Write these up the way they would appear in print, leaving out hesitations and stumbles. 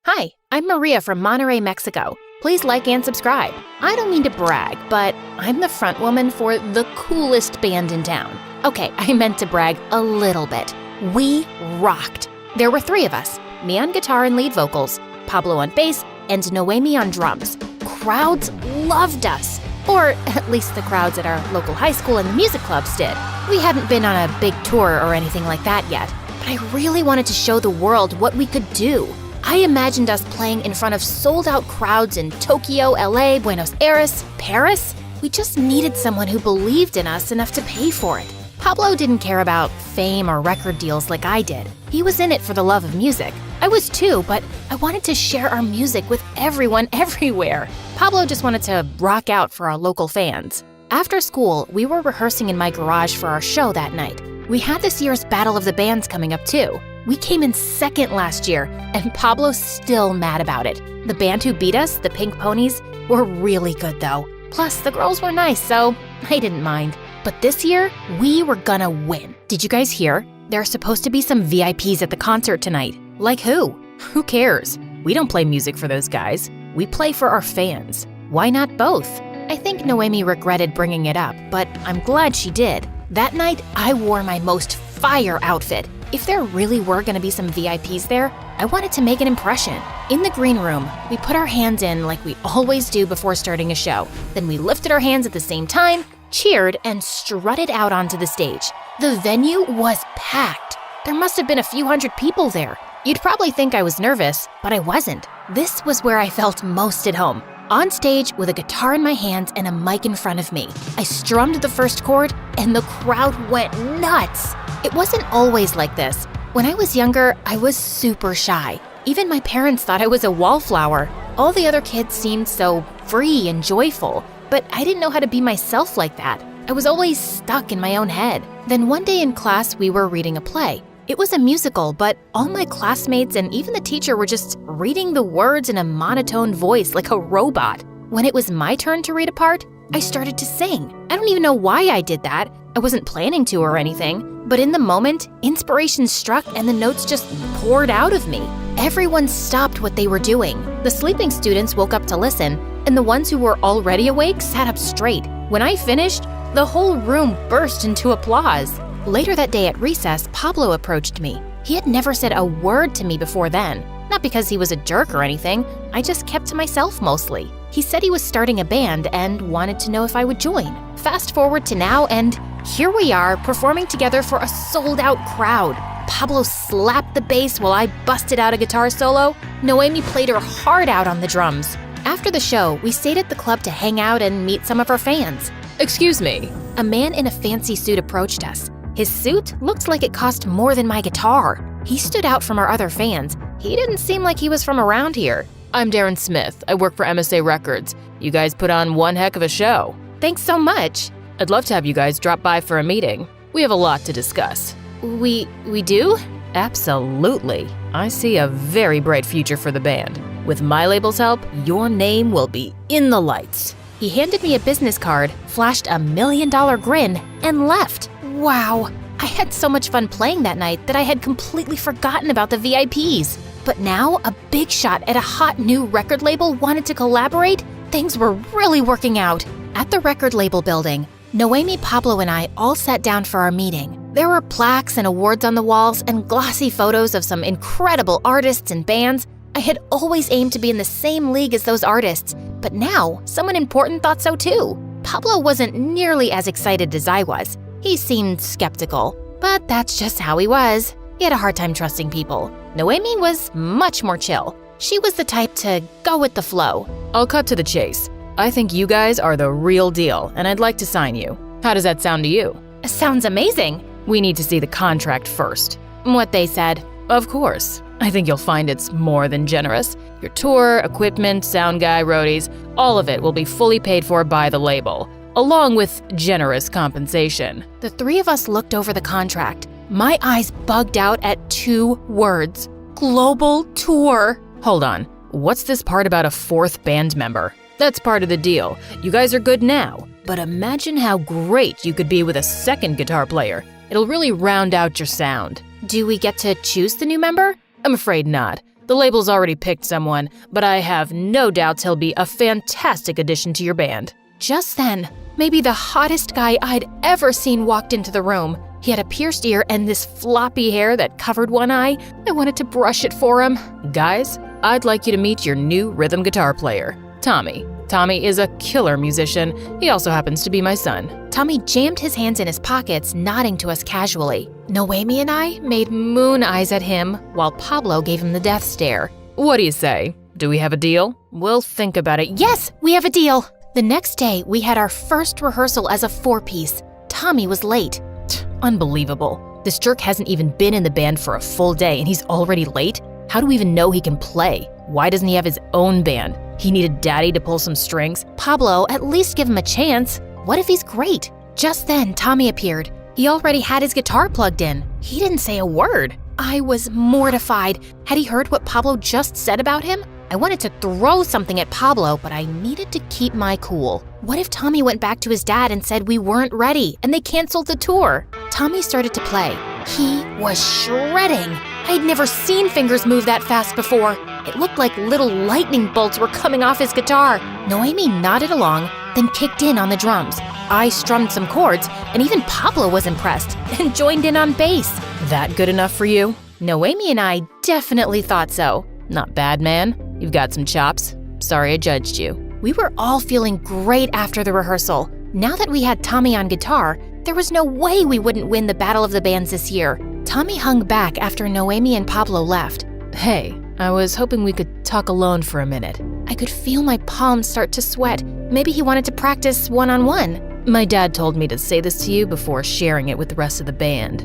Hi, I'm Maria from Monterrey, Mexico. Please like and subscribe. I don't mean to brag, but I'm the front woman for the coolest band in town. Okay, I meant to brag a little bit. We rocked. There were 3 of us, me on guitar and lead vocals, Pablo on bass, and Noemi on drums. Crowds loved us. Or at least the crowds at our local high school and the music clubs did. We hadn't been on a big tour or anything like that yet, but I really wanted to show the world what we could do. I imagined us playing in front of sold-out crowds in Tokyo, LA, Buenos Aires, Paris. We just needed someone who believed in us enough to pay for it. Pablo didn't care about fame or record deals like I did. He was in it for the love of music. I was too, but I wanted to share our music with everyone everywhere. Pablo just wanted to rock out for our local fans. After school, we were rehearsing in my garage for our show that night. We had this year's Battle of the Bands coming up too. We came in second last year, and Pablo's still mad about it. The band who beat us, the Pink Ponies, were really good though. Plus, the girls were nice, so I didn't mind. But this year, we were gonna win. Did you guys hear? There are supposed to be some VIPs at the concert tonight. Like who? Who cares? We don't play music for those guys. We play for our fans. Why not both? I think Noemi regretted bringing it up, but I'm glad she did. That night, I wore my most fire outfit. If there really were gonna be some VIPs there, I wanted to make an impression. In the green room, we put our hands in like we always do before starting a show. Then we lifted our hands at the same time, cheered, and strutted out onto the stage. The venue was packed. There must have been a few hundred people there. You'd probably think I was nervous, but I wasn't. This was where I felt most at home. On stage with a guitar in my hands and a mic in front of me. I strummed the first chord and the crowd went nuts. It wasn't always like this. When I was younger, I was super shy. Even my parents thought I was a wallflower. All the other kids seemed so free and joyful, but I didn't know how to be myself like that. I was always stuck in my own head. Then one day in class, we were reading a play. It was a musical, but all my classmates and even the teacher were just reading the words in a monotone voice like a robot. When it was my turn to read a part, I started to sing. I don't even know why I did that. I wasn't planning to or anything, but in the moment, inspiration struck and the notes just poured out of me. Everyone stopped what they were doing. The sleeping students woke up to listen, and the ones who were already awake sat up straight. When I finished, the whole room burst into applause. Later that day at recess, Pablo approached me. He had never said a word to me before then. Not because he was a jerk or anything, I just kept to myself mostly. He said he was starting a band and wanted to know if I would join. Fast forward to now, and here we are performing together for a sold-out crowd. Pablo slapped the bass while I busted out a guitar solo. Noemi played her heart out on the drums. After the show, we stayed at the club to hang out and meet some of our fans. Excuse me. A man in a fancy suit approached us. His suit looked like it cost more than my guitar. He stood out from our other fans. He didn't seem like he was from around here. I'm Darren Smith. I work for MSA Records. You guys put on one heck of a show. Thanks so much. I'd love to have you guys drop by for a meeting. We have a lot to discuss. We do? Absolutely. I see a very bright future for the band. With my label's help, your name will be in the lights. He handed me a business card, flashed a $1 million grin, and left. Wow, I had so much fun playing that night that I had completely forgotten about the VIPs. But now, a big shot at a hot new record label wanted to collaborate? Things were really working out. At the record label building, Noemi, Pablo, and I all sat down for our meeting. There were plaques and awards on the walls and glossy photos of some incredible artists and bands. I had always aimed to be in the same league as those artists, but now someone important thought so too. Pablo wasn't nearly as excited as I was. He seemed skeptical, but that's just how he was. He had a hard time trusting people. Noemi was much more chill. She was the type to go with the flow. I'll cut to the chase. I think you guys are the real deal, and I'd like to sign you. How does that sound to you? Sounds amazing. We need to see the contract first. What they said. Of course. I think you'll find it's more than generous. Your tour, equipment, sound guy, roadies, all of it will be fully paid for by the label, along with generous compensation. The 3 of us looked over the contract. My eyes bugged out at 2 words. Global tour. Hold on. What's this part about a 4th band member? That's part of the deal. You guys are good now, but imagine how great you could be with a 2nd guitar player. It'll really round out your sound. Do we get to choose the new member? I'm afraid not. The label's already picked someone, but I have no doubts he'll be a fantastic addition to your band. Just then, maybe the hottest guy I'd ever seen walked into the room. He had a pierced ear and this floppy hair that covered one eye. I wanted to brush it for him. Guys, I'd like you to meet your new rhythm guitar player, Tommy. Tommy is a killer musician. He also happens to be my son. Tommy jammed his hands in his pockets, nodding to us casually. Noemi and I made moon eyes at him, while Pablo gave him the death stare. What do you say? Do we have a deal? We'll think about it. Yes, we have a deal! The next day, we had our first rehearsal as a four-piece. Tommy was late. Unbelievable. This jerk hasn't even been in the band for a full day and he's already late? How do we even know he can play? Why doesn't he have his own band? He needed daddy to pull some strings? Pablo, at least give him a chance. What if he's great? Just then, Tommy appeared. He already had his guitar plugged in. He didn't say a word. I was mortified. Had he heard what Pablo just said about him? I wanted to throw something at Pablo, but I needed to keep my cool. What if Tommy went back to his dad and said we weren't ready and they canceled the tour? Tommy started to play. He was shredding. I'd never seen fingers move that fast before. It looked like little lightning bolts were coming off his guitar. Noemi nodded along, then kicked in on the drums. I strummed some chords, and even Pablo was impressed and joined in on bass. That good enough for you? Noemi and I definitely thought so. Not bad, man. You've got some chops. Sorry I judged you. We were all feeling great after the rehearsal. Now that we had Tommy on guitar, there was no way we wouldn't win the Battle of the Bands this year. Tommy hung back after Noemi and Pablo left. Hey, I was hoping we could talk alone for a minute. I could feel my palms start to sweat. Maybe he wanted to practice one-on-one. My dad told me to say this to you before sharing it with the rest of the band.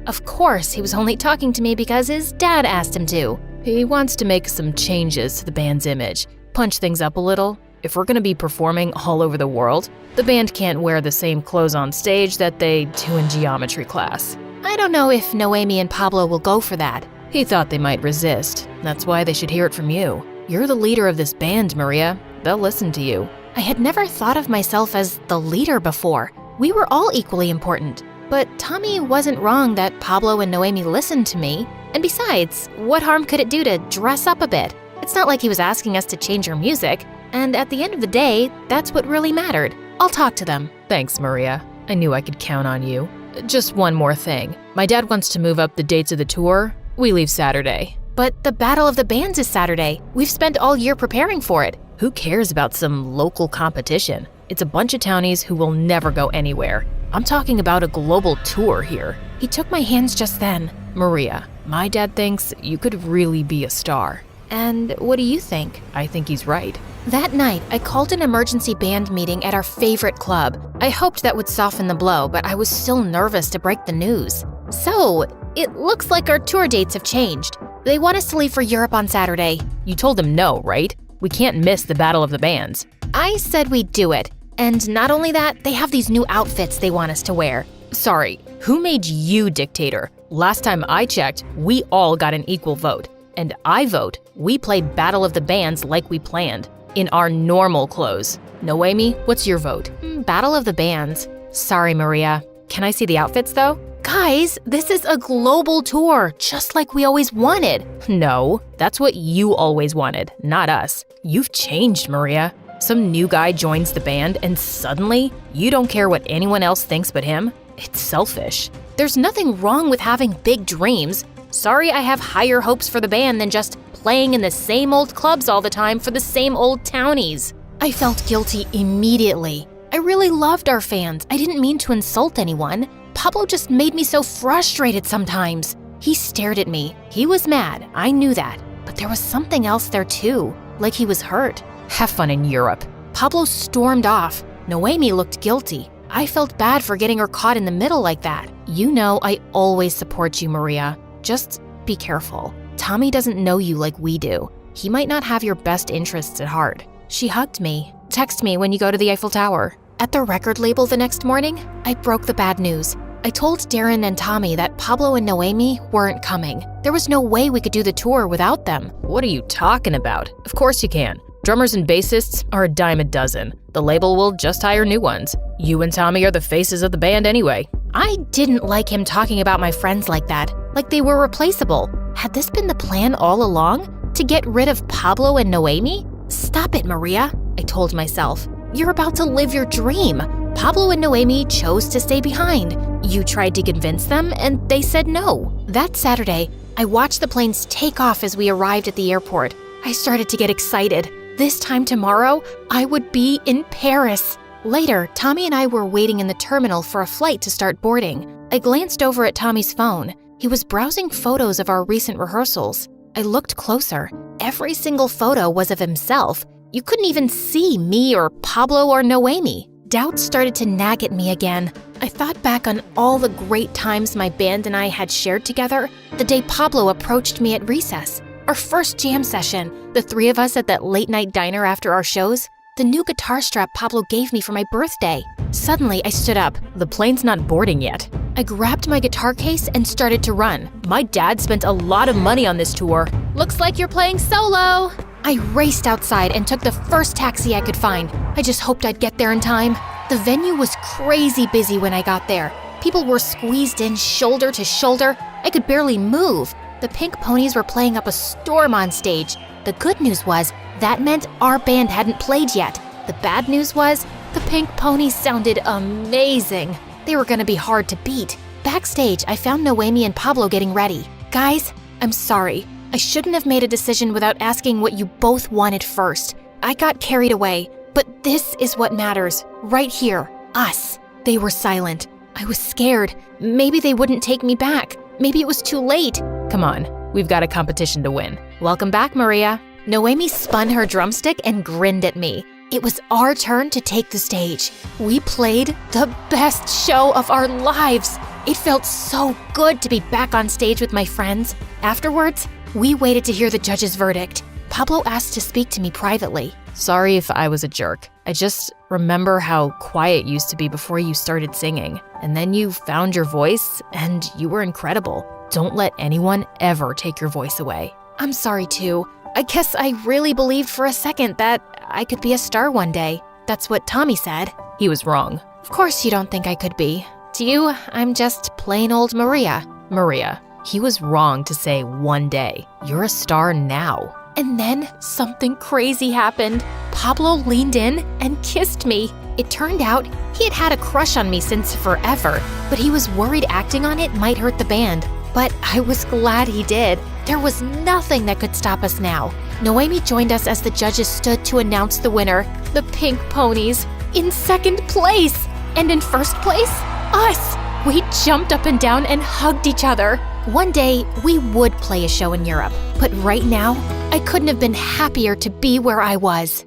Of course, he was only talking to me because his dad asked him to. He wants to make some changes to the band's image, punch things up a little. If we're gonna be performing all over the world, the band can't wear the same clothes on stage that they do in geometry class. I don't know if Noemi and Pablo will go for that. He thought they might resist. That's why they should hear it from you. You're the leader of this band, Maria. They'll listen to you. I had never thought of myself as the leader before. We were all equally important. But Tommy wasn't wrong that Pablo and Noemi listened to me. And besides, what harm could it do to dress up a bit? It's not like he was asking us to change our music. And at the end of the day, that's what really mattered. I'll talk to them. Thanks, Maria. I knew I could count on you. Just one more thing. My dad wants to move up the dates of the tour. We leave Saturday. But the Battle of the Bands is Saturday. We've spent all year preparing for it. Who cares about some local competition? It's a bunch of townies who will never go anywhere. I'm talking about a global tour here. He took my hands just then. Maria, my dad thinks you could really be a star. And what do you think? I think he's right. That night, I called an emergency band meeting at our favorite club. I hoped that would soften the blow, but I was still nervous to break the news. So, it looks like our tour dates have changed. They want us to leave for Europe on Saturday. You told them no, right? We can't miss the Battle of the Bands. I said we'd do it. And not only that, they have these new outfits they want us to wear. Sorry, who made you dictator? Last time I checked, we all got an equal vote. And I vote we play Battle of the Bands like we planned, in our normal clothes. Noemi, what's your vote? Battle of the Bands. Sorry, Maria. Can I see the outfits, though? Guys, this is a global tour, just like we always wanted. No, that's what you always wanted, not us. You've changed, Maria. Some new guy joins the band and suddenly you don't care what anyone else thinks but him? It's selfish. There's nothing wrong with having big dreams. Sorry I have higher hopes for the band than just playing in the same old clubs all the time for the same old townies. I felt guilty immediately. I really loved our fans. I didn't mean to insult anyone. Pablo just made me so frustrated sometimes. He stared at me. He was mad, I knew that. But there was something else there too, like he was hurt. Have fun in Europe. Pablo stormed off. Noemi looked guilty. I felt bad for getting her caught in the middle like that. You know I always support you, Maria. Just be careful. Tommy doesn't know you like we do. He might not have your best interests at heart. She hugged me. Text me when you go to the Eiffel Tower. At the record label the next morning, I broke the bad news. I told Darren and Tommy that Pablo and Noemi weren't coming. There was no way we could do the tour without them. What are you talking about? Of course you can. Drummers and bassists are a dime a dozen. The label will just hire new ones. You and Tommy are the faces of the band anyway. I didn't like him talking about my friends like that, like they were replaceable. Had this been the plan all along? To get rid of Pablo and Noemi? Stop it, Maria, I told myself. You're about to live your dream. Pablo and Noemi chose to stay behind. You tried to convince them, and they said no. That Saturday, I watched the planes take off as we arrived at the airport. I started to get excited. This time tomorrow, I would be in Paris. Later, Tommy and I were waiting in the terminal for a flight to start boarding. I glanced over at Tommy's phone. He was browsing photos of our recent rehearsals. I looked closer. Every single photo was of himself. You couldn't even see me or Pablo or Noemi. Doubts started to nag at me again. I thought back on all the great times my band and I had shared together. The day Pablo approached me at recess. Our first jam session. The three of us at that late-night diner after our shows. The new guitar strap Pablo gave me for my birthday. Suddenly, I stood up. The plane's not boarding yet. I grabbed my guitar case and started to run. My dad spent a lot of money on this tour. Looks like you're playing solo. I raced outside and took the first taxi I could find. I just hoped I'd get there in time. The venue was crazy busy when I got there. People were squeezed in shoulder to shoulder. I could barely move. The Pink Ponies were playing up a storm on stage. The good news was that meant our band hadn't played yet. The bad news was the Pink Ponies sounded amazing. They were gonna be hard to beat. Backstage, I found Noemi and Pablo getting ready. Guys, I'm sorry. I shouldn't have made a decision without asking what you both wanted first. I got carried away, but this is what matters. Right here, us. They were silent. I was scared. Maybe they wouldn't take me back. Maybe it was too late. Come on, we've got a competition to win. Welcome back, Maria. Noemi spun her drumstick and grinned at me. It was our turn to take the stage. We played the best show of our lives. It felt so good to be back on stage with my friends. Afterwards, we waited to hear the judge's verdict. Pablo asked to speak to me privately. Sorry if I was a jerk. I just remember how quiet you used to be before you started singing. And then you found your voice, and you were incredible. Don't let anyone ever take your voice away. I'm sorry too. I guess I really believed for a second that I could be a star one day. That's what Tommy said. He was wrong. Of course you don't think I could be. To you, I'm just plain old Maria. Maria, he was wrong to say one day. You're a star now. And then something crazy happened. Pablo leaned in and kissed me. It turned out he had had a crush on me since forever, but he was worried acting on it might hurt the band. But I was glad he did. There was nothing that could stop us now. Noemi joined us as the judges stood to announce the winner, the Pink Ponies, in second place. And in first place, us. We jumped up and down and hugged each other. One day, we would play a show in Europe. But right now, I couldn't have been happier to be where I was.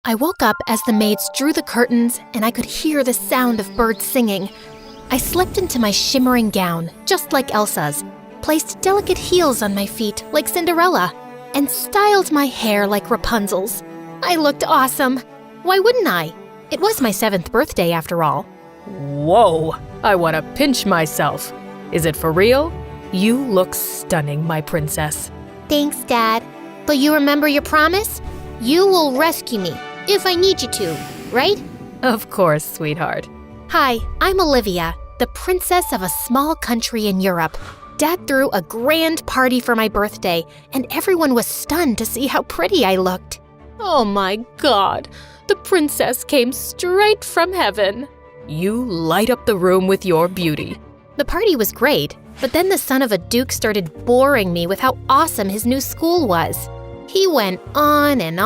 I woke up as the maids drew the curtains and I could hear the sound of birds singing. I slipped into my shimmering gown, just like Elsa's, placed delicate heels on my feet like Cinderella, and styled my hair like Rapunzel's. I looked awesome. Why wouldn't I? It was my 7th birthday after all. Whoa, I want to pinch myself. Is it for real? You look stunning, my princess. Thanks, Dad. But you remember your promise? You will rescue me. If I need you to, right? Of course, sweetheart. Hi, I'm Olivia, the princess of a small country in Europe. Dad threw a grand party for my birthday, and everyone was stunned to see how pretty I looked. Oh my God, the princess came straight from heaven. You light up the room with your beauty. The party was great, but then the son of a duke started boring me with how awesome his new school was. He went on, and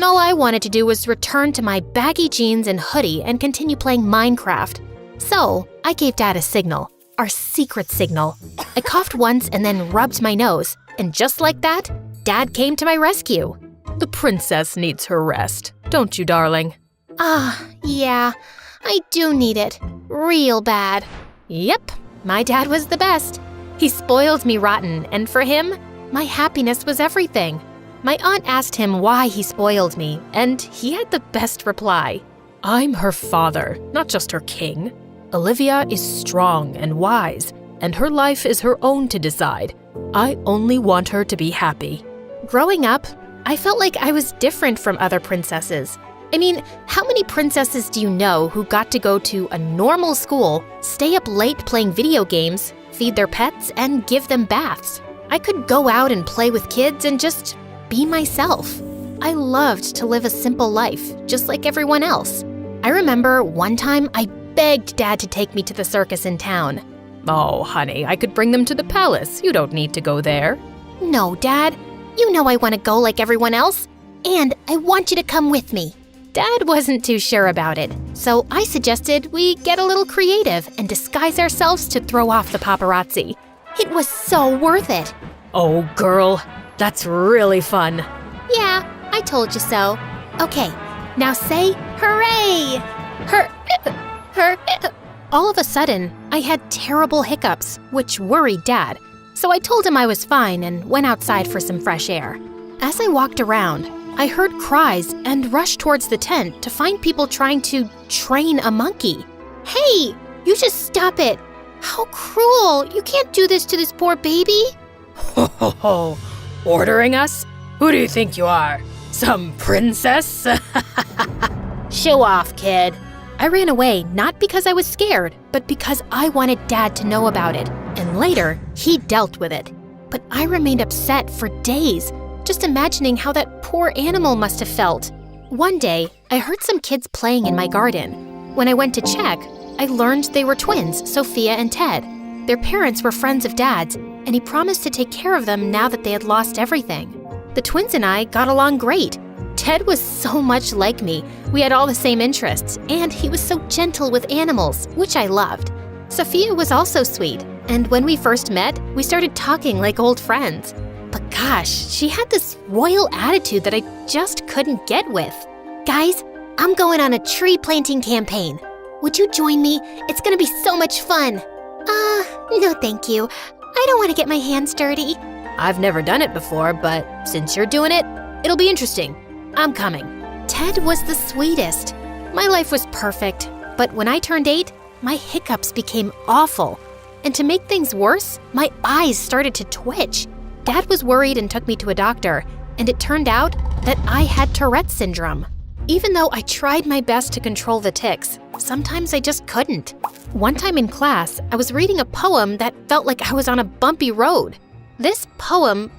all I wanted to do was return to my baggy jeans and hoodie and continue playing Minecraft. So, I gave Dad a signal, our secret signal. I coughed once and then rubbed my nose, and just like that, Dad came to my rescue. The princess needs her rest, don't you, darling? Yeah, I do need it. Real bad. Yep, my dad was the best. He spoiled me rotten, and for him, my happiness was everything. My aunt asked him why he spoiled me, and he had the best reply. I'm her father, not just her king. Olivia is strong and wise, and her life is her own to decide. I only want her to be happy. Growing up, I felt like I was different from other princesses. I mean, how many princesses do you know who got to go to a normal school, stay up late playing video games, feed their pets, and give them baths? I could go out and play with kids and just be myself. I loved to live a simple life, just like everyone else. I remember one time I begged Dad to take me to the circus in town. Oh, honey, I could bring them to the palace. You don't need to go there. No, Dad. You know I want to go like everyone else. And I want you to come with me. Dad wasn't too sure about it, so I suggested we get a little creative and disguise ourselves to throw off the paparazzi. It was so worth it. Oh, girl, that's really fun. Yeah, I told you so. Okay, now say hooray! All of a sudden, I had terrible hiccups, which worried Dad, so I told him I was fine and went outside for some fresh air. As I walked around, I heard cries and rushed towards the tent to find people trying to train a monkey. Hey, you just stop it. How cruel. You can't do this to this poor baby. Ho, ho, ho. Ordering us? Who do you think you are? Some princess? Show off, kid. I ran away not because I was scared, but because I wanted Dad to know about it. And later, he dealt with it. But I remained upset for days, just imagining how that poor animal must have felt. One day, I heard some kids playing in my garden. When I went to check, I learned they were twins, Sophia and Ted. Their parents were friends of Dad's, and he promised to take care of them now that they had lost everything. The twins and I got along great. Ted was so much like me. We had all the same interests, and he was so gentle with animals, which I loved. Sophia was also sweet, and when we first met, we started talking like old friends. But gosh, she had this royal attitude that I just couldn't get with. Guys, I'm going on a tree planting campaign. Would you join me? It's gonna be so much fun. No thank you. I don't want to get my hands dirty. I've never done it before, but since you're doing it, it'll be interesting. I'm coming. Ted was the sweetest. My life was perfect, but when I turned 8, my hiccups became awful. And to make things worse, my eyes started to twitch. Dad was worried and took me to a doctor, and it turned out that I had Tourette's syndrome. Even though I tried my best to control the tics, sometimes I just couldn't. One time in class, I was reading a poem that felt like I was on a bumpy road. This poem,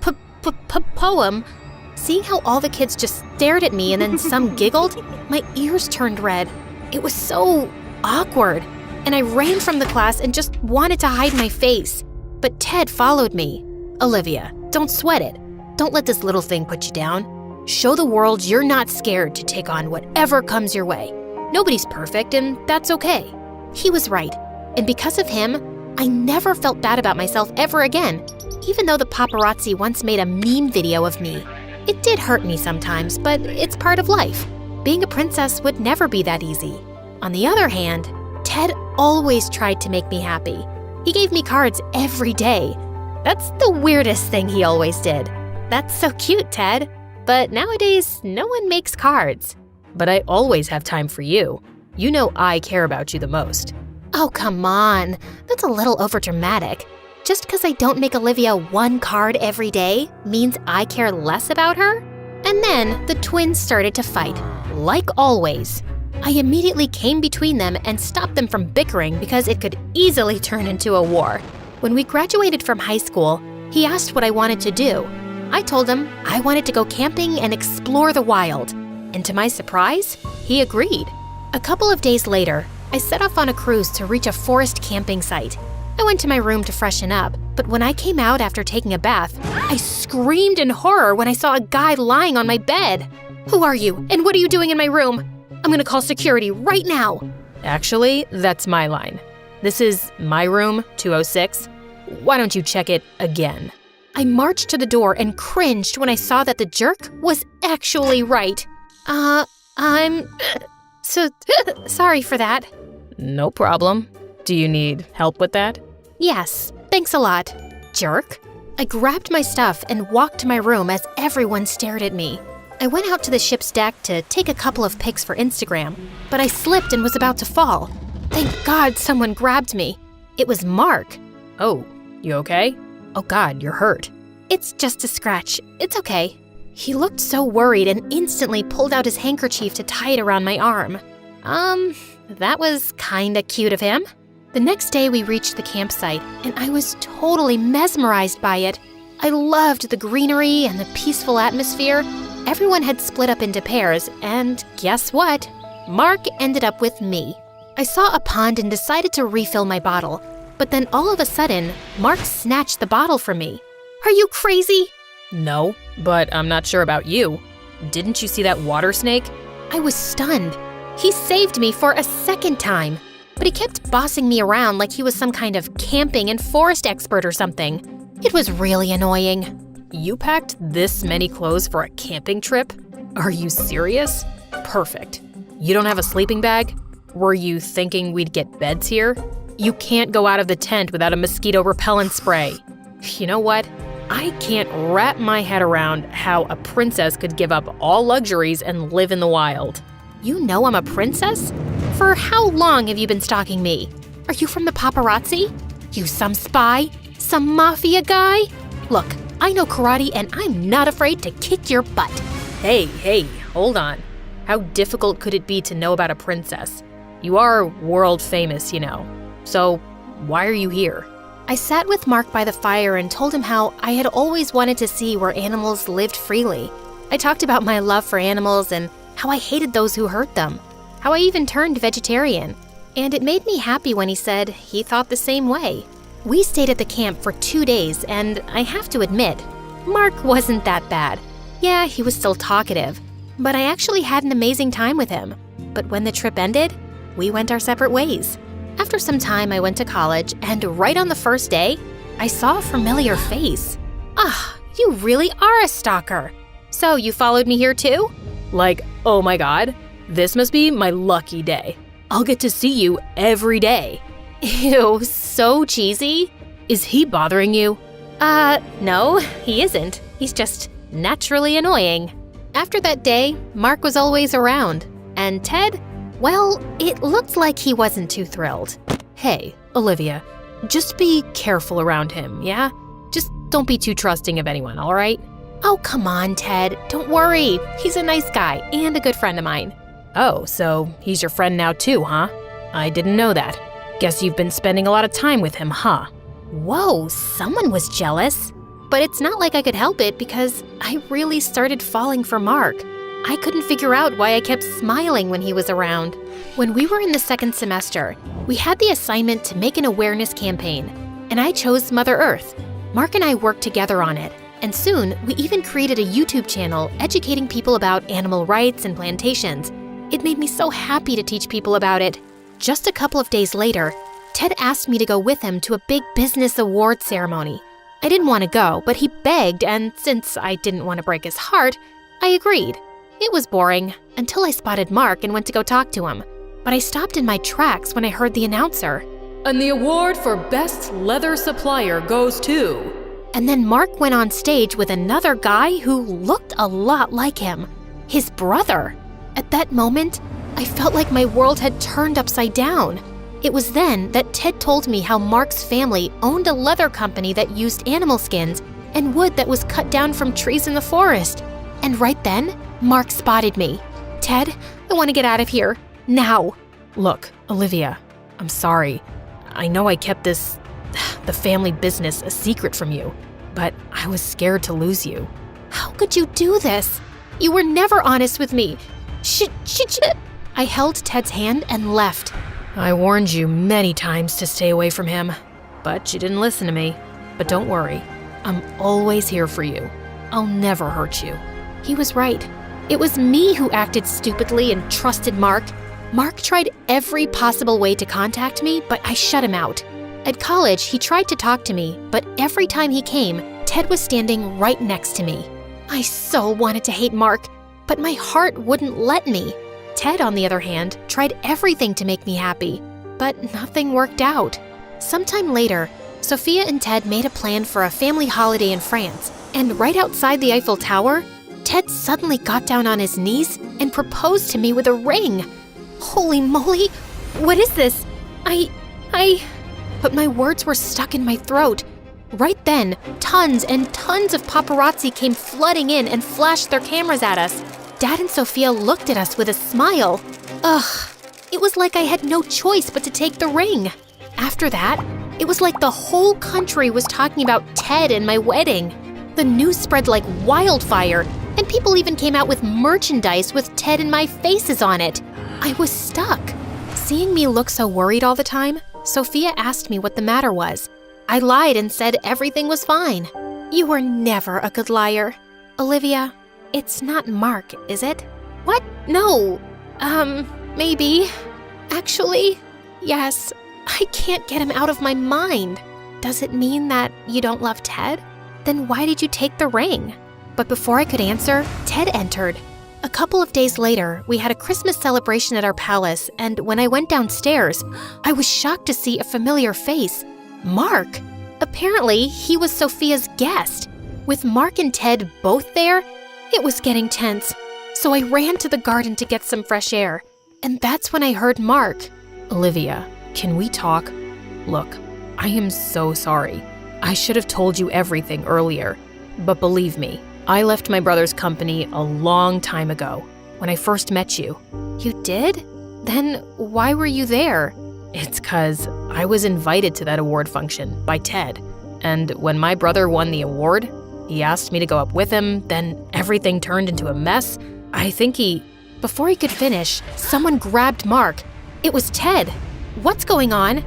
seeing how all the kids just stared at me and then some giggled, my ears turned red. It was so awkward, and I ran from the class and just wanted to hide my face. But Ted followed me. Olivia, don't sweat it. Don't let this little thing put you down. Show the world you're not scared to take on whatever comes your way. Nobody's perfect, and that's okay. He was right, and because of him, I never felt bad about myself ever again, even though the paparazzi once made a meme video of me. It did hurt me sometimes, but it's part of life. Being a princess would never be that easy. On the other hand, Ted always tried to make me happy. He gave me cards every day. That's the weirdest thing he always did. That's so cute, Ted. But nowadays, no one makes cards. But I always have time for you. You know I care about you the most. Oh, come on. That's a little overdramatic. Just because I don't make Olivia one card every day means I care less about her? And then the twins started to fight, like always. I immediately came between them and stopped them from bickering because it could easily turn into a war. When we graduated from high school, he asked what I wanted to do. I told him I wanted to go camping and explore the wild. And to my surprise, he agreed. A couple of days later, I set off on a cruise to reach a forest camping site. I went to my room to freshen up, but when I came out after taking a bath, I screamed in horror when I saw a guy lying on my bed. Who are you, and what are you doing in my room? I'm gonna call security right now. Actually, that's my line. This is my room, 206. Why don't you check it again? I marched to the door and cringed when I saw that the jerk was actually right. I'm so sorry for that. No problem. Do you need help with that? Yes, thanks a lot, jerk. I grabbed my stuff and walked to my room as everyone stared at me. I went out to the ship's deck to take a couple of pics for Instagram, but I slipped and was about to fall. Thank God someone grabbed me. It was Mark. Oh, you okay? Oh God, you're hurt. It's just a scratch. It's okay. He looked so worried and instantly pulled out his handkerchief to tie it around my arm. That was kinda cute of him. The next day we reached the campsite, and I was totally mesmerized by it. I loved the greenery and the peaceful atmosphere. Everyone had split up into pairs, and guess what? Mark ended up with me. I saw a pond and decided to refill my bottle, but then all of a sudden, Mark snatched the bottle from me. Are you crazy? No, but I'm not sure about you. Didn't you see that water snake? I was stunned. He saved me for a second time, but he kept bossing me around like he was some kind of camping and forest expert or something. It was really annoying. You packed this many clothes for a camping trip? Are you serious? Perfect. You don't have a sleeping bag? Were you thinking we'd get beds here? You can't go out of the tent without a mosquito repellent spray. You know what? I can't wrap my head around how a princess could give up all luxuries and live in the wild. You know I'm a princess? For how long have you been stalking me? Are you from the paparazzi? You some spy? Some mafia guy? Look, I know karate and I'm not afraid to kick your butt. Hey, hold on. How difficult could it be to know about a princess? You are world famous, you know. So why are you here? I sat with Mark by the fire and told him how I had always wanted to see where animals lived freely. I talked about my love for animals and how I hated those who hurt them, how I even turned vegetarian. And it made me happy when he said he thought the same way. We stayed at the camp for 2 days, and I have to admit, Mark wasn't that bad. Yeah, he was still talkative, but I actually had an amazing time with him. But when the trip ended, we went our separate ways. After some time, I went to college, and right on the first day, I saw a familiar face. You really are a stalker. So you followed me here too? Like, oh my god, this must be my lucky day. I'll get to see you every day. Ew, so cheesy. Is he bothering you? No, he isn't. He's just naturally annoying. After that day, Mark was always around. And Ted, well, it looked like he wasn't too thrilled. Hey, Olivia, just be careful around him, yeah? Just don't be too trusting of anyone, all right? Oh, come on, Ted. Don't worry. He's a nice guy and a good friend of mine. Oh, so he's your friend now too, huh? I didn't know that. Guess you've been spending a lot of time with him, huh? Whoa, someone was jealous. But it's not like I could help it because I really started falling for Mark. I couldn't figure out why I kept smiling when he was around. When we were in the second semester, we had the assignment to make an awareness campaign, and I chose Mother Earth. Mark and I worked together on it, and soon we even created a YouTube channel educating people about animal rights and plantations. It made me so happy to teach people about it. Just a couple of days later, Ted asked me to go with him to a big business award ceremony. I didn't want to go, but he begged, and since I didn't want to break his heart, I agreed. It was boring until I spotted Mark and went to go talk to him. But I stopped in my tracks when I heard the announcer. And the award for Best Leather Supplier goes to... And then Mark went on stage with another guy who looked a lot like him. His brother. At that moment, I felt like my world had turned upside down. It was then that Ted told me how Mark's family owned a leather company that used animal skins and wood that was cut down from trees in the forest. And right then, Mark spotted me. Ted, I want to get out of here. Now. Look, Olivia, I'm sorry. I know I kept the family business a secret from you, but I was scared to lose you. How could you do this? You were never honest with me. I held Ted's hand and left. I warned you many times to stay away from him, but you didn't listen to me. But don't worry, I'm always here for you. I'll never hurt you. He was right. It was me who acted stupidly and trusted Mark. Mark tried every possible way to contact me, but I shut him out. At college, he tried to talk to me, but every time he came, Ted was standing right next to me. I so wanted to hate Mark, but my heart wouldn't let me. Ted, on the other hand, tried everything to make me happy, but nothing worked out. Sometime later, Sophia and Ted made a plan for a family holiday in France, and right outside the Eiffel Tower, Ted suddenly got down on his knees and proposed to me with a ring. Holy moly, what is this? But my words were stuck in my throat. Right then, tons and tons of paparazzi came flooding in and flashed their cameras at us. Dad and Sophia looked at us with a smile. Ugh, it was like I had no choice but to take the ring. After that, it was like the whole country was talking about Ted and my wedding. The news spread like wildfire, and people even came out with merchandise with Ted and my faces on it. I was stuck. Seeing me look so worried all the time, Sophia asked me what the matter was. I lied and said everything was fine. You were never a good liar. Olivia, it's not Mark, is it? What? No. Maybe. Actually, yes. I can't get him out of my mind. Does it mean that you don't love Ted? Then why did you take the ring? But before I could answer, Ted entered. A couple of days later, we had a Christmas celebration at our palace, and when I went downstairs, I was shocked to see a familiar face. Mark! Apparently, he was Sophia's guest. With Mark and Ted both there, it was getting tense. So I ran to the garden to get some fresh air. And that's when I heard Mark. Olivia, can we talk? Look, I am so sorry. I should have told you everything earlier. But believe me, I left my brother's company a long time ago, when I first met you. You did? Then why were you there? It's 'cause I was invited to that award function by Ted. And when my brother won the award, he asked me to go up with him, then everything turned into a mess. I think Before he could finish, someone grabbed Mark. It was Ted. What's going on?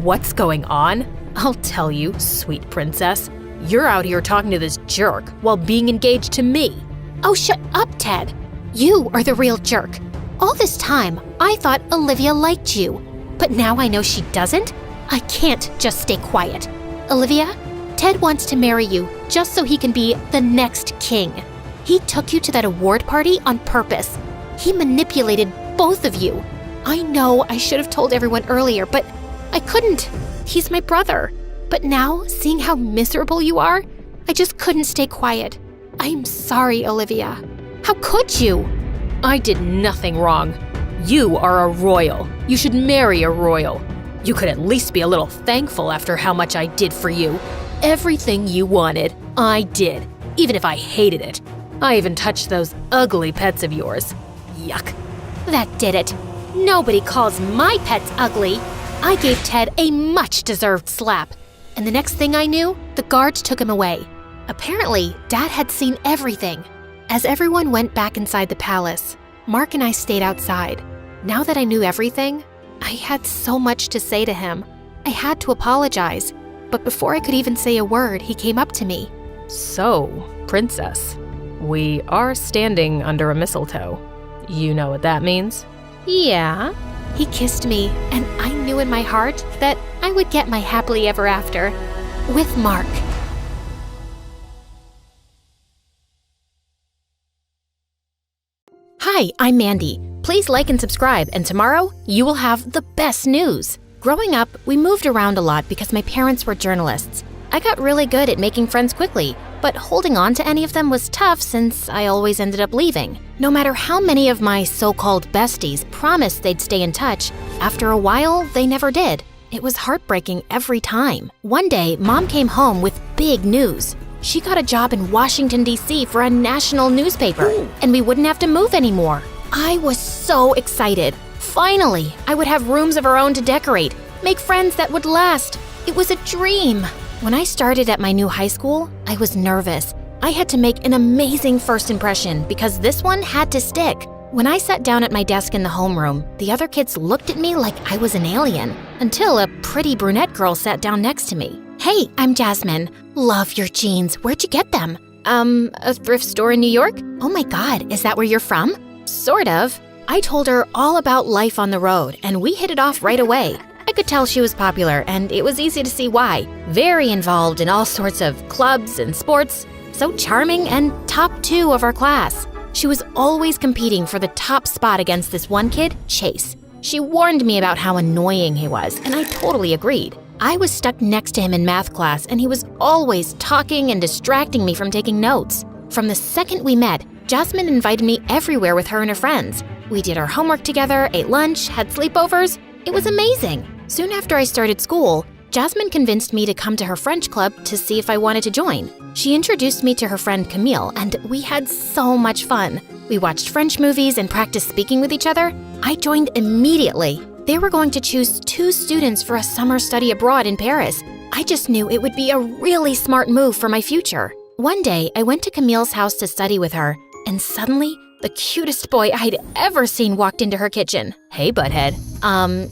What's going on? I'll tell you, sweet princess. You're out here talking to this jerk while being engaged to me. Oh, shut up, Ted. You are the real jerk. All this time, I thought Olivia liked you. But now I know she doesn't. I can't just stay quiet. Olivia, Ted wants to marry you just so he can be the next king. He took you to that award party on purpose. He manipulated both of you. I know I should have told everyone earlier, but I couldn't. He's my brother. But now, seeing how miserable you are, I just couldn't stay quiet. I'm sorry, Olivia. How could you? I did nothing wrong. You are a royal. You should marry a royal. You could at least be a little thankful after how much I did for you. Everything you wanted, I did, even if I hated it. I even touched those ugly pets of yours. Yuck. That did it. Nobody calls my pets ugly. I gave Ted a much-deserved slap. And the next thing I knew, the guards took him away. Apparently, Dad had seen everything. As everyone went back inside the palace, Mark and I stayed outside. Now that I knew everything, I had so much to say to him. I had to apologize. But before I could even say a word, he came up to me. So, princess, we are standing under a mistletoe. You know what that means? Yeah. He kissed me, and I knew in my heart that I would get my happily ever after with Mark. Hi, I'm Mandy. Please like and subscribe, and tomorrow you will have the best news. Growing up, we moved around a lot because my parents were journalists. I got really good at making friends quickly, but holding on to any of them was tough since I always ended up leaving. No matter how many of my so-called besties promised they'd stay in touch, after a while, they never did. It was heartbreaking every time. One day, Mom came home with big news. She got a job in Washington, D.C. for a national newspaper, and we wouldn't have to move anymore. I was so excited. Finally, I would have rooms of our own to decorate, make friends that would last. It was a dream. When I started at my new high school, I was nervous. I had to make an amazing first impression because this one had to stick. When I sat down at my desk in the homeroom, the other kids looked at me like I was an alien, until a pretty brunette girl sat down next to me. Hey, I'm Jasmine. Love your jeans. Where'd you get them? A thrift store in New York? Oh my God, is that where you're from? Sort of. I told her all about life on the road, and we hit it off right away. I could tell she was popular, and it was easy to see why. Very involved in all sorts of clubs and sports. So charming and top 2 of our class. She was always competing for the top spot against this one kid, Chase. She warned me about how annoying he was, and I totally agreed. I was stuck next to him in math class, and he was always talking and distracting me from taking notes. From the second we met, Jasmine invited me everywhere with her and her friends. We did our homework together, ate lunch, had sleepovers. It was amazing. Soon after I started school, Jasmine convinced me to come to her French club to see if I wanted to join. She introduced me to her friend Camille, and we had so much fun. We watched French movies and practiced speaking with each other. I joined immediately. They were going to choose 2 students for a summer study abroad in Paris. I just knew it would be a really smart move for my future. One day, I went to Camille's house to study with her, and suddenly, the cutest boy I'd ever seen walked into her kitchen. Hey, butthead.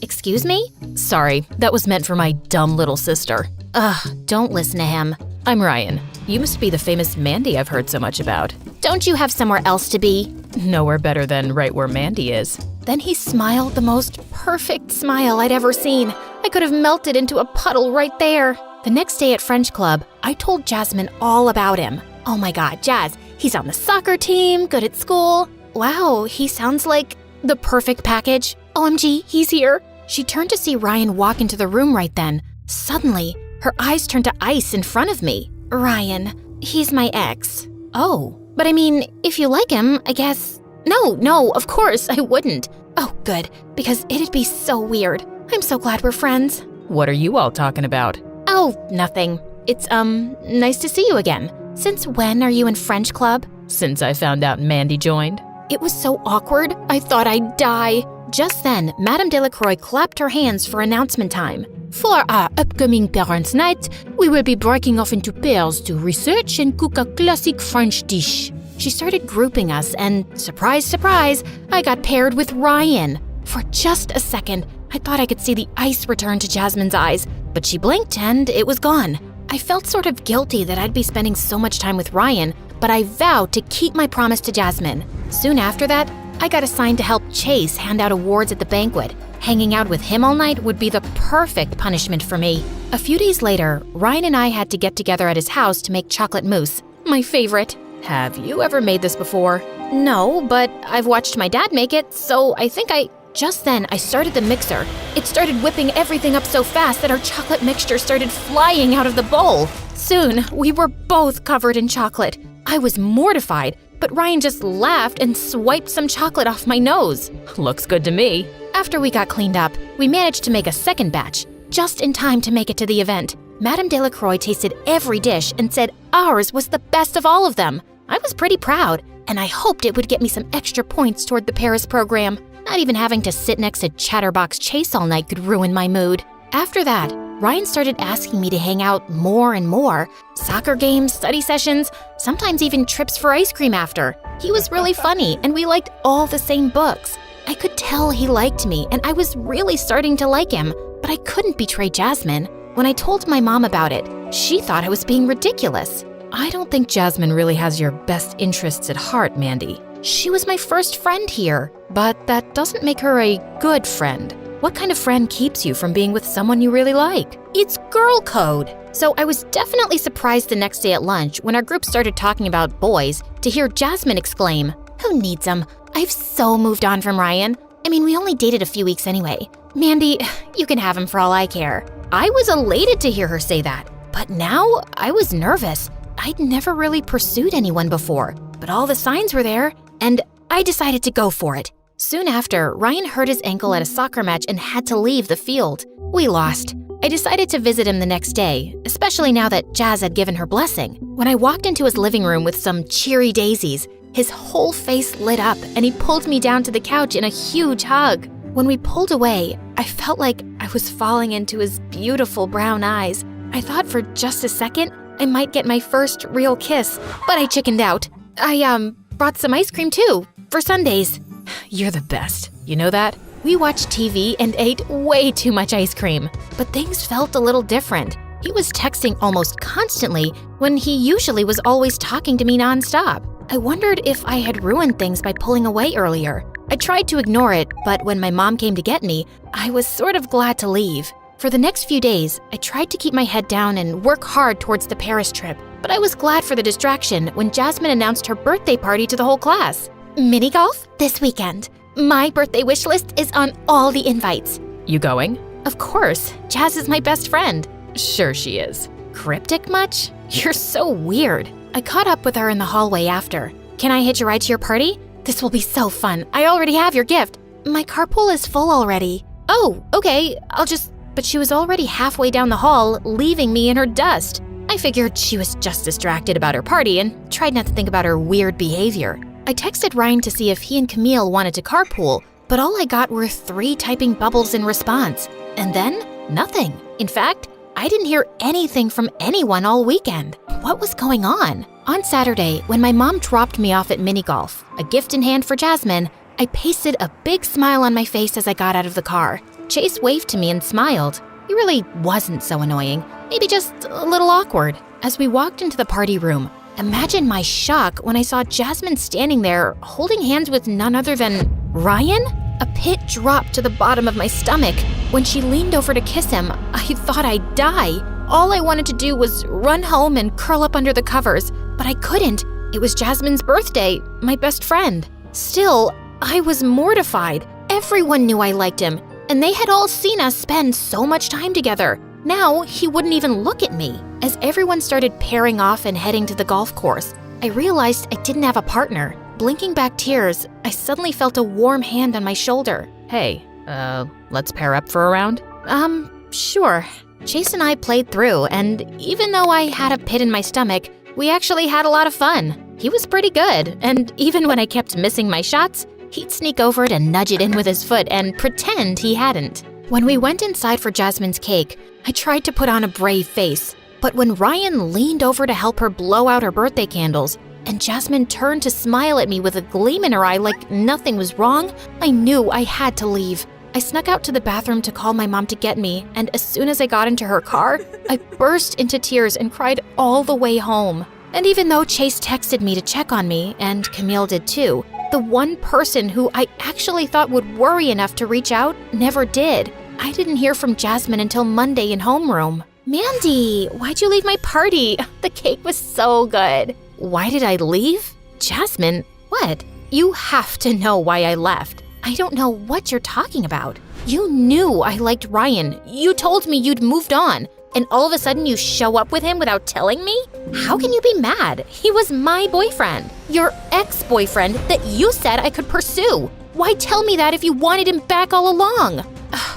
Excuse me? Sorry, that was meant for my dumb little sister. Ugh, don't listen to him. I'm Ryan. You must be the famous Mandy I've heard so much about. Don't you have somewhere else to be? Nowhere better than right where Mandy is. Then he smiled the most perfect smile I'd ever seen. I could have melted into a puddle right there. The next day at French Club, I told Jasmine all about him. Oh my God, Jazz, he's on the soccer team, good at school. Wow, he sounds like the perfect package. OMG, he's here. She turned to see Ryan walk into the room right then. Suddenly, her eyes turned to ice in front of me. Ryan, he's my ex. Oh, but I mean, if you like him, I guess... No, of course, I wouldn't. Oh, good, because it'd be so weird. I'm so glad we're friends. What are you all talking about? Oh, nothing. It's, nice to see you again. Since when are you in French Club? Since I found out Mandy joined. It was so awkward, I thought I'd die. Just then, Madame Delacroix clapped her hands for announcement time. For our upcoming parents' night, we will be breaking off into pairs to research and cook a classic French dish. She started grouping us and, surprise, surprise, I got paired with Ryan. For just a second, I thought I could see the ice return to Jasmine's eyes, but she blinked and it was gone. I felt sort of guilty that I'd be spending so much time with Ryan, but I vowed to keep my promise to Jasmine. Soon after that, I got assigned to help Chase hand out awards at the banquet. Hanging out with him all night would be the perfect punishment for me. A few days later, Ryan and I had to get together at his house to make chocolate mousse, my favorite. Have you ever made this before? No, but I've watched my dad make it, so I think Just then, I started the mixer. It started whipping everything up so fast that our chocolate mixture started flying out of the bowl. Soon, we were both covered in chocolate. I was mortified, but Ryan just laughed and swiped some chocolate off my nose. Looks good to me. After we got cleaned up, we managed to make a second batch, just in time to make it to the event. Madame Delacroix tasted every dish and said ours was the best of all of them. I was pretty proud, and I hoped it would get me some extra points toward the Paris program. Not even having to sit next to Chatterbox Chase all night could ruin my mood. After that, Ryan started asking me to hang out more and more. Soccer games, study sessions, sometimes even trips for ice cream after. He was really funny, and we liked all the same books. I could tell he liked me, and I was really starting to like him, but I couldn't betray Jasmine. When I told my mom about it, she thought I was being ridiculous. I don't think Jasmine really has your best interests at heart, Mandy. She was my first friend here. But that doesn't make her a good friend. What kind of friend keeps you from being with someone you really like? It's girl code. So I was definitely surprised the next day at lunch when our group started talking about boys to hear Jasmine exclaim, "Who needs him? I've so moved on from Ryan. I mean, we only dated a few weeks anyway. Mandy, you can have him for all I care." I was elated to hear her say that, but now I was nervous. I'd never really pursued anyone before, but all the signs were there, and I decided to go for it. Soon after, Ryan hurt his ankle at a soccer match and had to leave the field. We lost. I decided to visit him the next day, especially now that Jazz had given her blessing. When I walked into his living room with some cheery daisies, his whole face lit up and he pulled me down to the couch in a huge hug. When we pulled away, I felt like I was falling into his beautiful brown eyes. I thought for just a second I might get my first real kiss, but I chickened out. I brought some ice cream too, for Sundays. You're the best. You know that? We watched TV and ate way too much ice cream, but things felt a little different. He was texting almost constantly when he usually was always talking to me nonstop. I wondered if I had ruined things by pulling away earlier. I tried to ignore it, but when my mom came to get me, I was sort of glad to leave. For the next few days, I tried to keep my head down and work hard towards the Paris trip, but I was glad for the distraction when Jasmine announced her birthday party to the whole class. Mini golf this weekend. My birthday wish list is on all the invites. You going? Of course. Jazz is my best friend. Sure she is. Cryptic much? You're so weird. I caught up with her in the hallway after. Can I hitch a ride to your party? This will be so fun. I already have your gift. My carpool is full already. Oh, okay. I'll just but she was already halfway down the hall, leaving me in her dust. I figured she was just distracted about her party and tried not to think about her weird behavior. I texted Ryan to see if he and Camille wanted to carpool, but all I got were 3 typing bubbles in response. And then, nothing. In fact, I didn't hear anything from anyone all weekend. What was going on? On Saturday, when my mom dropped me off at mini golf, a gift in hand for Jasmine, I pasted a big smile on my face as I got out of the car. Chase waved to me and smiled. He really wasn't so annoying, maybe just a little awkward. As we walked into the party room, imagine my shock when I saw Jasmine standing there holding hands with none other than Ryan? A pit dropped to the bottom of my stomach. When she leaned over to kiss him, I thought I'd die. All I wanted to do was run home and curl up under the covers, but I couldn't. It was Jasmine's birthday, my best friend. Still, I was mortified. Everyone knew I liked him, and they had all seen us spend so much time together. Now, he wouldn't even look at me. As everyone started pairing off and heading to the golf course, I realized I didn't have a partner. Blinking back tears, I suddenly felt a warm hand on my shoulder. Hey, let's pair up for a round? Sure. Chase and I played through, and even though I had a pit in my stomach, we actually had a lot of fun. He was pretty good, and even when I kept missing my shots, he'd sneak over to nudge it in with his foot and pretend he hadn't. When we went inside for Jasmine's cake, I tried to put on a brave face, but when Ryan leaned over to help her blow out her birthday candles, and Jasmine turned to smile at me with a gleam in her eye like nothing was wrong, I knew I had to leave. I snuck out to the bathroom to call my mom to get me, and as soon as I got into her car, I burst into tears and cried all the way home. And even though Chase texted me to check on me, and Camille did too, the one person who I actually thought would worry enough to reach out never did. I didn't hear from Jasmine until Monday in homeroom. Mandy, why'd you leave my party? The cake was so good. Why did I leave? Jasmine, what? You have to know why I left. I don't know what you're talking about. You knew I liked Ryan. You told me you'd moved on. And all of a sudden you show up with him without telling me? How can you be mad? He was my boyfriend. Your ex-boyfriend that you said I could pursue. Why tell me that if you wanted him back all along?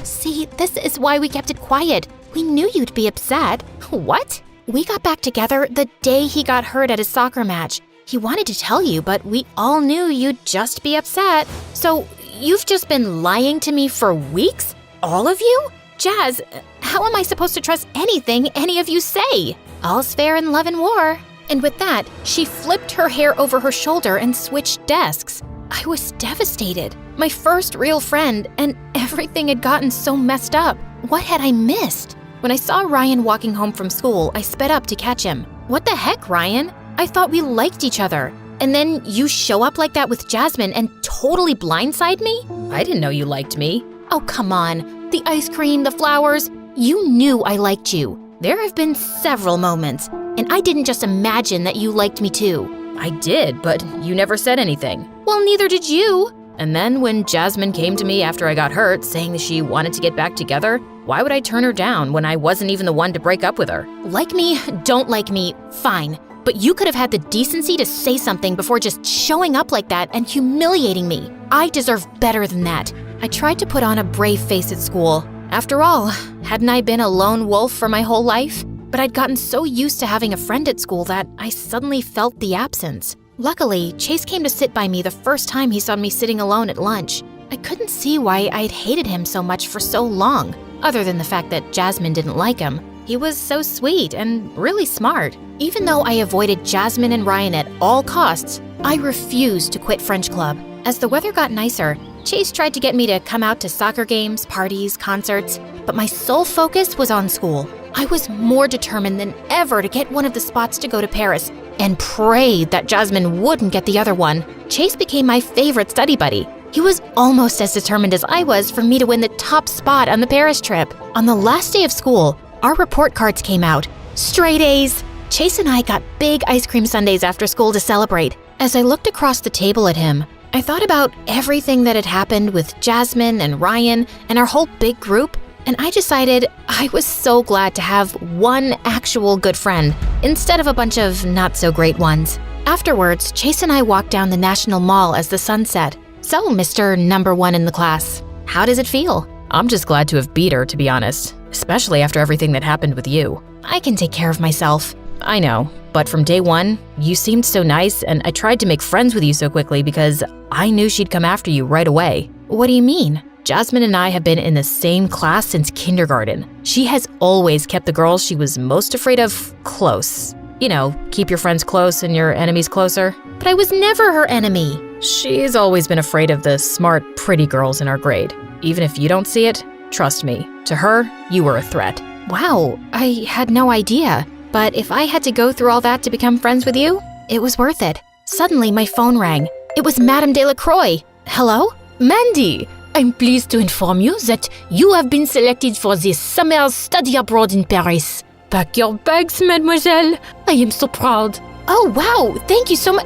See, this is why we kept it quiet. We knew you'd be upset. What? We got back together the day he got hurt at his soccer match. He wanted to tell you, but we all knew you'd just be upset. So you've just been lying to me for weeks? All of you? Jazz, how am I supposed to trust anything any of you say? All's fair in love and war. And with that, she flipped her hair over her shoulder and switched desks. I was devastated. My first real friend, and everything had gotten so messed up. What had I missed? When I saw Ryan walking home from school, I sped up to catch him. What the heck, Ryan? I thought we liked each other. And then you show up like that with Jasmine and totally blindside me? I didn't know you liked me. Oh, come on. The ice cream, the flowers. You knew I liked you. There have been several moments, and I didn't just imagine that you liked me too. I did, but you never said anything. Well, neither did you. And then when Jasmine came to me after I got hurt, saying that she wanted to get back together, why would I turn her down when I wasn't even the one to break up with her? Like me, don't like me, fine. But you could have had the decency to say something before just showing up like that and humiliating me. I deserve better than that. I tried to put on a brave face at school. After all, hadn't I been a lone wolf for my whole life? But I'd gotten so used to having a friend at school that I suddenly felt the absence. Luckily, Chase came to sit by me the first time he saw me sitting alone at lunch. I couldn't see why I'd hated him so much for so long, other than the fact that Jasmine didn't like him. He was so sweet and really smart. Even though I avoided Jasmine and Ryan at all costs, I refused to quit French Club. As the weather got nicer, Chase tried to get me to come out to soccer games, parties, concerts, but my sole focus was on school. I was more determined than ever to get one of the spots to go to Paris and prayed that Jasmine wouldn't get the other one. Chase became my favorite study buddy. He was almost as determined as I was for me to win the top spot on the Paris trip. On the last day of school, our report cards came out. Straight A's! Chase and I got big ice cream sundaes after school to celebrate. As I looked across the table at him, I thought about everything that had happened with Jasmine and Ryan and our whole big group, and I decided I was so glad to have one actual good friend instead of a bunch of not-so-great ones. Afterwards, Chase and I walked down the National Mall as the sun set. So, Mr. Number One in the class, how does it feel? I'm just glad to have beat her, to be honest. especially after everything that happened with you. I can take care of myself. I know, but from day one, you seemed so nice and I tried to make friends with you so quickly because I knew she'd come after you right away. What do you mean? Jasmine and I have been in the same class since kindergarten. She has always kept the girls she was most afraid of close. You know, keep your friends close and your enemies closer. But I was never her enemy. She's always been afraid of the smart, pretty girls in our grade. Even if you don't see it, trust me, to her, you were a threat. Wow, I had no idea. But if I had to go through all that to become friends with you, it was worth it. Suddenly, my phone rang. It was Madame Delacroix. Hello? Mandy, I'm pleased to inform you that you have been selected for this summer study abroad in Paris. Pack your bags, mademoiselle. I am so proud. Oh, wow, thank you so much.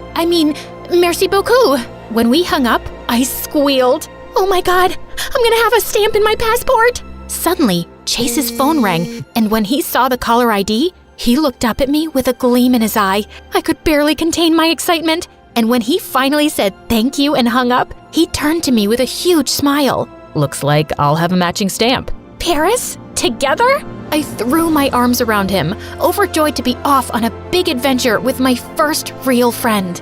Merci beaucoup. When we hung up, I squealed. Oh my God, I'm gonna have a stamp in my passport. Suddenly, Chase's phone rang, and when he saw the caller ID, he looked up at me with a gleam in his eye. I could barely contain my excitement. And when he finally said thank you and hung up, he turned to me with a huge smile. Looks like I'll have a matching stamp. Paris? Together? I threw my arms around him, overjoyed to be off on a big adventure with my first real friend.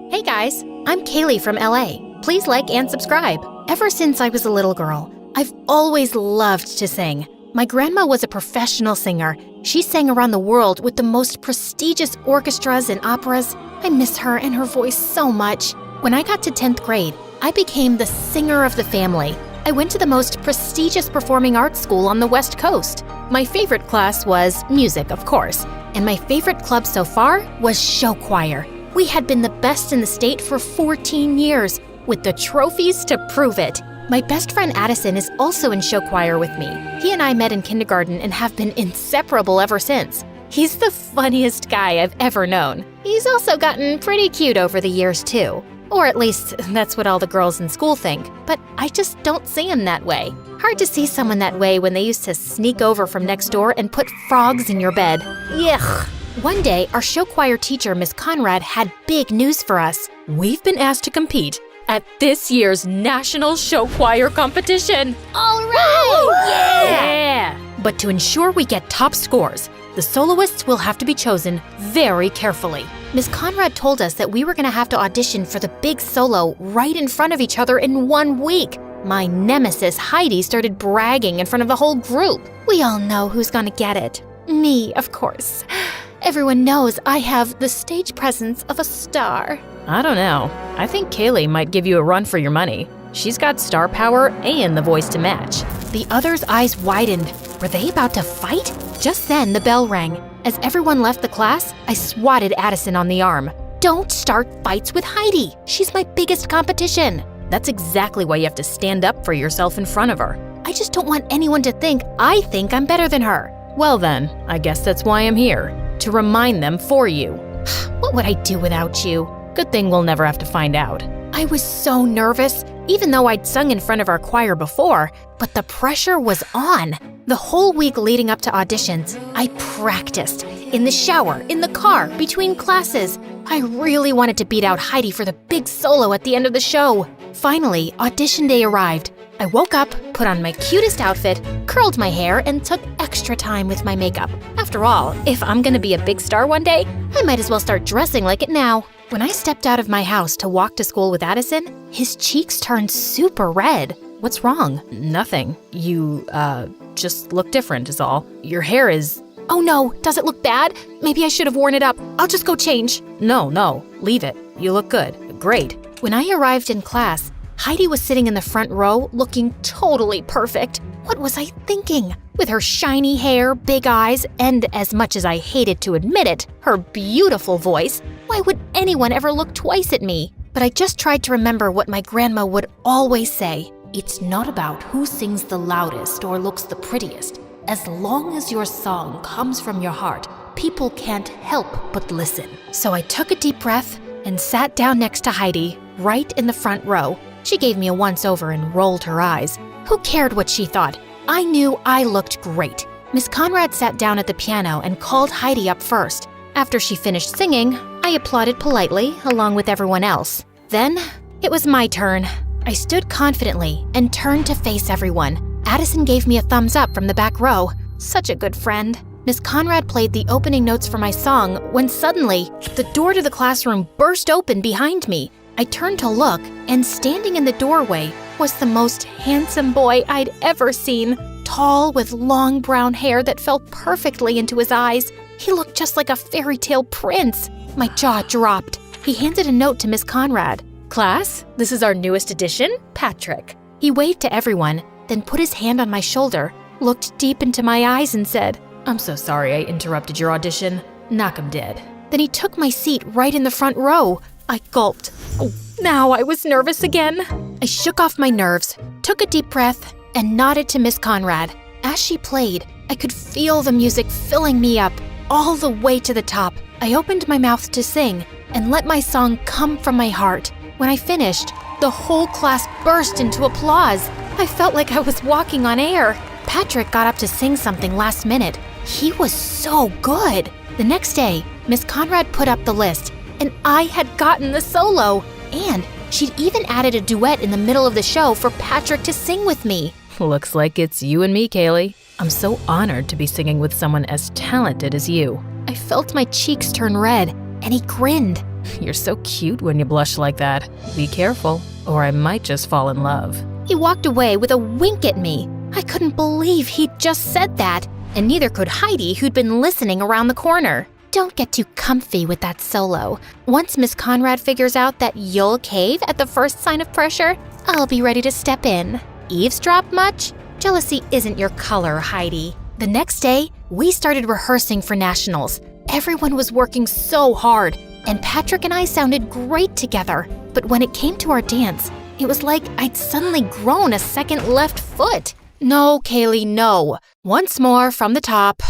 Hey guys, I'm Kaylee from LA. Please like and subscribe. Ever since I was a little girl, I've always loved to sing. My grandma was a professional singer. She sang around the world with the most prestigious orchestras and operas. I miss her and her voice so much. When I got to 10th grade, I became the singer of the family. I went to the most prestigious performing arts school on the West Coast. My favorite class was music, of course, and my favorite club so far was show choir. We had been the best in the state for 14 years, with the trophies to prove it. My best friend Addison is also in show choir with me. He and I met in kindergarten and have been inseparable ever since. He's the funniest guy I've ever known. He's also gotten pretty cute over the years too. Or at least, that's what all the girls in school think. But I just don't see him that way. Hard to see someone that way when they used to sneak over from next door and put frogs in your bed. Yuck. One day, our show choir teacher, Miss Conrad, had big news for us. We've been asked to compete at this year's National Show Choir Competition. All right! Yeah! But to ensure we get top scores, the soloists will have to be chosen very carefully. Miss Conrad told us that we were going to have to audition for the big solo right in front of each other in 1 week. My nemesis, Heidi, started bragging in front of the whole group. We all know who's going to get it. Me, of course. Everyone knows I have the stage presence of a star. I don't know. I think Kaylee might give you a run for your money. She's got star power and the voice to match. The others' eyes widened. Were they about to fight? Just then, the bell rang. As everyone left the class, I swatted Addison on the arm. Don't start fights with Heidi. She's my biggest competition. That's exactly why you have to stand up for yourself in front of her. I just don't want anyone to think I think I'm better than her. Well then, I guess that's why I'm here. To remind them for you. What would I do without you? Good thing we'll never have to find out. I was so nervous, even though I'd sung in front of our choir before, but the pressure was on. The whole week leading up to auditions, I practiced. In the shower, in the car, between classes. I really wanted to beat out Heidi for the big solo at the end of the show. Finally, audition day arrived. I woke up, put on my cutest outfit, curled my hair, and took extra time with my makeup. After all, if I'm gonna be a big star one day, I might as well start dressing like it now. When I stepped out of my house to walk to school with Addison, his cheeks turned super red. What's wrong? Nothing. You, just look different is all. Your hair is… Oh no, does it look bad? Maybe I should have worn it up. I'll just go change. No, leave it. You look good. Great. When I arrived in class, Heidi was sitting in the front row looking totally perfect. What was I thinking? With her shiny hair, big eyes, and as much as I hated to admit it, her beautiful voice, why would anyone ever look twice at me? But I just tried to remember what my grandma would always say. It's not about who sings the loudest or looks the prettiest. As long as your song comes from your heart, people can't help but listen. So I took a deep breath and sat down next to Heidi, right in the front row. She gave me a once-over and rolled her eyes. Who cared what she thought? I knew I looked great. Miss Conrad sat down at the piano and called Heidi up first. After she finished singing, I applauded politely along with everyone else. Then, it was my turn. I stood confidently and turned to face everyone. Addison gave me a thumbs up from the back row. Such a good friend. Miss Conrad played the opening notes for my song when suddenly, the door to the classroom burst open behind me. I turned to look, and standing in the doorway was the most handsome boy I'd ever seen. Tall, with long brown hair that fell perfectly into his eyes. He looked just like a fairy tale prince. My jaw dropped. He handed a note to Miss Conrad. Class, this is our newest addition, Patrick. He waved to everyone, then put his hand on my shoulder, looked deep into my eyes and said, I'm so sorry I interrupted your audition. Knock 'em dead. Then he took my seat right in the front row. I gulped. Oh, now I was nervous again. I shook off my nerves, took a deep breath, and nodded to Miss Conrad. As she played, I could feel the music filling me up, all the way to the top. I opened my mouth to sing and let my song come from my heart. When I finished, the whole class burst into applause. I felt like I was walking on air. Patrick got up to sing something last minute. He was so good. The next day, Miss Conrad put up the list, and I had gotten the solo. And she'd even added a duet in the middle of the show for Patrick to sing with me. Looks like it's you and me, Kaylee. I'm so honored to be singing with someone as talented as you. I felt my cheeks turn red, and he grinned. You're so cute when you blush like that. Be careful, or I might just fall in love. He walked away with a wink at me. I couldn't believe he'd just said that, and neither could Heidi, who'd been listening around the corner. Don't get too comfy with that solo. Once Miss Conrad figures out that you'll cave at the first sign of pressure, I'll be ready to step in. Eavesdrop much? Jealousy isn't your color, Heidi. The next day, we started rehearsing for nationals. Everyone was working so hard, and Patrick and I sounded great together. But when it came to our dance, it was like I'd suddenly grown a second left foot. No, Kaylee, no. Once more from the top.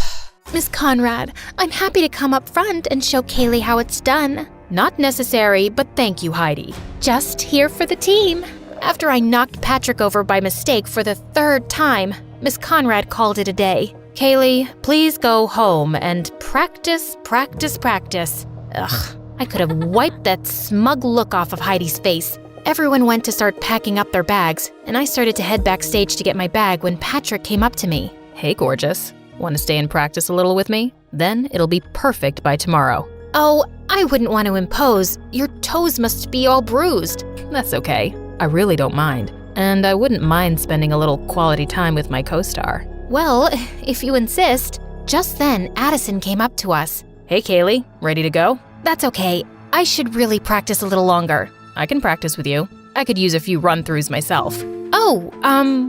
Miss Conrad, I'm happy to come up front and show Kaylee how it's done. Not necessary, but thank you, Heidi. Just here for the team. After I knocked Patrick over by mistake for the third time, Miss Conrad called it a day. Kaylee, please go home and practice. Ugh, I could have wiped that smug look off of Heidi's face. Everyone went to start packing up their bags, and I started to head backstage to get my bag when Patrick came up to me. Hey, gorgeous. Want to stay and practice a little with me? Then it'll be perfect by tomorrow. Oh, I wouldn't want to impose. Your toes must be all bruised. That's okay. I really don't mind. And I wouldn't mind spending a little quality time with my co-star. Well, if you insist. Just then, Addison came up to us. Hey, Kaylee, ready to go? That's okay. I should really practice a little longer. I can practice with you. I could use a few run-throughs myself. Oh,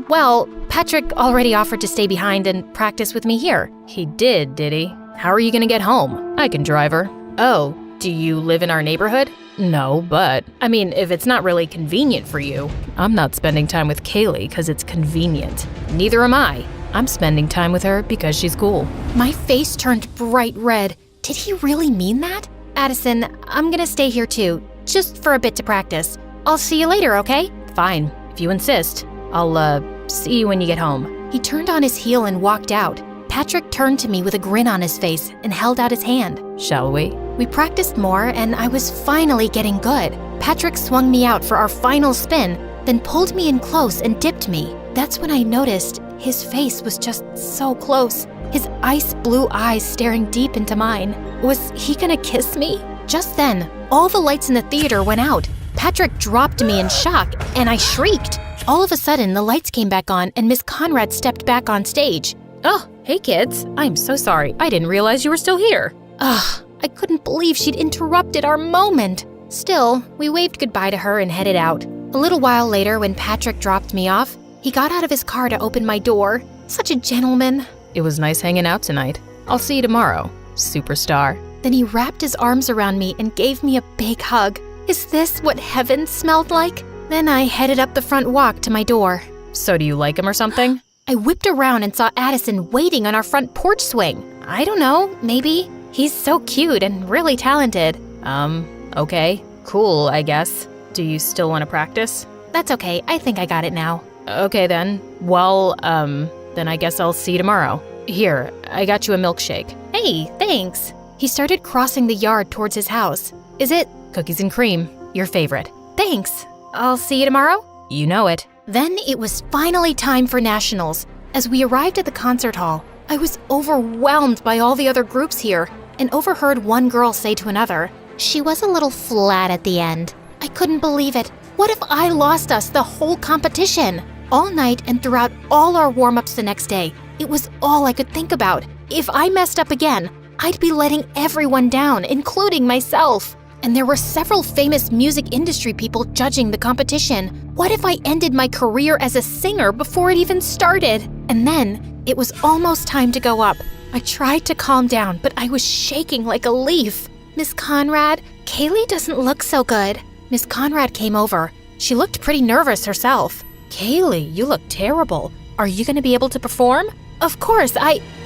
well, Patrick already offered to stay behind and practice with me here. He did he? How are you gonna get home? I can drive her. Oh, do you live in our neighborhood? No, but, I mean, if it's not really convenient for you, I'm not spending time with Kaylee because it's convenient. Neither am I. I'm spending time with her because she's cool. My face turned bright red. Did he really mean that? Addison, I'm gonna stay here too, just for a bit to practice. I'll see you later, okay? Fine, if you insist. I'll, see you when you get home. He turned on his heel and walked out. Patrick turned to me with a grin on his face and held out his hand. Shall we? We practiced more and I was finally getting good. Patrick swung me out for our final spin, then pulled me in close and dipped me. That's when I noticed his face was just so close. His ice blue eyes staring deep into mine. Was he gonna kiss me? Just then, all the lights in the theater went out. Patrick dropped me in shock, and I shrieked. All of a sudden, the lights came back on, and Miss Conrad stepped back on stage. Oh, hey kids. I'm so sorry. I didn't realize you were still here. Ugh, I couldn't believe she'd interrupted our moment. Still, we waved goodbye to her and headed out. A little while later, when Patrick dropped me off, he got out of his car to open my door. Such a gentleman. It was nice hanging out tonight. I'll see you tomorrow, superstar. Then he wrapped his arms around me and gave me a big hug. Is this what heaven smelled like? Then I headed up the front walk to my door. So do you like him or something? I whipped around and saw Addison waiting on our front porch swing. I don't know, maybe. He's so cute and really talented. Okay. Cool, I guess. Do you still want to practice? That's okay, I think I got it now. Okay then. Well, then I guess I'll see you tomorrow. Here, I got you a milkshake. Hey, thanks. He started crossing the yard towards his house. Is it? Cookies and cream, your favorite. Thanks. I'll see you tomorrow? You know it. Then it was finally time for nationals. As we arrived at the concert hall, I was overwhelmed by all the other groups here and overheard one girl say to another, She was a little flat at the end. I couldn't believe it. What if I lost us the whole competition? All night and throughout all our warm-ups the next day, it was all I could think about. If I messed up again, I'd be letting everyone down, including myself. And there were several famous music industry people judging the competition. What if I ended my career as a singer before it even started? And then, it was almost time to go up. I tried to calm down, but I was shaking like a leaf. Miss Conrad, Kaylee doesn't look so good. Miss Conrad came over. She looked pretty nervous herself. Kaylee, you look terrible. Are you going to be able to perform? Of course,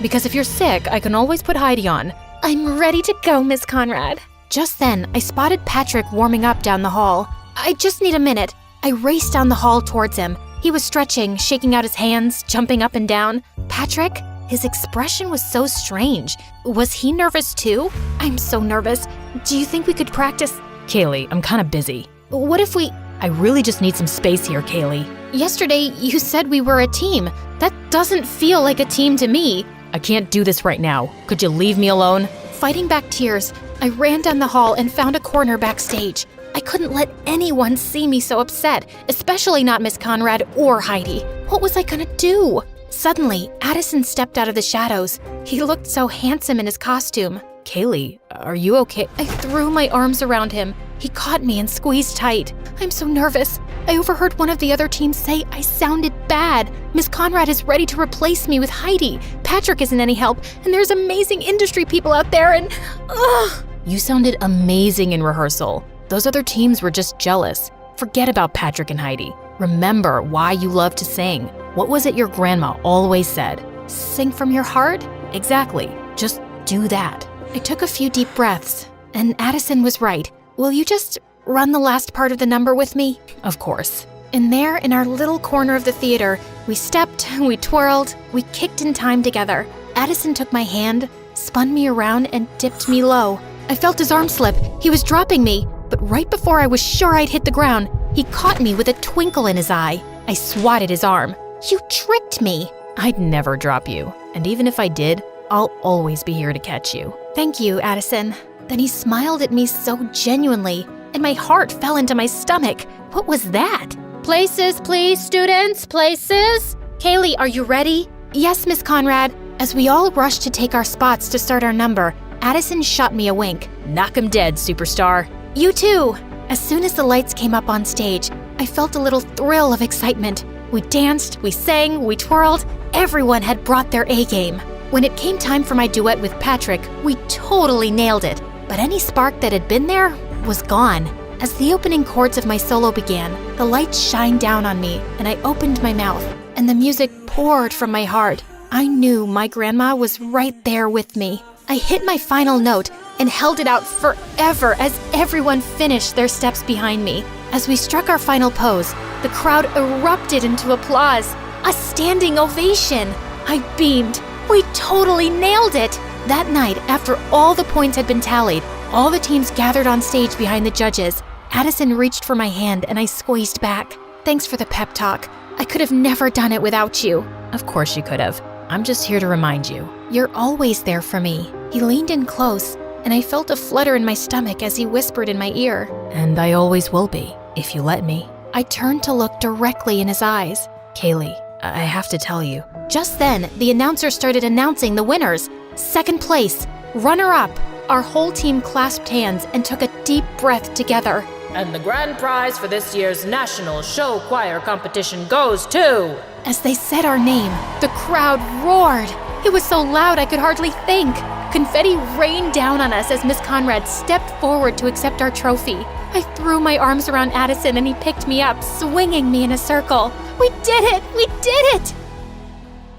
Because if you're sick, I can always put Heidi on. I'm ready to go, Miss Conrad. Just then, I spotted Patrick warming up down the hall. I just need a minute. I raced down the hall towards him. He was stretching, shaking out his hands, jumping up and down. Patrick? His expression was so strange. Was he nervous too? I'm so nervous. Do you think we could practice? Kaylee, I'm kind of busy. What if we... I really just need some space here, Kaylee. Yesterday, you said we were a team. That doesn't feel like a team to me. I can't do this right now. Could you leave me alone? Fighting back tears, I ran down the hall and found a corner backstage. I couldn't let anyone see me so upset, especially not Miss Conrad or Heidi. What was I gonna do? Suddenly, Addison stepped out of the shadows. He looked so handsome in his costume. Kaylee, are you okay? I threw my arms around him. He caught me and squeezed tight. I'm so nervous. I overheard one of the other teams say I sounded bad. Miss Conrad is ready to replace me with Heidi. Patrick isn't any help, and there's amazing industry people out there, and... Ugh! You sounded amazing in rehearsal. Those other teams were just jealous. Forget about Patrick and Heidi. Remember why you love to sing. What was it your grandma always said? Sing from your heart? Exactly. Just do that. I took a few deep breaths, and Addison was right. Will you just run the last part of the number with me? Of course. And there, in our little corner of the theater, we stepped, we twirled, we kicked in time together. Addison took my hand, spun me around, and dipped me low. I felt his arm slip. He was dropping me, but right before I was sure I'd hit the ground, he caught me with a twinkle in his eye. I swatted his arm. You tricked me. I'd never drop you. And even if I did, I'll always be here to catch you. Thank you, Addison. Then he smiled at me so genuinely, and my heart fell into my stomach. What was that? Places, please, students, places. Kaylee, are you ready? Yes, Miss Conrad. As we all rushed to take our spots to start our number, Addison shot me a wink. Knock 'em dead, superstar. You too. As soon as the lights came up on stage, I felt a little thrill of excitement. We danced, we sang, we twirled. Everyone had brought their A-game. When it came time for my duet with Patrick, we totally nailed it. But any spark that had been there was gone. As the opening chords of my solo began, the lights shined down on me, and I opened my mouth, and the music poured from my heart. I knew my grandma was right there with me. I hit my final note and held it out forever as everyone finished their steps behind me. As we struck our final pose, the crowd erupted into applause, a standing ovation. I beamed. We totally nailed it! That night, after all the points had been tallied, all the teams gathered on stage behind the judges. Addison reached for my hand and I squeezed back. Thanks for the pep talk. I could have never done it without you. Of course you could have. I'm just here to remind you. You're always there for me. He leaned in close, and I felt a flutter in my stomach as he whispered in my ear. And I always will be, if you let me. I turned to look directly in his eyes. Kaylee, I have to tell you. Just then, the announcer started announcing the winners. Second place, runner-up. Our whole team clasped hands and took a deep breath together. And the grand prize for this year's National Show Choir Competition goes to... As they said our name, the crowd roared. It was so loud I could hardly think. Confetti rained down on us as Miss Conrad stepped forward to accept our trophy. I threw my arms around Addison and he picked me up, swinging me in a circle. We did it! We did it!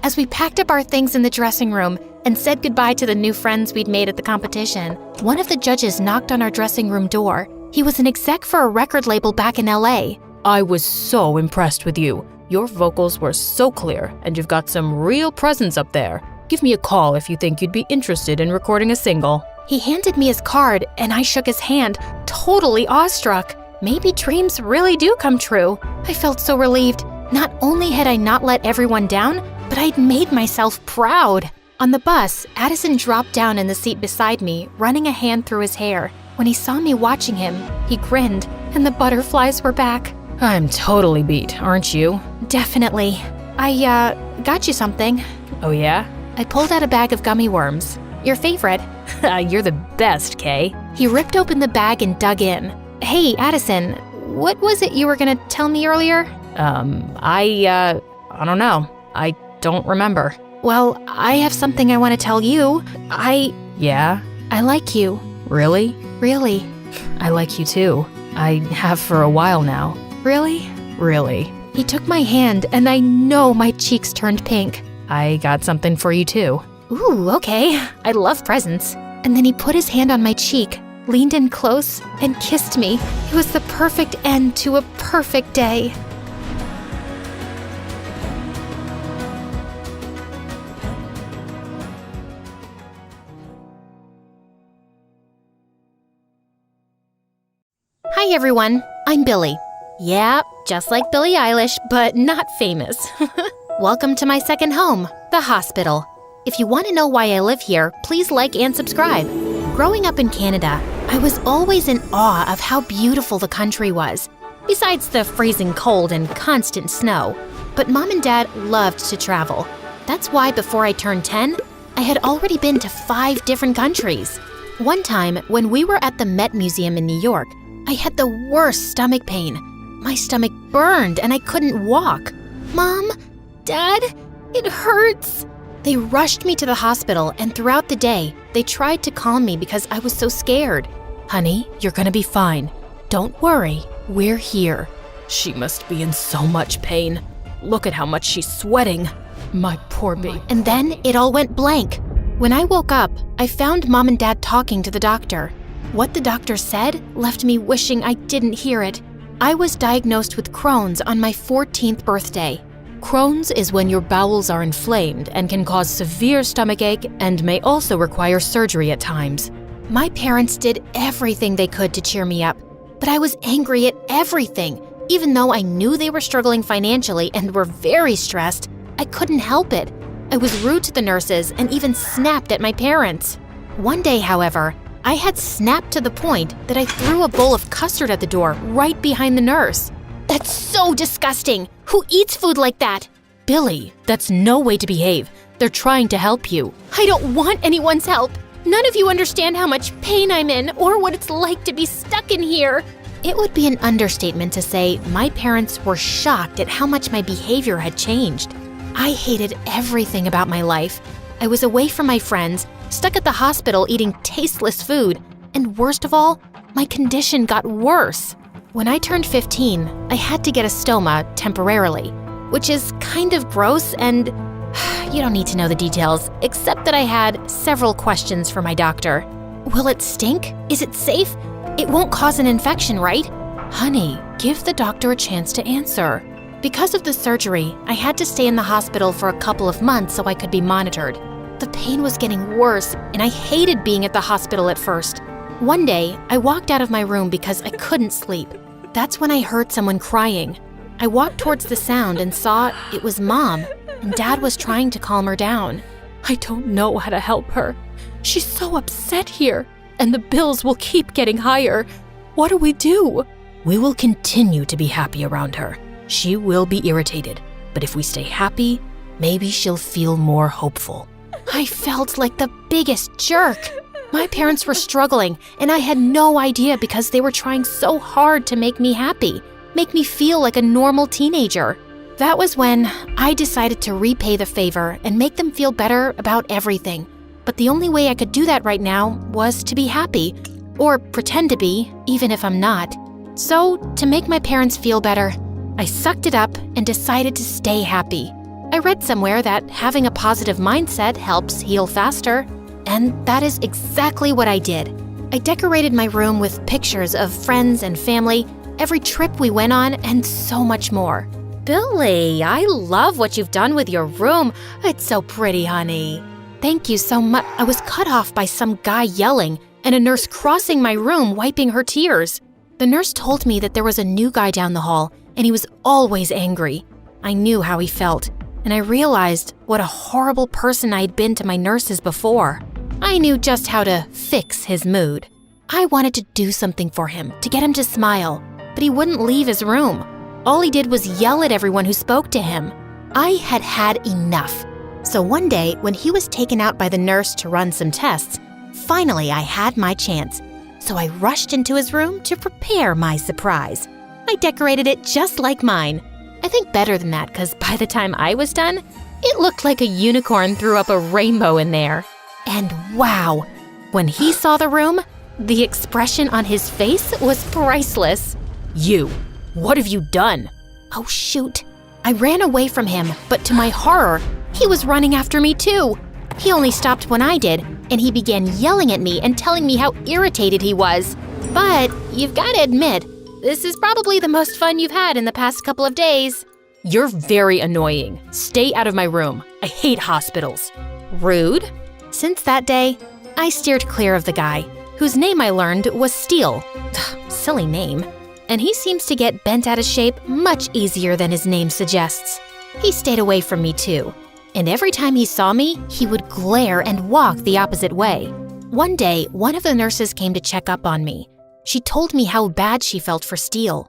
As we packed up our things in the dressing room and said goodbye to the new friends we'd made at the competition, one of the judges knocked on our dressing room door. He was an exec for a record label back in LA. I was so impressed with you. Your vocals were so clear, and you've got some real presence up there. Give me a call if you think you'd be interested in recording a single. He handed me his card, and I shook his hand, totally awestruck. Maybe dreams really do come true. I felt so relieved. Not only had I not let everyone down, but I'd made myself proud. On the bus, Addison dropped down in the seat beside me, running a hand through his hair. When he saw me watching him, he grinned, and the butterflies were back. I'm totally beat, aren't you? Definitely. I, got you something. Oh yeah? I pulled out a bag of gummy worms. Your favorite. You're the best, Kay. He ripped open the bag and dug in. Hey, Addison, what was it you were gonna tell me earlier? I don't know. I don't remember. Well, I have something I want to tell you. Yeah? I like you. Really? Really. I like you too. I have for a while now. Really? Really. He took my hand, and I know my cheeks turned pink. I got something for you too. Ooh, okay. I love presents. And then he put his hand on my cheek, leaned in close, and kissed me. It was the perfect end to a perfect day. Hi everyone, I'm Billy. Yeah, just like Billie Eilish, but not famous. Welcome to my second home, the hospital. If you want to know why I live here, please like and subscribe. Growing up in Canada, I was always in awe of how beautiful the country was, besides the freezing cold and constant snow. But Mom and Dad loved to travel. That's why before I turned 10, I had already been to 5 different countries. One time, when we were at the Met Museum in New York, I had the worst stomach pain. My stomach burned and I couldn't walk. Mom, Dad, it hurts. They rushed me to the hospital, and throughout the day, they tried to calm me because I was so scared. Honey, you're gonna be fine. Don't worry, we're here. She must be in so much pain. Look at how much she's sweating. My poor baby. And then it all went blank. When I woke up, I found Mom and Dad talking to the doctor. What the doctor said left me wishing I didn't hear it. I was diagnosed with Crohn's on my 14th birthday. Crohn's is when your bowels are inflamed and can cause severe stomachache and may also require surgery at times. My parents did everything they could to cheer me up, but I was angry at everything. Even though I knew they were struggling financially and were very stressed, I couldn't help it. I was rude to the nurses and even snapped at my parents. One day, however, I had snapped to the point that I threw a bowl of custard at the door right behind the nurse. That's so disgusting! Who eats food like that? Billy, that's no way to behave. They're trying to help you. I don't want anyone's help. None of you understand how much pain I'm in or what it's like to be stuck in here. It would be an understatement to say my parents were shocked at how much my behavior had changed. I hated everything about my life. I was away from my friends, stuck at the hospital eating tasteless food, and worst of all, my condition got worse. When I turned 15, I had to get a stoma temporarily, which is kind of gross and you don't need to know the details, except that I had several questions for my doctor. Will it stink? Is it safe? It won't cause an infection, right? Honey, give the doctor a chance to answer. Because of the surgery, I had to stay in the hospital for a couple of months so I could be monitored. The pain was getting worse, and I hated being at the hospital at first. One day, I walked out of my room because I couldn't sleep. That's when I heard someone crying. I walked towards the sound and saw it was Mom, and Dad was trying to calm her down. I don't know how to help her. She's so upset here, and the bills will keep getting higher. What do we do? We will continue to be happy around her. She will be irritated, but if we stay happy, maybe she'll feel more hopeful. I felt like the biggest jerk. My parents were struggling, and I had no idea because they were trying so hard to make me happy, make me feel like a normal teenager. That was when I decided to repay the favor and make them feel better about everything. But the only way I could do that right now was to be happy, or pretend to be, even if I'm not. So, to make my parents feel better, I sucked it up and decided to stay happy. I read somewhere that having a positive mindset helps heal faster, and that is exactly what I did. I decorated my room with pictures of friends and family, every trip we went on, and so much more. Billy, I love what you've done with your room. It's so pretty, honey. Thank you so much. I was cut off by some guy yelling and a nurse crossing my room wiping her tears. The nurse told me that there was a new guy down the hall and he was always angry. I knew how he felt, and I realized what a horrible person I had been to my nurses before. I knew just how to fix his mood. I wanted to do something for him, to get him to smile, but he wouldn't leave his room. All he did was yell at everyone who spoke to him. I had had enough. So one day, when he was taken out by the nurse to run some tests, finally I had my chance. So I rushed into his room to prepare my surprise. I decorated it just like mine. I think better than that, because by the time I was done, it looked like a unicorn threw up a rainbow in there. And wow, when he saw the room, the expression on his face was priceless. You, what have you done? Oh shoot. I ran away from him, but to my horror, he was running after me too. He only stopped when I did, and he began yelling at me and telling me how irritated he was. But you've got to admit, this is probably the most fun you've had in the past couple of days. You're very annoying. Stay out of my room. I hate hospitals. Rude. Since that day, I steered clear of the guy, whose name I learned was Steele. Silly name. And he seems to get bent out of shape much easier than his name suggests. He stayed away from me too. And every time he saw me, he would glare and walk the opposite way. One day, one of the nurses came to check up on me. She told me how bad she felt for Steele.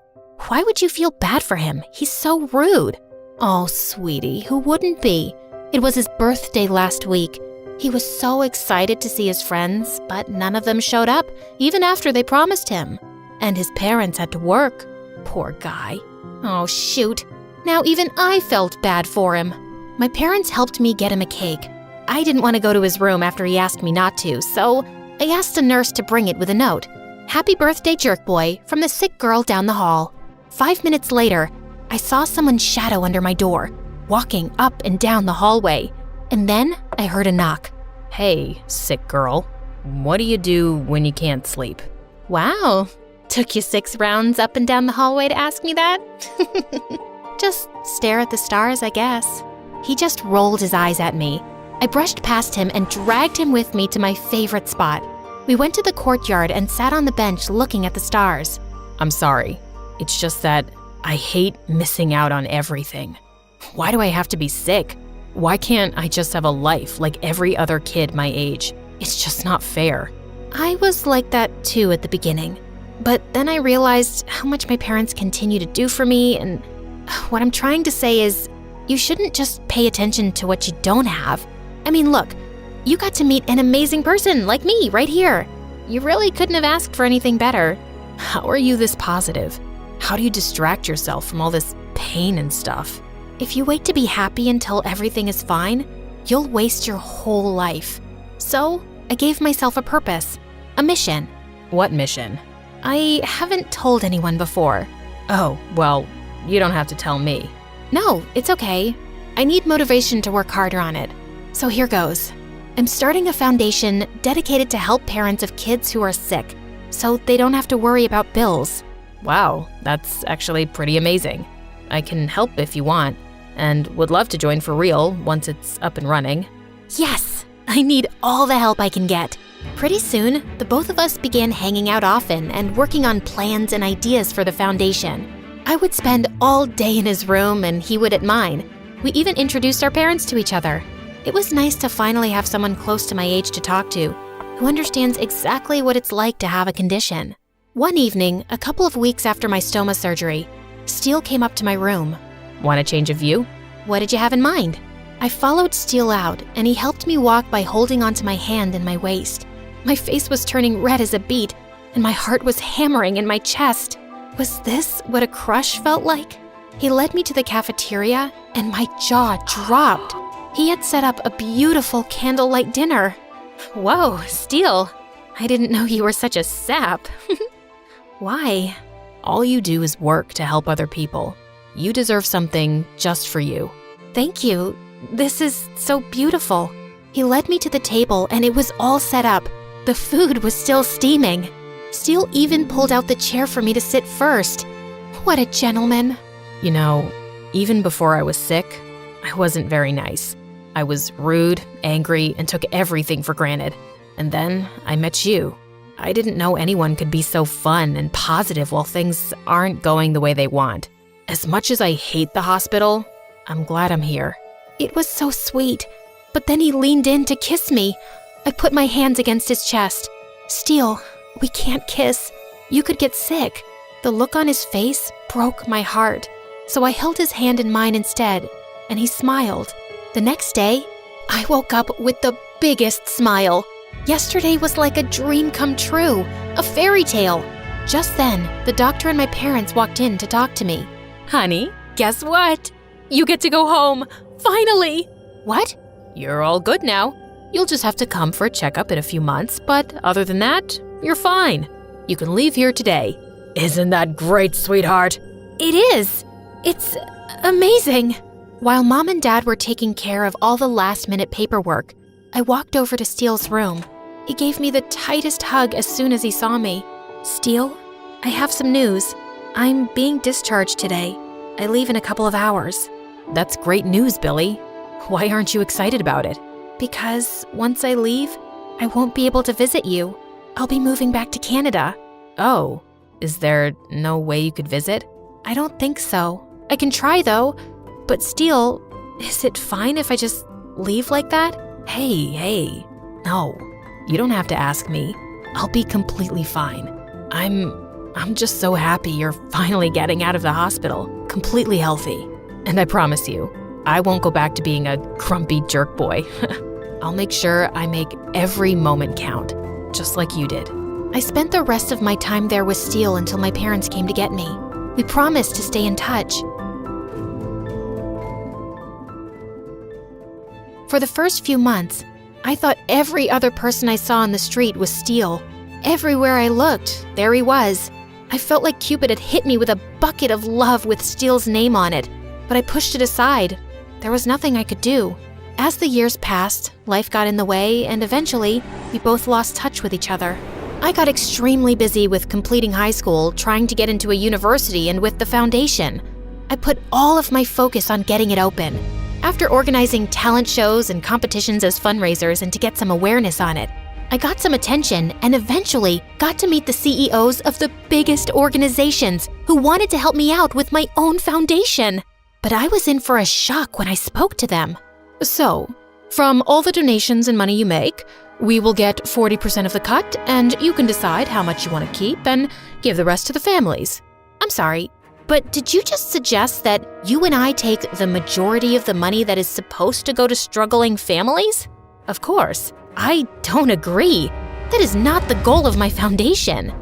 Why would you feel bad for him? He's so rude. Oh, sweetie, who wouldn't be? It was his birthday last week. He was so excited to see his friends, but none of them showed up, even after they promised him. And his parents had to work. Poor guy. Oh, shoot. Now even I felt bad for him. My parents helped me get him a cake. I didn't want to go to his room after he asked me not to, so I asked a nurse to bring it with a note. Happy birthday, jerk boy, from the sick girl down the hall. 5 minutes later, I saw someone's shadow under my door, walking up and down the hallway. And then I heard a knock. Hey, sick girl. What do you do when you can't sleep? Wow. Took you 6 rounds up and down the hallway to ask me that? Just stare at the stars, I guess. He just rolled his eyes at me. I brushed past him and dragged him with me to my favorite spot. We went to the courtyard and sat on the bench looking at the stars. I'm sorry. It's just that I hate missing out on everything. Why do I have to be sick? Why can't I just have a life like every other kid my age? It's just not fair. I was like that too at the beginning. But then I realized how much my parents continue to do for me, and what I'm trying to say is, you shouldn't just pay attention to what you don't have. I mean, look, you got to meet an amazing person like me right here. You really couldn't have asked for anything better. How are you this positive? How do you distract yourself from all this pain and stuff? If you wait to be happy until everything is fine, you'll waste your whole life. So, I gave myself a purpose, a mission. What mission? I haven't told anyone before. Oh, well, you don't have to tell me. No, it's okay. I need motivation to work harder on it. So here goes. I'm starting a foundation dedicated to help parents of kids who are sick, so they don't have to worry about bills. Wow, that's actually pretty amazing. I can help if you want, and would love to join for real once it's up and running. Yes! I need all the help I can get. Pretty soon, the both of us began hanging out often and working on plans and ideas for the foundation. I would spend all day in his room and he would at mine. We even introduced our parents to each other. It was nice to finally have someone close to my age to talk to, who understands exactly what it's like to have a condition. One evening, a couple of weeks after my stoma surgery, Steele came up to my room. Want a change of view? What did you have in mind? I followed Steele out, and he helped me walk by holding onto my hand and my waist. My face was turning red as a beet, and my heart was hammering in my chest. Was this what a crush felt like? He led me to the cafeteria, and my jaw dropped. He had set up a beautiful candlelight dinner. Whoa, Steele, I didn't know you were such a sap. Why? All you do is work to help other people. You deserve something just for you. Thank you. This is so beautiful. He led me to the table and it was all set up. The food was still steaming. Steele even pulled out the chair for me to sit first. What a gentleman. You know, even before I was sick, I wasn't very nice. I was rude, angry, and took everything for granted. And then I met you. I didn't know anyone could be so fun and positive while things aren't going the way they want. As much as I hate the hospital, I'm glad I'm here. It was so sweet. But then he leaned in to kiss me. I put my hands against his chest. Steele, we can't kiss. You could get sick. The look on his face broke my heart. So I held his hand in mine instead, and he smiled. The next day, I woke up with the biggest smile. Yesterday was like a dream come true, a fairy tale. Just then, the doctor and my parents walked in to talk to me. Honey, guess what? You get to go home, finally! What? You're all good now. You'll just have to come for a checkup in a few months, but other than that, you're fine. You can leave here today. Isn't that great, sweetheart? It is. It's amazing. While Mom and Dad were taking care of all the last-minute paperwork, I walked over to Steele's room. He gave me the tightest hug as soon as he saw me. Steele, I have some news. I'm being discharged today. I leave in a couple of hours. That's great news, Billy. Why aren't you excited about it? Because once I leave, I won't be able to visit you. I'll be moving back to Canada. Oh, is there no way you could visit? I don't think so. I can try though. But Steele, is it fine if I just leave like that? Hey, no. You don't have to ask me. I'll be completely fine. I'm just so happy you're finally getting out of the hospital, completely healthy. And I promise you, I won't go back to being a grumpy jerk boy. I'll make sure I make every moment count, just like you did. I spent the rest of my time there with Steele until my parents came to get me. We promised to stay in touch. For the first few months, I thought every other person I saw on the street was Steele. Everywhere I looked, there he was. I felt like Cupid had hit me with a bucket of love with Steele's name on it, but I pushed it aside. There was nothing I could do. As the years passed, life got in the way, and eventually, we both lost touch with each other. I got extremely busy with completing high school, trying to get into a university, and with the foundation. I put all of my focus on getting it open. After organizing talent shows and competitions as fundraisers and to get some awareness on it, I got some attention and eventually got to meet the CEOs of the biggest organizations who wanted to help me out with my own foundation. But I was in for a shock when I spoke to them. So, from all the donations and money you make, we will get 40% of the cut, and you can decide how much you want to keep and give the rest to the families. I'm sorry, but did you just suggest that you and I take the majority of the money that is supposed to go to struggling families? Of course. I don't agree. That is not the goal of my foundation.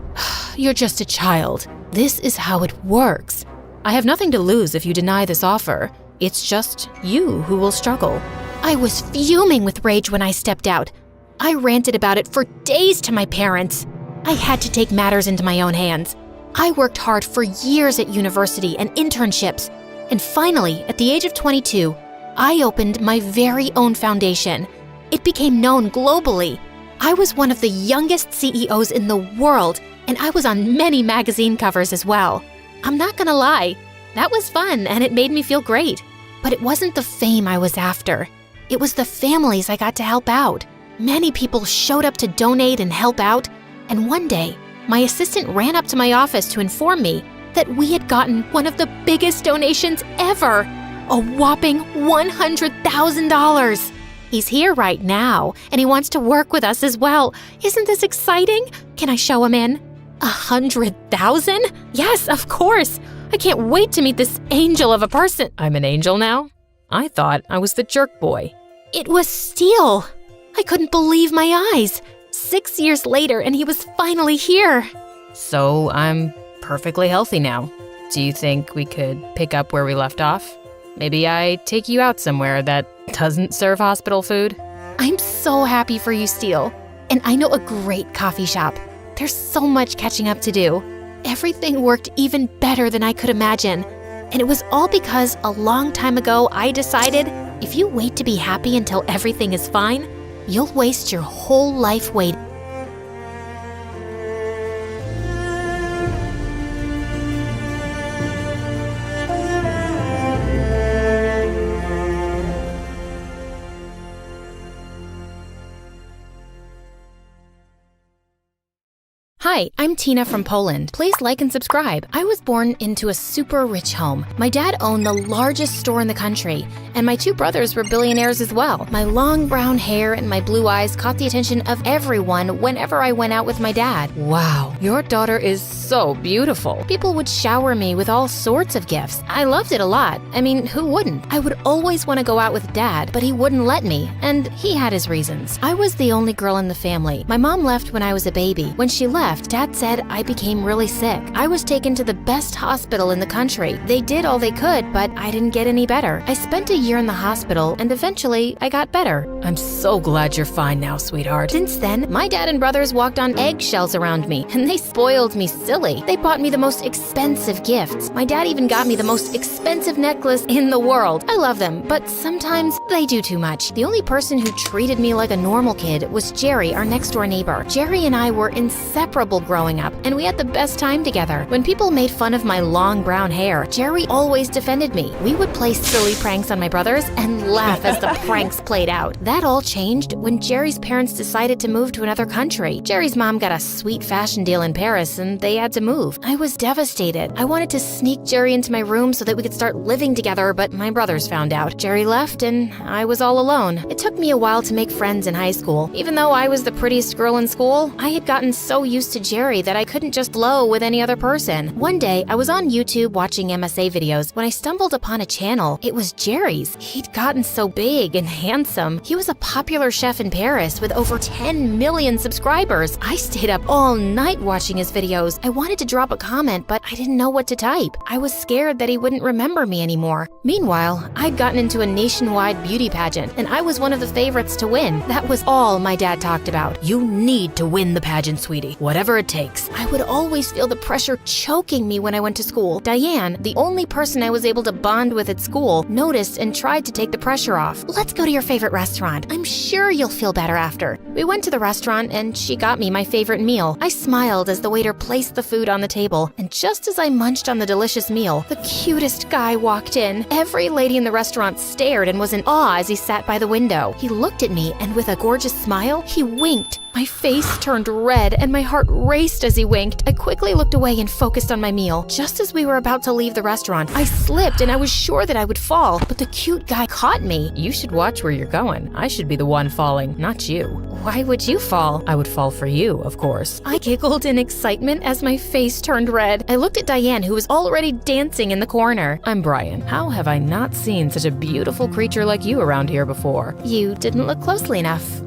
You're just a child. This is how it works. I have nothing to lose if you deny this offer. It's just you who will struggle. I was fuming with rage when I stepped out. I ranted about it for days to my parents. I had to take matters into my own hands. I worked hard for years at university and internships. And finally, at the age of 22, I opened my very own foundation. It became known globally. I was one of the youngest CEOs in the world, and I was on many magazine covers as well. I'm not gonna lie, that was fun and it made me feel great. But it wasn't the fame I was after. It was the families I got to help out. Many people showed up to donate and help out, and one day, my assistant ran up to my office to inform me that we had gotten one of the biggest donations ever, a whopping $100,000. He's here right now, and he wants to work with us as well. Isn't this exciting? Can I show him in? 100,000? Yes, of course. I can't wait to meet this angel of a person. I'm an angel now? I thought I was the jerk boy. It was Steele. I couldn't believe my eyes. 6 years later, and he was finally here. So I'm perfectly healthy now. Do you think we could pick up where we left off? Maybe I take you out somewhere that doesn't serve hospital food? I'm so happy for you, Steele. And I know a great coffee shop. There's so much catching up to do. Everything worked even better than I could imagine. And it was all because a long time ago I decided if you wait to be happy until everything is fine, you'll waste your whole life waiting. Hi, I'm Tina from Poland. Please like and subscribe. I was born into a super rich home. My dad owned the largest store in the country, and my two brothers were billionaires as well. My long brown hair and my blue eyes caught the attention of everyone whenever I went out with my dad. Wow, your daughter is so beautiful. People would shower me with all sorts of gifts. I loved it a lot. I mean, who wouldn't? I would always want to go out with Dad, but he wouldn't let me, and he had his reasons. I was the only girl in the family. My mom left when I was a baby. When she left, Dad said I became really sick. I was taken to the best hospital in the country. They did all they could, but I didn't get any better. I spent a year in the hospital, and eventually I got better. I'm so glad you're fine now, sweetheart. Since then, my dad and brothers walked on eggshells around me, and they spoiled me silly. They bought me the most expensive gifts. My dad even got me the most expensive necklace in the world. I love them, but sometimes they do too much. The only person who treated me like a normal kid was Jerry, our next door neighbor. Jerry and I were inseparable growing up, and we had the best time together. When people made fun of my long brown hair, Jerry always defended me. We would play silly pranks on my brothers and laugh as the pranks played out. That all changed when Jerry's parents decided to move to another country. Jerry's mom got a sweet fashion deal in Paris, and they had to move. I was devastated. I wanted to sneak Jerry into my room so that we could start living together, but my brothers found out. Jerry left, and I was all alone. It took me a while to make friends in high school. Even though I was the prettiest girl in school, I had gotten so used to Jerry that I couldn't just flow with any other person. One day, I was on YouTube watching MSA videos when I stumbled upon a channel. It was Jerry's. He'd gotten so big and handsome. He was a popular chef in Paris with over 10 million subscribers. I stayed up all night watching his videos. I wanted to drop a comment, but I didn't know what to type. I was scared that he wouldn't remember me anymore. Meanwhile, I'd gotten into a nationwide beauty pageant, and I was one of the favorites to win. That was all my dad talked about. You need to win the pageant, sweetie, whatever it takes. I would always feel the pressure choking me when I went to school. Diane, the only person I was able to bond with at school, noticed and tried to take the pressure off. Let's go to your favorite restaurant. I'm sure you'll feel better after. We went to the restaurant, and she got me my favorite meal. I smiled as the waiter placed the food on the table, and just as I munched on the delicious meal, the cutest guy walked in. Every lady in the restaurant stared and was in awe as he sat by the window. He looked at me, and with a gorgeous smile, he winked. My face turned red, and my heart raced as he winked. I quickly looked away and focused on my meal. Just as we were about to leave the restaurant, I slipped, and I was sure that I would fall, but the cute guy caught me. You should watch where you're going. I should be the one falling, not you. Why would you fall? I would fall for you, of course. I giggled in excitement as my face turned red. I looked at Diane, who was already dancing in the corner. I'm Brian. How have I not seen such a beautiful creature like you around here before? You didn't look closely enough.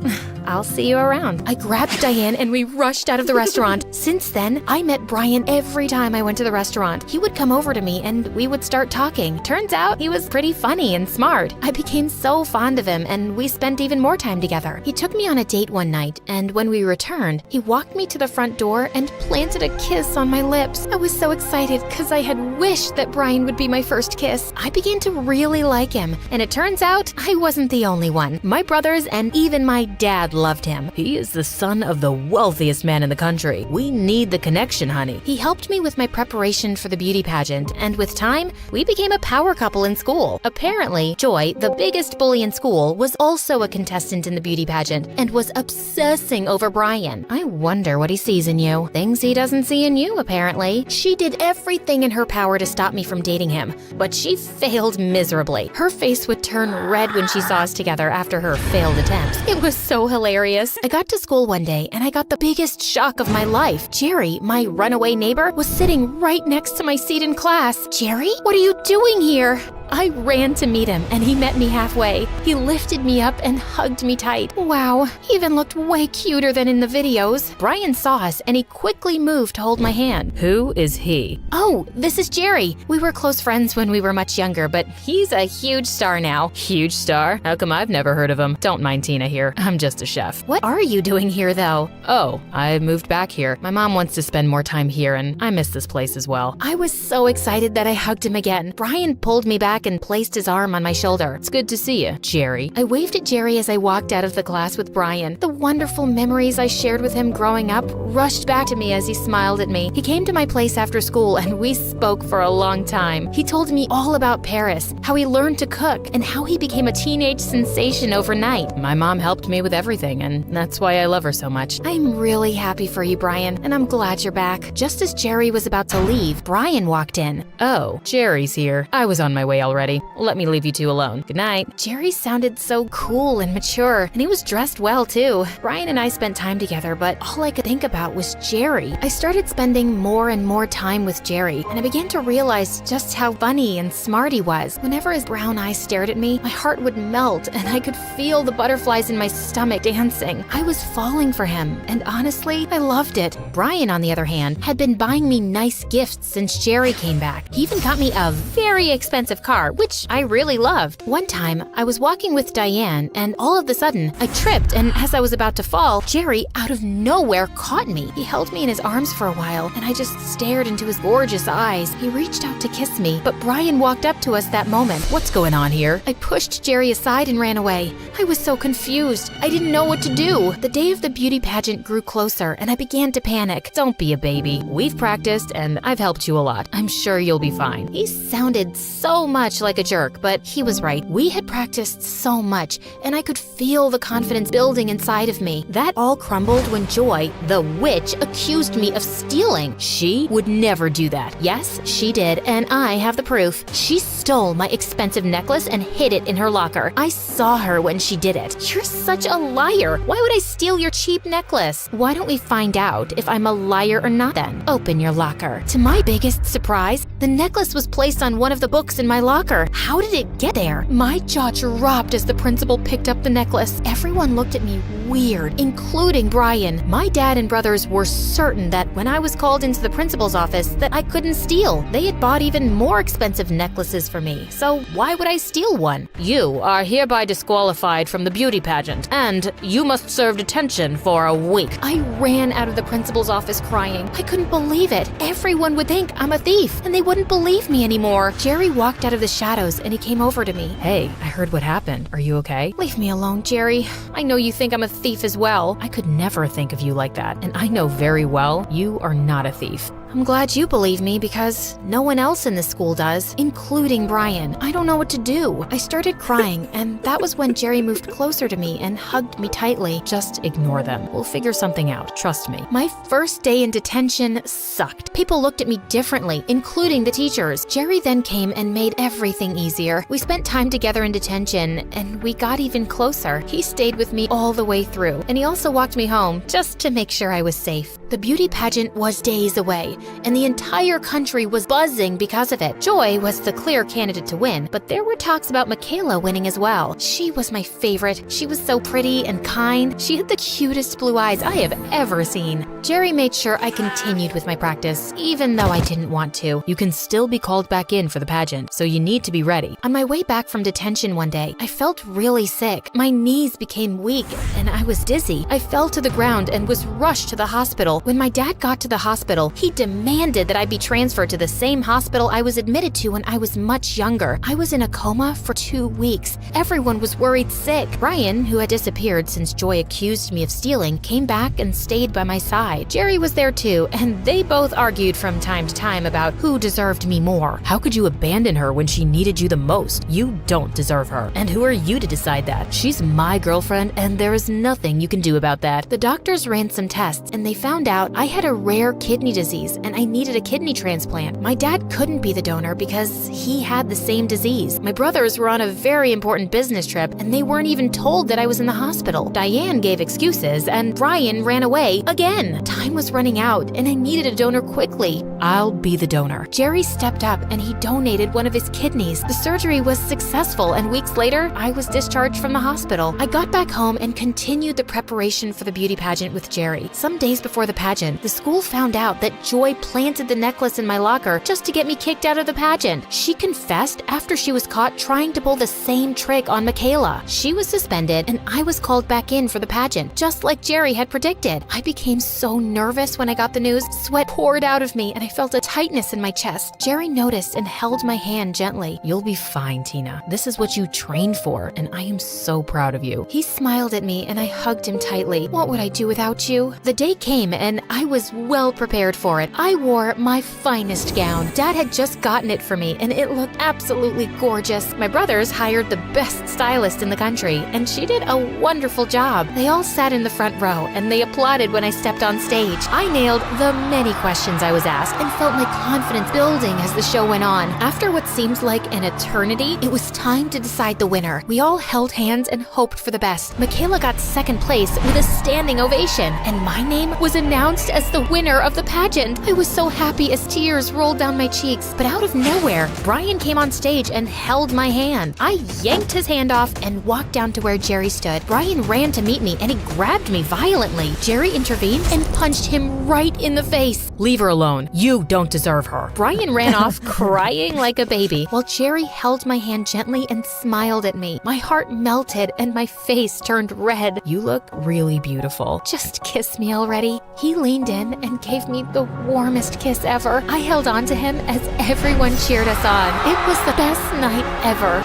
I'll see you around. I grabbed Diane and we rushed out of the restaurant. Since then, I met Brian every time I went to the restaurant. He would come over to me and we would start talking. Turns out he was pretty funny and smart. I became so fond of him and we spent even more time together. He took me on a date one night, and when we returned, he walked me to the front door and planted a kiss on my lips. I was so excited because I had wished that Brian would be my first kiss. I began to really like him, and it turns out I wasn't the only one. My brothers and even my dad loved him. He is the son of the wealthiest man in the country. We need the connection, honey. He helped me with my preparation for the beauty pageant, and with time, we became a power couple in school. Apparently, Joy, the biggest bully in school, was also a contestant in the beauty pageant and was obsessing over Brian. I wonder what he sees in you. Things he doesn't see in you, apparently. She did everything in her power to stop me from dating him, but she failed miserably. Her face would turn red when she saw us together after her failed attempts. It was so hilarious. I got to school one day and I got the biggest shock of my life. Jerry, my runaway neighbor, was sitting right next to my seat in class. Jerry, what are you doing here? I ran to meet him, and he met me halfway. He lifted me up and hugged me tight. Wow, he even looked way cuter than in the videos. Brian saw us, and he quickly moved to hold my hand. Who is he? Oh, this is Jerry. We were close friends when we were much younger, but he's a huge star now. Huge star? How come I've never heard of him? Don't mind Tina here. I'm just a chef. What are you doing here, though? Oh, I moved back here. My mom wants to spend more time here, and I miss this place as well. I was so excited that I hugged him again. Brian pulled me back back and placed his arm on my shoulder. It's good to see you, Jerry. I waved at Jerry as I walked out of the class with Brian. The wonderful memories I shared with him growing up rushed back to me as he smiled at me. He came to my place after school and we spoke for a long time. He told me all about Paris, how he learned to cook, and how he became a teenage sensation overnight. My mom helped me with everything, and that's why I love her so much. I'm really happy for you, Brian, and I'm glad you're back. Just as Jerry was about to leave, Brian walked in. Oh, Jerry's here. I was on my way already. Let me leave you two alone. Good night. Jerry sounded so cool and mature, and he was dressed well too. Brian and I spent time together, but all I could think about was Jerry. I started spending more and more time with Jerry, and I began to realize just how funny and smart he was. Whenever his brown eyes stared at me, my heart would melt, and I could feel the butterflies in my stomach dancing. I was falling for him, and honestly, I loved it. Brian, on the other hand, had been buying me nice gifts since Jerry came back. He even got me a very expensive car, which I really loved. One time, I was walking with Diane, and all of a sudden, I tripped, and as I was about to fall, Jerry, out of nowhere, caught me. He held me in his arms for a while, and I just stared into his gorgeous eyes. He reached out to kiss me, but Brian walked up to us that moment. What's going on here? I pushed Jerry aside and ran away. I was so confused. I didn't know what to do. The day of the beauty pageant grew closer, and I began to panic. Don't be a baby. We've practiced, and I've helped you a lot. I'm sure you'll be fine. He sounded so much like a jerk, but he was right. We had practiced so much, and I could feel the confidence building inside of me. That all crumbled when Joy, the witch, accused me of stealing. She would never do that. Yes, she did, and I have the proof. She stole my expensive necklace and hid it in her locker. I saw her when she did it. You're such a liar. Why would I steal your cheap necklace? Why don't we find out if I'm a liar or not then? Open your locker. To my biggest surprise, the necklace was placed on one of the books in my locker. How did it get there? My jaw dropped as the principal picked up the necklace. Everyone looked at me weird, including Brian. My dad and brothers were certain that when I was called into the principal's office that I couldn't steal. They had bought even more expensive necklaces for me, so why would I steal one? You are hereby disqualified from the beauty pageant, and you must serve detention for a week. I ran out of the principal's office crying. I couldn't believe it. Everyone would think I'm a thief, and they wouldn't believe me anymore. Jerry walked out of the shadows, and he came over to me. Hey, I heard what happened. Are you okay? Leave me alone, Jerry. I know you think I'm a thief as well. I could never think of you like that, and I know very well you are not a thief. I'm glad you believe me because no one else in this school does, including Brian. I don't know what to do. I started crying, and that was when Jerry moved closer to me and hugged me tightly. Just ignore them. We'll figure something out. Trust me. My first day in detention sucked. People looked at me differently, including the teachers. Jerry then came and made everything easier. We spent time together in detention, and we got even closer. He stayed with me all the way through, and he also walked me home just to make sure I was safe. The beauty pageant was days away, and the entire country was buzzing because of it. Joy was the clear candidate to win, but there were talks about Michaela winning as well. She was my favorite. She was so pretty and kind. She had the cutest blue eyes I have ever seen. Jerry made sure I continued with my practice, even though I didn't want to. You can still be called back in for the pageant, so you need to be ready. On my way back from detention one day, I felt really sick. My knees became weak, and I was dizzy. I fell to the ground and was rushed to the hospital. When my dad got to the hospital, he demanded that I be transferred to the same hospital I was admitted to when I was much younger. I was in a coma for 2 weeks. Everyone was worried sick. Brian, who had disappeared since Joy accused me of stealing, came back and stayed by my side. Jerry was there too, and they both argued from time to time about who deserved me more. How could you abandon her when she needed you the most? You don't deserve her. And who are you to decide that? She's my girlfriend, and there is nothing you can do about that. The doctors ran some tests, and they found out I had a rare kidney disease, and I needed a kidney transplant. My dad couldn't be the donor because he had the same disease. My brothers were on a very important business trip, and they weren't even told that I was in the hospital. Diane gave excuses, and Brian ran away again. Time was running out, and I needed a donor quickly. I'll be the donor. Jerry stepped up, and he donated one of his kidneys. The surgery was successful, and weeks later, I was discharged from the hospital. I got back home and continued the preparation for the beauty pageant with Jerry. Some days before the pageant, the school found out that Joy boy planted the necklace in my locker just to get me kicked out of the pageant. She confessed after she was caught trying to pull the same trick on Michaela. She was suspended and I was called back in for the pageant, just like Jerry had predicted. I became so nervous when I got the news. Sweat poured out of me and I felt a tightness in my chest. Jerry noticed and held my hand gently. You'll be fine, Tina. This is what you trained for, and I am so proud of you. He smiled at me and I hugged him tightly. What would I do without you? The day came and I was well prepared for it. I wore my finest gown. Dad had just gotten it for me and it looked absolutely gorgeous. My brothers hired the best stylist in the country and she did a wonderful job. They all sat in the front row and they applauded when I stepped on stage. I nailed the many questions I was asked and felt my confidence building as the show went on. After what seemed like an eternity, it was time to decide the winner. We all held hands and hoped for the best. Michaela got second place with a standing ovation, and my name was announced as the winner of the pageant. I was so happy as tears rolled down my cheeks, but out of nowhere, Brian came on stage and held my hand. I yanked his hand off and walked down to where Jerry stood. Brian ran to meet me and he grabbed me violently. Jerry intervened and punched him right in the face. Leave her alone. You don't deserve her. Brian ran off crying like a baby, while Jerry held my hand gently and smiled at me. My heart melted and my face turned red. You look really beautiful. Just kiss me already. He leaned in and gave me the warmest kiss ever. I held on to him as everyone cheered us on. It was the best night ever.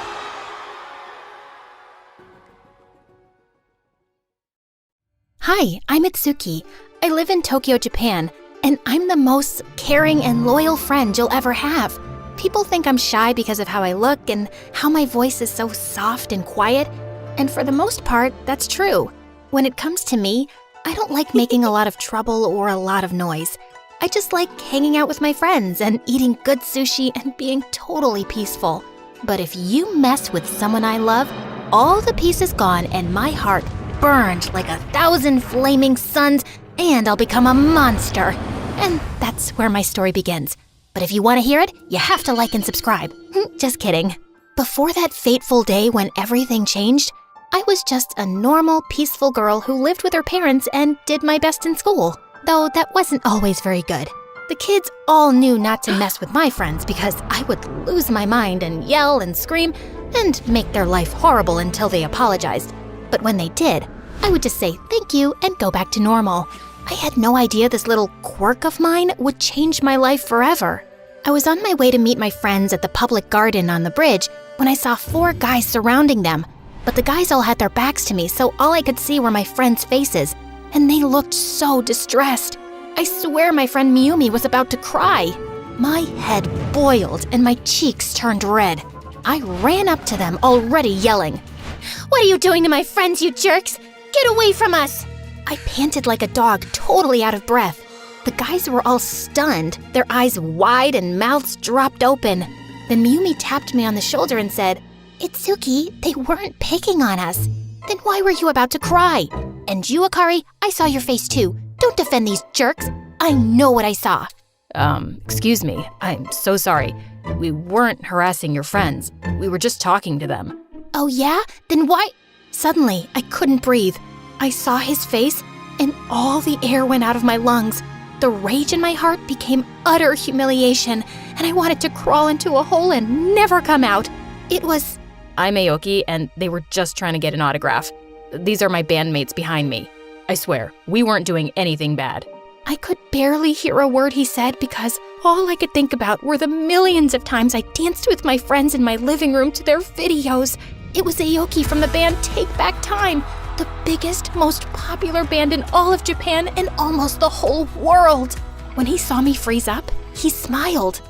Hi, I'm Itsuki. I live in Tokyo, Japan, and I'm the most caring and loyal friend you'll ever have. People think I'm shy because of how I look and how my voice is so soft and quiet, and for the most part, that's true. When it comes to me, I don't like making a lot of trouble or a lot of noise. I just like hanging out with my friends and eating good sushi and being totally peaceful. But if you mess with someone I love, all the peace is gone and my heart burned like 1,000 flaming suns, and I'll become a monster. And that's where my story begins. But if you want to hear it, you have to like and subscribe. Just kidding. Before that fateful day when everything changed, I was just a normal, peaceful girl who lived with her parents and did my best in school. Though that wasn't always very good. The kids all knew not to mess with my friends because I would lose my mind and yell and scream and make their life horrible until they apologized. But when they did, I would just say thank you and go back to normal. I had no idea this little quirk of mine would change my life forever. I was on my way to meet my friends at the public garden on the bridge when I saw 4 guys surrounding them. But the guys all had their backs to me, so all I could see were my friends' faces, and they looked so distressed. I swear my friend Miyumi was about to cry. My head boiled and my cheeks turned red. I ran up to them, already yelling, "What are you doing to my friends, you jerks? Get away from us!" I panted like a dog, totally out of breath. The guys were all stunned, their eyes wide and mouths dropped open. Then Miyumi tapped me on the shoulder and said, "Itsuki, they weren't picking on us. Then why were you about to cry? And you, Akari, I saw your face too. Don't defend these jerks. I know what I saw." Excuse me. I'm so sorry. We weren't harassing your friends. We were just talking to them. "Oh yeah? Then why?" Suddenly, I couldn't breathe. I saw his face, and all the air went out of my lungs. The rage in my heart became utter humiliation, and I wanted to crawl into a hole and never come out. It was... I'm Aoki, and they were just trying to get an autograph. These are my bandmates behind me. I swear, we weren't doing anything bad. I could barely hear a word he said because all I could think about were the millions of times I danced with my friends in my living room to their videos. It was Aoki from the band Take Back Time, the biggest, most popular band in all of Japan and almost the whole world. When he saw me freeze up, he smiled.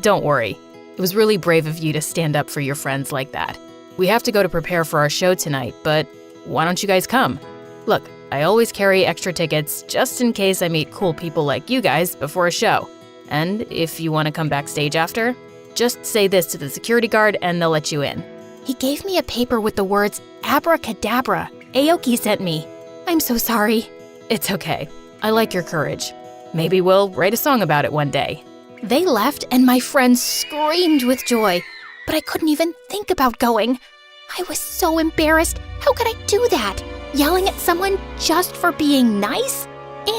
Don't worry. It was really brave of you to stand up for your friends like that. We have to go to prepare for our show tonight, but why don't you guys come? Look, I always carry extra tickets just in case I meet cool people like you guys before a show. And if you want to come backstage after, just say this to the security guard and they'll let you in. He gave me a paper with the words, "Abracadabra." Aoki sent me. I'm so sorry. It's okay. I like your courage. Maybe we'll write a song about it one day. They left and my friends screamed with joy, but I couldn't even think about going. I was so embarrassed. How could I do that? Yelling at someone just for being nice?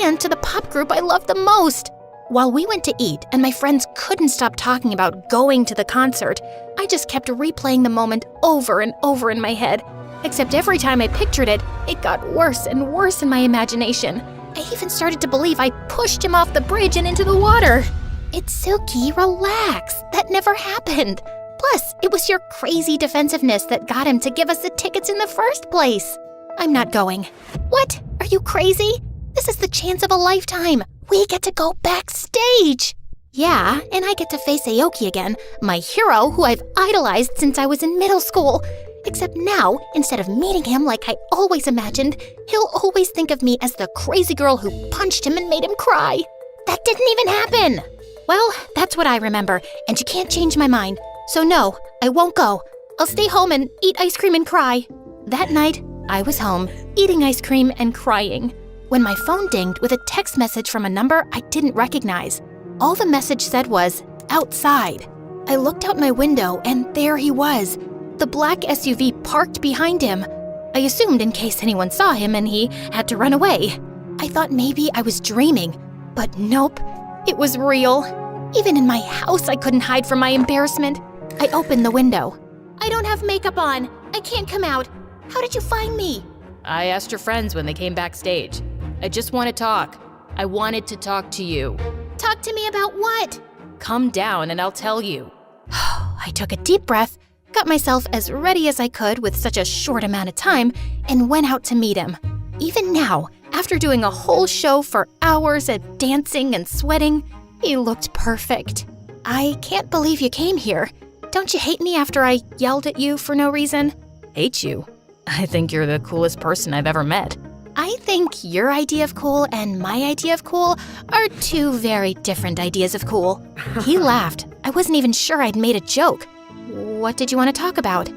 And to the pop group I love the most. While we went to eat and my friends couldn't stop talking about going to the concert, I just kept replaying the moment over and over in my head. Except every time I pictured it, it got worse and worse in my imagination. I even started to believe I pushed him off the bridge and into the water. Itsuki, relax. That never happened. Plus, it was your crazy defensiveness that got him to give us the tickets in the first place. I'm not going. What? Are you crazy? This is the chance of a lifetime. We get to go backstage. Yeah, and I get to face Aoki again, my hero who I've idolized since I was in middle school. Except now, instead of meeting him like I always imagined, he'll always think of me as the crazy girl who punched him and made him cry. That didn't even happen. Well, that's what I remember, and you can't change my mind. So no, I won't go. I'll stay home and eat ice cream and cry. That night, I was home, eating ice cream and crying, when my phone dinged with a text message from a number I didn't recognize. All the message said was, outside. I looked out my window and there he was, the black SUV parked behind him. I assumed in case anyone saw him and he had to run away. I thought maybe I was dreaming, but nope, it was real. Even in my house, I couldn't hide from my embarrassment. I opened the window. I don't have makeup on. I can't come out. How did you find me? I asked your friends when they came backstage. I just want to talk. I wanted to talk to you. Talk to me about what? Come down and I'll tell you. I took a deep breath, got myself as ready as I could with such a short amount of time, and went out to meet him. Even now, after doing a whole show for hours at dancing and sweating, he looked perfect. I can't believe you came here. Don't you hate me after I yelled at you for no reason? Hate you? I think you're the coolest person I've ever met. I think your idea of cool and my idea of cool are two very different ideas of cool. He laughed. I wasn't even sure I'd made a joke. What did you want to talk about?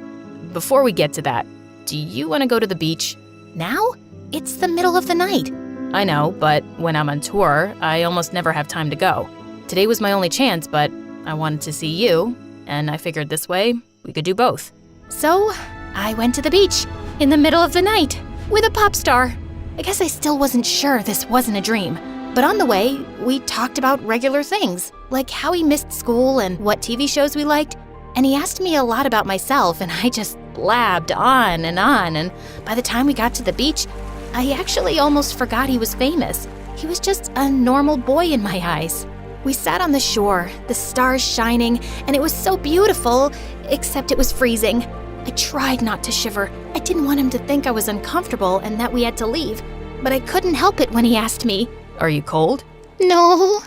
Before we get to that, do you want to go to the beach? Now? It's the middle of the night. I know, but when I'm on tour, I almost never have time to go. Today was my only chance, but I wanted to see you, and I figured this way we could do both. So, I went to the beach in the middle of the night with a pop star. I guess I still wasn't sure this wasn't a dream. But on the way, we talked about regular things, like how he missed school and what TV shows we liked. And he asked me a lot about myself, and I just blabbed on. And by the time we got to the beach, I actually almost forgot he was famous. He was just a normal boy in my eyes. We sat on the shore, the stars shining, and it was so beautiful, except it was freezing. I tried not to shiver. I didn't want him to think I was uncomfortable and that we had to leave. But I couldn't help it when he asked me, Are you cold? No.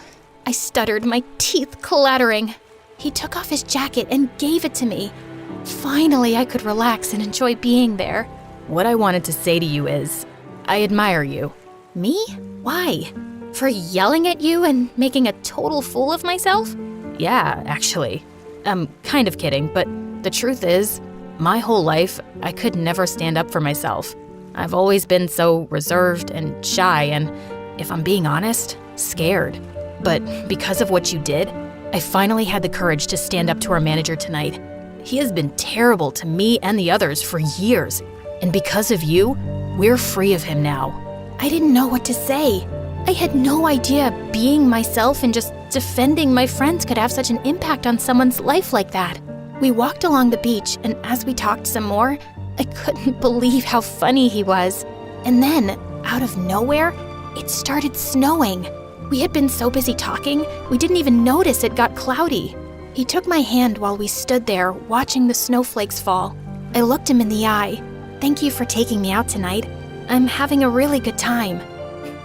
I stuttered, my teeth clattering. He took off his jacket and gave it to me. Finally, I could relax and enjoy being there. What I wanted to say to you is, I admire you. Me? Why? For yelling at you and making a total fool of myself? Yeah, actually. I'm kind of kidding, but the truth is, my whole life, I could never stand up for myself. I've always been so reserved and shy and, if I'm being honest, scared. But because of what you did, I finally had the courage to stand up to our manager tonight. He has been terrible to me and the others for years, and because of you, we're free of him now. I didn't know what to say. I had no idea being myself and just defending my friends could have such an impact on someone's life like that. We walked along the beach, and as we talked some more, I couldn't believe how funny he was. And then, out of nowhere, it started snowing. We had been so busy talking, we didn't even notice it got cloudy. He took my hand while we stood there, watching the snowflakes fall. I looked him in the eye. Thank you for taking me out tonight. I'm having a really good time.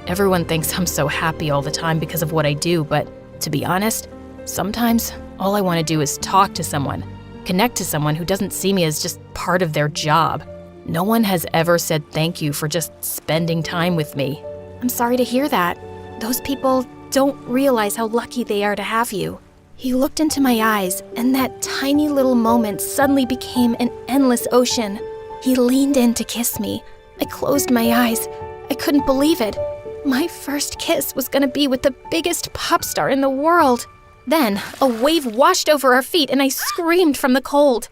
Everyone thinks I'm so happy all the time because of what I do, but to be honest, sometimes all I want to do is talk to someone, connect to someone who doesn't see me as just part of their job. No one has ever said thank you for just spending time with me. I'm sorry to hear that. Those people don't realize how lucky they are to have you. He looked into my eyes, and that tiny little moment suddenly became an endless ocean. He leaned in to kiss me. I closed my eyes. I couldn't believe it. My first kiss was gonna be with the biggest pop star in the world. Then, a wave washed over our feet and I screamed from the cold.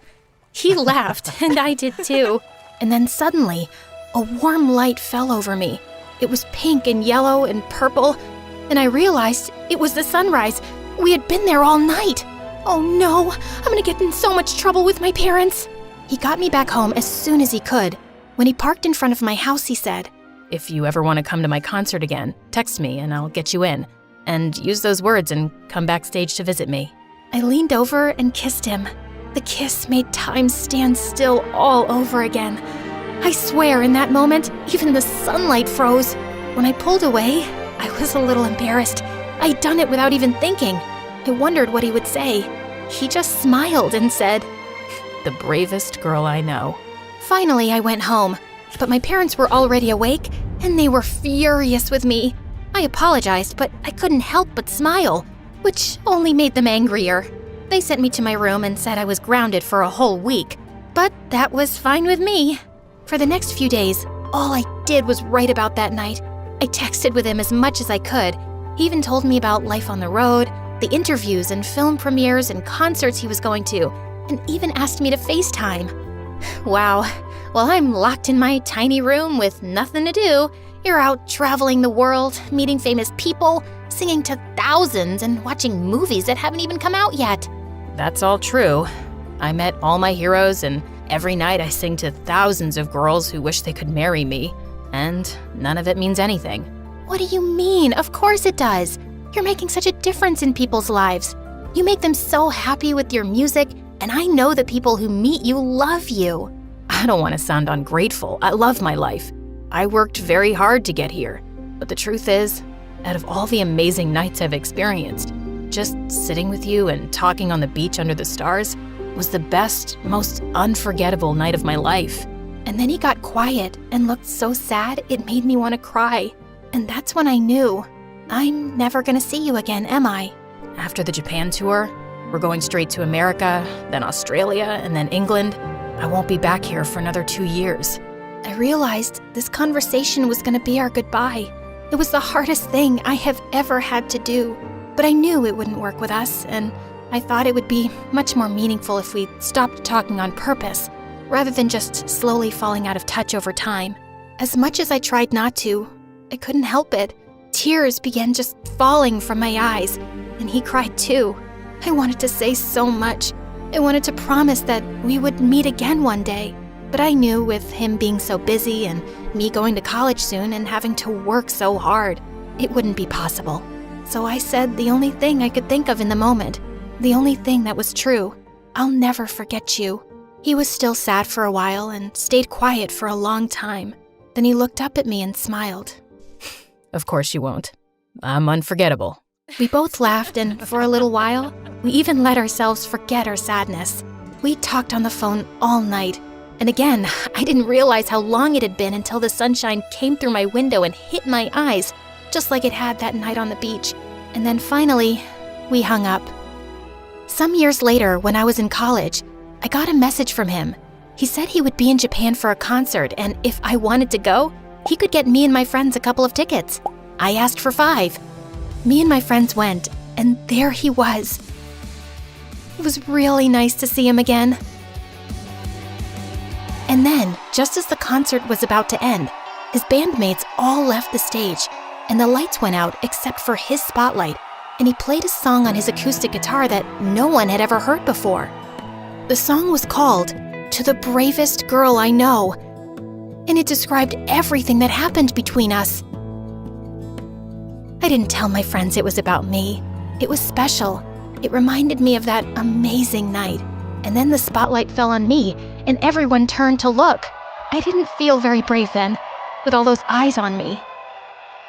He laughed, and I did too. And then suddenly, a warm light fell over me. It was pink and yellow and purple, and I realized it was the sunrise. We had been there all night. Oh no, I'm gonna get in so much trouble with my parents. He got me back home as soon as he could. When he parked in front of my house, he said, If you ever want to come to my concert again, text me and I'll get you in. And use those words and come backstage to visit me. I leaned over and kissed him. The kiss made time stand still all over again. I swear in that moment, even the sunlight froze. When I pulled away, I was a little embarrassed. I'd done it without even thinking. I wondered what he would say. He just smiled and said, The bravest girl I know. Finally, I went home, but my parents were already awake, and they were furious with me. I apologized, but I couldn't help but smile, which only made them angrier. They sent me to my room and said I was grounded for a whole week, but that was fine with me. For the next few days, all I did was write about that night. I texted with him as much as I could. He even told me about life on the road, the interviews and film premieres and concerts he was going to, and even asked me to FaceTime. Wow, while I'm locked in my tiny room with nothing to do, you're out traveling the world, meeting famous people, singing to thousands, and watching movies that haven't even come out yet. That's all true. I met all my heroes, and every night I sing to thousands of girls who wish they could marry me, and none of it means anything. What do you mean? Of course it does. You're making such a difference in people's lives. You make them so happy with your music, and I know the people who meet you love you. I don't want to sound ungrateful. I love my life. I worked very hard to get here. But the truth is, out of all the amazing nights I've experienced, just sitting with you and talking on the beach under the stars was the best, most unforgettable night of my life. And then he got quiet and looked so sad it made me want to cry. And that's when I knew, I'm never gonna see you again, am I? After the Japan tour, we're going straight to America, then Australia, and then England. I won't be back here for another 2 years. I realized this conversation was gonna be our goodbye. It was the hardest thing I have ever had to do, but I knew it wouldn't work with us, and I thought it would be much more meaningful if we stopped talking on purpose, rather than just slowly falling out of touch over time. As much as I tried not to, I couldn't help it. Tears began just falling from my eyes, and he cried too. I wanted to say so much. I wanted to promise that we would meet again one day, but I knew with him being so busy and me going to college soon and having to work so hard, it wouldn't be possible. So I said the only thing I could think of in the moment, the only thing that was true. I'll never forget you. He was still sad for a while and stayed quiet for a long time. Then he looked up at me and smiled. Of course you won't. I'm unforgettable. We both laughed, and for a little while, we even let ourselves forget our sadness. We talked on the phone all night, and again, I didn't realize how long it had been until the sunshine came through my window and hit my eyes, just like it had that night on the beach. And then finally, we hung up. Some years later, when I was in college, I got a message from him. He said he would be in Japan for a concert, and if I wanted to go, he could get me and my friends a couple of tickets. I asked for 5. Me and my friends went, and there he was. It was really nice to see him again. And then, just as the concert was about to end, his bandmates all left the stage, and the lights went out except for his spotlight, and he played a song on his acoustic guitar that no one had ever heard before. The song was called "To the Bravest Girl I Know," and it described everything that happened between us. I didn't tell my friends it was about me. It was special. It reminded me of that amazing night. And then the spotlight fell on me, and everyone turned to look. I didn't feel very brave then, with all those eyes on me.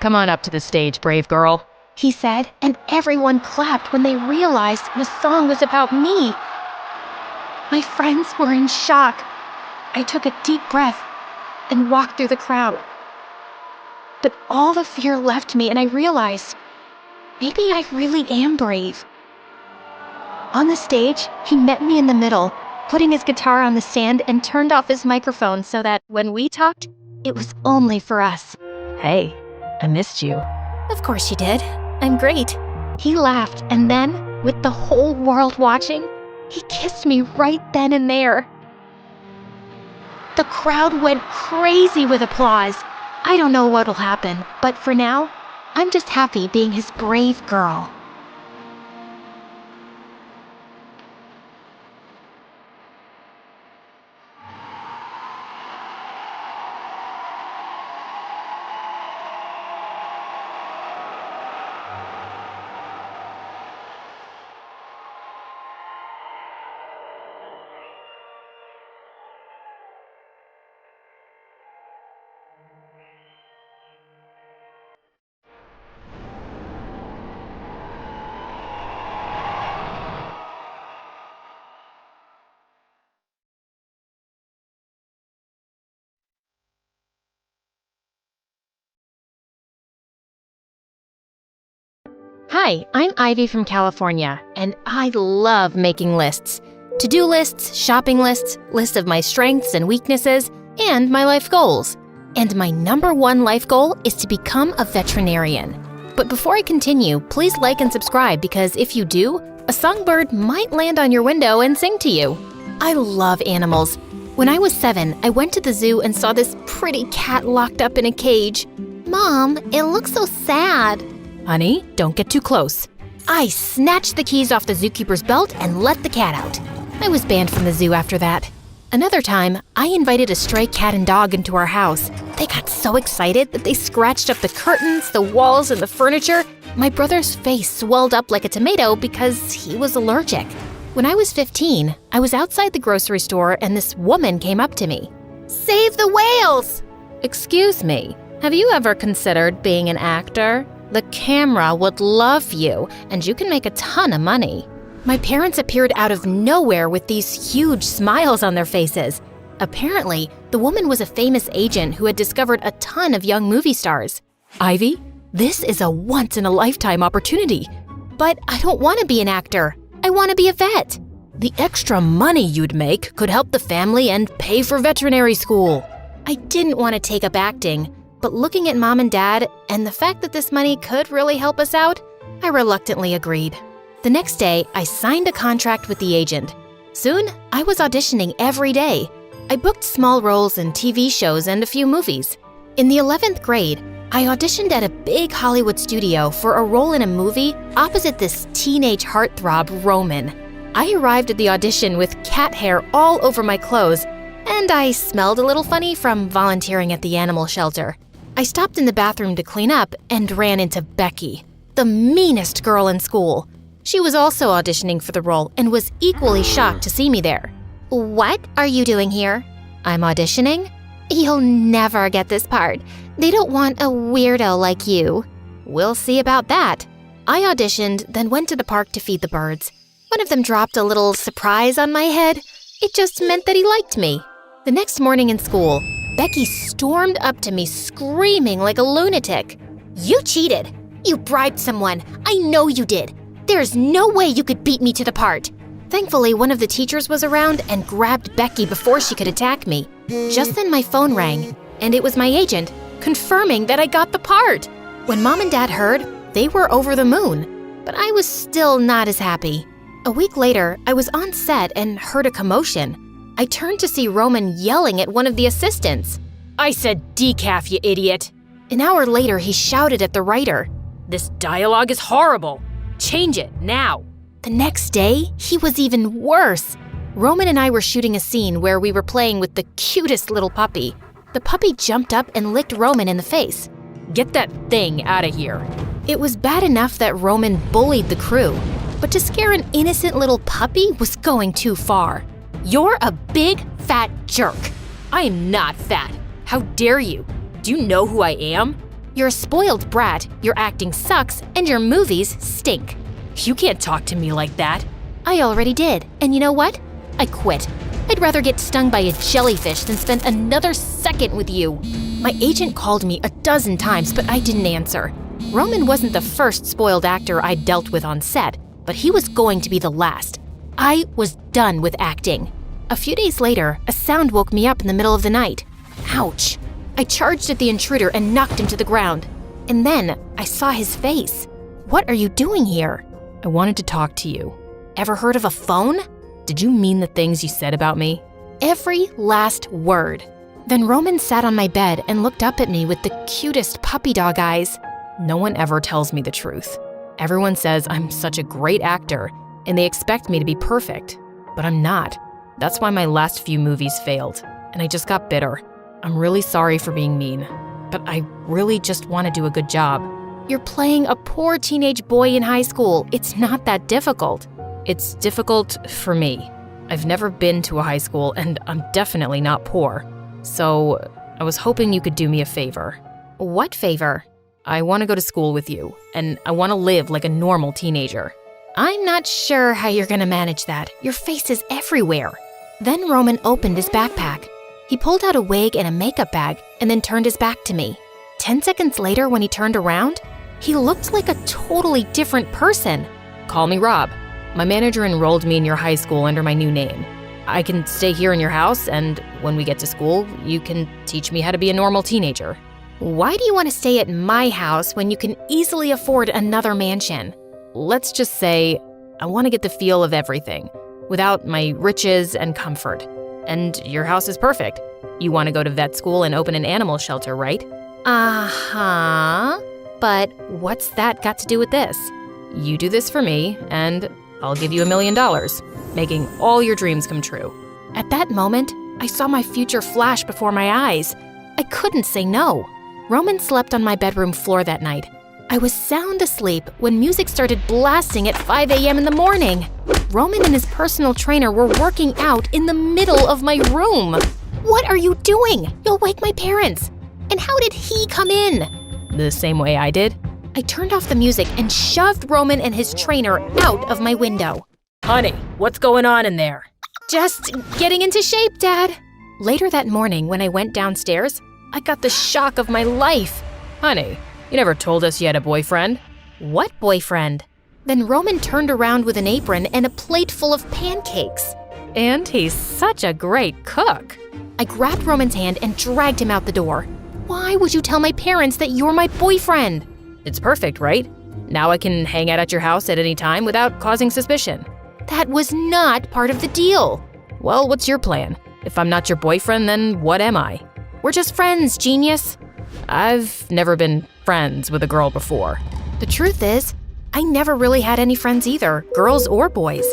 Come on up to the stage, brave girl, he said, and everyone clapped when they realized the song was about me. My friends were in shock. I took a deep breath and walked through the crowd. But all the fear left me, and I realized, maybe I really am brave. On the stage, he met me in the middle, putting his guitar on the stand and turned off his microphone so that when we talked, it was only for us. Hey, I missed you. Of course you did. I'm great. He laughed, and then, with the whole world watching, he kissed me right then and there. The crowd went crazy with applause. I don't know what'll happen, but for now, I'm just happy being his brave girl. Hi, I'm Ivy from California, and I love making lists. To-do lists, shopping lists, lists of my strengths and weaknesses, and my life goals. And my #1 life goal is to become a veterinarian. But before I continue, please like and subscribe because if you do, a songbird might land on your window and sing to you. I love animals. When I was 7, I went to the zoo and saw this pretty cat locked up in a cage. Mom, it looks so sad. Honey, don't get too close. I snatched the keys off the zookeeper's belt and let the cat out. I was banned from the zoo after that. Another time, I invited a stray cat and dog into our house. They got so excited that they scratched up the curtains, the walls, and the furniture. My brother's face swelled up like a tomato because he was allergic. When I was 15, I was outside the grocery store and this woman came up to me. Save the whales! Excuse me, have you ever considered being an actor? The camera would love you, and you can make a ton of money. My parents appeared out of nowhere with these huge smiles on their faces. Apparently, the woman was a famous agent who had discovered a ton of young movie stars. Ivy, this is a once-in-a-lifetime opportunity. But I don't want to be an actor. I want to be a vet. The extra money you'd make could help the family and pay for veterinary school. I didn't want to take up acting, but looking at Mom and Dad and the fact that this money could really help us out, I reluctantly agreed. The next day, I signed a contract with the agent. Soon, I was auditioning every day. I booked small roles in TV shows and a few movies. In the 11th grade, I auditioned at a big Hollywood studio for a role in a movie opposite this teenage heartthrob, Roman. I arrived at the audition with cat hair all over my clothes, and I smelled a little funny from volunteering at the animal shelter. I stopped in the bathroom to clean up and ran into Becky, the meanest girl in school. She was also auditioning for the role and was equally shocked to see me there. What are you doing here? I'm auditioning? You'll never get this part. They don't want a weirdo like you. We'll see about that. I auditioned, then went to the park to feed the birds. One of them dropped a little surprise on my head. It just meant that he liked me. The next morning in school, Becky stormed up to me screaming like a lunatic. You cheated. You bribed someone. I know you did. There's no way you could beat me to the part. Thankfully, one of the teachers was around and grabbed Becky before she could attack me. Just then my phone rang, and it was my agent, confirming that I got the part. When Mom and Dad heard, they were over the moon, but I was still not as happy. A week later, I was on set and heard a commotion. I turned to see Roman yelling at one of the assistants. I said decaf, you idiot. An hour later, he shouted at the writer. This dialogue is horrible. Change it now. The next day, he was even worse. Roman and I were shooting a scene where we were playing with the cutest little puppy. The puppy jumped up and licked Roman in the face. Get that thing out of here. It was bad enough that Roman bullied the crew, but to scare an innocent little puppy was going too far. You're a big, fat jerk. I am not fat. How dare you? Do you know who I am? You're a spoiled brat, your acting sucks, and your movies stink. You can't talk to me like that. I already did, and you know what? I quit. I'd rather get stung by a jellyfish than spend another second with you. My agent called me a dozen times, but I didn't answer. Roman wasn't the first spoiled actor I'd dealt with on set, but he was going to be the last. I was done with acting. A few days later, a sound woke me up in the middle of the night. Ouch! I charged at the intruder and knocked him to the ground. And then I saw his face. What are you doing here? I wanted to talk to you. Ever heard of a phone? Did you mean the things you said about me? Every last word. Then Roman sat on my bed and looked up at me with the cutest puppy dog eyes. No one ever tells me the truth. Everyone says I'm such a great actor, and they expect me to be perfect. But I'm not. That's why my last few movies failed, and I just got bitter. I'm really sorry for being mean, but I really just want to do a good job. You're playing a poor teenage boy in high school. It's not that difficult. It's difficult for me. I've never been to a high school, and I'm definitely not poor. So I was hoping you could do me a favor. What favor? I want to go to school with you, and I want to live like a normal teenager. I'm not sure how you're gonna manage that. Your face is everywhere. Then Roman opened his backpack. He pulled out a wig and a makeup bag and then turned his back to me. 10 seconds later, when he turned around, he looked like a totally different person. Call me Rob. My manager enrolled me in your high school under my new name. I can stay here in your house, and when we get to school, you can teach me how to be a normal teenager. Why do you want to stay at my house when you can easily afford another mansion? Let's just say I want to get the feel of everything, without my riches and comfort. And your house is perfect. You want to go to vet school and open an animal shelter, right? Uh-huh. But what's that got to do with this? You do this for me, and I'll give you $1 million, making all your dreams come true. At that moment, I saw my future flash before my eyes. I couldn't say no. Roman slept on my bedroom floor that night. I was sound asleep when music started blasting at 5 a.m. in the morning. Roman and his personal trainer were working out in the middle of my room. What are you doing? You'll wake my parents. And how did he come in? The same way I did? I turned off the music and shoved Roman and his trainer out of my window. Honey, what's going on in there? Just getting into shape, Dad. Later that morning, when I went downstairs, I got the shock of my life. Honey, you never told us you had a boyfriend. What boyfriend? Then Roman turned around with an apron and a plate full of pancakes. And he's such a great cook. I grabbed Roman's hand and dragged him out the door. Why would you tell my parents that you're my boyfriend? It's perfect, right? Now I can hang out at your house at any time without causing suspicion. That was not part of the deal. Well, what's your plan? If I'm not your boyfriend, then what am I? We're just friends, genius. I've never been friends with a girl before. The truth is, I never really had any friends either, girls or boys.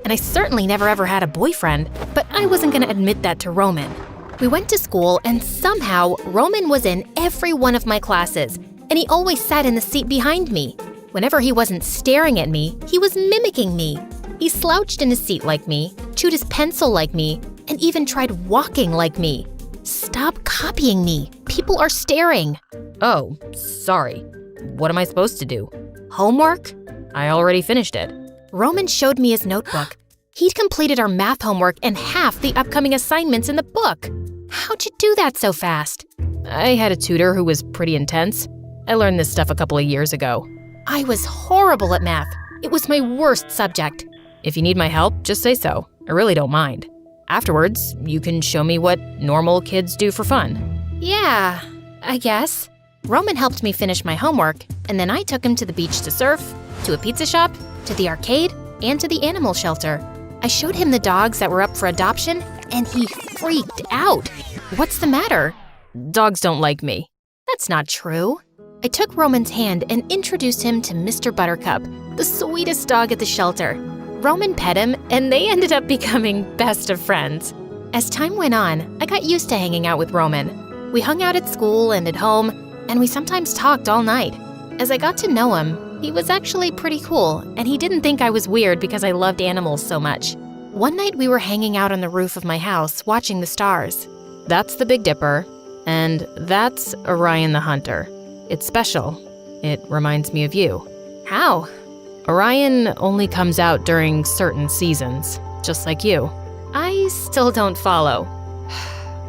And I certainly never ever had a boyfriend, but I wasn't gonna admit that to Roman. We went to school, and somehow Roman was in every one of my classes, and he always sat in the seat behind me. Whenever he wasn't staring at me, he was mimicking me. He slouched in his seat like me, chewed his pencil like me, and even tried walking like me. Stop copying me. People are staring. Oh, sorry. What am I supposed to do? Homework? I already finished it. Roman showed me his notebook. He'd completed our math homework and half the upcoming assignments in the book. How'd you do that so fast? I had a tutor who was pretty intense. I learned this stuff a couple of years ago. I was horrible at math. It was my worst subject. If you need my help, just say so. I really don't mind. Afterwards, you can show me what normal kids do for fun. Yeah, I guess. Roman helped me finish my homework, and then I took him to the beach to surf, to a pizza shop, to the arcade, and to the animal shelter. I showed him the dogs that were up for adoption, and he freaked out. What's the matter? Dogs don't like me. That's not true. I took Roman's hand and introduced him to Mr. Buttercup, the sweetest dog at the shelter. Roman pet him, and they ended up becoming best of friends. As time went on, I got used to hanging out with Roman. We hung out at school and at home, and we sometimes talked all night. As I got to know him, he was actually pretty cool, and he didn't think I was weird because I loved animals so much. One night we were hanging out on the roof of my house, watching the stars. That's the Big Dipper, and that's Orion the Hunter. It's special. It reminds me of you. How? Orion only comes out during certain seasons, just like you. I still don't follow.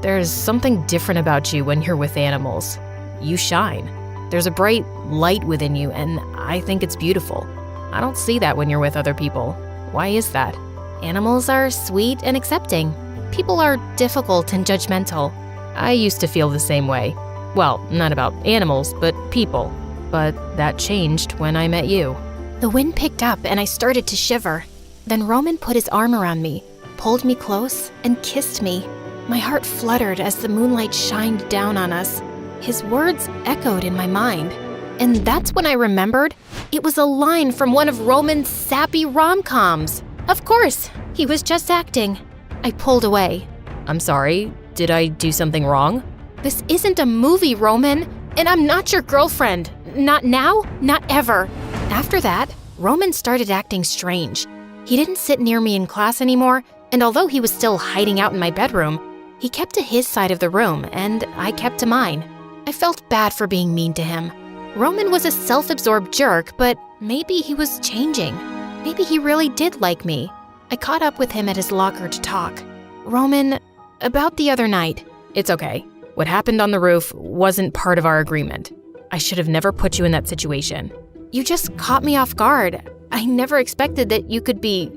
There's something different about you when you're with animals. You shine. There's a bright light within you, and I think it's beautiful. I don't see that when you're with other people. Why is that? Animals are sweet and accepting. People are difficult and judgmental. I used to feel the same way. Well, not about animals, but people. But that changed when I met you. The wind picked up and I started to shiver. Then Roman put his arm around me, pulled me close, and kissed me. My heart fluttered as the moonlight shined down on us. His words echoed in my mind. And that's when I remembered it was a line from one of Roman's sappy rom-coms. Of course, he was just acting. I pulled away. I'm sorry, did I do something wrong? This isn't a movie, Roman, and I'm not your girlfriend. Not now, not ever. After that, Roman started acting strange. He didn't sit near me in class anymore, and although he was still hiding out in my bedroom, he kept to his side of the room, and I kept to mine. I felt bad for being mean to him. Roman was a self-absorbed jerk, but maybe he was changing. Maybe he really did like me. I caught up with him at his locker to talk. Roman, about the other night. It's okay. What happened on the roof wasn't part of our agreement. I should have never put you in that situation. You just caught me off guard. I never expected that you could be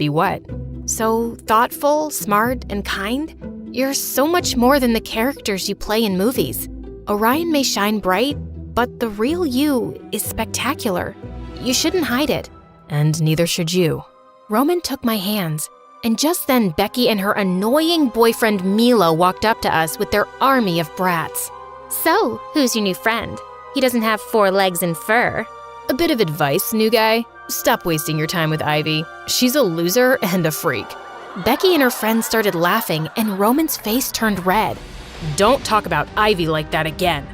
what? so thoughtful, smart, and kind. You're so much more than the characters you play in movies. Orion may shine bright, but the real you is spectacular. You shouldn't hide it. And neither should you. Roman took my hands, and just then Becky and her annoying boyfriend Milo walked up to us with their army of brats. So, who's your new friend? He doesn't have 4 legs and fur. A bit of advice, new guy. Stop wasting your time with Ivy. She's a loser and a freak. Becky and her friends started laughing, and Roman's face turned red. Don't talk about Ivy like that again.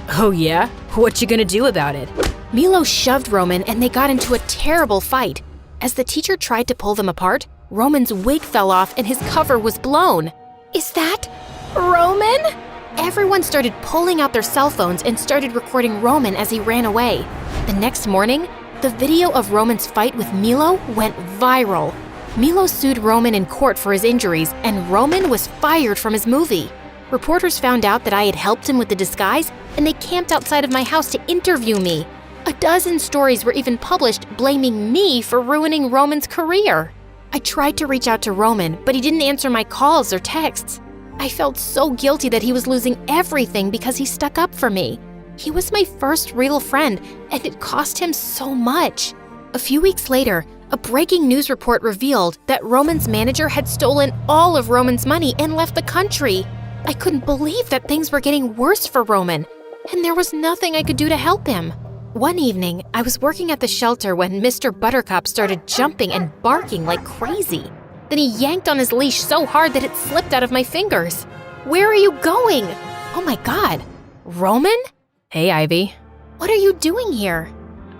Oh yeah? What you gonna do about it? Milo shoved Roman, and they got into a terrible fight. As the teacher tried to pull them apart, Roman's wig fell off and his cover was blown. Is that Roman? Everyone started pulling out their cell phones and started recording Roman as he ran away. The next morning, the video of Roman's fight with Milo went viral. Milo sued Roman in court for his injuries, and Roman was fired from his movie. Reporters found out that I had helped him with the disguise, and they camped outside of my house to interview me. A dozen stories were even published blaming me for ruining Roman's career. I tried to reach out to Roman, but he didn't answer my calls or texts. I felt so guilty that he was losing everything because he stuck up for me. He was my first real friend, and it cost him so much. A few weeks later, a breaking news report revealed that Roman's manager had stolen all of Roman's money and left the country. I couldn't believe that things were getting worse for Roman, and there was nothing I could do to help him. One evening, I was working at the shelter when Mr. Buttercup started jumping and barking like crazy. Then he yanked on his leash so hard that it slipped out of my fingers. Where are you going? Oh my God. Roman? Hey, Ivy. What are you doing here?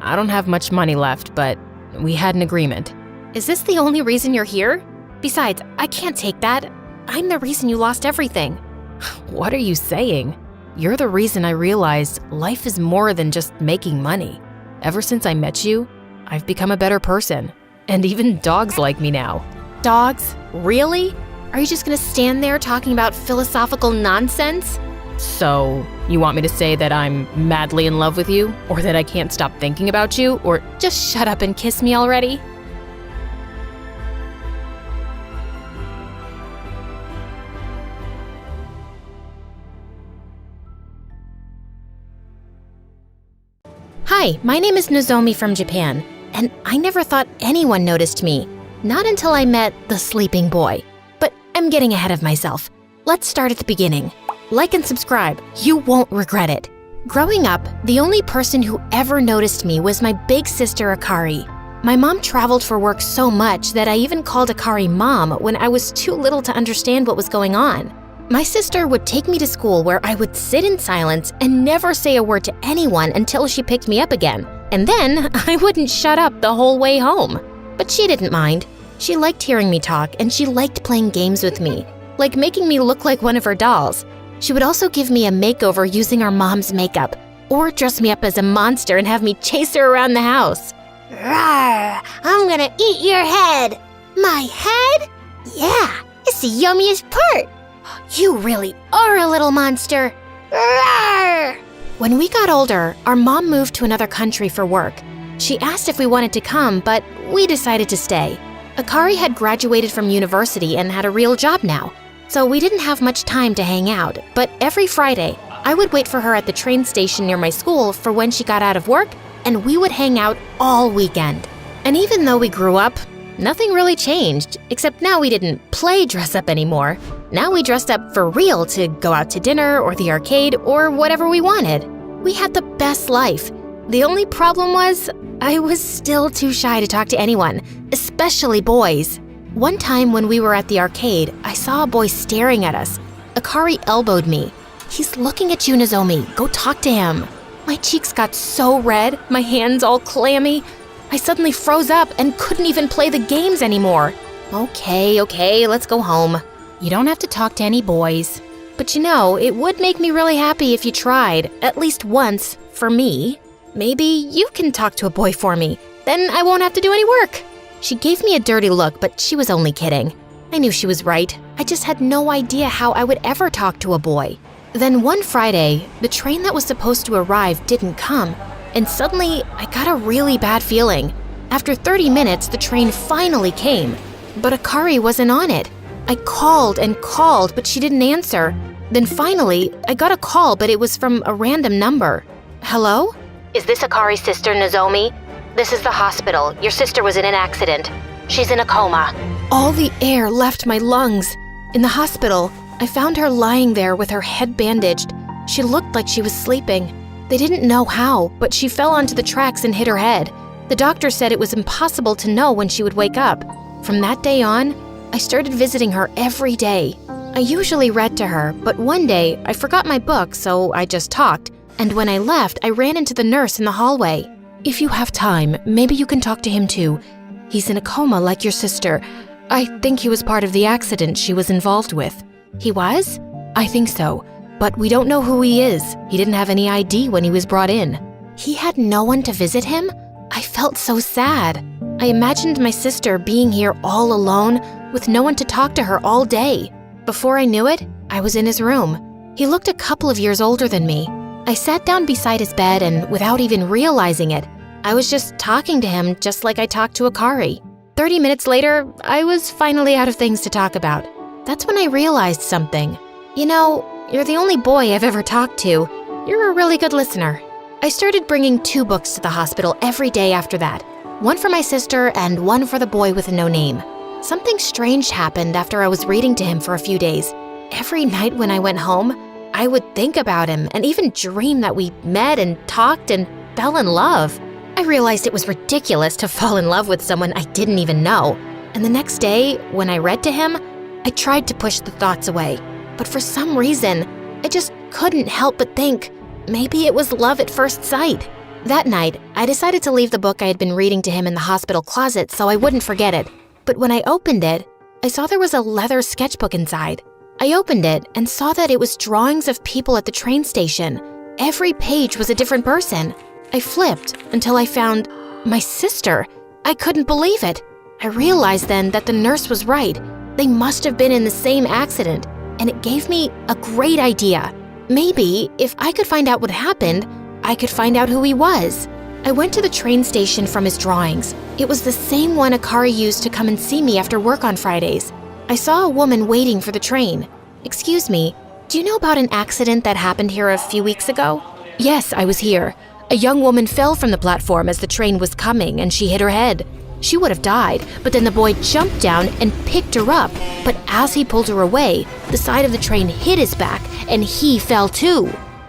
I don't have much money left, but we had an agreement. Is this the only reason you're here? Besides, I can't take that. I'm the reason you lost everything. What are you saying? You're the reason I realized life is more than just making money. Ever since I met you, I've become a better person. And even dogs like me now. Dogs? Really? Are you just gonna stand there talking about philosophical nonsense? So, you want me to say that I'm madly in love with you? Or that I can't stop thinking about you? Or Just shut up and kiss me already. Hi, my name is Nozomi from Japan, and I never thought anyone noticed me. Not until I met the sleeping boy. But I'm getting ahead of myself. Let's start at the beginning. Like and subscribe, you won't regret it. Growing up, the only person who ever noticed me was my big sister Akari. My mom traveled for work so much that I even called Akari Mom when I was too little to understand what was going on. My sister would take me to school where I would sit in silence and never say a word to anyone until she picked me up again. And then I wouldn't shut up the whole way home. But she didn't mind. She liked hearing me talk, and she liked playing games with me, like making me look like one of her dolls. She would also give me a makeover using our mom's makeup, or dress me up as a monster and have me chase her around the house. Rawr! I'm gonna eat your head. My head? Yeah, it's the yummiest part. You really are a little monster. Rawr! When we got older, our mom moved to another country for work. She asked if we wanted to come, but we decided to stay. Akari had graduated from university and had a real job now, so we didn't have much time to hang out. But every Friday, I would wait for her at the train station near my school for when she got out of work, and we would hang out all weekend. And even though we grew up, nothing really changed, except now we didn't play dress up anymore. Now we dressed up for real to go out to dinner or the arcade or whatever we wanted. We had the best life. The only problem was, I was still too shy to talk to anyone, especially boys. One time when we were at the arcade, I saw a boy staring at us. Akari elbowed me. "He's looking at you, Nozomi. Go talk to him." My cheeks got so red, my hands all clammy. I suddenly froze up and couldn't even play the games anymore. Okay, let's go home. You don't have to talk to any boys. But it would make me really happy if you tried, at least once, for me. Maybe you can talk to a boy for me. Then I won't have to do any work. She gave me a dirty look, but she was only kidding. I knew she was right. I just had no idea how I would ever talk to a boy. Then one Friday, the train that was supposed to arrive didn't come, and suddenly I got a really bad feeling. After 30 minutes, the train finally came, but Akari wasn't on it. I called and called, but she didn't answer. Then finally, I got a call, but it was from a random number. Hello? Is this Akari's sister, Nozomi? This is the hospital. Your sister was in an accident. She's in a coma. All the air left my lungs. In the hospital, I found her lying there with her head bandaged. She looked like she was sleeping. They didn't know how, but she fell onto the tracks and hit her head. The doctor said it was impossible to know when she would wake up. From that day on, I started visiting her every day. I usually read to her, but one day I forgot my book, so I just talked. And when I left, I ran into the nurse in the hallway. If you have time, maybe you can talk to him too. He's in a coma like your sister. I think he was part of the accident she was involved with. He was? I think so. But we don't know who he is. He didn't have any ID when he was brought in. He had no one to visit him? I felt so sad. I imagined my sister being here all alone with no one to talk to her all day. Before I knew it, I was in his room. He looked a couple of years older than me. I sat down beside his bed and without even realizing it, I was just talking to him just like I talked to Akari. 30 minutes later, I was finally out of things to talk about. That's when I realized something. You're the only boy I've ever talked to. You're a really good listener. I started bringing 2 books to the hospital every day after that. One for my sister and one for the boy with no name. Something strange happened after I was reading to him for a few days. Every night when I went home, I would think about him and even dream that we met and talked and fell in love. I realized it was ridiculous to fall in love with someone I didn't even know. And the next day, when I read to him, I tried to push the thoughts away. But for some reason, I just couldn't help but think, maybe it was love at first sight. That night, I decided to leave the book I had been reading to him in the hospital closet so I wouldn't forget it. But when I opened it, I saw there was a leather sketchbook inside. I opened it and saw that it was drawings of people at the train station. Every page was a different person. I flipped until I found my sister. I couldn't believe it. I realized then that the nurse was right. They must have been in the same accident, and it gave me a great idea. Maybe if I could find out what happened, I could find out who he was. I went to the train station from his drawings. It was the same one Akari used to come and see me after work on Fridays. I saw a woman waiting for the train. Excuse me, do you know about an accident that happened here a few weeks ago? Yes, I was here. A young woman fell from the platform as the train was coming and she hit her head. She would have died, but then the boy jumped down and picked her up. But as he pulled her away, the side of the train hit his back and he fell too.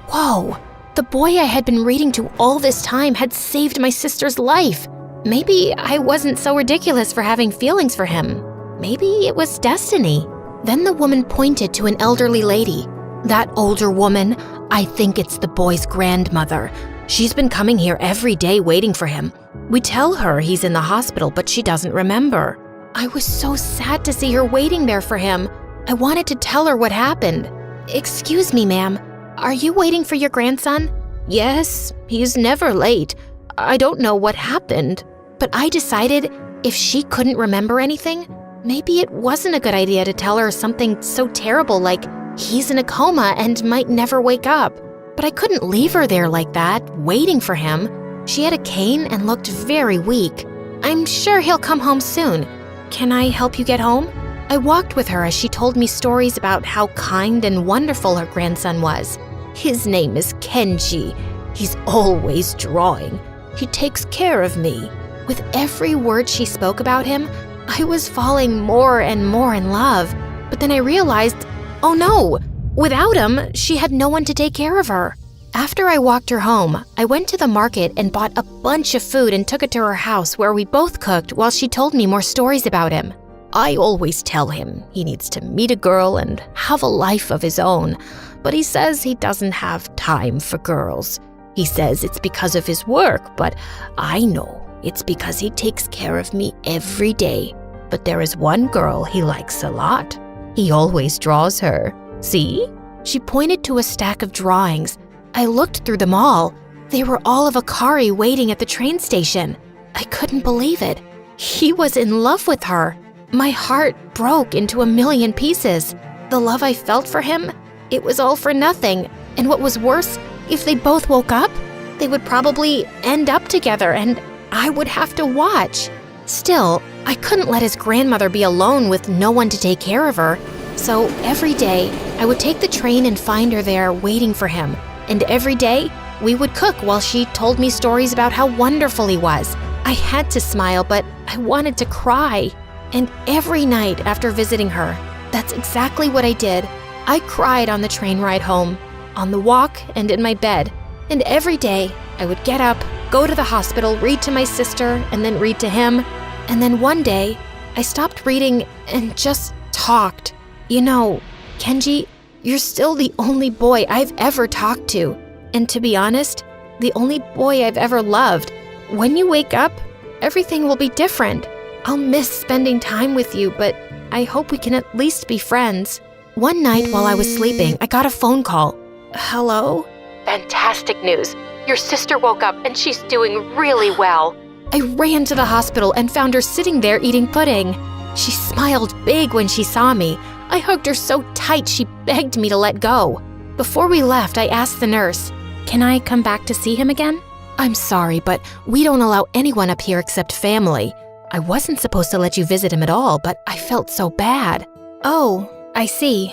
Whoa, the boy I had been reading to all this time had saved my sister's life. Maybe I wasn't so ridiculous for having feelings for him. Maybe it was destiny. Then the woman pointed to an elderly lady. That older woman, I think it's the boy's grandmother. She's been coming here every day waiting for him. We tell her he's in the hospital, but she doesn't remember. I was so sad to see her waiting there for him. I wanted to tell her what happened. Excuse me, ma'am. Are you waiting for your grandson? Yes, he's never late. I don't know what happened. But I decided if she couldn't remember anything, maybe it wasn't a good idea to tell her something so terrible like he's in a coma and might never wake up. But I couldn't leave her there like that, waiting for him. She had a cane and looked very weak. I'm sure he'll come home soon. Can I help you get home? I walked with her as she told me stories about how kind and wonderful her grandson was. His name is Kenji. He's always drawing. He takes care of me. With every word she spoke about him, I was falling more and more in love. But then I realized, oh no, without him, she had no one to take care of her. After I walked her home, I went to the market and bought a bunch of food and took it to her house where we both cooked while she told me more stories about him. I always tell him he needs to meet a girl and have a life of his own, but he says he doesn't have time for girls. He says it's because of his work, but I know it's because he takes care of me every day. But there is one girl he likes a lot. He always draws her. See? She pointed to a stack of drawings. I looked through them all. They were all of Akari waiting at the train station. I couldn't believe it. He was in love with her. My heart broke into a million pieces. The love I felt for him, it was all for nothing. And what was worse, if they both woke up, they would probably end up together and I would have to watch. Still, I couldn't let his grandmother be alone with no one to take care of her. So every day, I would take the train and find her there waiting for him. And every day, we would cook while she told me stories about how wonderful he was. I had to smile, but I wanted to cry. And every night after visiting her, that's exactly what I did. I cried on the train ride home, on the walk, and in my bed. And every day, I would get up, go to the hospital, read to my sister, and then read to him. And then one day, I stopped reading and just talked. You know, Kenji, you're still the only boy I've ever talked to. And to be honest, the only boy I've ever loved. When you wake up, everything will be different. I'll miss spending time with you, but I hope we can at least be friends. One night while I was sleeping, I got a phone call. Hello? Fantastic news. Your sister woke up and she's doing really well. I ran to the hospital and found her sitting there eating pudding. She smiled big when she saw me. I hugged her so tight she begged me to let go. Before we left, I asked the nurse, "Can I come back to see him again?" "I'm sorry, but we don't allow anyone up here except family. I wasn't supposed to let you visit him at all, but I felt so bad." "Oh, I see.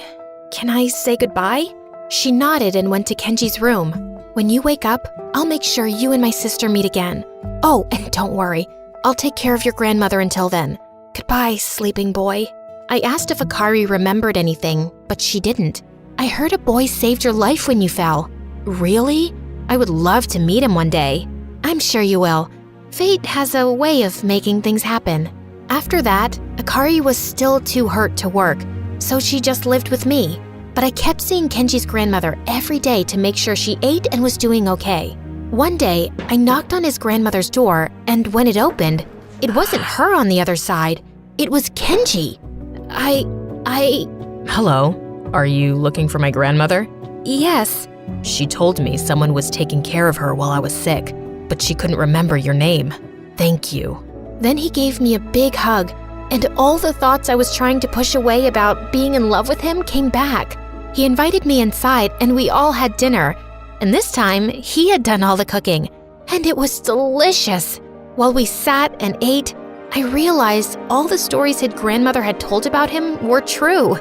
Can I say goodbye?" She nodded and went to Kenji's room. "When you wake up, I'll make sure you and my sister meet again. Oh, and don't worry. I'll take care of your grandmother until then. Goodbye, sleeping boy." I asked if Akari remembered anything, but she didn't. "I heard a boy saved your life when you fell." "Really? I would love to meet him one day." "I'm sure you will. Fate has a way of making things happen." After that, Akari was still too hurt to work, so she just lived with me. But I kept seeing Kenji's grandmother every day to make sure she ate and was doing okay. One day, I knocked on his grandmother's door, and when it opened, it wasn't her on the other side. It was Kenji. Hello. Are you looking for my grandmother? Yes. She told me someone was taking care of her while I was sick, but she couldn't remember your name. Thank you. Then he gave me a big hug, and all the thoughts I was trying to push away about being in love with him came back. He invited me inside, and we all had dinner. And this time, he had done all the cooking, and it was delicious. While we sat and ate, I realized all the stories his grandmother had told about him were true.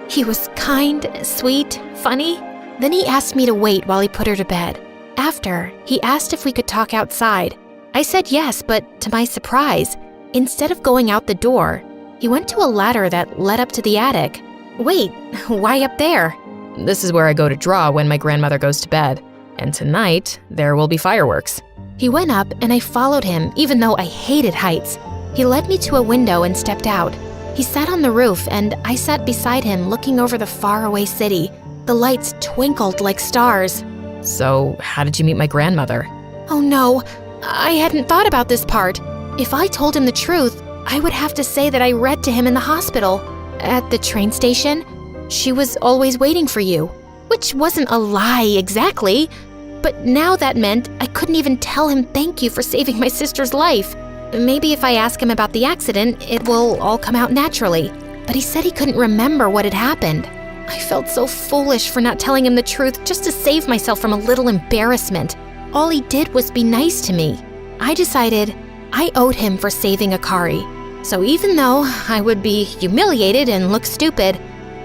He was kind, sweet, funny. Then he asked me to wait while he put her to bed. After, he asked if we could talk outside. I said yes, but to my surprise, instead of going out the door, he went to a ladder that led up to the attic. Wait, why up there? This is where I go to draw when my grandmother goes to bed. And tonight, there will be fireworks. He went up and I followed him, even though I hated heights. He led me to a window and stepped out. He sat on the roof and I sat beside him looking over the faraway city. The lights twinkled like stars. So, how did you meet my grandmother? Oh no, I hadn't thought about this part. If I told him the truth, I would have to say that I read to him in the hospital. At the train station, she was always waiting for you. Which wasn't a lie exactly, but now that meant I couldn't even tell him thank you for saving my sister's life. Maybe if I ask him about the accident, it will all come out naturally. But he said he couldn't remember what had happened. I felt so foolish for not telling him the truth just to save myself from a little embarrassment. All he did was be nice to me. I decided I owed him for saving Akari. So even though I would be humiliated and look stupid,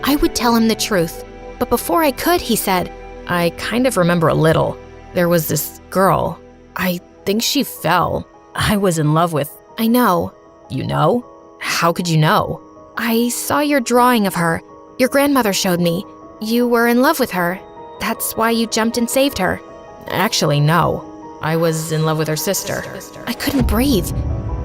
I would tell him the truth. But before I could, he said, I kind of remember a little. There was this girl. I think she fell. I was in love with. I know. You know? How could you know? I saw your drawing of her. Your grandmother showed me. You were in love with her. That's why you jumped and saved her. Actually, no. I was in love with her sister. I couldn't breathe.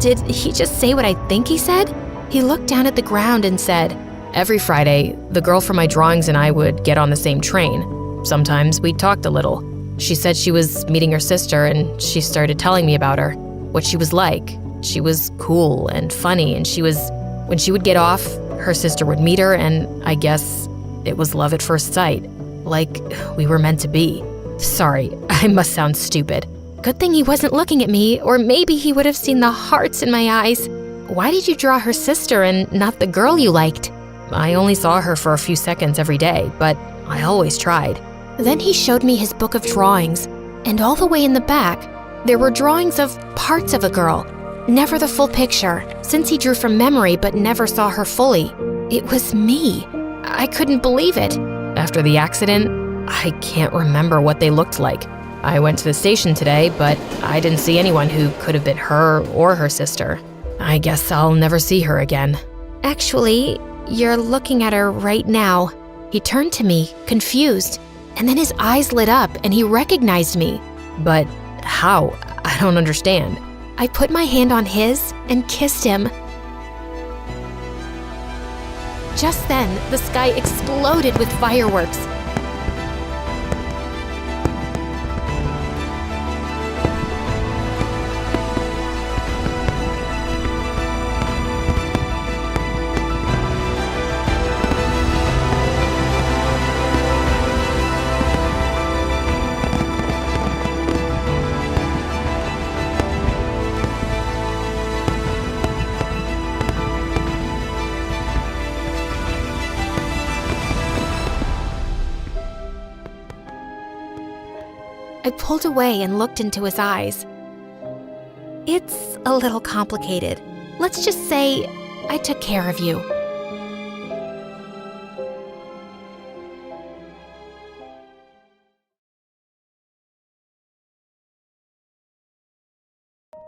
Did he just say what I think he said? He looked down at the ground and said, Every Friday, the girl from my drawings and I would get on the same train. Sometimes we talked a little. She said she was meeting her sister and she started telling me about her, what she was like. She was cool and funny and when she would get off, her sister would meet her and I guess it was love at first sight. Like we were meant to be. Sorry, I must sound stupid. Good thing he wasn't looking at me, or maybe he would have seen the hearts in my eyes. Why did you draw her sister and not the girl you liked? I only saw her for a few seconds every day, but I always tried. Then he showed me his book of drawings, and all the way in the back, there were drawings of parts of a girl, never the full picture, since he drew from memory but never saw her fully. It was me. I couldn't believe it. After the accident, I can't remember what they looked like. I went to the station today, but I didn't see anyone who could have been her or her sister. I guess I'll never see her again. Actually, you're looking at her right now. He turned to me, confused, and then his eyes lit up and he recognized me. But how? I don't understand. I put my hand on his and kissed him. Just then, the sky exploded with fireworks. I pulled away and looked into his eyes. It's a little complicated. Let's just say I took care of you.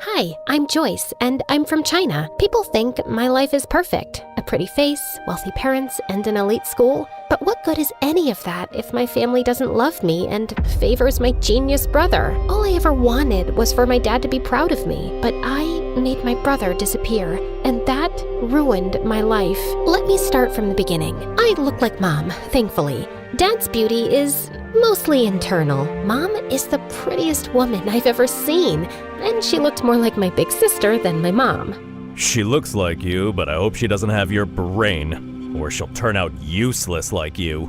Hi, I'm Joyce, and I'm from China. People think my life is perfect. A pretty face, wealthy parents, and an elite school. But what good is any of that if my family doesn't love me and favors my genius brother? All I ever wanted was for my dad to be proud of me, but I made my brother disappear, and that ruined my life. Let me start from the beginning. I look like Mom, thankfully. Dad's beauty is mostly internal. Mom is the prettiest woman I've ever seen, and she looked more like my big sister than my mom. She looks like you, but I hope she doesn't have your brain, or she'll turn out useless like you.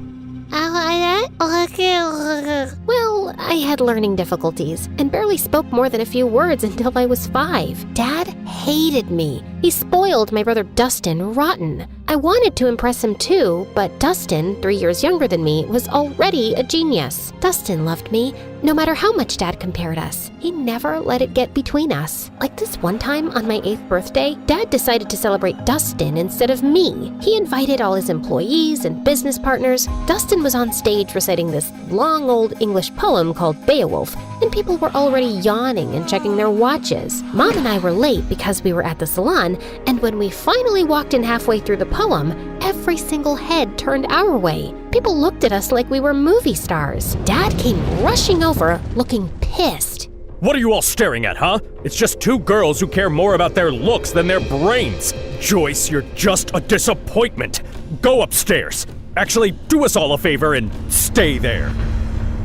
Well, I had learning difficulties and barely spoke more than a few words until I was 5. Dad hated me. He spoiled my brother Dustin rotten. I wanted to impress him too, but Dustin, 3 years younger than me, was already a genius. Dustin loved me, no matter how much Dad compared us. He never let it get between us. Like this one time on my 8th birthday, Dad decided to celebrate Dustin instead of me. He invited all his employees and business partners. Dustin was on stage reciting this long old English poem called Beowulf, and people were already yawning and checking their watches. Mom and I were late because we were at the salon, and when we finally walked in halfway through the poem, every single head turned our way. People looked at us like we were movie stars. Dad came rushing over, looking pissed. What are you all staring at, huh? It's just two girls who care more about their looks than their brains. Joyce, you're just a disappointment. Go upstairs. Actually, do us all a favor and stay there.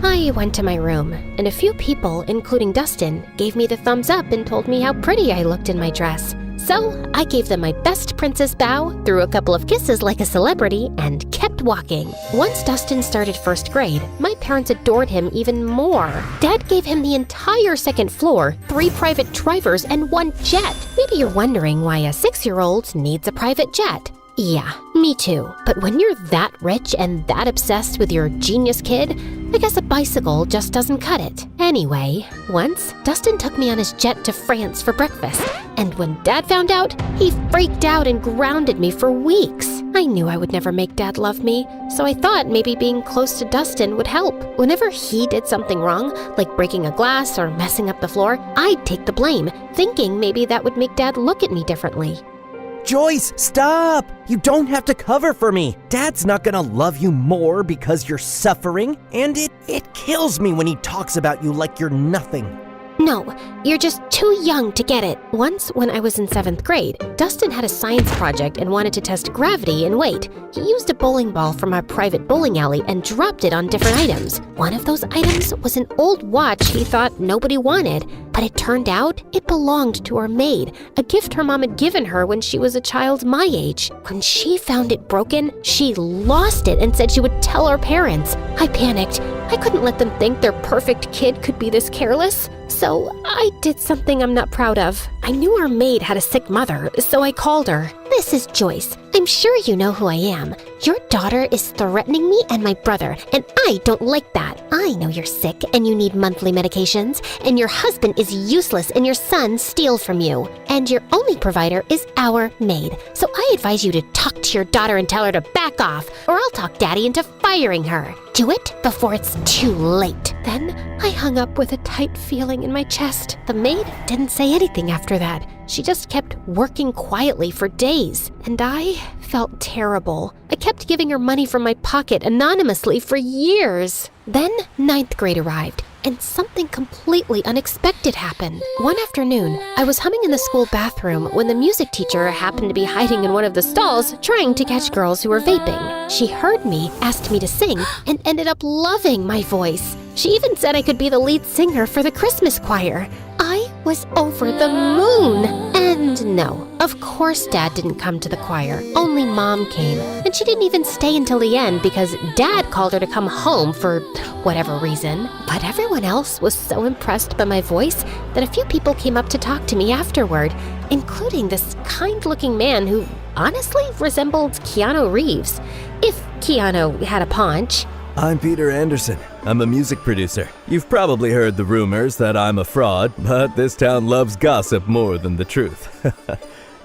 I went to my room, and a few people, including Dustin, gave me the thumbs up and told me how pretty I looked in my dress. So I gave them my best princess bow, threw a couple of kisses like a celebrity, and kept walking. Once Dustin started first grade, my parents adored him even more. Dad gave him the entire second floor, 3 private drivers, and 1 jet. Maybe you're wondering why a 6-year-old needs a private jet. Yeah, me too. But when you're that rich and that obsessed with your genius kid, I guess a bicycle just doesn't cut it. Anyway, once, Dustin took me on his jet to France for breakfast, and when Dad found out, he freaked out and grounded me for weeks. I knew I would never make Dad love me, so I thought maybe being close to Dustin would help. Whenever he did something wrong, like breaking a glass or messing up the floor, I'd take the blame, thinking maybe that would make Dad look at me differently. Joyce, stop! You don't have to cover for me. Dad's not gonna love you more because you're suffering, and it kills me when he talks about you like you're nothing. No, you're just too young to get it. Once, when I was in 7th grade, Dustin had a science project and wanted to test gravity and weight. He used a bowling ball from our private bowling alley and dropped it on different items. One of those items was an old watch he thought nobody wanted, but it turned out it belonged to our maid, a gift her mom had given her when she was a child my age. When she found it broken, she lost it and said she would tell our parents. I panicked. I couldn't let them think their perfect kid could be this careless. So I did something I'm not proud of. I knew our maid had a sick mother, so I called her. This is Joyce. I'm sure you know who I am. Your daughter is threatening me and my brother, and I don't like that. I know you're sick and you need monthly medications, and your husband is useless and your son steals from you. And your only provider is our maid. So I advise you to talk to your daughter and tell her to back off, or I'll talk Daddy into firing her. Do it before it's too late. Then I hung up with a tight feeling in my chest. The maid didn't say anything after that. She just kept working quietly for days, and I felt terrible. I kept giving her money from my pocket anonymously for years. Then 9th grade arrived, and something completely unexpected happened. One afternoon, I was humming in the school bathroom when the music teacher happened to be hiding in one of the stalls trying to catch girls who were vaping. She heard me, asked me to sing, and ended up loving my voice. She even said I could be the lead singer for the Christmas choir. I was over the moon. And no, of course Dad didn't come to the choir. Only Mom came. And she didn't even stay until the end because Dad called her to come home for whatever reason. But everyone else was so impressed by my voice that a few people came up to talk to me afterward, including this kind-looking man who honestly resembled Keanu Reeves, if Keanu had a paunch. I'm Peter Anderson. I'm a music producer. You've probably heard the rumors that I'm a fraud, but this town loves gossip more than the truth.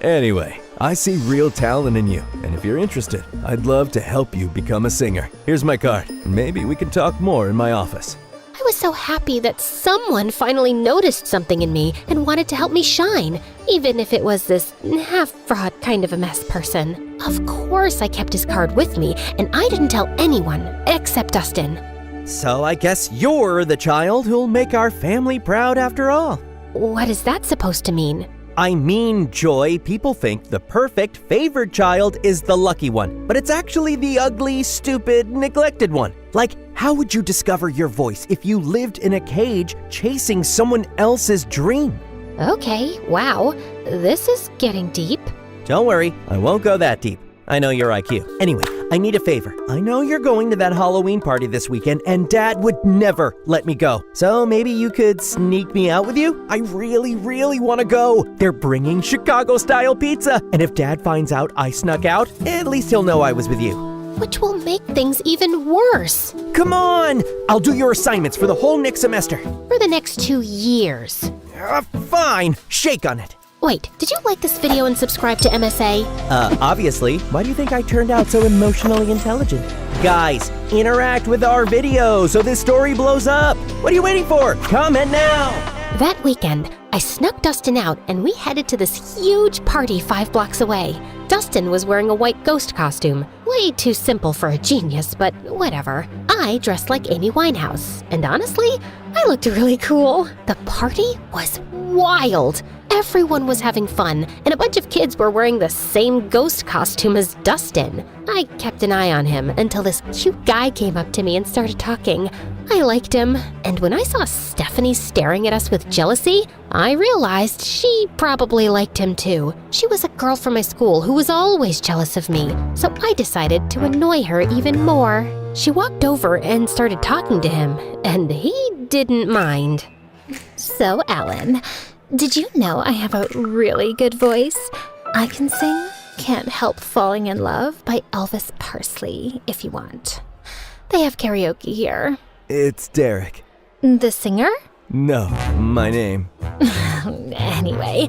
Anyway, I see real talent in you, and if you're interested, I'd love to help you become a singer. Here's my card. Maybe we can talk more in my office. I was so happy that someone finally noticed something in me and wanted to help me shine, even if it was this half-fraud kind of a mess person. Of course I kept his card with me, and I didn't tell anyone except Dustin. So I guess you're the child who'll make our family proud after all. What is that supposed to mean? I mean, Joy, people think the perfect, favored child is the lucky one, but it's actually the ugly, stupid, neglected one. Like, how would you discover your voice if you lived in a cage chasing someone else's dream? Okay, wow, this is getting deep. Don't worry, I won't go that deep. I know your IQ. Anyway, I need a favor. I know you're going to that Halloween party this weekend, and Dad would never let me go. So maybe you could sneak me out with you? I really, really want to go. They're bringing Chicago-style pizza. And if Dad finds out I snuck out, at least he'll know I was with you. Which will make things even worse. Come on! I'll do your assignments for the whole next semester. For the next 2 years. Fine. Shake on it. Wait, did you like this video and subscribe to MSA? Obviously. Why do you think I turned out so emotionally intelligent? Guys, interact with our video so this story blows up. What are you waiting for? Comment now! That weekend, I snuck Dustin out and we headed to this huge party 5 blocks away. Dustin was wearing a white ghost costume. Way too simple for a genius, but whatever. I dressed like Amy Winehouse, and honestly, I looked really cool. The party was wild. Everyone was having fun, and a bunch of kids were wearing the same ghost costume as Dustin. I kept an eye on him until this cute guy came up to me and started talking. I liked him, and when I saw Stephanie staring at us with jealousy, I realized she probably liked him too. She was a girl from my school who was always jealous of me, so I decided to annoy her even more. She walked over and started talking to him, and he didn't mind. So, Alan, did you know I have a really good voice? I can sing Can't Help Falling in Love by Elvis Presley, if you want. They have karaoke here. It's Derek. The singer? No, my name. Anyway,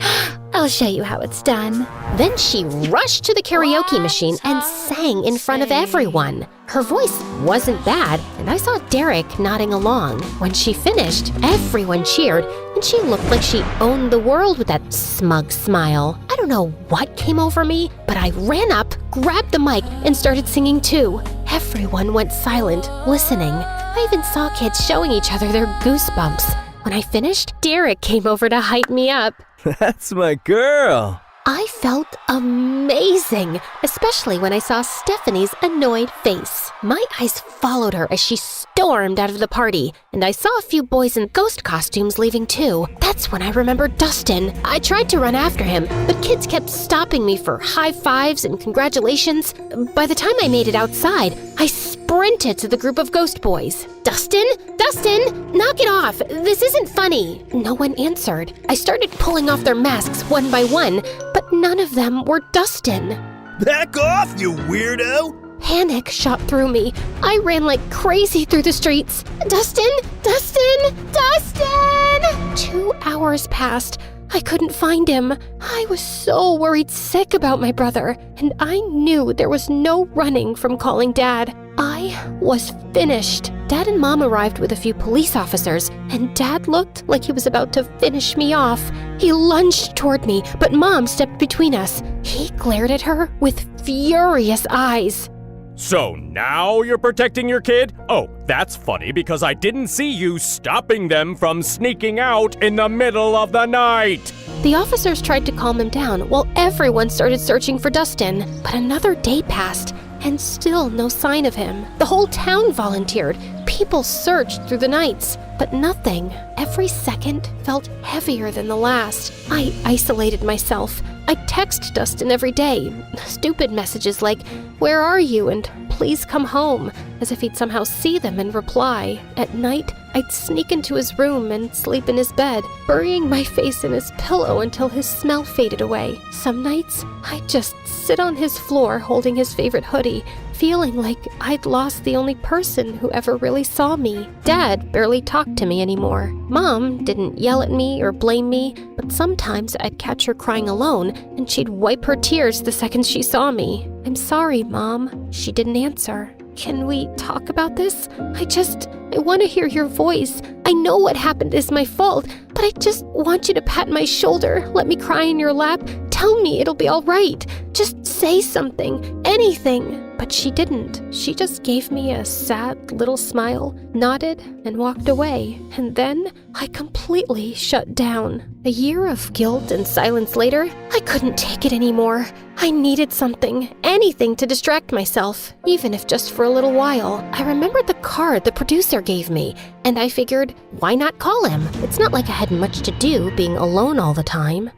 I'll show you how it's done." Then she rushed to the karaoke machine and sang in front of everyone. Her voice wasn't bad, and I saw Derek nodding along. When she finished, everyone cheered, and she looked like she owned the world with that smug smile. I don't know what came over me, but I ran up, grabbed the mic, and started singing too. Everyone went silent, listening. I even saw kids showing each other their goosebumps. When I finished, Derek came over to hype me up. That's my girl. I felt amazing, especially when I saw Stephanie's annoyed face. My eyes followed her as she stormed out of the party, and I saw a few boys in ghost costumes leaving too. That's when I remembered Dustin. I tried to run after him, but kids kept stopping me for high fives and congratulations. By the time I made it outside, I sprinted to the group of ghost boys. "Dustin? Dustin! Knock it off! This isn't funny!" No one answered. I started pulling off their masks one by one, but none of them were Dustin. Back off, you weirdo! Panic shot through me. I ran like crazy through the streets. "Dustin! Dustin! Dustin!" 2 hours passed. I couldn't find him. I was so worried sick about my brother, and I knew there was no running from calling Dad. I was finished. Dad and Mom arrived with a few police officers, and Dad looked like he was about to finish me off. He lunged toward me, but Mom stepped between us. He glared at her with furious eyes. So now you're protecting your kid? Oh, that's funny because I didn't see you stopping them from sneaking out in the middle of the night. The officers tried to calm him down while everyone started searching for Dustin. But another day passed, and still no sign of him. The whole town volunteered. People searched through the nights, but nothing. Every second felt heavier than the last. I isolated myself. I text Dustin every day. Stupid messages like, "Where are you?" and "Please come home," as if he'd somehow see them and reply. At night, I'd sneak into his room and sleep in his bed, burying my face in his pillow until his smell faded away. Some nights, I'd just sit on his floor holding his favorite hoodie, feeling like I'd lost the only person who ever really saw me. Dad barely talked to me anymore. Mom didn't yell at me or blame me, but sometimes I'd catch her crying alone, and she'd wipe her tears the second she saw me. "I'm sorry, Mom." She didn't answer. "Can we talk about this? I want to hear your voice. I know what happened is my fault, but I just want you to pat my shoulder, let me cry in your lap, tell me it'll be all right. Just say something, anything." But she didn't. She just gave me a sad little smile, nodded, and walked away. And then I completely shut down. A year of guilt and silence later, I couldn't take it anymore. I needed something, anything to distract myself, even if just for a little while. I remembered the card the producer gave me, and I figured, why not call him? It's not like I had much to do being alone all the time.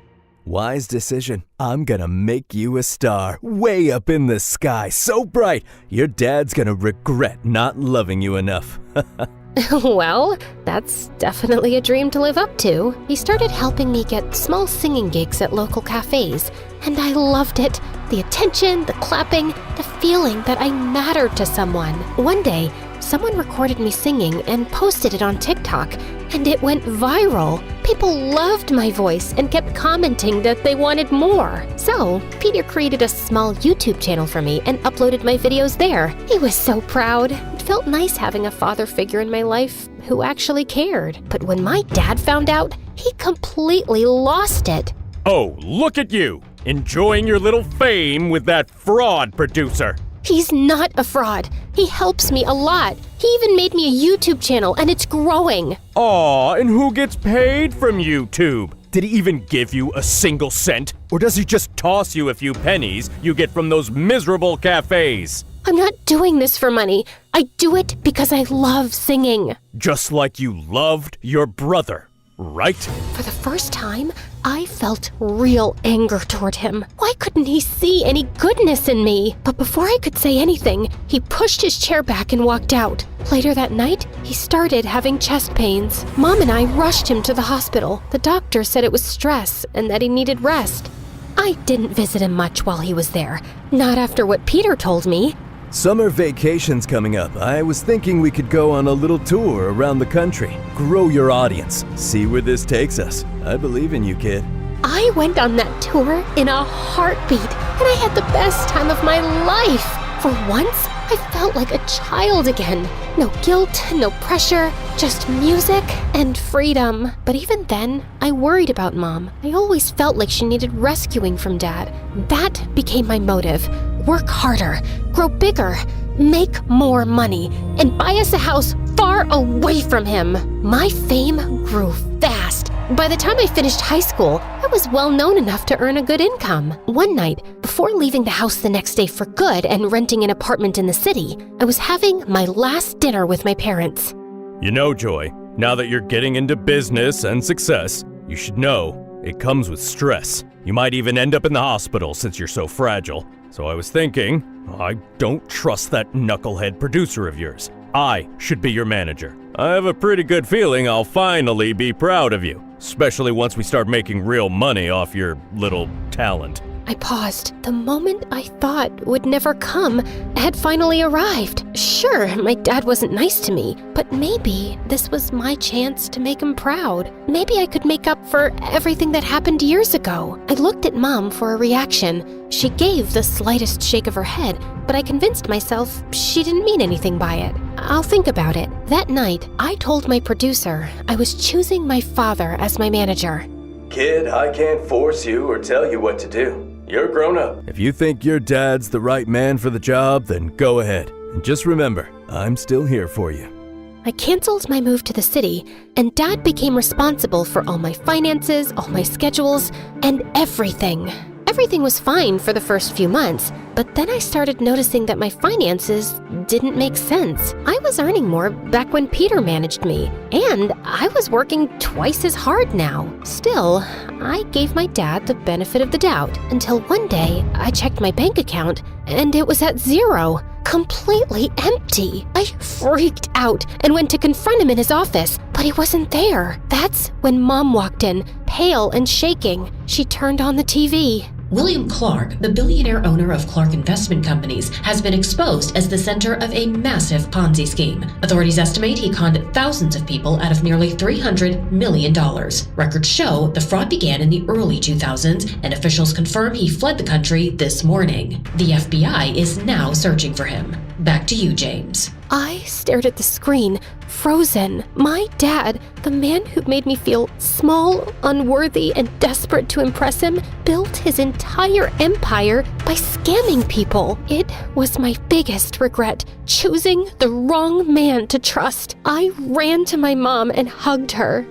Wise decision. I'm gonna make you a star, way up in the sky, so bright, your dad's gonna regret not loving you enough. Well, that's definitely a dream to live up to. He started helping me get small singing gigs at local cafes, and I loved it. The attention, the clapping, the feeling that I mattered to someone. One day, someone recorded me singing and posted it on TikTok, and it went viral. People loved my voice and kept commenting that they wanted more. So, Peter created a small YouTube channel for me and uploaded my videos there. He was so proud. It felt nice having a father figure in my life who actually cared. But when my dad found out, he completely lost it. Oh, look at you, enjoying your little fame with that fraud producer. He's not a fraud. He helps me a lot. He even made me a YouTube channel, and it's growing. Aw, and who gets paid from YouTube? Did he even give you a single cent? Or does he just toss you a few pennies you get from those miserable cafes? I'm not doing this for money. I do it because I love singing. Just like you loved your brother, right? For the first time, I felt real anger toward him. Why couldn't he see any goodness in me? But before I could say anything, he pushed his chair back and walked out. Later that night, he started having chest pains. Mom and I rushed him to the hospital. The doctor said it was stress and that he needed rest. I didn't visit him much while he was there. Not after what Peter told me. Summer vacation's coming up. I was thinking we could go on a little tour around the country. Grow your audience. See where this takes us. I believe in you, kid. I went on that tour in a heartbeat, and I had the best time of my life. For once, I felt like a child again. No guilt, no pressure, just music and freedom. But even then, I worried about Mom. I always felt like she needed rescuing from Dad. That became my motive. Work harder, grow bigger, make more money, and buy us a house far away from him. My fame grew fast. By the time I finished high school, I was well known enough to earn a good income. One night, before leaving the house the next day for good and renting an apartment in the city, I was having my last dinner with my parents. You know, Joy, now that you're getting into business and success, you should know it comes with stress. You might even end up in the hospital since you're so fragile. So I was thinking, I don't trust that knucklehead producer of yours. I should be your manager. I have a pretty good feeling I'll finally be proud of you, especially once we start making real money off your little talent. I paused. The moment I thought would never come had finally arrived. Sure, my dad wasn't nice to me, but maybe this was my chance to make him proud. Maybe I could make up for everything that happened years ago. I looked at Mom for a reaction. She gave the slightest shake of her head, but I convinced myself she didn't mean anything by it. I'll think about it. That night, I told my producer I was choosing my father as my manager. Kid, I can't force you or tell you what to do. You're grown up. If you think your dad's the right man for the job, then go ahead. And just remember, I'm still here for you. I canceled my move to the city, and Dad became responsible for all my finances, all my schedules, and everything. Everything was fine for the first few months, but then I started noticing that my finances didn't make sense. I was earning more back when Peter managed me, and I was working twice as hard now. Still, I gave my dad the benefit of the doubt until one day I checked my bank account and it was at zero, completely empty. I freaked out and went to confront him in his office, but he wasn't there. That's when Mom walked in, pale and shaking. She turned on the TV. William Clark, the billionaire owner of Clark Investment Companies, has been exposed as the center of a massive Ponzi scheme. Authorities estimate he conned thousands of people out of nearly $300 million. Records show the fraud began in the early 2000s, and officials confirm he fled the country this morning. The FBI is now searching for him. Back to you, James. I stared at the screen, frozen. My dad, the man who made me feel small, unworthy, and desperate to impress him, built his entire empire by scamming people. It was my biggest regret, choosing the wrong man to trust. I ran to my mom and hugged her.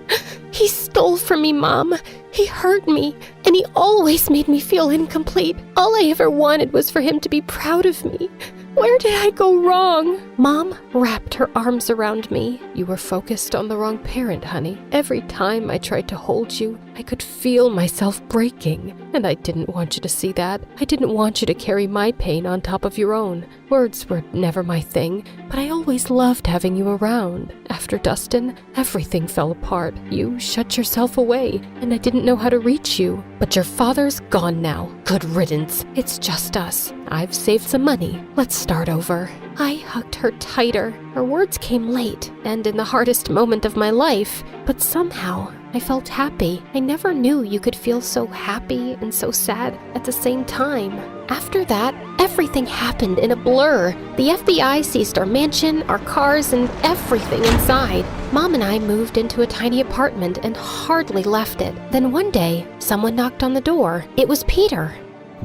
He stole from me, Mom. He hurt me, and he always made me feel incomplete. All I ever wanted was for him to be proud of me. Where did I go wrong? Mom wrapped her arms around me. You were focused on the wrong parent, honey. Every time I tried to hold you, I could feel myself breaking. And I didn't want you to see that. I didn't want you to carry my pain on top of your own. Words were never my thing, but I always loved having you around. After Dustin, everything fell apart. You shut yourself away, and I didn't know how to reach you. But your father's gone now. Good riddance. It's just us. I've saved some money. Let's start over. I hugged her tighter. Her words came late and in the hardest moment of my life, but somehow I felt happy. I never knew you could feel so happy and so sad at the same time. After that, everything happened in a blur. The FBI seized our mansion, our cars, and everything inside. Mom and I moved into a tiny apartment and hardly left it. Then one day, someone knocked on the door. It was Peter.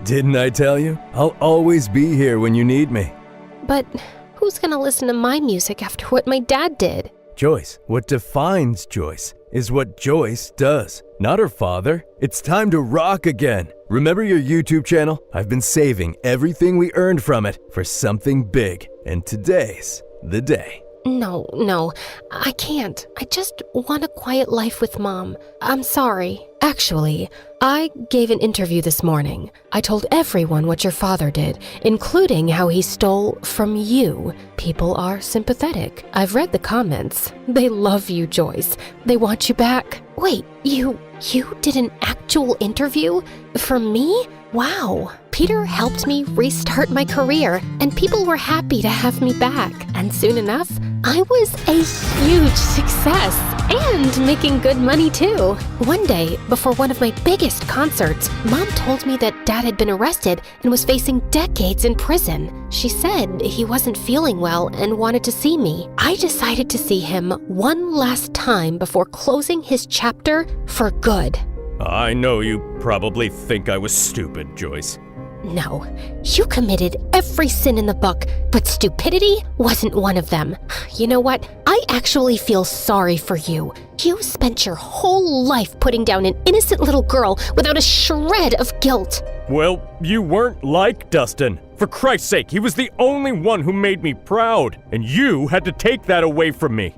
Didn't I tell you? I'll always be here when you need me. But who's gonna listen to my music after what my dad did? Joyce, what defines Joyce is what Joyce does, not her father. It's time to rock again. Remember your YouTube channel? I've been saving everything we earned from it for something big, and today's the day. No, I can't. I just want a quiet life with Mom. I'm sorry. Actually, I gave an interview this morning. I told everyone what your father did, including how he stole from you. People are sympathetic. I've read the comments. They love you, Joyce. They want you back. Wait, you did an actual interview? For me? Wow. Peter helped me restart my career, and people were happy to have me back. And soon enough, I was a huge success. And making good money too. One day, before one of my biggest concerts, Mom told me that Dad had been arrested and was facing decades in prison. She said he wasn't feeling well and wanted to see me. I decided to see him one last time before closing his chapter for good. I know you probably think I was stupid, Joyce. No, you committed every sin in the book, but stupidity wasn't one of them. You know what? I actually feel sorry for you. You spent your whole life putting down an innocent little girl without a shred of guilt. Well, you weren't like Dustin. For Christ's sake, he was the only one who made me proud, and you had to take that away from me.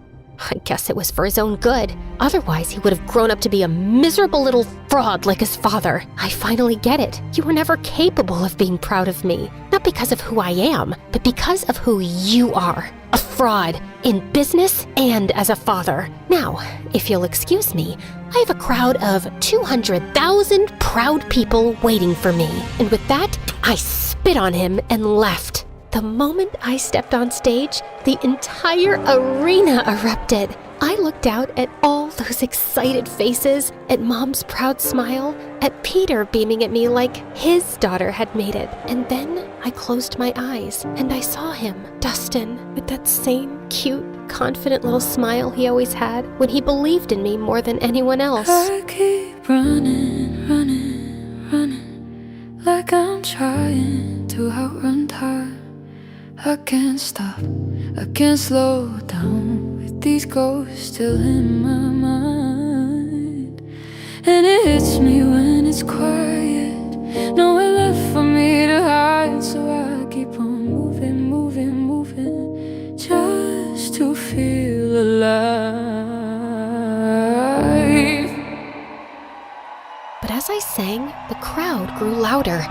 I guess it was for his own good. Otherwise, he would have grown up to be a miserable little fraud like his father. I finally get it. You were never capable of being proud of me. Not because of who I am, but because of who you are. A fraud, in business and as a father. Now, if you'll excuse me, I have a crowd of 200,000 proud people waiting for me. And with that, I spit on him and left. The moment I stepped on stage, the entire arena erupted. I looked out at all those excited faces, at Mom's proud smile, at Peter beaming at me like his daughter had made it. And then I closed my eyes and I saw him, Dustin, with that same cute, confident little smile he always had when he believed in me more than anyone else. I keep running, like I'm trying to outrun time. I can't stop, I can't slow down with these ghosts still in my mind. And it hits me when it's quiet, nowhere left for me to hide. So I keep on moving, just to feel alive. But as I sang, the crowd grew louder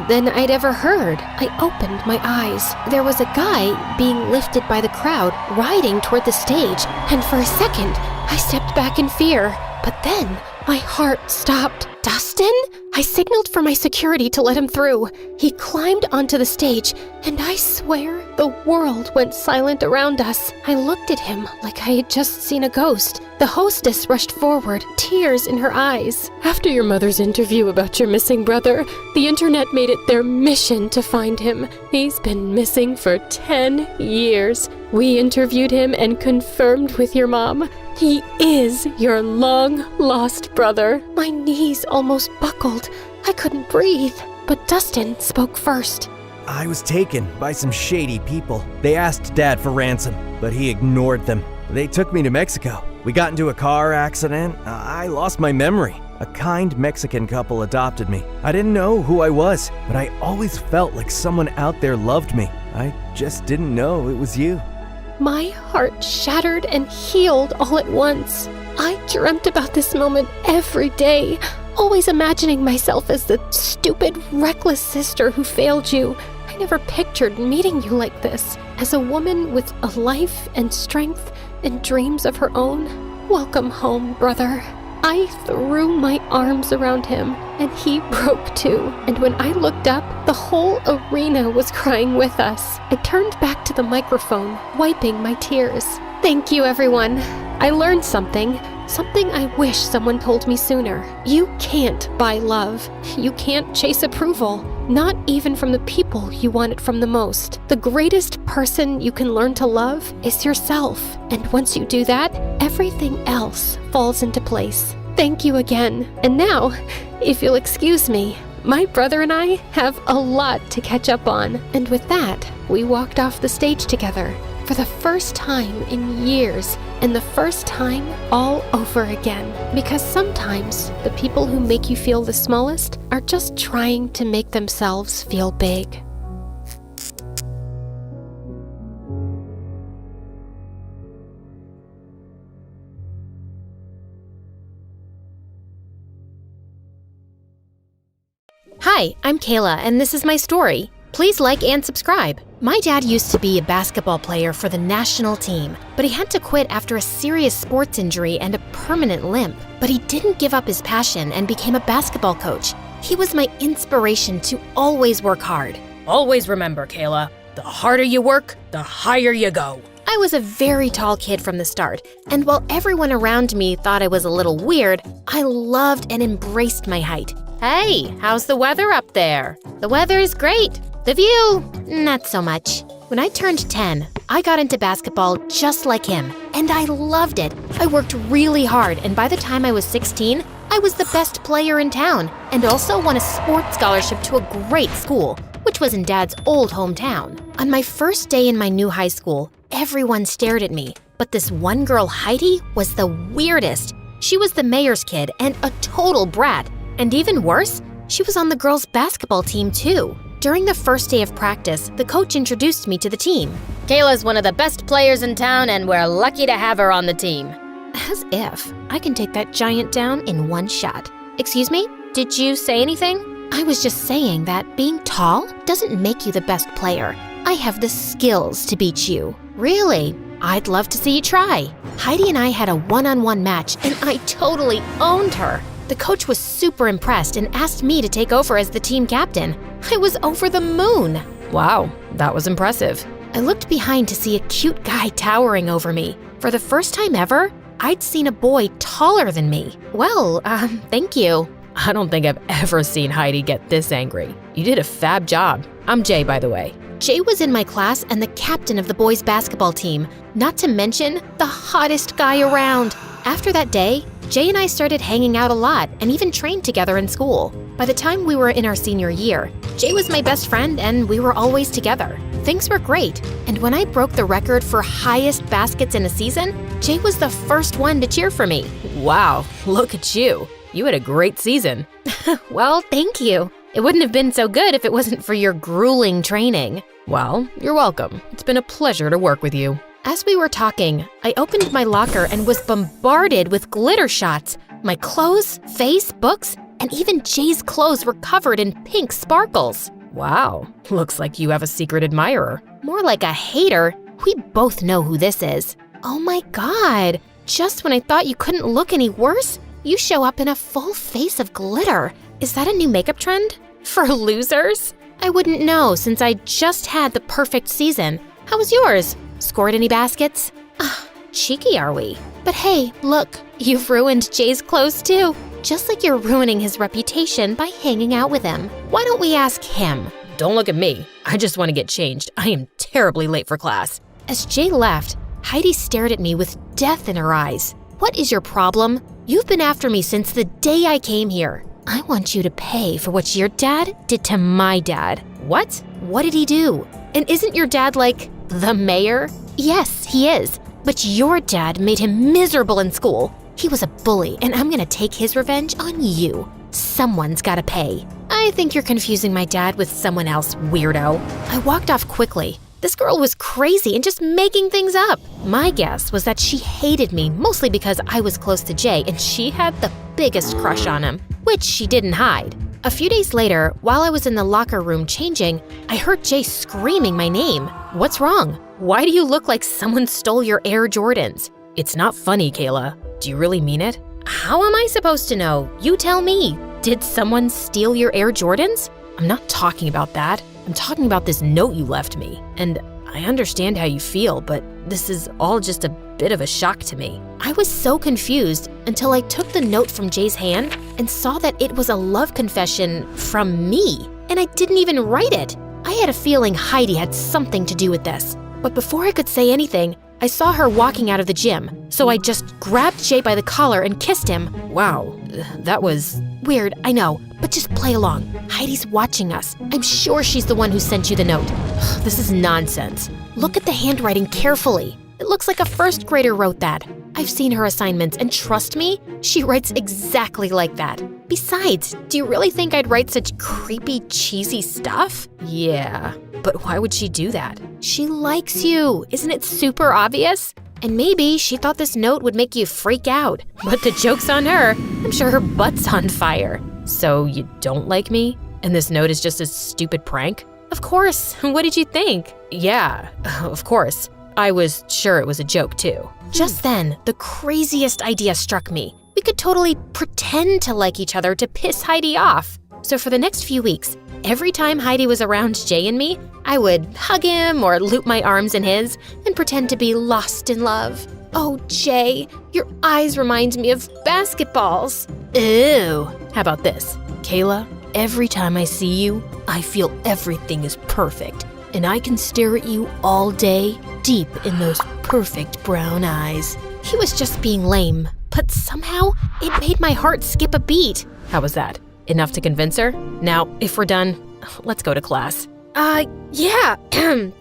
than I'd ever heard. I opened my eyes. There was a guy being lifted by the crowd, riding toward the stage, and for a second, I stepped back in fear. But then, my heart stopped. Dustin? I signaled for my security to let him through. He climbed onto the stage, and I swear the world went silent around us. I looked at him like I had just seen a ghost. The hostess rushed forward, tears in her eyes. After your mother's interview about your missing brother, the internet made it their mission to find him. He's been missing for 10 years. We interviewed him and confirmed with your mom. He is your long-lost brother. My knees almost buckled. I couldn't breathe. But Dustin spoke first. I was taken by some shady people. They asked Dad for ransom, but he ignored them. They took me to Mexico. We got into a car accident. I lost my memory. A kind Mexican couple adopted me. I didn't know who I was, but I always felt like someone out there loved me. I just didn't know it was you. My heart shattered and healed all at once. I dreamt about this moment every day, always imagining myself as the stupid, reckless sister who failed you. I never pictured meeting you like this, as a woman with a life and strength and dreams of her own. Welcome home, brother. I threw my arms around him, and he broke too. And when I looked up, the whole arena was crying with us. I turned back to the microphone, wiping my tears. Thank you, everyone. I learned something I wish someone told me sooner. You can't buy love. You can't chase approval. Not even from the people you want it from the most. The greatest person you can learn to love is yourself. And once you do that, everything else falls into place. Thank you again. And now, if you'll excuse me, my brother and I have a lot to catch up on. And with that, we walked off the stage together for the first time in years, and the first time all over again. Because sometimes the people who make you feel the smallest are just trying to make themselves feel big. Hi, I'm Kayla, and this is my story. Please like and subscribe. My dad used to be a basketball player for the national team, but he had to quit after a serious sports injury and a permanent limp. But he didn't give up his passion and became a basketball coach. He was my inspiration to always work hard. Always remember, Kayla, the harder you work, the higher you go. I was a very tall kid from the start, and while everyone around me thought I was a little weird, I loved and embraced my height. Hey, how's the weather up there? The weather is great. The view, not so much. When I turned 10, I got into basketball just like him, and I loved it. I worked really hard, and by the time I was 16, I was the best player in town, and also won a sports scholarship to a great school, which was in Dad's old hometown. On my first day in my new high school, everyone stared at me, but this one girl, Heidi, was the weirdest. She was the mayor's kid and a total brat. And even worse, she was on the girls' basketball team too. During the first day of practice, the coach introduced me to the team. Kayla's one of the best players in town, and we're lucky to have her on the team. As if I can take that giant down in one shot. Excuse me? Did you say anything? I was just saying that being tall doesn't make you the best player. I have the skills to beat you. Really? I'd love to see you try. Heidi and I had a one-on-one match, and I totally owned her. The coach was super impressed and asked me to take over as the team captain. I was over the moon. Wow, that was impressive. I looked behind to see a cute guy towering over me. For the first time ever, I'd seen a boy taller than me. Well, thank you. I don't think I've ever seen Heidi get this angry. You did a fab job. I'm Jay, by the way. Jay was in my class and the captain of the boys' basketball team, not to mention the hottest guy around. After that day, Jay and I started hanging out a lot and even trained together in school. By the time we were in our senior year, Jay was my best friend and we were always together. Things were great, and when I broke the record for highest baskets in a season, Jay was the first one to cheer for me. Wow, look at you. You had a great season. Well, thank you. It wouldn't have been so good if it wasn't for your grueling training. Well, you're welcome. It's been a pleasure to work with you. As we were talking, I opened my locker and was bombarded with glitter shots. My clothes, face, books, and even Jay's clothes were covered in pink sparkles. Wow, looks like you have a secret admirer. More like a hater. We both know who this is. Oh my God, just when I thought you couldn't look any worse, you show up in a full face of glitter. Is that a new makeup trend? For losers? I wouldn't know since I just had the perfect season. How was yours? Scored any baskets? Cheeky are we? But hey, look, you've ruined Jay's clothes too. Just like you're ruining his reputation by hanging out with him. Why don't we ask him? Don't look at me. I just want to get changed. I am terribly late for class. As Jay left, Heidi stared at me with death in her eyes. What is your problem? You've been after me since the day I came here. I want you to pay for what your dad did to my dad. What? What did he do? And isn't your dad like the mayor? Yes, he is. But your dad made him miserable in school. He was a bully, and I'm gonna take his revenge on you. Someone's gotta pay. I think you're confusing my dad with someone else, weirdo. I walked off quickly. This girl was crazy and just making things up. My guess was that she hated me, mostly because I was close to Jay and she had the biggest crush on him, which she didn't hide. A few days later, while I was in the locker room changing, I heard Jay screaming my name. What's wrong? Why do you look like someone stole your Air Jordans? It's not funny, Kayla. Do you really mean it? How am I supposed to know? You tell me. Did someone steal your Air Jordans? I'm not talking about that. I'm talking about this note you left me. And I understand how you feel, but this is all just a bit of a shock to me. I was so confused until I took the note from Jay's hand and saw that it was a love confession from me. And I didn't even write it. I had a feeling Heidi had something to do with this. But before I could say anything, I saw her walking out of the gym. So I just grabbed Jay by the collar and kissed him. Wow, that was weird, I know, but just play along. Heidi's watching us. I'm sure she's the one who sent you the note. This is nonsense. Look at the handwriting carefully. It looks like a first grader wrote that. I've seen her assignments, and trust me, she writes exactly like that. Besides, do you really think I'd write such creepy, cheesy stuff? Yeah, but why would she do that? She likes you. Isn't it super obvious? And maybe she thought this note would make you freak out. But the joke's on her. I'm sure her butt's on fire. So you don't like me? And this note is just a stupid prank? Of course. What did you think? Yeah, of course. I was sure it was a joke too. Just then, the craziest idea struck me. We could totally pretend to like each other to piss Heidi off. So for the next few weeks, every time Heidi was around Jay and me, I would hug him or loop my arms in his and pretend to be lost in love. Oh, Jay, your eyes remind me of basketballs. Ew. How about this? Kayla, every time I see you, I feel everything is perfect. And I can stare at you all day, deep in those perfect brown eyes. He was just being lame, but somehow it made my heart skip a beat. How was that? Enough to convince her? Now, if we're done, let's go to class. Yeah,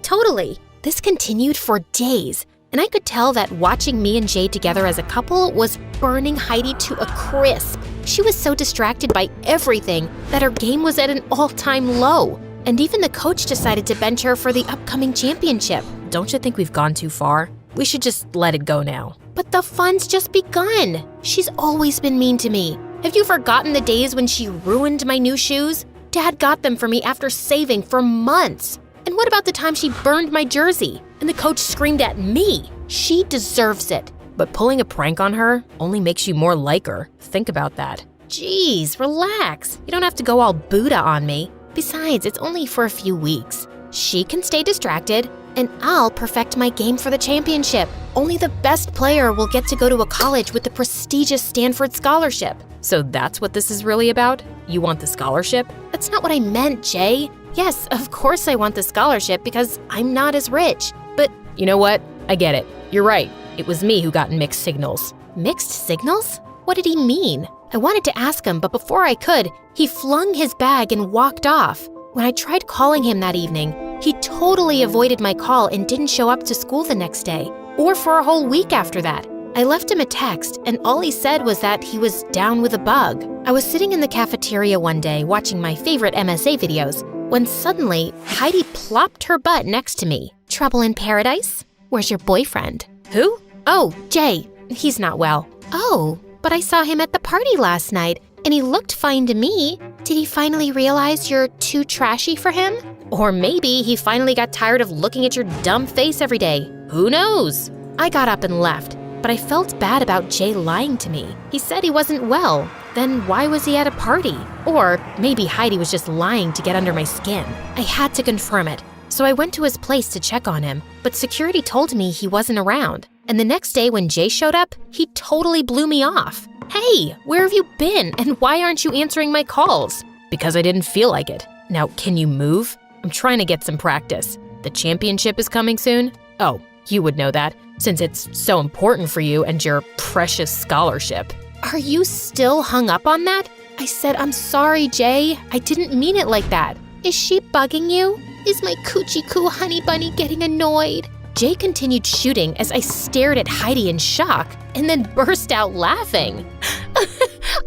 totally. This continued for days, and I could tell that watching me and Jay together as a couple was burning Heidi to a crisp. She was so distracted by everything that her game was at an all-time low. And even the coach decided to bench her for the upcoming championship. Don't you think we've gone too far? We should just let it go now. But the fun's just begun. She's always been mean to me. Have you forgotten the days when she ruined my new shoes? Dad got them for me after saving for months. And what about the time she burned my jersey and the coach screamed at me? She deserves it. But pulling a prank on her only makes you more like her. Think about that. Jeez, relax. You don't have to go all Buddha on me. Besides, it's only for a few weeks. She can stay distracted, and I'll perfect my game for the championship. Only the best player will get to go to a college with the prestigious Stanford scholarship. So that's what this is really about? You want the scholarship? That's not what I meant, Jay. Yes, of course I want the scholarship because I'm not as rich. But you know what? I get it. You're right. It was me who got mixed signals. Mixed signals? What did he mean? I wanted to ask him, but before I could, he flung his bag and walked off. When I tried calling him that evening, he totally avoided my call and didn't show up to school the next day, or for a whole week after that. I left him a text, and all he said was that he was down with a bug. I was sitting in the cafeteria one day watching my favorite MSA videos, when suddenly, Heidi plopped her butt next to me. Trouble in paradise? Where's your boyfriend? Who? Oh, Jay. He's not well. Oh, but I saw him at the party last night, and he looked fine to me. Did he finally realize you're too trashy for him? Or maybe he finally got tired of looking at your dumb face every day. Who knows? I got up and left, but I felt bad about Jay lying to me. He said he wasn't well. Then why was he at a party? Or maybe Heidi was just lying to get under my skin. I had to confirm it, so I went to his place to check on him, but security told me he wasn't around. And the next day when Jay showed up, he totally blew me off. Hey, where have you been, and why aren't you answering my calls? Because I didn't feel like it. Now, can you move? I'm trying to get some practice. The championship is coming soon? Oh, you would know that, since it's so important for you and your precious scholarship. Are you still hung up on that? I said, I'm sorry, Jay. I didn't mean it like that. Is she bugging you? Is my coochie coo honey bunny getting annoyed? Jay continued shooting as I stared at Heidi in shock and then burst out laughing.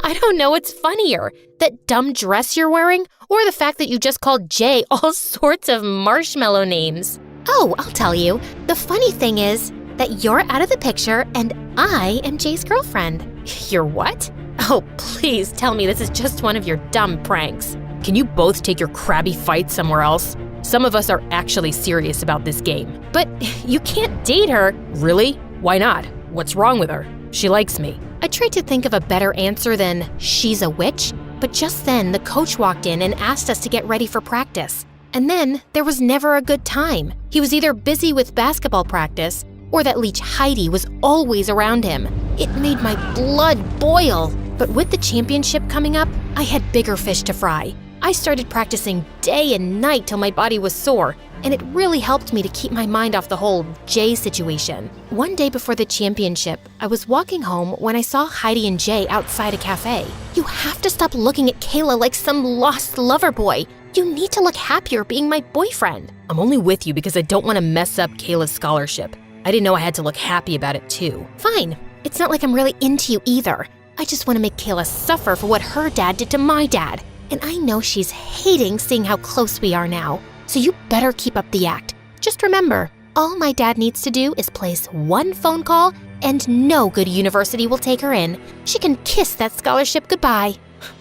I don't know what's funnier, that dumb dress you're wearing or the fact that you just called Jay all sorts of marshmallow names. Oh, I'll tell you. The funny thing is that you're out of the picture and I am Jay's girlfriend. You're what? Oh, please tell me this is just one of your dumb pranks. Can you both take your crabby fights somewhere else? Some of us are actually serious about this game. But you can't date her. Really? Why not? What's wrong with her? She likes me. I tried to think of a better answer than she's a witch, but just then the coach walked in and asked us to get ready for practice. And then there was never a good time. He was either busy with basketball practice or that leech Heidi was always around him. It made my blood boil. But with the championship coming up, I had bigger fish to fry. I started practicing day and night till my body was sore, and it really helped me to keep my mind off the whole Jay situation. One day before the championship, I was walking home when I saw Heidi and Jay outside a cafe. You have to stop looking at Kayla like some lost lover boy. You need to look happier being my boyfriend. I'm only with you because I don't want to mess up Kayla's scholarship. I didn't know I had to look happy about it too. Fine. It's not like I'm really into you either. I just want to make Kayla suffer for what her dad did to my dad. And I know she's hating seeing how close we are now. So you better keep up the act. Just remember, all my dad needs to do is place one phone call and no good university will take her in. She can kiss that scholarship goodbye.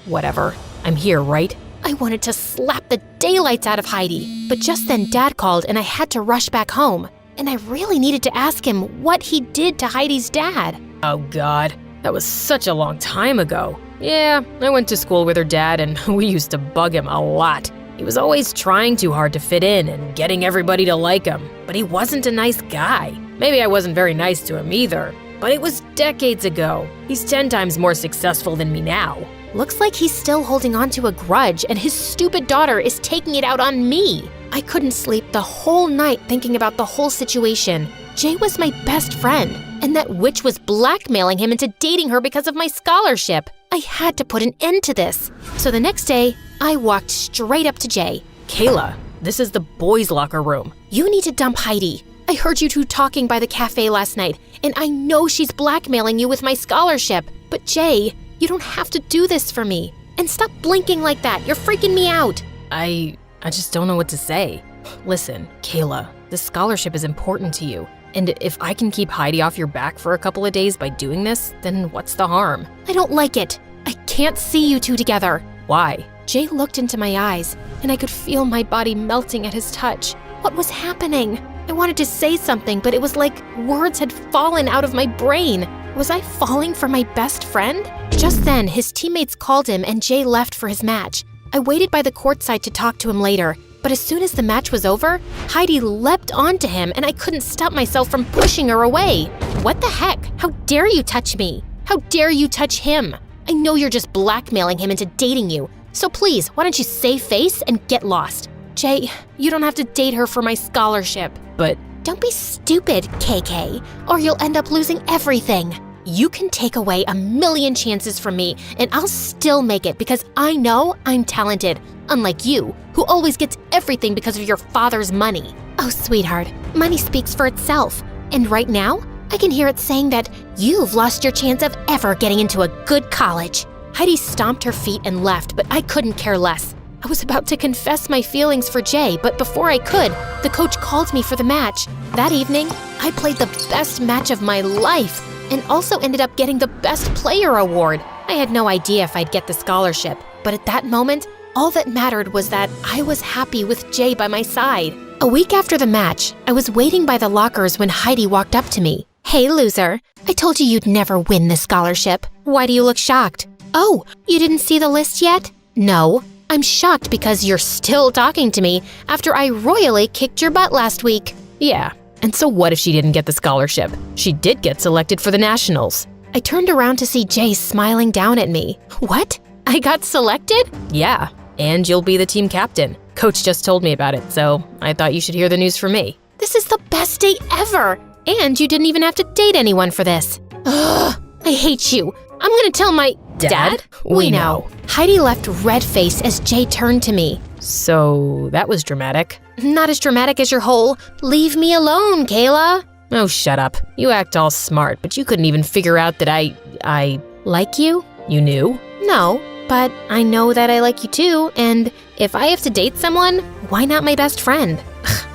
Whatever. I'm here, right? I wanted to slap the daylights out of Heidi, but just then Dad called and I had to rush back home. And I really needed to ask him what he did to Heidi's dad. Oh God, that was such a long time ago. Yeah, I went to school with her dad and we used to bug him a lot. He was always trying too hard to fit in and getting everybody to like him, but he wasn't a nice guy. Maybe I wasn't very nice to him either, but it was decades ago. He's 10 times more successful than me now. Looks like he's still holding on to a grudge and his stupid daughter is taking it out on me. I couldn't sleep the whole night thinking about the whole situation. Jay was my best friend, and that witch was blackmailing him into dating her because of my scholarship. I had to put an end to this. So the next day, I walked straight up to Jay. Kayla, this is the boys' locker room. You need to dump Heidi. I heard you two talking by the cafe last night, and I know she's blackmailing you with my scholarship. But Jay, you don't have to do this for me. And stop blinking like that. You're freaking me out. I just don't know what to say. Listen, Kayla, the scholarship is important to you. And if I can keep Heidi off your back for a couple of days by doing this, then what's the harm? I don't like it. I can't see you two together. Why? Jay looked into my eyes, and I could feel my body melting at his touch. What was happening? I wanted to say something, but it was like words had fallen out of my brain. Was I falling for my best friend? Just then, his teammates called him and Jay left for his match. I waited by the courtside to talk to him later, but as soon as the match was over, Heidi leapt onto him and I couldn't stop myself from pushing her away. What the heck? How dare you touch me? How dare you touch him? I know you're just blackmailing him into dating you, so please, why don't you save face and get lost? Jay, you don't have to date her for my scholarship. But don't be stupid, KK, or you'll end up losing everything. You can take away 1,000,000 chances from me, and I'll still make it because I know I'm talented, unlike you, who always gets everything because of your father's money. Oh, sweetheart, money speaks for itself, and right now, I can hear it saying that you've lost your chance of ever getting into a good college. Heidi stomped her feet and left, but I couldn't care less. I was about to confess my feelings for Jay, but before I could, the coach called me for the match. That evening, I played the best match of my life and also ended up getting the Best Player award. I had no idea if I'd get the scholarship, but at that moment, all that mattered was that I was happy with Jay by my side. A week after the match, I was waiting by the lockers when Heidi walked up to me. Hey, loser, I told you you'd never win this scholarship. Why do you look shocked? Oh, you didn't see the list yet? No. I'm shocked because you're still talking to me after I royally kicked your butt last week. yeah, and so what if she didn't get the scholarship? She did get selected for the nationals. I turned around to see Jay smiling down at me. What? I got selected? Yeah, and you'll be the team captain. Coach just told me about it, so I thought you should hear the news from me. This is the best day ever! And you didn't even have to date anyone for this. Ugh, I hate you. I'm gonna tell my... Dad? We know. Heidi left red-faced as Jay turned to me. So that was dramatic. Not as dramatic as your whole, leave me alone, Kayla. Oh, shut up. You act all smart, but you couldn't even figure out that I like you? You knew? No, but I know that I like you too, and if I have to date someone, why not my best friend?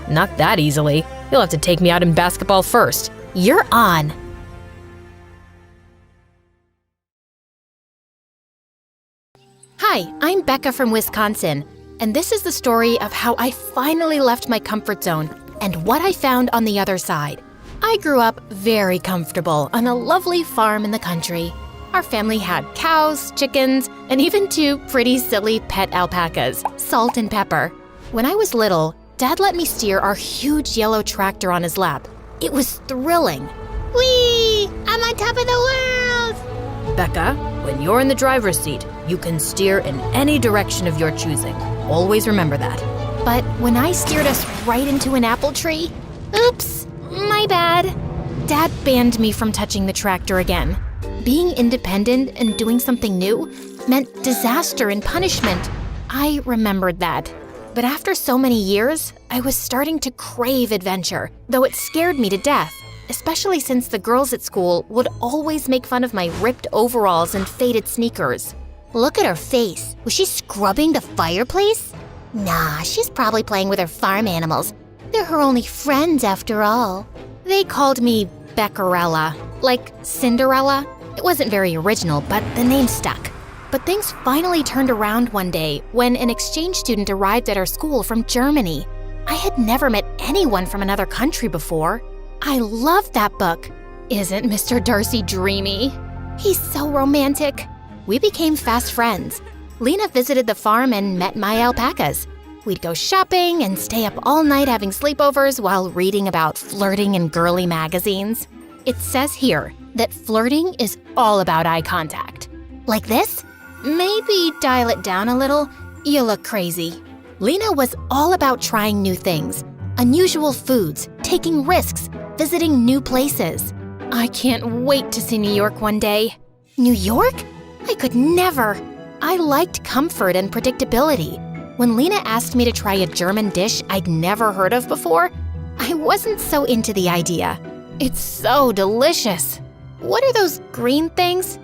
Not that easily. You'll have to take me out in basketball first. You're on. Hi, I'm Becca from Wisconsin, and this is the story of how I finally left my comfort zone and what I found on the other side. I grew up very comfortable on a lovely farm in the country. Our family had cows, chickens, and even 2 pretty silly pet alpacas, Salt and Pepper. When I was little, Dad let me steer our huge yellow tractor on his lap. It was thrilling. Whee! I'm on top of the world! Becca, when you're in the driver's seat, you can steer in any direction of your choosing. Always remember that. But when I steered us right into an apple tree, oops, my bad. Dad banned me from touching the tractor again. Being independent and doing something new meant disaster and punishment. I remembered that. But after so many years, I was starting to crave adventure, though it scared me to death, especially since the girls at school would always make fun of my ripped overalls and faded sneakers. Look at her face. Was she scrubbing the fireplace? Nah, she's probably playing with her farm animals. They're her only friends after all. They called me Beccarella, like Cinderella. It wasn't very original, but the name stuck. But things finally turned around one day when an exchange student arrived at our school from Germany. I had never met anyone from another country before. I loved that book. Isn't Mr. Darcy dreamy? He's so romantic. We became fast friends. Lena visited the farm and met my alpacas. We'd go shopping and stay up all night having sleepovers while reading about flirting in girly magazines. It says here that flirting is all about eye contact. Like this? Maybe dial it down a little. You look crazy. Lena was all about trying new things, unusual foods, taking risks, visiting new places. I can't wait to see New York one day. New York? I could never. I liked comfort and predictability. When Lena asked me to try a German dish I'd never heard of before, I wasn't so into the idea. It's so delicious. What are those green things?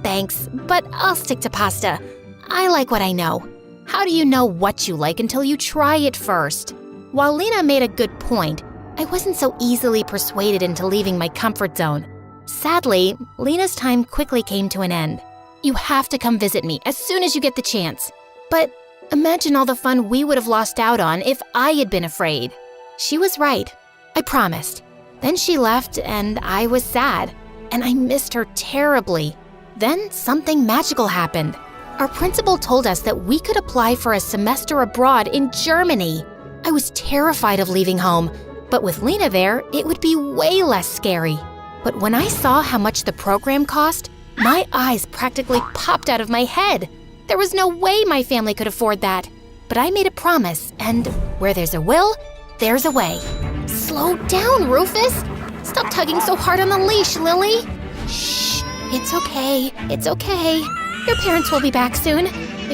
Thanks, but I'll stick to pasta. I like what I know. How do you know what you like until you try it first? While Lena made a good point, I wasn't so easily persuaded into leaving my comfort zone. Sadly, Lena's time quickly came to an end. You have to come visit me as soon as you get the chance. But imagine all the fun we would have lost out on if I had been afraid. She was right. I promised. Then she left and I was sad, and I missed her terribly. Then something magical happened. Our principal told us that we could apply for a semester abroad in Germany. I was terrified of leaving home, but with Lena there, it would be way less scary. But when I saw how much the program cost, my eyes practically popped out of my head. There was no way my family could afford that. But I made a promise, and where there's a will, there's a way. Slow down, Rufus! Stop tugging so hard on the leash, Lily! Shh, it's okay, it's okay. Your parents will be back soon.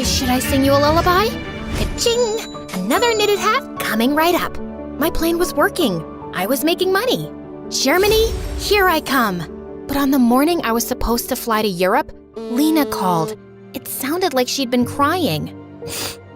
Should I sing you a lullaby? Ka-ching! Another knitted hat coming right up. My plan was working. I was making money. Germany, here I come. But on the morning I was supposed to fly to Europe, Lena called. It sounded like she'd been crying.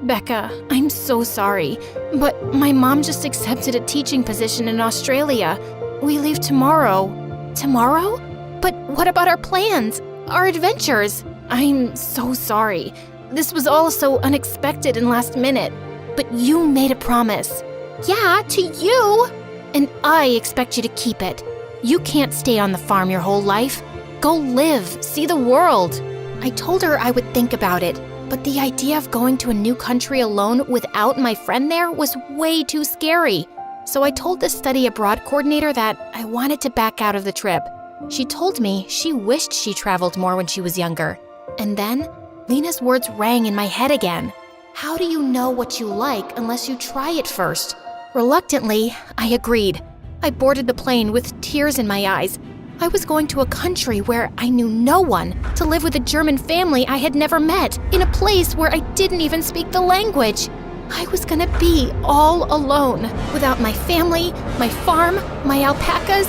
Becca, I'm so sorry, but my mom just accepted a teaching position in Australia. We leave tomorrow. Tomorrow? But what about our plans? Our adventures? I'm so sorry. This was all so unexpected and last minute. But you made a promise. Yeah, to you! And I expect you to keep it. You can't stay on the farm your whole life. Go live, see the world. I told her I would think about it, but the idea of going to a new country alone without my friend there was way too scary. So I told the study abroad coordinator that I wanted to back out of the trip. She told me she wished she traveled more when she was younger. And then Lena's words rang in my head again. How do you know what you like unless you try it first? Reluctantly, I agreed. I boarded the plane with tears in my eyes. I was going to a country where I knew no one, to live with a German family I had never met, in a place where I didn't even speak the language. I was gonna be all alone, without my family, my farm, my alpacas,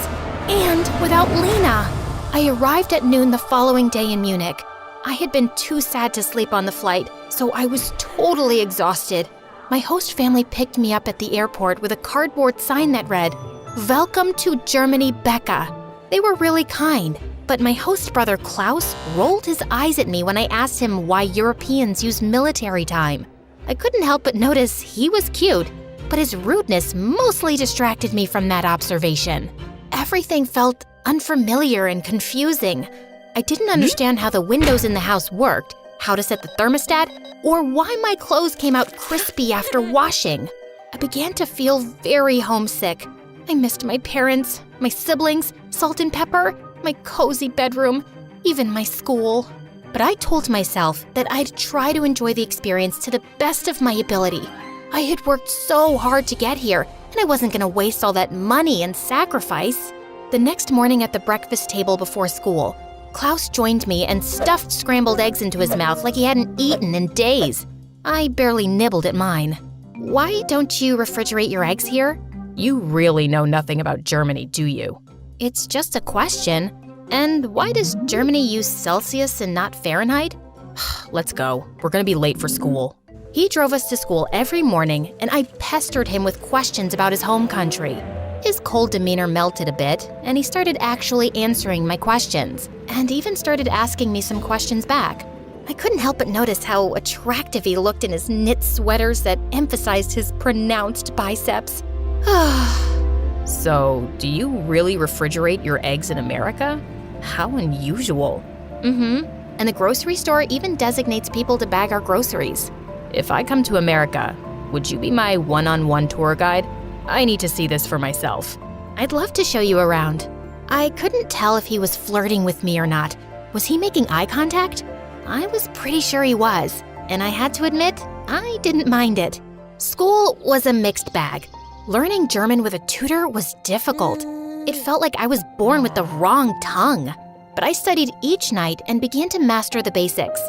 and without Lena. I arrived at noon the following day in Munich. I had been too sad to sleep on the flight, so I was totally exhausted. My host family picked me up at the airport with a cardboard sign that read, "Welcome to Germany, Becca." They were really kind, but my host brother Klaus rolled his eyes at me when I asked him why Europeans use military time. I couldn't help but notice he was cute, but his rudeness mostly distracted me from that observation. Everything felt unfamiliar and confusing. I didn't understand how the windows in the house worked, how to set the thermostat, or why my clothes came out crispy after washing. I began to feel very homesick. I missed my parents, my siblings, Salt and Pepper, my cozy bedroom, even my school. But I told myself that I'd try to enjoy the experience to the best of my ability. I had worked so hard to get here, and I wasn't going to waste all that money and sacrifice. The next morning at the breakfast table before school, Klaus joined me and stuffed scrambled eggs into his mouth like he hadn't eaten in days. I barely nibbled at mine. Why don't you refrigerate your eggs here? You really know nothing about Germany, do you? It's just a question. And why does Germany use Celsius and not Fahrenheit? Let's go. We're gonna be late for school. He drove us to school every morning, and I pestered him with questions about his home country. His cold demeanor melted a bit, and he started actually answering my questions, and even started asking me some questions back. I couldn't help but notice how attractive he looked in his knit sweaters that emphasized his pronounced biceps. So, do you really refrigerate your eggs in America? How unusual. And the grocery store even designates people to bag our groceries. If I come to America, Would you be my one-on-one tour guide? I need to see this for myself. I'd love to show you around. I couldn't tell if he was flirting with me or not. Was he making eye contact? I was pretty sure he was, and I had to admit, I didn't mind it. School was a mixed bag. Learning German with a tutor was difficult. It felt like I was born with the wrong tongue. But I studied each night and began to master the basics.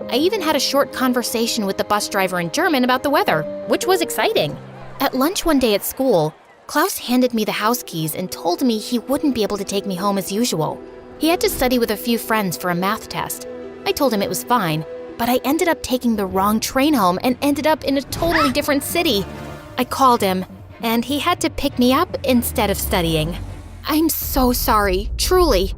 I even had a short conversation with the bus driver in German about the weather, which was exciting. At lunch one day at school, Klaus handed me the house keys and told me he wouldn't be able to take me home as usual. He had to study with a few friends for a math test. I told him it was fine, but I ended up taking the wrong train home and ended up in a totally different city. I called him, and he had to pick me up instead of studying. I'm so sorry, truly.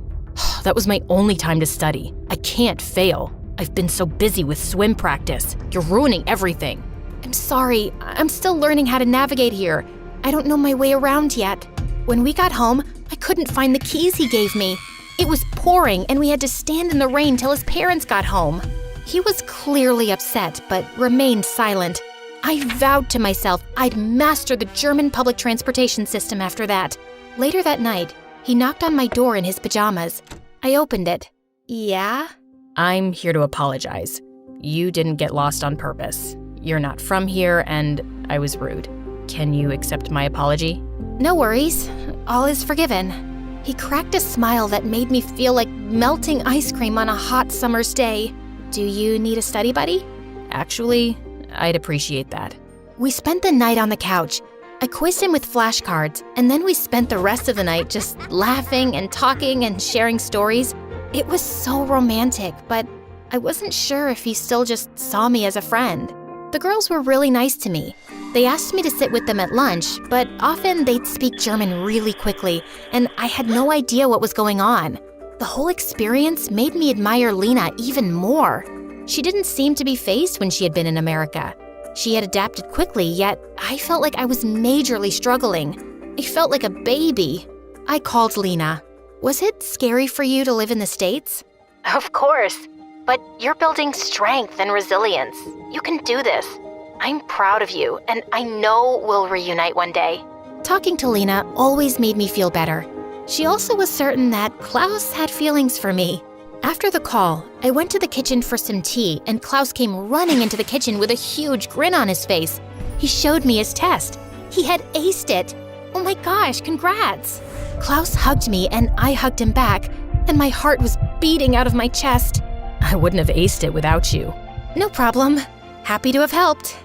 That was my only time to study. I can't fail. I've been so busy with swim practice. You're ruining everything. I'm sorry, I'm still learning how to navigate here. I don't know my way around yet. When we got home, I couldn't find the keys he gave me. It was pouring and we had to stand in the rain till his parents got home. He was clearly upset, but remained silent. I vowed to myself I'd master the German public transportation system after that. Later that night, he knocked on my door in his pajamas. I opened it. Yeah? I'm here to apologize. You didn't get lost on purpose. You're not from here, and I was rude. Can you accept my apology? No worries. All is forgiven. He cracked a smile that made me feel like melting ice cream on a hot summer's day. Do you need a study buddy? Actually, I'd appreciate that. We spent the night on the couch. I quizzed him with flashcards, and then we spent the rest of the night just laughing and talking and sharing stories. It was so romantic, but I wasn't sure if he still just saw me as a friend. The girls were really nice to me. They asked me to sit with them at lunch, but often they'd speak German really quickly, and I had no idea what was going on. The whole experience made me admire Lena even more. She didn't seem to be fazed when she had been in America. She had adapted quickly, yet I felt like I was majorly struggling. I felt like a baby. I called Lena. Was it scary for you to live in the States? Of course, but you're building strength and resilience. You can do this. I'm proud of you, and I know we'll reunite one day. Talking to Lena always made me feel better. She also was certain that Klaus had feelings for me. After the call, I went to the kitchen for some tea, and Klaus came running into the kitchen with a huge grin on his face. He showed me his test. He had aced it. Oh my gosh, congrats! Klaus hugged me, and I hugged him back, and my heart was beating out of my chest. I wouldn't have aced it without you. No problem. Happy to have helped.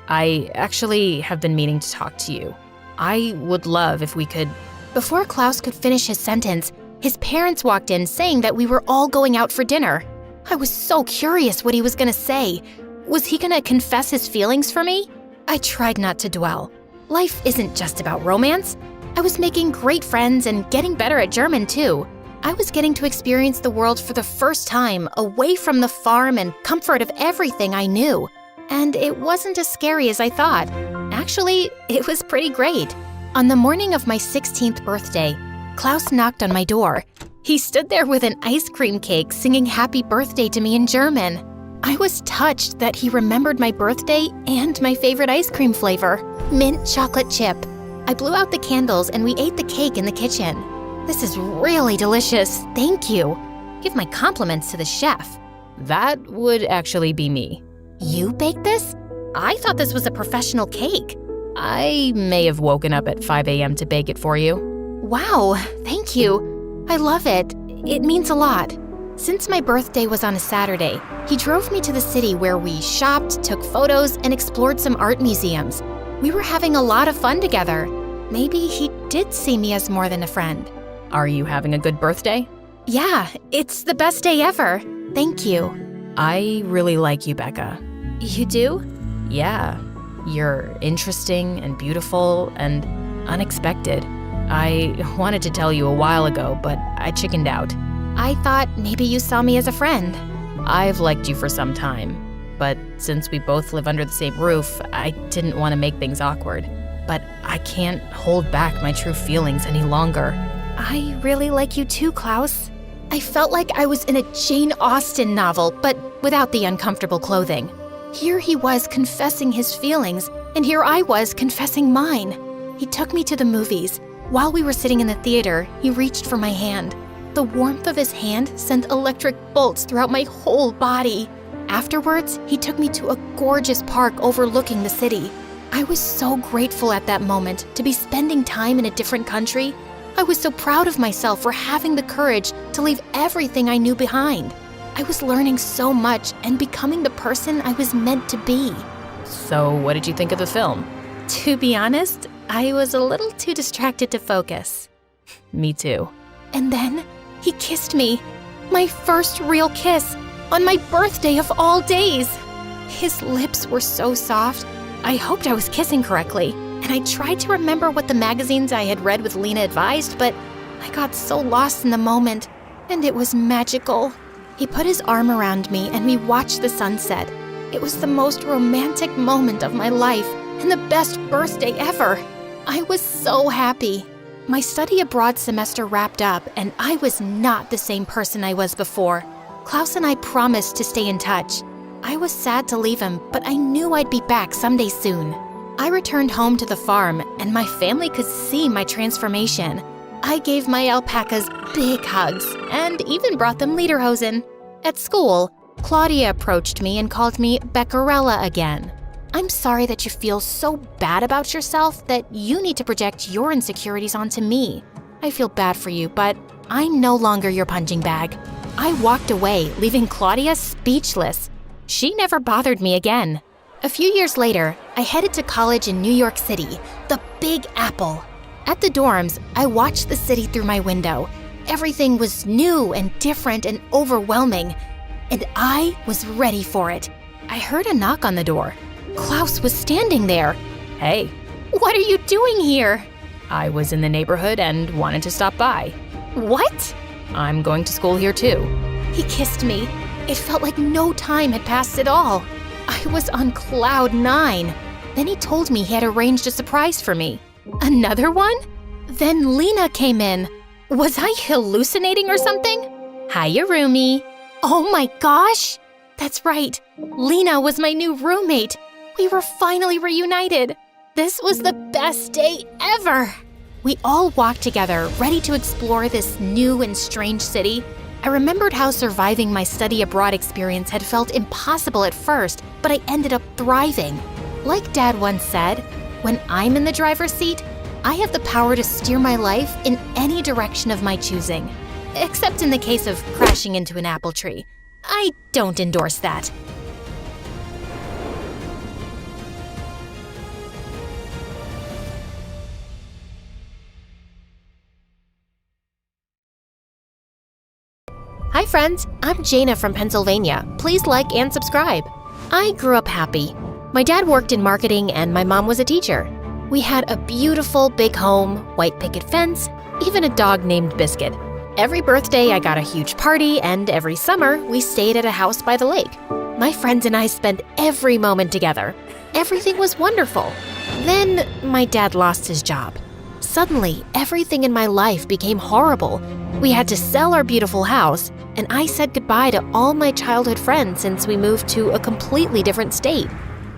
I actually have been meaning to talk to you. I would love if we could... Before Klaus could finish his sentence, his parents walked in saying that we were all going out for dinner. I was so curious what he was going to say. Was he going to confess his feelings for me? I tried not to dwell. Life isn't just about romance. I was making great friends and getting better at German too. I was getting to experience the world for the first time, away from the farm and comfort of everything I knew. And it wasn't as scary as I thought. Actually, it was pretty great. On the morning of my 16th birthday, Klaus knocked on my door. He stood there with an ice cream cake singing happy birthday to me in German. I was touched that he remembered my birthday and my favorite ice cream flavor, mint chocolate chip. I blew out the candles and we ate the cake in the kitchen. This is really delicious, thank you. Give my compliments to the chef. That would actually be me. You baked this? I thought this was a professional cake. I may have woken up at 5 a.m. to bake it for you. Wow, thank you. I love it. It means a lot. Since my birthday was on a Saturday, he drove me to the city where we shopped, took photos, and explored some art museums. We were having a lot of fun together. Maybe he did see me as more than a friend. Are you having a good birthday? Yeah, it's the best day ever. Thank you. I really like you, Becca. You do? Yeah. You're interesting and beautiful and unexpected. I wanted to tell you a while ago, but I chickened out. I thought maybe you saw me as a friend. I've liked you for some time, but since we both live under the same roof, I didn't want to make things awkward. But I can't hold back my true feelings any longer. I really like you too, Klaus. I felt like I was in a Jane Austen novel, but without the uncomfortable clothing. Here he was confessing his feelings, And here I was confessing mine. He took me to the movies. While we were sitting in the theater, he reached for my hand. The warmth of his hand sent electric bolts throughout my whole body. Afterwards, he took me to a gorgeous park overlooking the city. I was so grateful at that moment to be spending time in a different country. I was so proud of myself for having the courage to leave everything I knew behind. I was learning so much and becoming the person I was meant to be. So, what did you think of the film? To be honest, I was a little too distracted to focus. Me too. And then he kissed me. My first real kiss on my birthday of all days. His lips were so soft. I hoped I was kissing correctly, and I tried to remember what the magazines I had read with Lena advised, but I got so lost in the moment, and it was magical. He put his arm around me and we watched the sunset. It was the most romantic moment of my life and the best birthday ever. I was so happy. My study abroad semester wrapped up and I was not the same person I was before. Klaus and I promised to stay in touch. I was sad to leave him, but I knew I'd be back someday soon. I returned home to the farm and my family could see my transformation. I gave my alpacas big hugs and even brought them lederhosen. At school, Claudia approached me and called me Beccarella again. I'm sorry that you feel so bad about yourself that you need to project your insecurities onto me. I feel bad for you, but I'm no longer your punching bag. I walked away, leaving Claudia speechless. She never bothered me again. A few years later, I headed to college in New York City, the Big Apple. At the dorms, I watched the city through my window. Everything was new and different and overwhelming, and I was ready for it. I heard a knock on the door. Klaus was standing there. Hey. What are you doing here? I was in the neighborhood and wanted to stop by. What? I'm going to school here too. He kissed me. It felt like no time had passed at all. I was on cloud 9. Then he told me he had arranged a surprise for me. Another one? Then Lena came in. Was I hallucinating or something? Hiya, roomie. Oh my gosh! That's right. Lena was my new roommate. We were finally reunited. This was the best day ever. We all walked together, ready to explore this new and strange city. I remembered how surviving my study abroad experience had felt impossible at first, but I ended up thriving. Like Dad once said, when I'm in the driver's seat, I have the power to steer my life in any direction of my choosing. Except in the case of crashing into an apple tree. I don't endorse that. Hi friends, I'm Jana from Pennsylvania. Please like and subscribe. I grew up happy. My dad worked in marketing and my mom was a teacher. We had a beautiful big home, white picket fence, even a dog named Biscuit. Every birthday I got a huge party and every summer we stayed at a house by the lake. My friends and I spent every moment together. Everything was wonderful. Then my dad lost his job. Suddenly, everything in my life became horrible. We had to sell our beautiful house, and I said goodbye to all my childhood friends since we moved to a completely different state.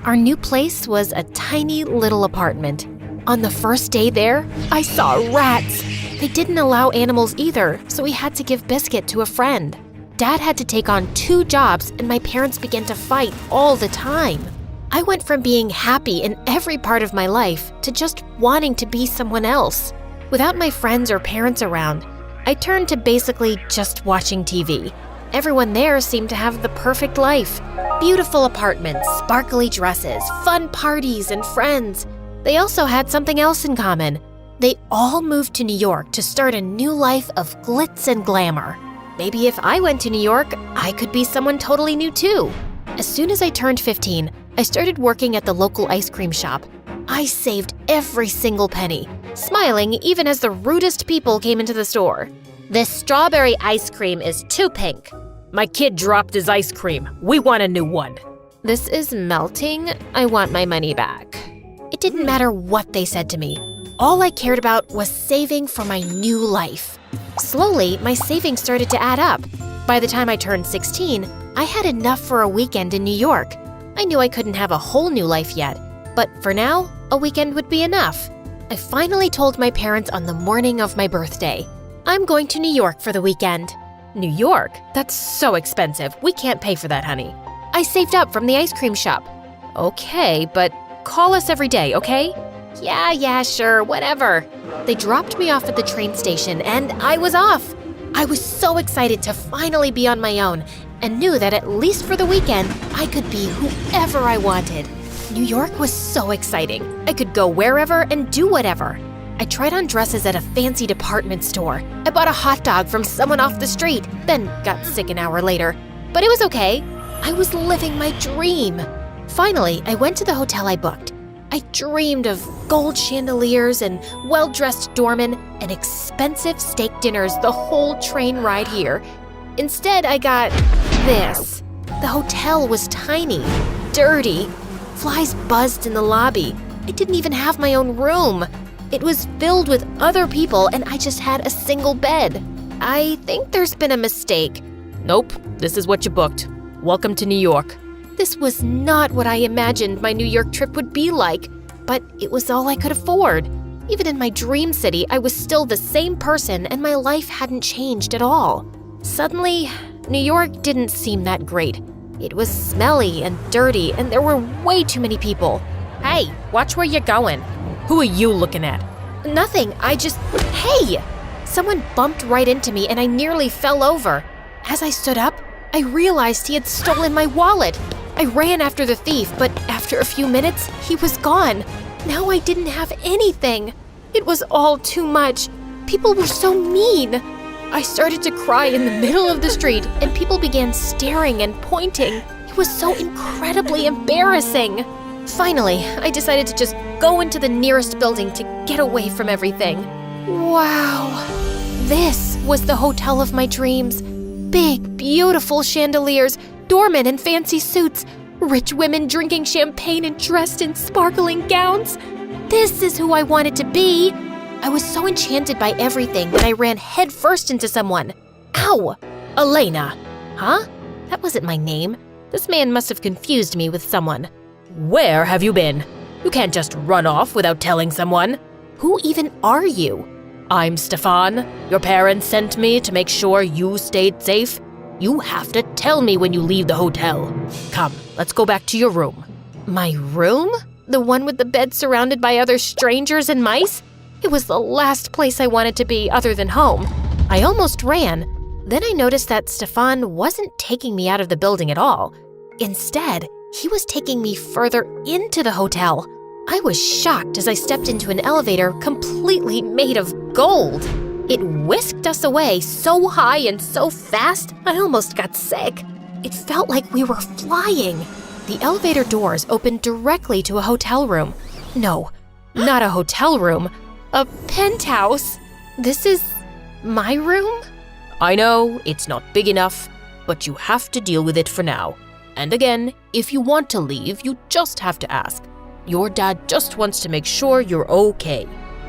Our new place was a tiny little apartment. On the first day there, I saw rats. They didn't allow animals either, so we had to give Biscuit to a friend. Dad had to take on 2 jobs, and my parents began to fight all the time. I went from being happy in every part of my life to just wanting to be someone else. Without my friends or parents around, I turned to basically just watching TV. Everyone there seemed to have the perfect life. Beautiful apartments, sparkly dresses, fun parties, and friends. They also had something else in common. They all moved to New York to start a new life of glitz and glamour. Maybe if I went to New York, I could be someone totally new too. As soon as I turned 15, I started working at the local ice cream shop. I saved every single penny, smiling even as the rudest people came into the store. This strawberry ice cream is too pink. My kid dropped his ice cream. We want a new one. This is melting. I want my money back. It didn't matter what they said to me. All I cared about was saving for my new life. Slowly, my savings started to add up. By the time I turned 16, I had enough for a weekend in New York. I knew I couldn't have a whole new life yet, But for now, a weekend would be enough. I finally told my parents on the morning of my birthday. I'm going to New York for the weekend. New York? That's so expensive. We can't pay for that, honey. I saved up from the ice cream shop. Okay, but call us every day, okay? Yeah, sure, whatever. They dropped me off at the train station and I was off. I was so excited to finally be on my own and knew that at least for the weekend, I could be whoever I wanted. New York was so exciting. I could go wherever and do whatever. I tried on dresses at a fancy department store. I bought a hot dog from someone off the street, then got sick an hour later. But it was okay. I was living my dream. Finally, I went to the hotel I booked. I dreamed of gold chandeliers and well-dressed doormen and expensive steak dinners the whole train ride here. Instead, I got this. The hotel was tiny, dirty. Flies buzzed in the lobby. I didn't even have my own room. It was filled with other people and I just had a single bed. I think there's been a mistake. Nope, this is what you booked. Welcome to New York. This was not what I imagined my New York trip would be like, but it was all I could afford. Even in my dream city, I was still the same person and my life hadn't changed at all. Suddenly, New York didn't seem that great. It was smelly and dirty and there were way too many people. Hey, watch where you're going. Who are you looking at? Nothing, Hey! Someone bumped right into me and I nearly fell over. As I stood up, I realized he had stolen my wallet. I ran after the thief, but after a few minutes, he was gone. Now I didn't have anything. It was all too much. People were so mean. I started to cry in the middle of the street, and people began staring and pointing. It was so incredibly embarrassing. Finally, I decided to just go into the nearest building to get away from everything. Wow. This was the hotel of my dreams. Big, beautiful chandeliers, doormen in fancy suits, rich women drinking champagne and dressed in sparkling gowns. This is who I wanted to be. I was so enchanted by everything that I ran headfirst into someone. Ow! Elena. Huh? That wasn't my name. This man must have confused me with someone. Where have you been? You can't just run off without telling someone. Who even are you? I'm Stefan. Your parents sent me to make sure you stayed safe. You have to tell me when you leave the hotel. Come, let's go back to your room. My room? The one with the bed surrounded by other strangers and mice? It was the last place I wanted to be other than home. I almost ran. Then I noticed that Stefan wasn't taking me out of the building at all. Instead, he was taking me further into the hotel. I was shocked as I stepped into an elevator completely made of gold. It whisked us away so high and so fast, I almost got sick. It felt like we were flying. The elevator doors opened directly to a hotel room. No, not a hotel room. A penthouse. This is my room? I know it's not big enough, but you have to deal with it for now. And again, if you want to leave, you just have to ask. Your dad just wants to make sure you're okay.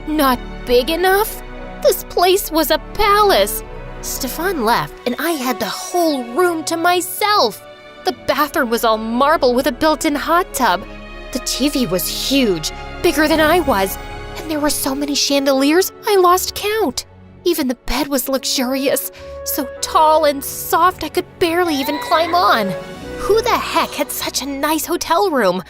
Not big enough? This place was a palace. Stefan left and I had the whole room to myself. The bathroom was all marble with a built-in hot tub. The TV was huge, bigger than I was. And there were so many chandeliers, I lost count. Even the bed was luxurious, so tall and soft I could barely even climb on. Who the heck had such a nice hotel room?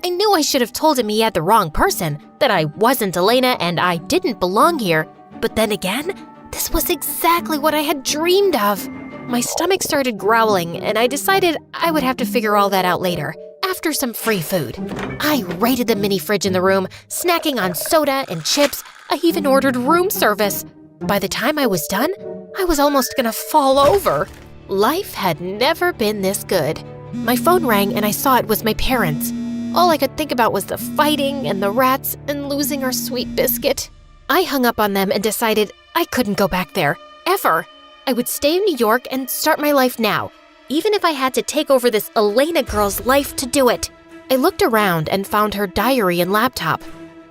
I knew I should have told him he had the wrong person, that I wasn't Elena and I didn't belong here. But then again, this was exactly what I had dreamed of. My stomach started growling and I decided I would have to figure all that out later. After some free food. I raided the mini fridge in the room, snacking on soda and chips. I even ordered room service. By the time I was done, I was almost gonna fall over. Life had never been this good. My phone rang and I saw it was my parents. All I could think about was the fighting and the rats and losing our sweet biscuit. I hung up on them and decided I couldn't go back there, ever. I would stay in New York and start my life now, even if I had to take over this Elena girl's life to do it. I looked around and found her diary and laptop.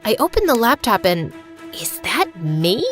I opened the laptop and, is that me?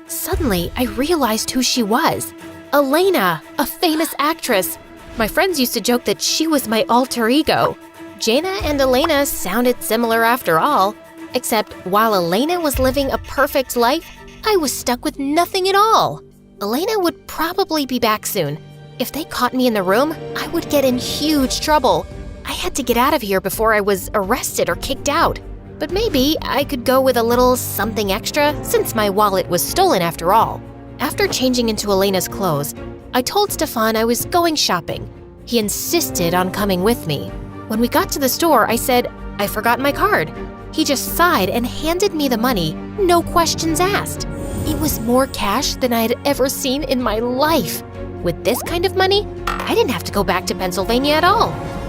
Suddenly, I realized who she was. Elena, a famous actress. My friends used to joke that she was my alter ego. Jaina and Elena sounded similar after all, except while Elena was living a perfect life, I was stuck with nothing at all. Elena would probably be back soon. If they caught me in the room, I would get in huge trouble. I had to get out of here before I was arrested or kicked out. But maybe I could go with a little something extra since my wallet was stolen after all. After changing into Elena's clothes, I told Stefan I was going shopping. He insisted on coming with me. When we got to the store, I said, I forgot my card. He just sighed and handed me the money, no questions asked. It was more cash than I had ever seen in my life. With this kind of money, I didn't have to go back to Pennsylvania at all.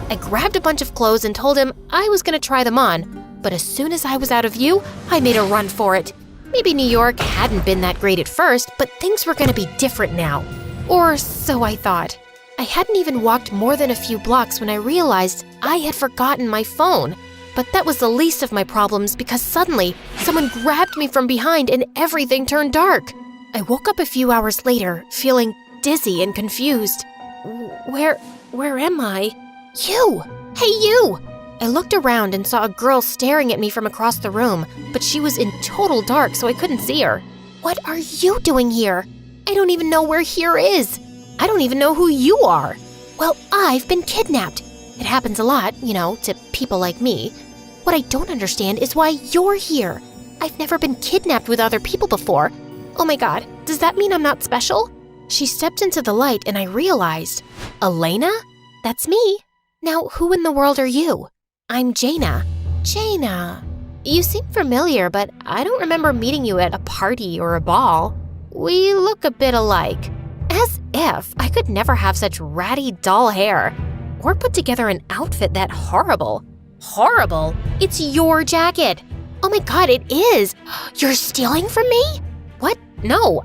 I grabbed a bunch of clothes and told him I was going to try them on, but as soon as I was out of view, I made a run for it. Maybe New York hadn't been that great at first, but things were going to be different now. Or so I thought. I hadn't even walked more than a few blocks when I realized I had forgotten my phone. But that was the least of my problems because suddenly someone grabbed me from behind and everything turned dark. I woke up a few hours later, feeling dizzy and confused. Where am I? You! Hey, you! I looked around and saw a girl staring at me from across the room, but she was in total dark, so I couldn't see her. What are you doing here? I don't even know where here is. I don't even know who you are. Well, I've been kidnapped. It happens a lot, to people like me. What I don't understand is why you're here. I've never been kidnapped with other people before. Oh my God, does that mean I'm not special? She stepped into the light and I realized, Elena? That's me. Now, who in the world are you? I'm Jaina. Jaina. You seem familiar, but I don't remember meeting you at a party or a ball. We look a bit alike. As if I could never have such ratty, dull hair. Or put together an outfit that horrible. Horrible? It's your jacket. Oh my God, it is. You're stealing from me? What? No,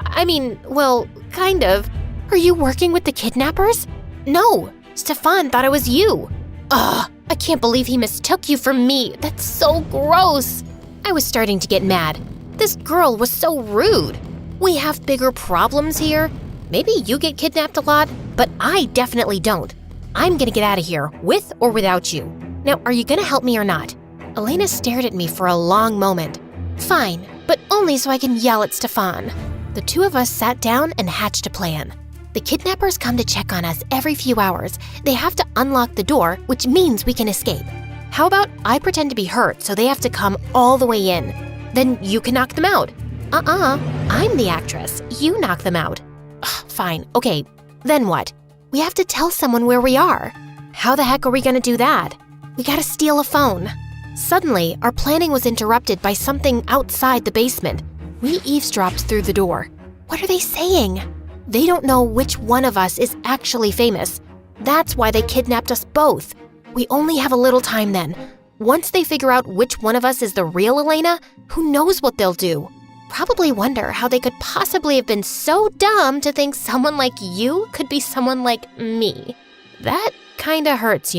well, kind of. Are you working with the kidnappers? No, Stefan thought it was you. Ugh, I can't believe he mistook you for me. That's so gross. I was starting to get mad. This girl was so rude. We have bigger problems here. Maybe you get kidnapped a lot, but I definitely don't. I'm gonna get out of here, with or without you. Now, are you gonna help me or not? Elena stared at me for a long moment. Fine, but only so I can yell at Stefan. The two of us sat down and hatched a plan. The kidnappers come to check on us every few hours. They have to unlock the door, which means we can escape. How about I pretend to be hurt so they have to come all the way in? Then you can knock them out. I'm the actress. You knock them out. Fine, okay, then what? We have to tell someone where we are. How the heck are we gonna do that? We gotta steal a phone. Suddenly, our planning was interrupted by something outside the basement. We eavesdropped through the door. What are they saying? They don't know which one of us is actually famous. That's why they kidnapped us both. We only have a little time then. Once they figure out which one of us is the real Elena, who knows what they'll do? Probably wonder how they could possibly have been so dumb to think someone like you could be someone like me. That kinda hurts,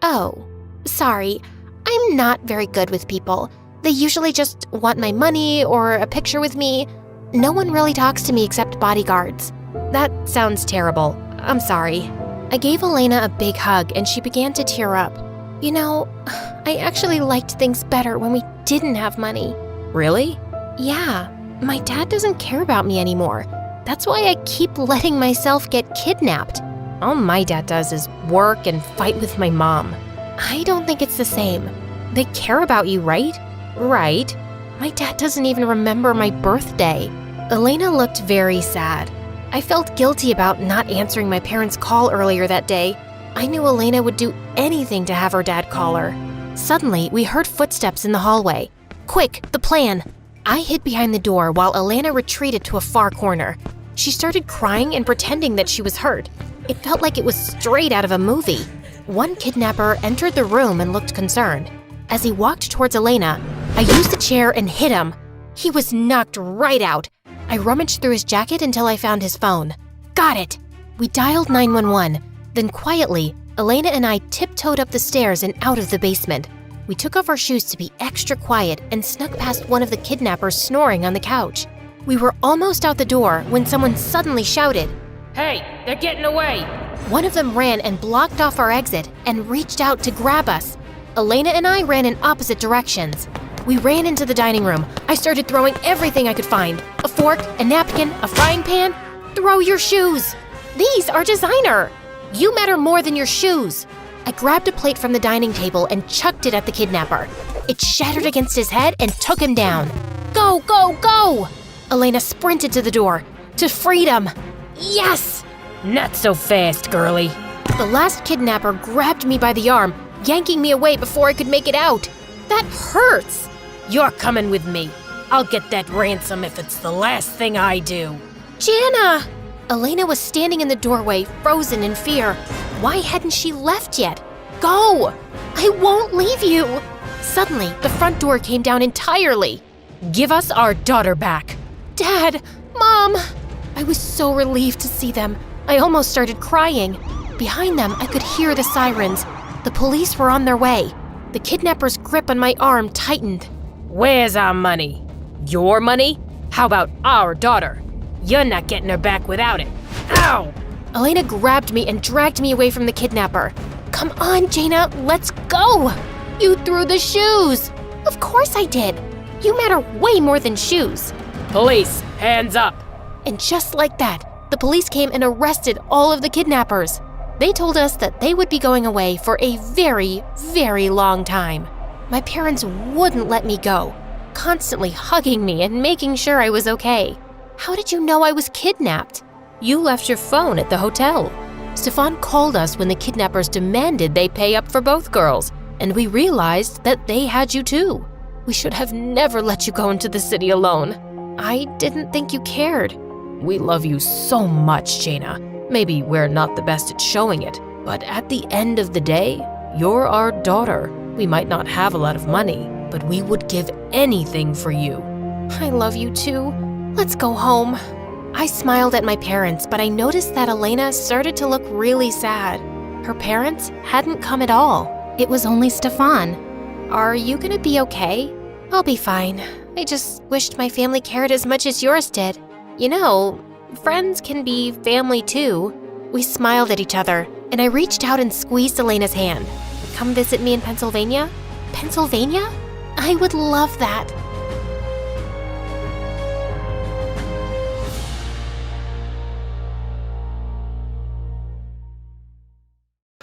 Oh, sorry. I'm not very good with people. They usually just want my money or a picture with me. No one really talks to me except bodyguards. That sounds terrible. I'm sorry. I gave Elena a big hug and she began to tear up. I actually liked things better when we didn't have money. Really? Yeah, my dad doesn't care about me anymore. That's why I keep letting myself get kidnapped. All my dad does is work and fight with my mom. I don't think it's the same. They care about you, right? Right. My dad doesn't even remember my birthday. Elena looked very sad. I felt guilty about not answering my parents' call earlier that day. I knew Elena would do anything to have her dad call her. Suddenly, we heard footsteps in the hallway. Quick, the plan. I hid behind the door while Elena retreated to a far corner. She started crying and pretending that she was hurt. It felt like it was straight out of a movie. One kidnapper entered the room and looked concerned. As he walked towards Elena, I used the chair and hit him. He was knocked right out. I rummaged through his jacket until I found his phone. Got it! We dialed 911. Then quietly, Elena and I tiptoed up the stairs and out of the basement. We took off our shoes to be extra quiet and snuck past one of the kidnappers snoring on the couch. We were almost out the door when someone suddenly shouted, "Hey, they're getting away!" One of them ran and blocked off our exit and reached out to grab us. Elena and I ran in opposite directions. We ran into the dining room. I started throwing everything I could find. A fork, a napkin, a frying pan. Throw your shoes. These are designer. You matter more than your shoes. I grabbed a plate from the dining table and chucked it at the kidnapper. It shattered against his head and took him down. Go, go, go! Elena sprinted to the door. To freedom. Yes! Not so fast, girlie. The last kidnapper grabbed me by the arm, yanking me away before I could make it out. That hurts. You're coming with me. I'll get that ransom if it's the last thing I do. Jana! Elena was standing in the doorway, frozen in fear. Why hadn't she left yet? Go! I won't leave you! Suddenly, the front door came down entirely. Give us our daughter back. Dad! Mom! I was so relieved to see them. I almost started crying. Behind them, I could hear the sirens. The police were on their way. The kidnapper's grip on my arm tightened. Where's our money? Your money? How about our daughter? You're not getting her back without it. Ow! Elena grabbed me and dragged me away from the kidnapper. Come on, Jana, let's go! You threw the shoes! Of course I did. You matter way more than shoes. Police, hands up! And just like that, the police came and arrested all of the kidnappers. They told us that they would be going away for a very, very long time. My parents wouldn't let me go, constantly hugging me and making sure I was okay. How did you know I was kidnapped? You left your phone at the hotel. Stefan called us when the kidnappers demanded they pay up for both girls, and we realized that they had you too. We should have never let you go into the city alone. I didn't think you cared. We love you so much, Jana. Maybe we're not the best at showing it, but at the end of the day, you're our daughter. We might not have a lot of money, but we would give anything for you. I love you too. Let's go home. I smiled at my parents, but I noticed that Elena started to look really sad. Her parents hadn't come at all. It was only Stefan. Are you gonna be okay? I'll be fine. I just wished my family cared as much as yours did. You know, friends can be family too. We smiled at each other, and I reached out and squeezed Elena's hand. Come visit me in Pennsylvania? Pennsylvania? I would love that.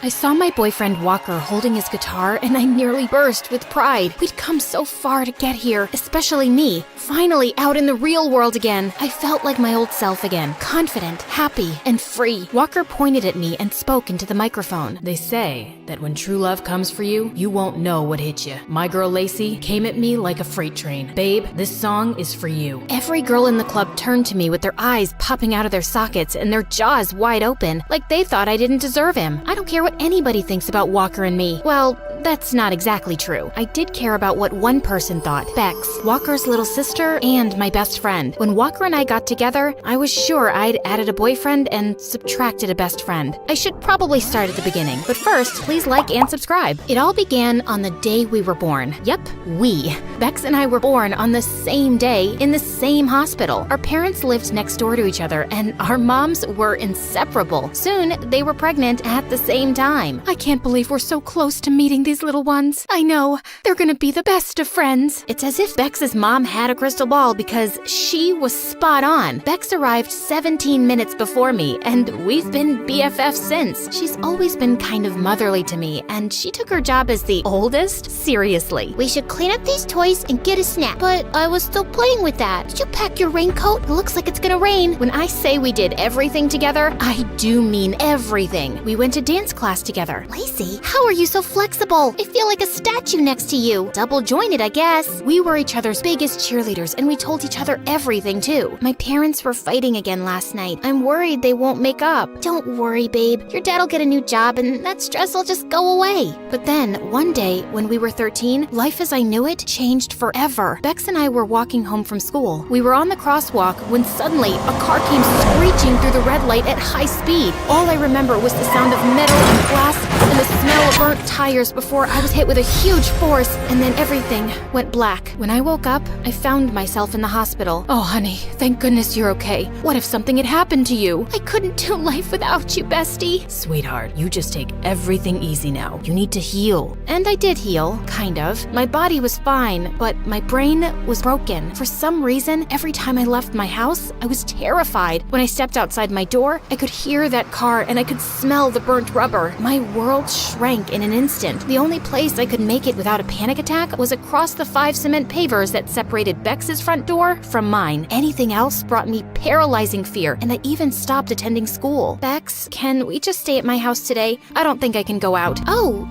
I saw my boyfriend Walker holding his guitar and I nearly burst with pride. We'd come so far to get here, especially me. Finally out in the real world again. I felt like my old self again, confident, happy, and free. Walker pointed at me and spoke into the microphone. They say that when true love comes for you, you won't know what hit you. My girl Lacey came at me like a freight train. Babe, this song is for you. Every girl in the club turned to me with their eyes popping out of their sockets and their jaws wide open, like they thought I didn't deserve him. I don't care what anybody thinks about Walker and me. Well, that's not exactly true. I did care about what one person thought. Bex, Walker's little sister, and my best friend. When Walker and I got together, I was sure I'd added a boyfriend and subtracted a best friend. I should probably start at the beginning, but first, please like and subscribe. It all began on the day we were born. Yep, we. Bex and I were born on the same day in the same hospital. Our parents lived next door to each other, and our moms were inseparable. Soon, they were pregnant at the same time. I can't believe we're so close to meeting these little ones. I know, they're gonna be the best of friends. It's as if Bex's mom had a crystal ball because she was spot on. Bex arrived 17 minutes before me, and we've been BFFs since. She's always been kind of motherly to me, and she took her job as the oldest seriously. We should clean up these toys and get a snack. But I was still playing with that. Did you pack your raincoat? It looks like it's gonna rain. When I say we did everything together, I do mean everything. We went to dance class together. Lacey, how are you so flexible? I feel like a statue next to you. Double jointed, I guess. We were each other's biggest cheerleaders, and we told each other everything too. My parents were fighting again last night. I'm worried they won't make up. Don't worry, babe. Your dad'll get a new job and that stress will just go away. But then, one day, when we were 13, life as I knew it changed forever. Bex and I were walking home from school. We were on the crosswalk when suddenly a car came screeching through the red light at high speed. All I remember was the sound of metal and glass and the smell of burnt tires before I was hit with a huge force, and then everything went black. When I woke up, I found myself in the hospital. Oh, honey, thank goodness you're okay. What if something had happened to you? I couldn't do life without you, bestie. Sweetheart, you just take everything easy now. You need to heal. And I did heal, kind of. My body was fine, but my brain was broken. For some reason, every time I left my house, I was terrified. When I stepped outside my door, I could hear that car and I could smell the burnt rubber. My world shrank in an instant. The only place I could make it without a panic attack was across the 5 cement pavers that separated Bex's front door from mine. Anything else brought me paralyzing fear, and I even stopped attending school. Bex, can we just stay at my house today? I don't think I can go out. Oh,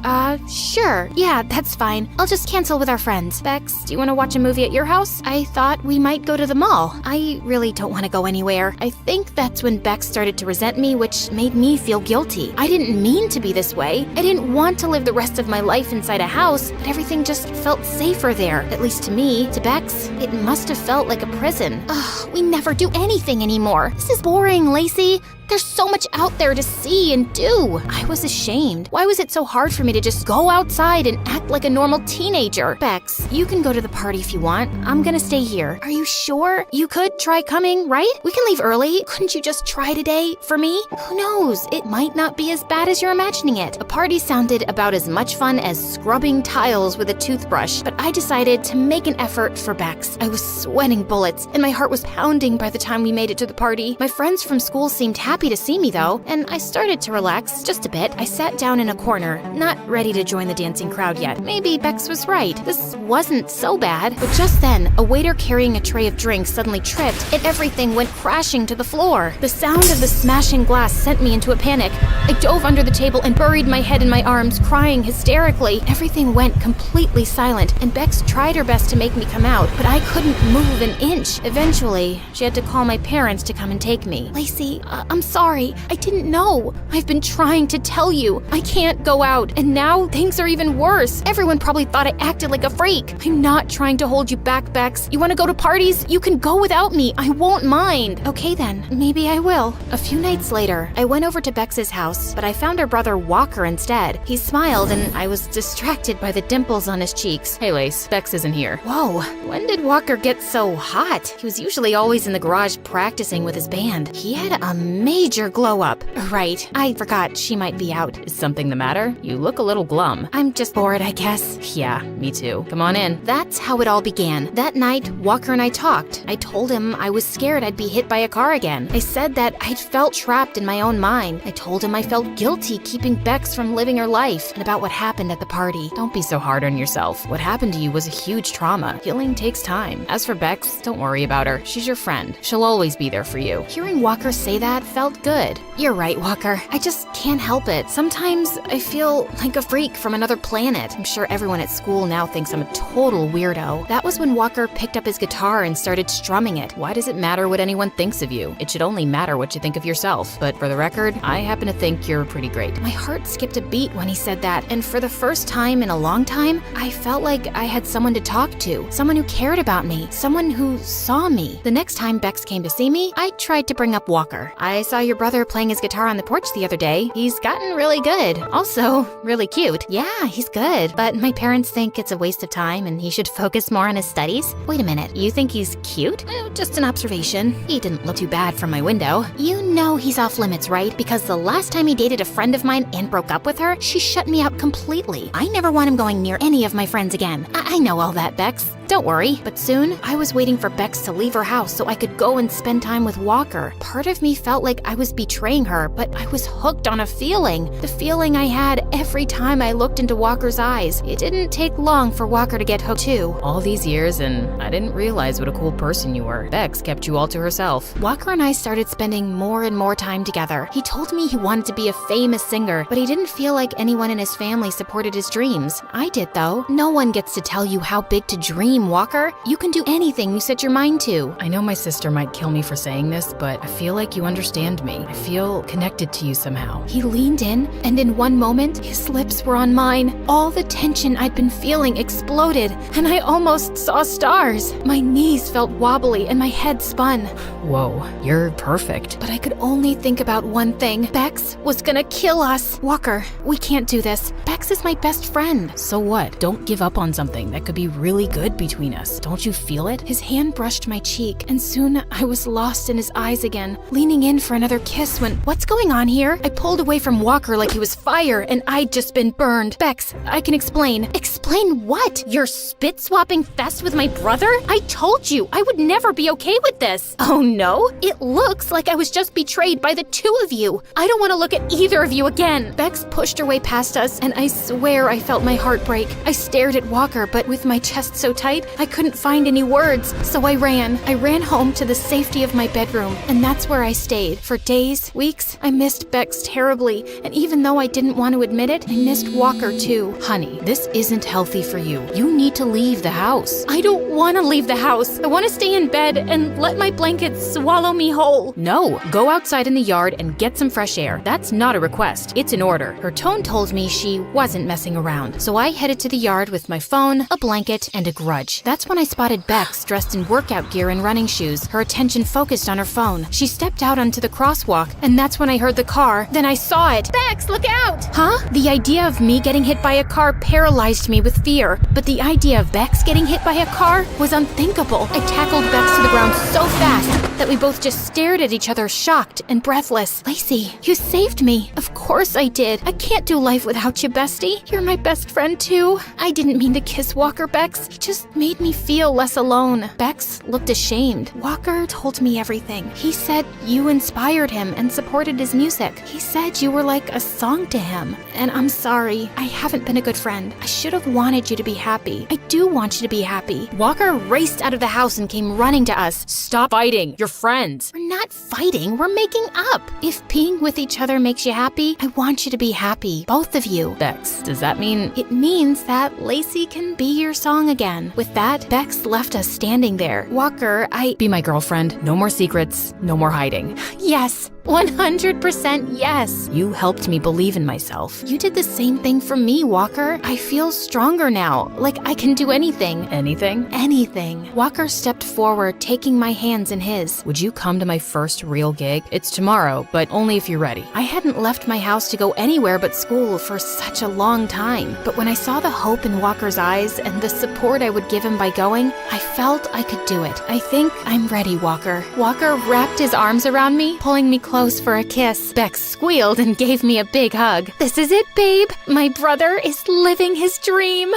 sure. Yeah, that's fine. I'll just cancel with our friends. Bex, do you want to watch a movie at your house? I thought we might go to the mall. I really don't want to go anywhere. I think that's when Bex started to resent me, which made me feel guilty. I didn't mean to be this way. I didn't want to live the rest of my life inside a house, but everything just felt safer there. At least to me. To Bex, it must have felt like a prison. Ugh, we never do anything anymore. This is boring, Lacey. There's so much out there to see and do. I was ashamed. Why was it so hard for me to just go outside and act like a normal teenager? Bex, you can go to the party if you want. I'm gonna stay here. Are you sure? You could try coming, right? We can leave early. Couldn't you just try today for me? Who knows? It might not be as bad as you're imagining it. A party sounded about as much fun as scrubbing tiles with a toothbrush, but I decided to make an effort for Bex. I was sweating bullets, and my heart was pounding by the time we made it to the party. My friends from school seemed happy to see me though, and I started to relax just a bit. I sat down in a corner, not ready to join the dancing crowd yet. Maybe Bex was right. This wasn't so bad. But just then, a waiter carrying a tray of drinks suddenly tripped, and everything went crashing to the floor. The sound of the smashing glass sent me into a panic. I dove under the table and buried my head in my arms, crying hysterically. Everything went completely silent, and Bex tried her best to make me come out, but I couldn't move an inch. Eventually, she had to call my parents to come and take me. Lacey, I'm sorry. I didn't know. I've been trying to tell you. I can't go out, and now things are even worse. Everyone probably thought I acted like a freak. I'm not trying to hold you back, Bex. You want to go to parties? You can go without me. I won't mind. Okay then, maybe I will. A few nights later, I went over to Bex's house, but I found her brother Walker instead. He smiled, and I was distracted by the dimples on his cheeks. Hey, Lace, Bex isn't here. Whoa, when did Walker get so hot? He was usually always in the garage practicing with his band. He had a major glow up. Right, I forgot she might be out. Is something the matter? You look a little glum. I'm just bored, I guess. Yeah, me too. Come on in. That's how it all began. That night, Walker and I talked. I told him I was scared I'd be hit by a car again. I said that I'd felt trapped in my own mind. I told him I felt guilty keeping Bex from living her life, and about what happened at the party. Don't be so hard on yourself. What happened to you was a huge trauma. Healing takes time. As for Bex, don't worry about her. She's your friend. She'll always be there for you. Hearing Walker say that felt good. You're right, Walker. I just can't help it. Sometimes I feel like a freak from another planet. I'm sure everyone at school now thinks I'm a total weirdo. That was when Walker picked up his guitar and started strumming it. Why does it matter what anyone thinks of you? It should only matter what you think of yourself. But for the record, I happen to think you're pretty great. My heart skipped a beat when he said that, and for the first time in a long time, I felt like I had someone to talk to, someone who cared about me, someone who saw me. The next time Bex came to see me, I tried to bring up Walker. I saw your brother playing his guitar on the porch the other day. He's gotten really good. Also, really cute. Yeah, he's good, but my parents think it's a waste of time and he should focus more on his studies. Wait a minute, you think he's cute? Just an observation. He didn't look too bad from my window. You know he's off limits, right? Because the last time he dated a friend of mine and broke up with her, she shut me out completely. I never want him going near any of my friends again. I know all that, Bex. Don't worry. But soon, I was waiting for Bex to leave her house so I could go and spend time with Walker. Part of me felt like I was betraying her, but I was hooked on a feeling. The feeling I had every time I looked into Walker's eyes. It didn't take long for Walker to get hooked too. All these years, and I didn't realize what a cool person you were. Bex kept you all to herself. Walker and I started spending more and more time together. He told me he wanted to be a famous singer, but he didn't feel like anyone in his family supported his dreams. I did though. No one gets to tell you how big to dream, Walker. You can do anything you set your mind to. I know my sister might kill me for saying this, but I feel like you understand understand me. I feel connected to you somehow. He leaned in, and in one moment, his lips were on mine. All the tension I'd been feeling exploded, and I almost saw stars. My knees felt wobbly, and my head spun. Whoa, you're perfect. But I could only think about one thing. Bex was gonna kill us. Walker, we can't do this. Bex is my best friend. So what? Don't give up on something that could be really good between us. Don't you feel it? His hand brushed my cheek, and soon I was lost in his eyes again, leaning in for another kiss when, what's going on here? I pulled away from Walker like he was fire, and I'd just been burned. Bex, I can explain. Explain what? Your spit-swapping fest with my brother? I told you I would never be okay with this. Oh no? It looks like I was just betrayed by the two of you. I don't want to look at either of you again. Bex pushed her way past us, and I swear I felt my heart break. I stared at Walker, but with my chest so tight, I couldn't find any words, so I ran. I ran home to the safety of my bedroom, and that's where I stayed. For days, weeks, I missed Bex terribly, and even though I didn't want to admit it, I missed Walker too. Honey, this isn't healthy for you. You need to leave the house. I don't want to leave the house. I want to stay in bed and let my blankets swallow me whole. No, go outside in the yard and get some fresh air. That's not a request. It's an order. Her tone told me she wasn't messing around, so I headed to the yard with my phone, a blanket, and a grudge. That's when I spotted Bex dressed in workout gear and running shoes, her attention focused on her phone. She stepped out onto the crosswalk, and that's when I heard the car. Then I saw it. Bex, look out! Huh? The idea of me getting hit by a car paralyzed me with fear, but the idea of Bex getting hit by a car was unthinkable. I tackled Bex to the ground so fast that we both just stared at each other, shocked and breathless. Lacey, you saved me. Of course I did. I can't do life without you, bestie. You're my best friend too. I didn't mean to kiss Walker, Bex. He just made me feel less alone. Bex looked ashamed. Walker told me everything. He said you inspired him and supported his music. He said you were like a song to him. And I'm sorry. I haven't been a good friend. I should have wanted you to be happy. I do want you to be happy. Walker raced out of the house and came running to us. Stop fighting. You're friends. We're not fighting. We're making up. If being with each other makes you happy, I want you to be happy. Both of you. Bex, does that mean... It means that Lacey can be your song again. With that, Bex left us standing there. Walker, Be my girlfriend. No more secrets. No more hiding. Yes. 100% yes. You helped me believe in myself. You did the same thing for me, Walker. I feel stronger now, like I can do anything. Anything? Anything. Walker stepped forward, taking my hands in his. Would you come to my first real gig? It's tomorrow, but only if you're ready. I hadn't left my house to go anywhere but school for such a long time, but when I saw the hope in Walker's eyes and the support I would give him by going, I felt I could do it. I think I'm ready, Walker. Walker wrapped his arms around me, pulling me close for a kiss. Bex squealed and gave me a big hug. This is it, babe. My brother is living his dream.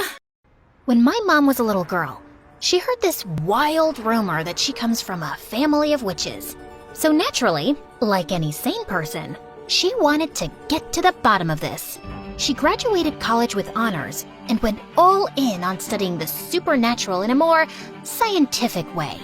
When my mom was a little girl, she heard this wild rumor that she comes from a family of witches. So naturally, like any sane person, she wanted to get to the bottom of this. She graduated college with honors and went all in on studying the supernatural in a more scientific way.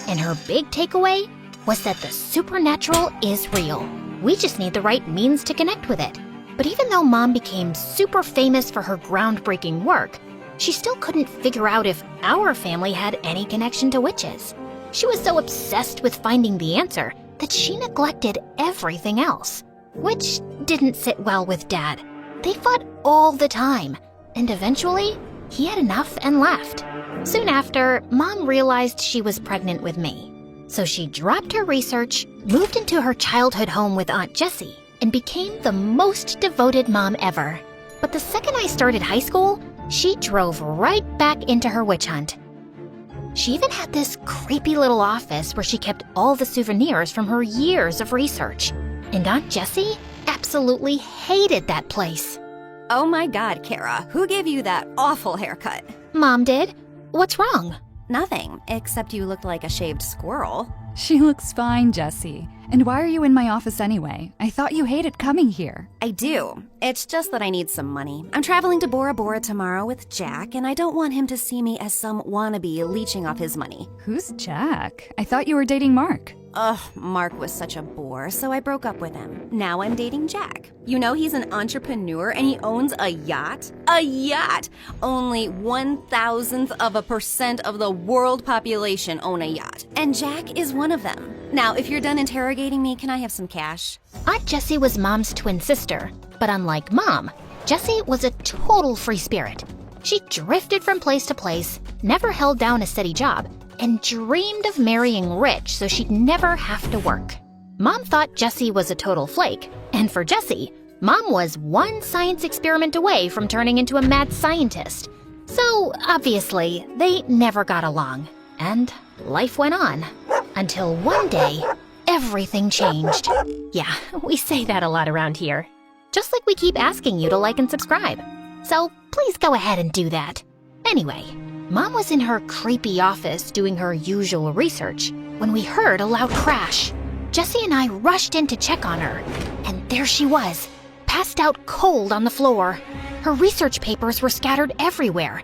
And her big takeaway was that the supernatural is real. We just need the right means to connect with it. But even though Mom became super famous for her groundbreaking work, she still couldn't figure out if our family had any connection to witches. She was so obsessed with finding the answer that she neglected everything else, which didn't sit well with Dad. They fought all the time, and eventually, he had enough and left. Soon after, Mom realized she was pregnant with me. So she dropped her research, moved into her childhood home with Aunt Jessie, and became the most devoted mom ever. But the second I started high school, she drove right back into her witch hunt. She even had this creepy little office where she kept all the souvenirs from her years of research. And Aunt Jessie absolutely hated that place. Oh my God, Kara, who gave you that awful haircut? Mom did. What's wrong? Nothing, except you looked like a shaved squirrel. She looks fine, Jessie. And why are you in my office anyway? I thought you hated coming here. I do. It's just that I need some money. I'm traveling to Bora Bora tomorrow with Jack, and I don't want him to see me as some wannabe leeching off his money. Who's Jack? I thought you were dating Mark. Ugh, Mark was such a bore, so I broke up with him. Now I'm dating Jack. You know he's an entrepreneur and he owns a yacht? A yacht! Only 1,000th of a % of the world population own a yacht, and Jack is one of them. Now, if you're done interrogating me, can I have some cash? Aunt Jessie was Mom's twin sister, but unlike Mom, Jessie was a total free spirit. She drifted from place to place, never held down a steady job, and dreamed of marrying rich so she'd never have to work. Mom thought Jessie was a total flake, and for Jessie, Mom was one science experiment away from turning into a mad scientist. So, obviously, they never got along, and life went on. Until one day, everything changed. Yeah, we say that a lot around here. Just like we keep asking you to like and subscribe. So please go ahead and do that. Anyway, Mom was in her creepy office doing her usual research when we heard a loud crash. Jessie and I rushed in to check on her, and there she was, passed out cold on the floor. Her research papers were scattered everywhere,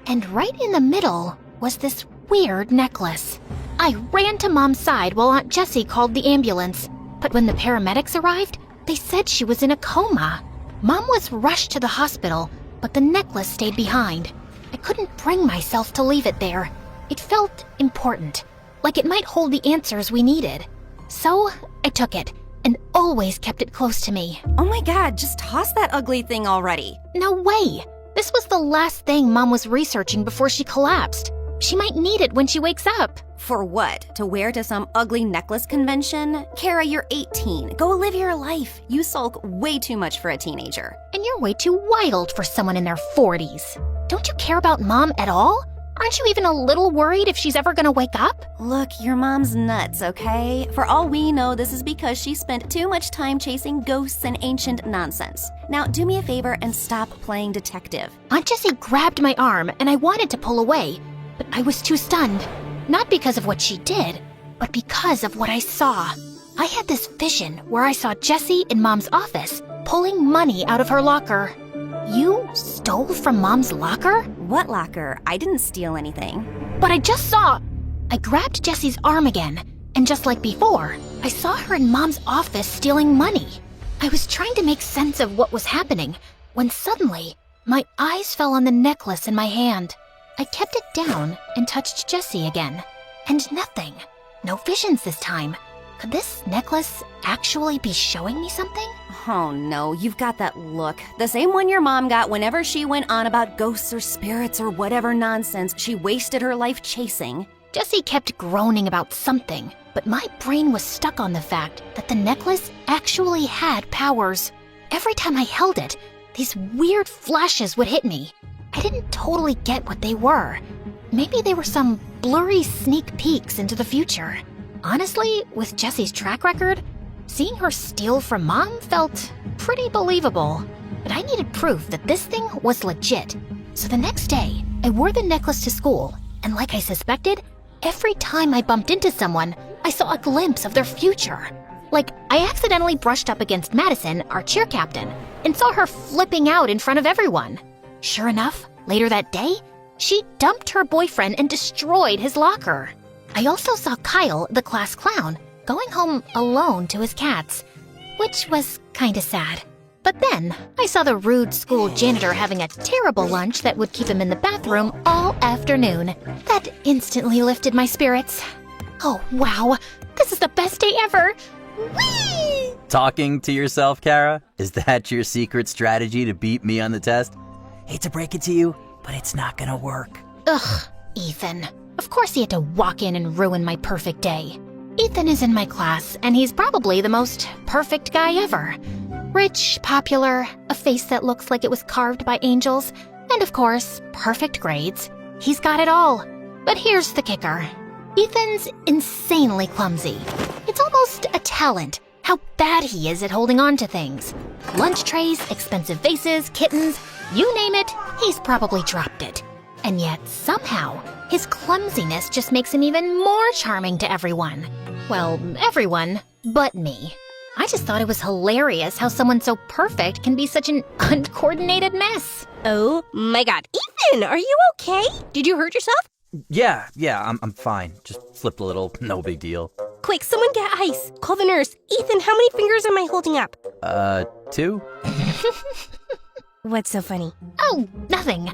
and right in the middle was this weird necklace. I ran to Mom's side while Aunt Jessie called the ambulance, but when the paramedics arrived, they said she was in a coma. Mom was rushed to the hospital, but the necklace stayed behind. I couldn't bring myself to leave it there. It felt important, like it might hold the answers we needed. So I took it and always kept it close to me. Oh my God, just toss that ugly thing already. No way! This was the last thing Mom was researching before she collapsed. She might need it when she wakes up. For what? To wear to some ugly necklace convention? Kara, you're 18. Go live your life. You sulk way too much for a teenager. And you're way too wild for someone in their 40s. Don't you care about Mom at all? Aren't you even a little worried if she's ever gonna wake up? Look, your mom's nuts, okay? For all we know, this is because she spent too much time chasing ghosts and ancient nonsense. Now, do me a favor and stop playing detective. Aunt Jessie grabbed my arm and I wanted to pull away, but I was too stunned. Not because of what she did, but because of what I saw. I had this vision where I saw Jessie in Mom's office pulling money out of her locker. You stole from Mom's locker? What locker? I didn't steal anything. But I just saw... I grabbed Jessie's arm again, and just like before, I saw her in Mom's office stealing money. I was trying to make sense of what was happening, when suddenly, my eyes fell on the necklace in my hand. I kept it down and touched Jessie again, and nothing. No visions this time. Could this necklace actually be showing me something? Oh no, you've got that look. The same one your mom got whenever she went on about ghosts or spirits or whatever nonsense she wasted her life chasing. Jessie kept groaning about something, but my brain was stuck on the fact that the necklace actually had powers. Every time I held it, these weird flashes would hit me. I didn't totally get what they were. Maybe they were some blurry sneak peeks into the future. Honestly, with Jessie's track record, seeing her steal from Mom felt pretty believable. But I needed proof that this thing was legit. So the next day, I wore the necklace to school, and like I suspected, every time I bumped into someone, I saw a glimpse of their future. Like, I accidentally brushed up against Madison, our cheer captain, and saw her flipping out in front of everyone. Sure enough, later that day, she dumped her boyfriend and destroyed his locker. I also saw Kyle, the class clown, going home alone to his cats, which was kinda sad. But then, I saw the rude school janitor having a terrible lunch that would keep him in the bathroom all afternoon. That instantly lifted my spirits. Oh wow, this is the best day ever! Whee! Talking to yourself, Kara? Is that your secret strategy to beat me on the test? Hate to break it to you, but it's not gonna work. Ugh, Ethan. Of course he had to walk in and ruin my perfect day. Ethan is in my class, and he's probably the most perfect guy ever. Rich, popular, a face that looks like it was carved by angels, and of course, perfect grades. He's got it all. But here's the kicker. Ethan's insanely clumsy. It's almost a talent, how bad he is at holding on to things. Lunch trays, expensive vases, kittens, you name it, he's probably dropped it. And yet, somehow, his clumsiness just makes him even more charming to everyone. Well, everyone but me. I just thought it was hilarious how someone so perfect can be such an uncoordinated mess. Oh my God. Ethan, are you okay? Did you hurt yourself? Yeah, I'm fine. Just slipped a little, no big deal. Quick, someone get ice. Call the nurse. Ethan, how many fingers am I holding up? 2? What's so funny? Oh, nothing.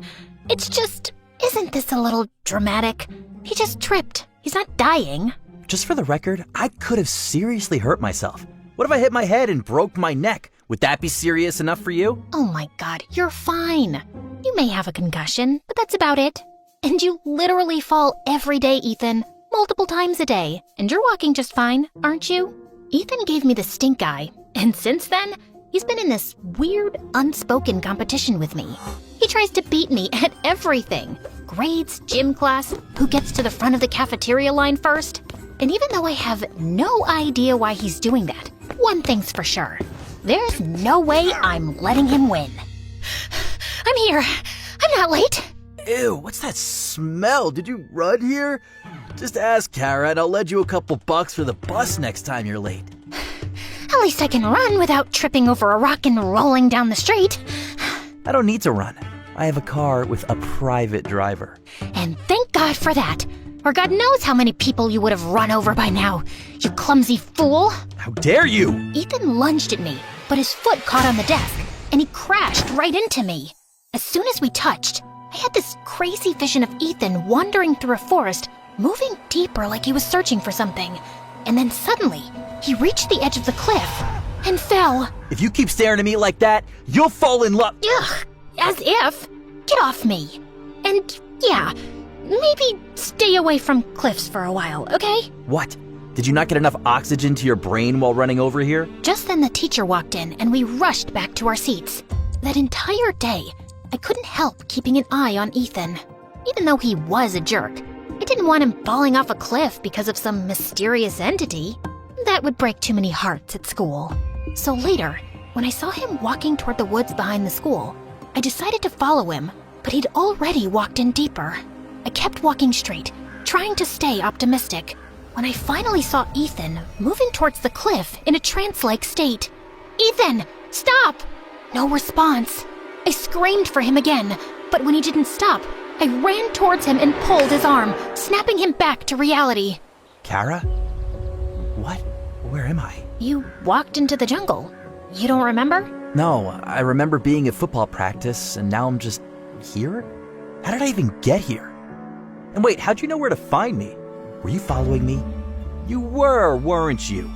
It's just, isn't this a little dramatic? He just tripped. He's not dying. Just for the record, I could have seriously hurt myself. What if I hit my head and broke my neck? Would that be serious enough for you? Oh my god, you're fine. You may have a concussion, but that's about it. And you literally fall every day, Ethan, multiple times a day. And you're walking just fine, aren't you? Ethan gave me the stink eye, and since then, he's been in this weird, unspoken competition with me. He tries to beat me at everything. Grades, gym class, who gets to the front of the cafeteria line first. And even though I have no idea why he's doing that, one thing's for sure. There's no way I'm letting him win. I'm here. I'm not late. Ew, what's that smell? Did you run here? Just ask Kara and I'll lend you a couple bucks for the bus next time you're late. At least I can run without tripping over a rock and rolling down the street. I don't need to run. I have a car with a private driver. And thank God for that. Or God knows how many people you would have run over by now, you clumsy fool. How dare you? Ethan lunged at me, but his foot caught on the desk, and he crashed right into me. As soon as we touched, I had this crazy vision of Ethan wandering through a forest, moving deeper like he was searching for something. And then suddenly, he reached the edge of the cliff and fell. If you keep staring at me like that, you'll fall in love. Ugh, as if. Get off me. And yeah, maybe stay away from cliffs for a while, okay? What? Did you not get enough oxygen to your brain while running over here? Just then the teacher walked in and we rushed back to our seats. That entire day, I couldn't help keeping an eye on Ethan. Even though he was a jerk, I didn't want him falling off a cliff because of some mysterious entity. That would break too many hearts at school. So later, when I saw him walking toward the woods behind the school, I decided to follow him, but he'd already walked in deeper. I kept walking straight, trying to stay optimistic, when I finally saw Ethan moving towards the cliff in a trance-like state. Ethan, stop! No response. I screamed for him again, but when he didn't stop, I ran towards him and pulled his arm, snapping him back to reality. Kara? What? Where am I? You walked into the jungle. You don't remember? No, I remember being at football practice, and now I'm just here? How did I even get here? And wait, how'd you know where to find me? Were you following me? You were, weren't you?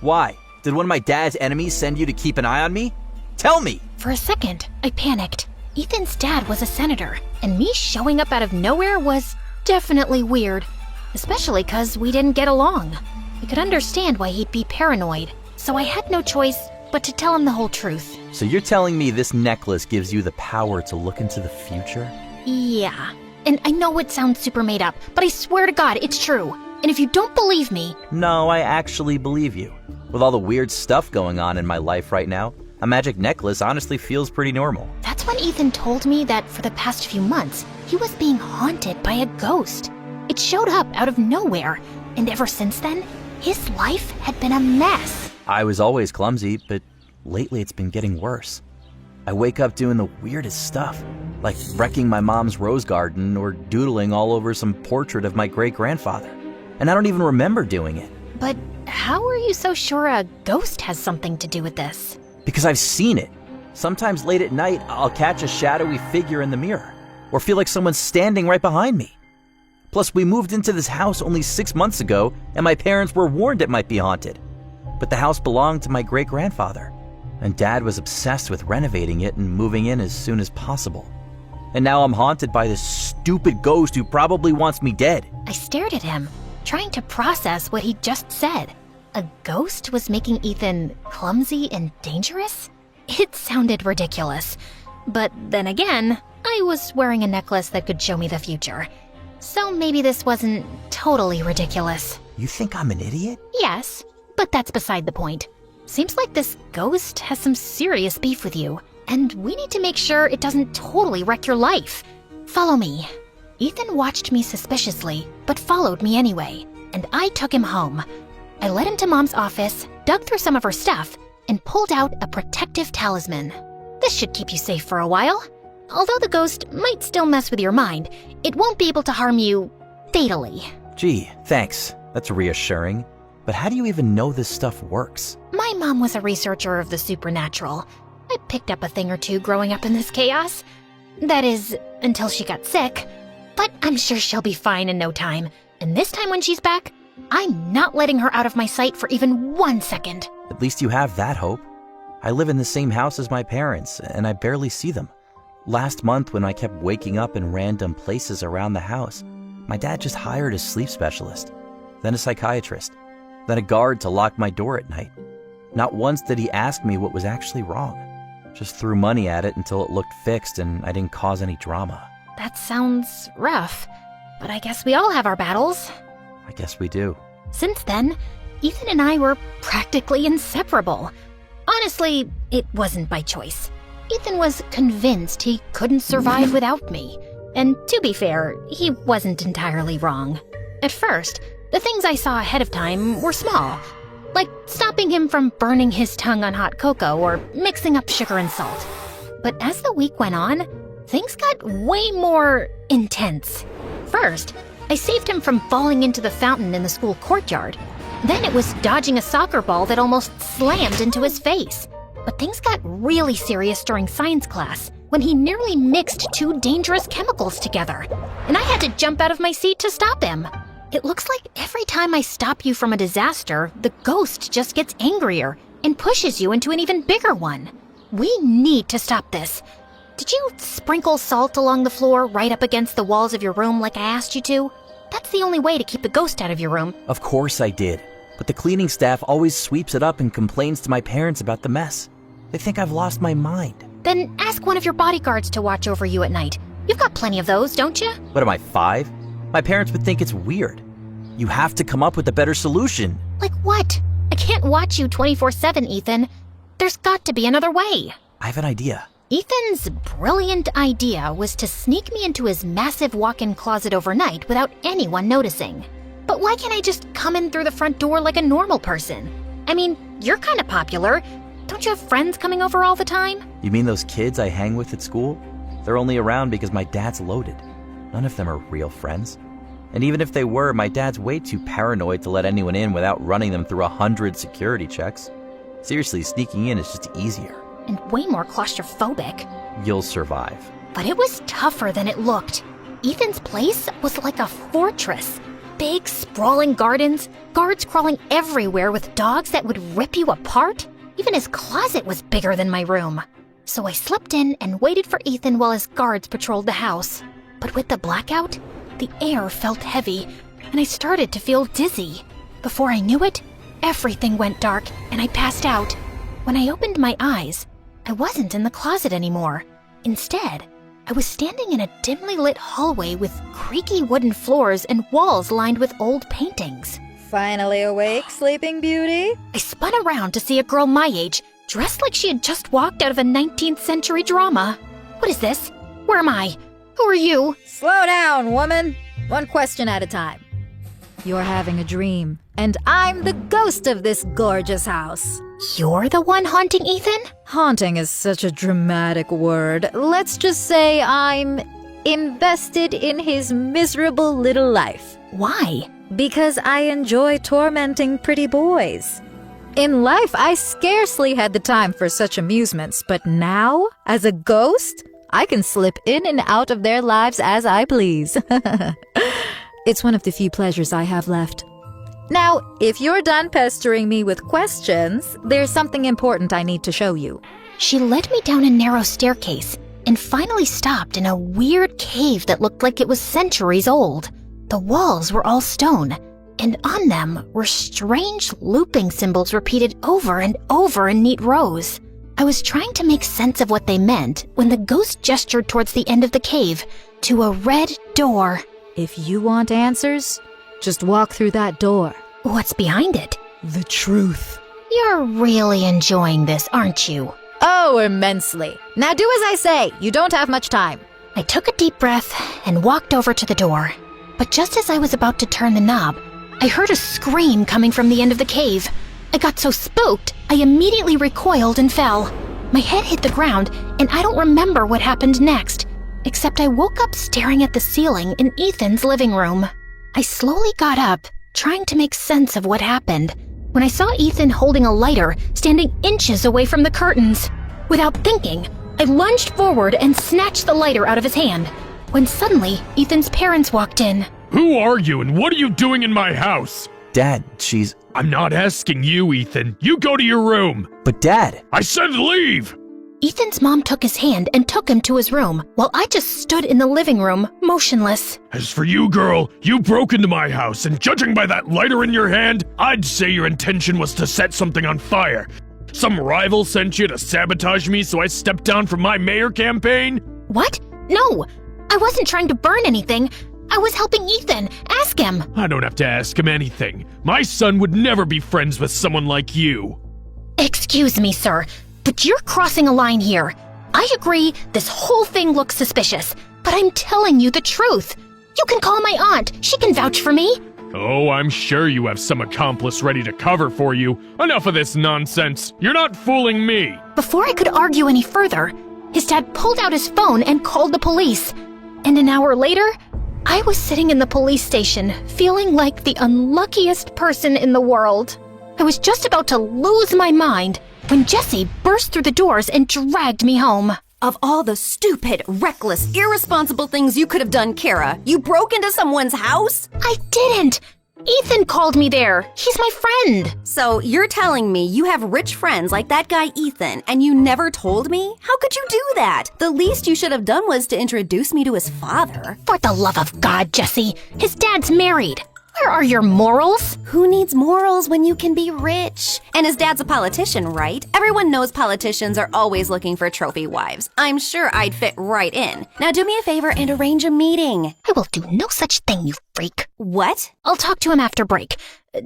Why? Did one of my dad's enemies send you to keep an eye on me? Tell me! For a second, I panicked. Ethan's dad was a senator, and me showing up out of nowhere was definitely weird. Especially because we didn't get along. I could understand why he'd be paranoid, so I had no choice but to tell him the whole truth. So you're telling me this necklace gives you the power to look into the future? Yeah. And I know it sounds super made up, but I swear to God, it's true. And if you don't believe me... No, I actually believe you. With all the weird stuff going on in my life right now, a magic necklace honestly feels pretty normal. That's when Ethan told me that for the past few months, he was being haunted by a ghost. It showed up out of nowhere, and ever since then, his life had been a mess. I was always clumsy, but lately it's been getting worse. I wake up doing the weirdest stuff, like wrecking my mom's rose garden or doodling all over some portrait of my great-grandfather. And I don't even remember doing it. But how are you so sure a ghost has something to do with this? Because I've seen it. Sometimes late at night, I'll catch a shadowy figure in the mirror, or feel like someone's standing right behind me. Plus, we moved into this house only 6 months ago, and my parents were warned it might be haunted. But the house belonged to my great-grandfather, and Dad was obsessed with renovating it and moving in as soon as possible. And now I'm haunted by this stupid ghost who probably wants me dead. I stared at him, trying to process what he just said. A ghost was making Ethan clumsy and dangerous? It sounded ridiculous. But then again, I was wearing a necklace that could show me the future. So maybe this wasn't totally ridiculous. You think I'm an idiot? Yes, but that's beside the point. Seems like this ghost has some serious beef with you, and we need to make sure it doesn't totally wreck your life. Follow me. Ethan watched me suspiciously, but followed me anyway, and I took him home. I led him to Mom's office, dug through some of her stuff, and pulled out a protective talisman. This should keep you safe for a while. Although the ghost might still mess with your mind, it won't be able to harm you fatally. Gee, thanks. That's reassuring. But how do you even know this stuff works? My mom was a researcher of the supernatural. I picked up a thing or two growing up in this chaos. That is, until she got sick. But I'm sure she'll be fine in no time. And this time when she's back, I'm not letting her out of my sight for even 1 second. At least you have that hope. I live in the same house as my parents, and I barely see them. Last month, when I kept waking up in random places around the house, my dad just hired a sleep specialist, then a psychiatrist, then a guard to lock my door at night. Not once did he ask me what was actually wrong. Just threw money at it until it looked fixed and I didn't cause any drama. That sounds rough, but I guess we all have our battles. I guess we do. Since then, Ethan and I were practically inseparable. Honestly, it wasn't by choice. Ethan was convinced he couldn't survive without me. And to be fair, he wasn't entirely wrong. At first, the things I saw ahead of time were small, like stopping him from burning his tongue on hot cocoa or mixing up sugar and salt. But as the week went on, things got way more intense. First, I saved him from falling into the fountain in the school courtyard. Then it was dodging a soccer ball that almost slammed into his face. But things got really serious during science class when he nearly mixed 2 dangerous chemicals together, and I had to jump out of my seat to stop him. It looks like every time I stop you from a disaster, the ghost just gets angrier and pushes you into an even bigger one. We need to stop this. Did you sprinkle salt along the floor right up against the walls of your room like I asked you to? That's the only way to keep the ghost out of your room. Of course I did, but the cleaning staff always sweeps it up and complains to my parents about the mess. They think I've lost my mind. Then ask one of your bodyguards to watch over you at night. You've got plenty of those, don't you? What am I, 5? My parents would think it's weird. You have to come up with a better solution. Like what? I can't watch you 24/7, Ethan. There's got to be another way. I have an idea. Ethan's brilliant idea was to sneak me into his massive walk-in closet overnight without anyone noticing. But why can't I just come in through the front door like a normal person? I mean, you're kind of popular. Don't you have friends coming over all the time? You mean those kids I hang with at school? They're only around because my dad's loaded. None of them are real friends. And even if they were, my dad's way too paranoid to let anyone in without running them through 100 security checks. Seriously, sneaking in is just easier. And way more claustrophobic. You'll survive. But it was tougher than it looked. Ethan's place was like a fortress. Big, sprawling gardens, guards crawling everywhere with dogs that would rip you apart. Even his closet was bigger than my room. So I slipped in and waited for Ethan while his guards patrolled the house. But with the blackout, the air felt heavy, and I started to feel dizzy. Before I knew it, everything went dark, and I passed out. When I opened my eyes, I wasn't in the closet anymore. Instead, I was standing in a dimly lit hallway with creaky wooden floors and walls lined with old paintings. Finally awake, Sleeping Beauty? I spun around to see a girl my age, dressed like she had just walked out of a 19th century drama. What is this? Where am I? Who are you? Slow down, woman. One question at a time. You're having a dream, and I'm the ghost of this gorgeous house. You're the one haunting Ethan? Haunting is such a dramatic word. Let's just say I'm invested in his miserable little life. Why? Because I enjoy tormenting pretty boys. In life, I scarcely had the time for such amusements, but now, as a ghost, I can slip in and out of their lives as I please. It's one of the few pleasures I have left. Now, if you're done pestering me with questions, there's something important I need to show you. She led me down a narrow staircase and finally stopped in a weird cave that looked like it was centuries old. The walls were all stone, and on them were strange looping symbols repeated over and over in neat rows. I was trying to make sense of what they meant when the ghost gestured towards the end of the cave, to a red door. If you want answers, just walk through that door. What's behind it? The truth. You're really enjoying this, aren't you? Oh, immensely. Now do as I say. You don't have much time. I took a deep breath and walked over to the door. But just as I was about to turn the knob, I heard a scream coming from the end of the cave. I got so spooked, I immediately recoiled and fell. My head hit the ground, and I don't remember what happened next, except I woke up staring at the ceiling in Ethan's living room. I slowly got up, trying to make sense of what happened, when I saw Ethan holding a lighter, standing inches away from the curtains. Without thinking, I lunged forward and snatched the lighter out of his hand, when suddenly Ethan's parents walked in. Who are you and what are you doing in my house? Dad, she's... I'm not asking you, Ethan. You go to your room. But Dad... I said leave! Ethan's mom took his hand and took him to his room, while I just stood in the living room, motionless. As for you, girl, you broke into my house, and judging by that lighter in your hand, I'd say your intention was to set something on fire. Some rival sent you to sabotage me, so I stepped down from my mayor campaign? What? No, I wasn't trying to burn anything. I was helping Ethan. Ask him. I don't have to ask him anything. My son would never be friends with someone like you. Excuse me, sir, but you're crossing a line here. I agree this whole thing looks suspicious, but I'm telling you the truth. You can call my aunt. She can vouch for me. Oh, I'm sure you have some accomplice ready to cover for you. Enough of this nonsense. You're not fooling me. Before I could argue any further, his dad pulled out his phone and called the police. And an hour later, I was sitting in the police station, feeling like the unluckiest person in the world. I was just about to lose my mind when Jesse burst through the doors and dragged me home. Of all the stupid, reckless, irresponsible things you could have done, Kara, you broke into someone's house? I didn't. Ethan called me there. He's my friend. So you're telling me you have rich friends like that guy Ethan, and you never told me? How could you do that? The least you should have done was to introduce me to his father. For the love of God, Jesse, his dad's married. Where are your morals? Who needs morals when you can be rich? And his dad's a politician, right? Everyone knows politicians are always looking for trophy wives. I'm sure I'd fit right in. Now do me a favor and arrange a meeting. I will do no such thing, you freak. What? I'll talk to him after break.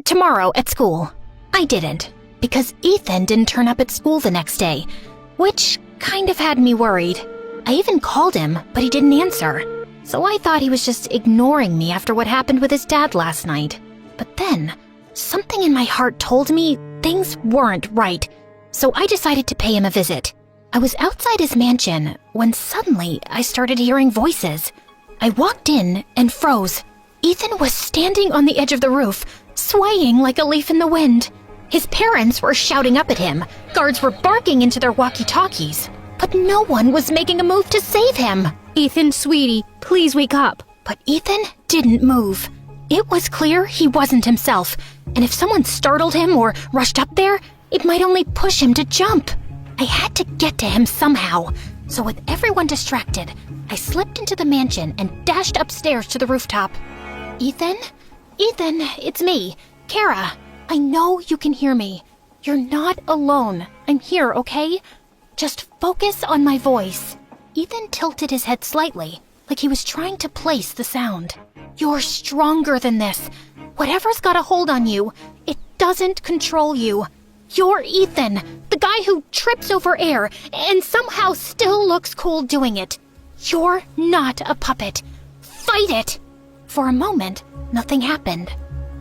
Tomorrow at school. I didn't, because Ethan didn't turn up at school the next day, which kind of had me worried. I even called him, but he didn't answer. So I thought he was just ignoring me after what happened with his dad last night. But then, something in my heart told me things weren't right, so I decided to pay him a visit. I was outside his mansion when suddenly I started hearing voices. I walked in and froze. Ethan was standing on the edge of the roof, swaying like a leaf in the wind. His parents were shouting up at him. Guards were barking into their walkie-talkies. But no one was making a move to save him. Ethan, sweetie, please wake up. But Ethan didn't move. It was clear he wasn't himself, and if someone startled him or rushed up there, it might only push him to jump. I had to get to him somehow, so with everyone distracted, I slipped into the mansion and dashed upstairs to the rooftop. Ethan? Ethan, it's me, Kara. I know you can hear me. You're not alone. I'm here, okay? Just focus on my voice. Ethan tilted his head slightly, like he was trying to place the sound. You're stronger than this. Whatever's got a hold on you, it doesn't control you. You're Ethan, the guy who trips over air and somehow still looks cool doing it. You're not a puppet. Fight it! For a moment, nothing happened.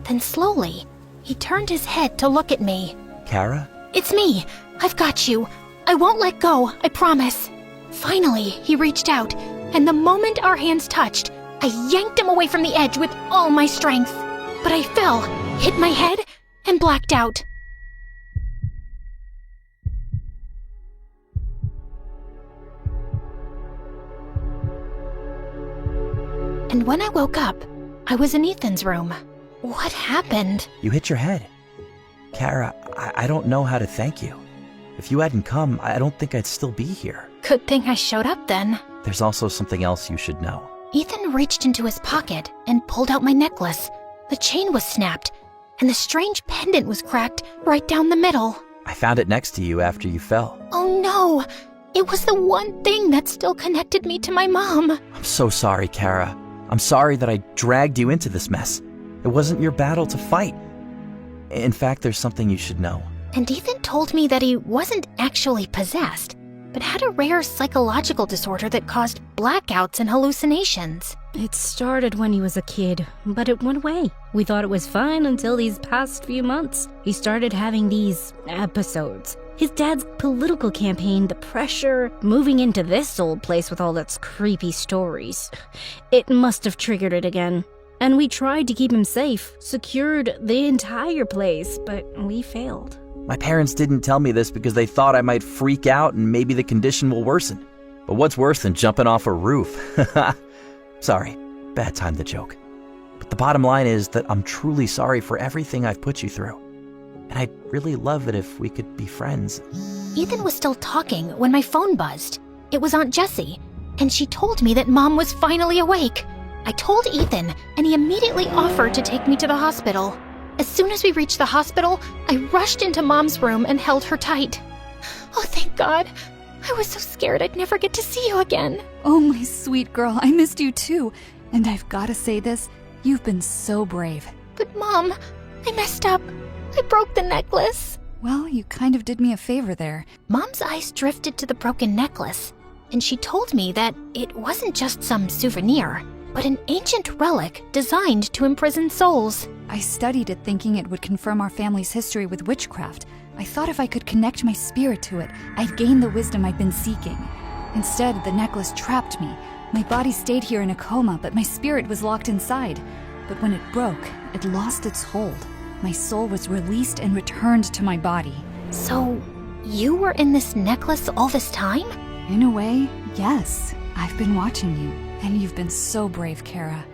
Then slowly, he turned his head to look at me. Kara? It's me. I've got you. I won't let go, I promise. Finally, he reached out, and the moment our hands touched, I yanked him away from the edge with all my strength. But I fell, hit my head, and blacked out. And when I woke up, I was in Ethan's room. What happened? You hit your head. Kara, I don't know how to thank you. If you hadn't come, I don't think I'd still be here. Good thing I showed up then. There's also something else you should know. Ethan reached into his pocket and pulled out my necklace. The chain was snapped, and the strange pendant was cracked right down the middle. I found it next to you after you fell. Oh no! It was the one thing that still connected me to my mom. I'm so sorry, Kara. I'm sorry that I dragged you into this mess. It wasn't your battle to fight. In fact, there's something you should know. And Ethan told me that he wasn't actually possessed, but had a rare psychological disorder that caused blackouts and hallucinations. It started when he was a kid, but it went away. We thought it was fine until these past few months. He started having these episodes. His dad's political campaign, the pressure, moving into this old place with all its creepy stories. It must have triggered it again. And we tried to keep him safe, secured the entire place, but we failed. My parents didn't tell me this because they thought I might freak out and maybe the condition will worsen. But what's worse than jumping off a roof? Sorry, bad time to joke. But the bottom line is that I'm truly sorry for everything I've put you through. And I'd really love it if we could be friends. Ethan was still talking when my phone buzzed. It was Aunt Jessie, and she told me that Mom was finally awake. I told Ethan, and he immediately offered to take me to the hospital. As soon as we reached the hospital, I rushed into Mom's room and held her tight. Oh, thank God. I was so scared I'd never get to see you again. Oh, my sweet girl, I missed you too. And I've got to say this, you've been so brave. But Mom, I messed up. I broke the necklace. Well, you kind of did me a favor there. Mom's eyes drifted to the broken necklace, and she told me that it wasn't just some souvenir, but an ancient relic designed to imprison souls. I studied it thinking it would confirm our family's history with witchcraft. I thought if I could connect my spirit to it, I'd gain the wisdom I'd been seeking. Instead, the necklace trapped me. My body stayed here in a coma, but my spirit was locked inside. But when it broke, it lost its hold. My soul was released and returned to my body. So, you were in this necklace all this time? In a way, yes. I've been watching you, and you've been so brave, Kara.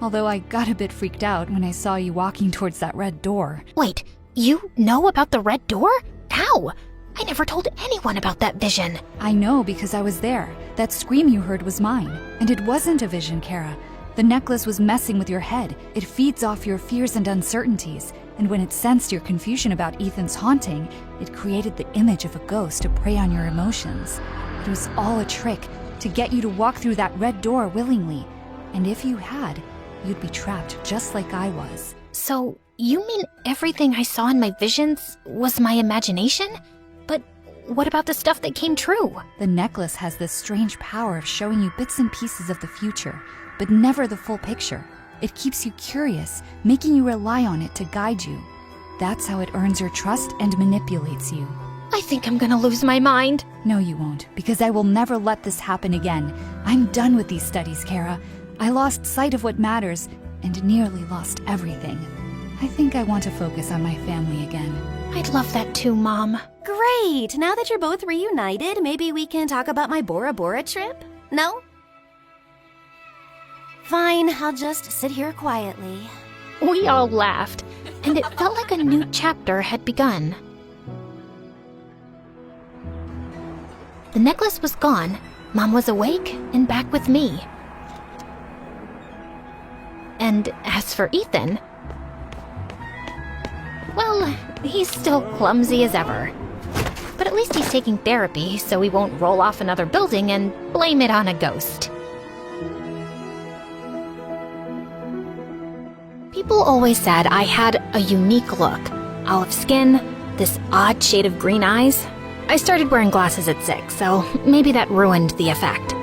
Although I got a bit freaked out when I saw you walking towards that red door. Wait, you know about the red door? How? I never told anyone about that vision. I know because I was there. That scream you heard was mine. And it wasn't a vision, Kara. The necklace was messing with your head. It feeds off your fears and uncertainties. And when it sensed your confusion about Ethan's haunting, it created the image of a ghost to prey on your emotions. It was all a trick to get you to walk through that red door willingly. And if you had, you'd be trapped just like I was. So, you mean everything I saw in my visions was my imagination? But what about the stuff that came true? The necklace has this strange power of showing you bits and pieces of the future, but never the full picture. It keeps you curious, making you rely on it to guide you. That's how it earns your trust and manipulates you. I think I'm gonna lose my mind. No, you won't, because I will never let this happen again. I'm done with these studies, Kara. I lost sight of what matters and nearly lost everything. I think I want to focus on my family again. I'd love that too, Mom. Great! Now that you're both reunited, maybe we can talk about my Bora Bora trip? No? Fine, I'll just sit here quietly. We all laughed, and it felt like a new chapter had begun. The necklace was gone, Mom was awake and back with me. And as for Ethan, well, he's still clumsy as ever. But at least he's taking therapy, so he won't roll off another building and blame it on a ghost. People always said I had a unique look. Olive skin, this odd shade of green eyes. I started wearing glasses at 6, so maybe that ruined the effect.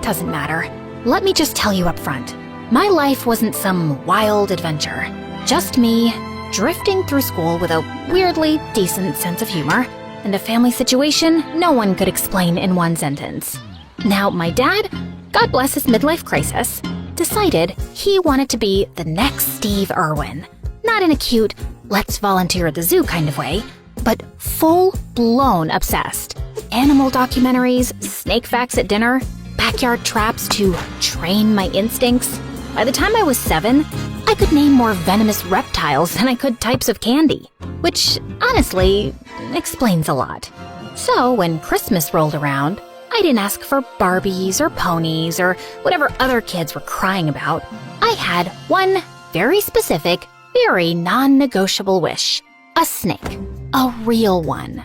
Doesn't matter. Let me just tell you up front. My life wasn't some wild adventure. Just me, drifting through school with a weirdly decent sense of humor, and a family situation no one could explain in one sentence. Now, my dad, God bless his midlife crisis, decided he wanted to be the next Steve Irwin. Not in a cute, let's volunteer at the zoo kind of way, but full-blown obsessed. Animal documentaries, snake facts at dinner, backyard traps to train my instincts. By the time I was 7, I could name more venomous reptiles than I could types of candy, which, honestly, explains a lot. So when Christmas rolled around, I didn't ask for Barbies or ponies or whatever other kids were crying about. I had one very specific, very non-negotiable wish. A snake. A real one.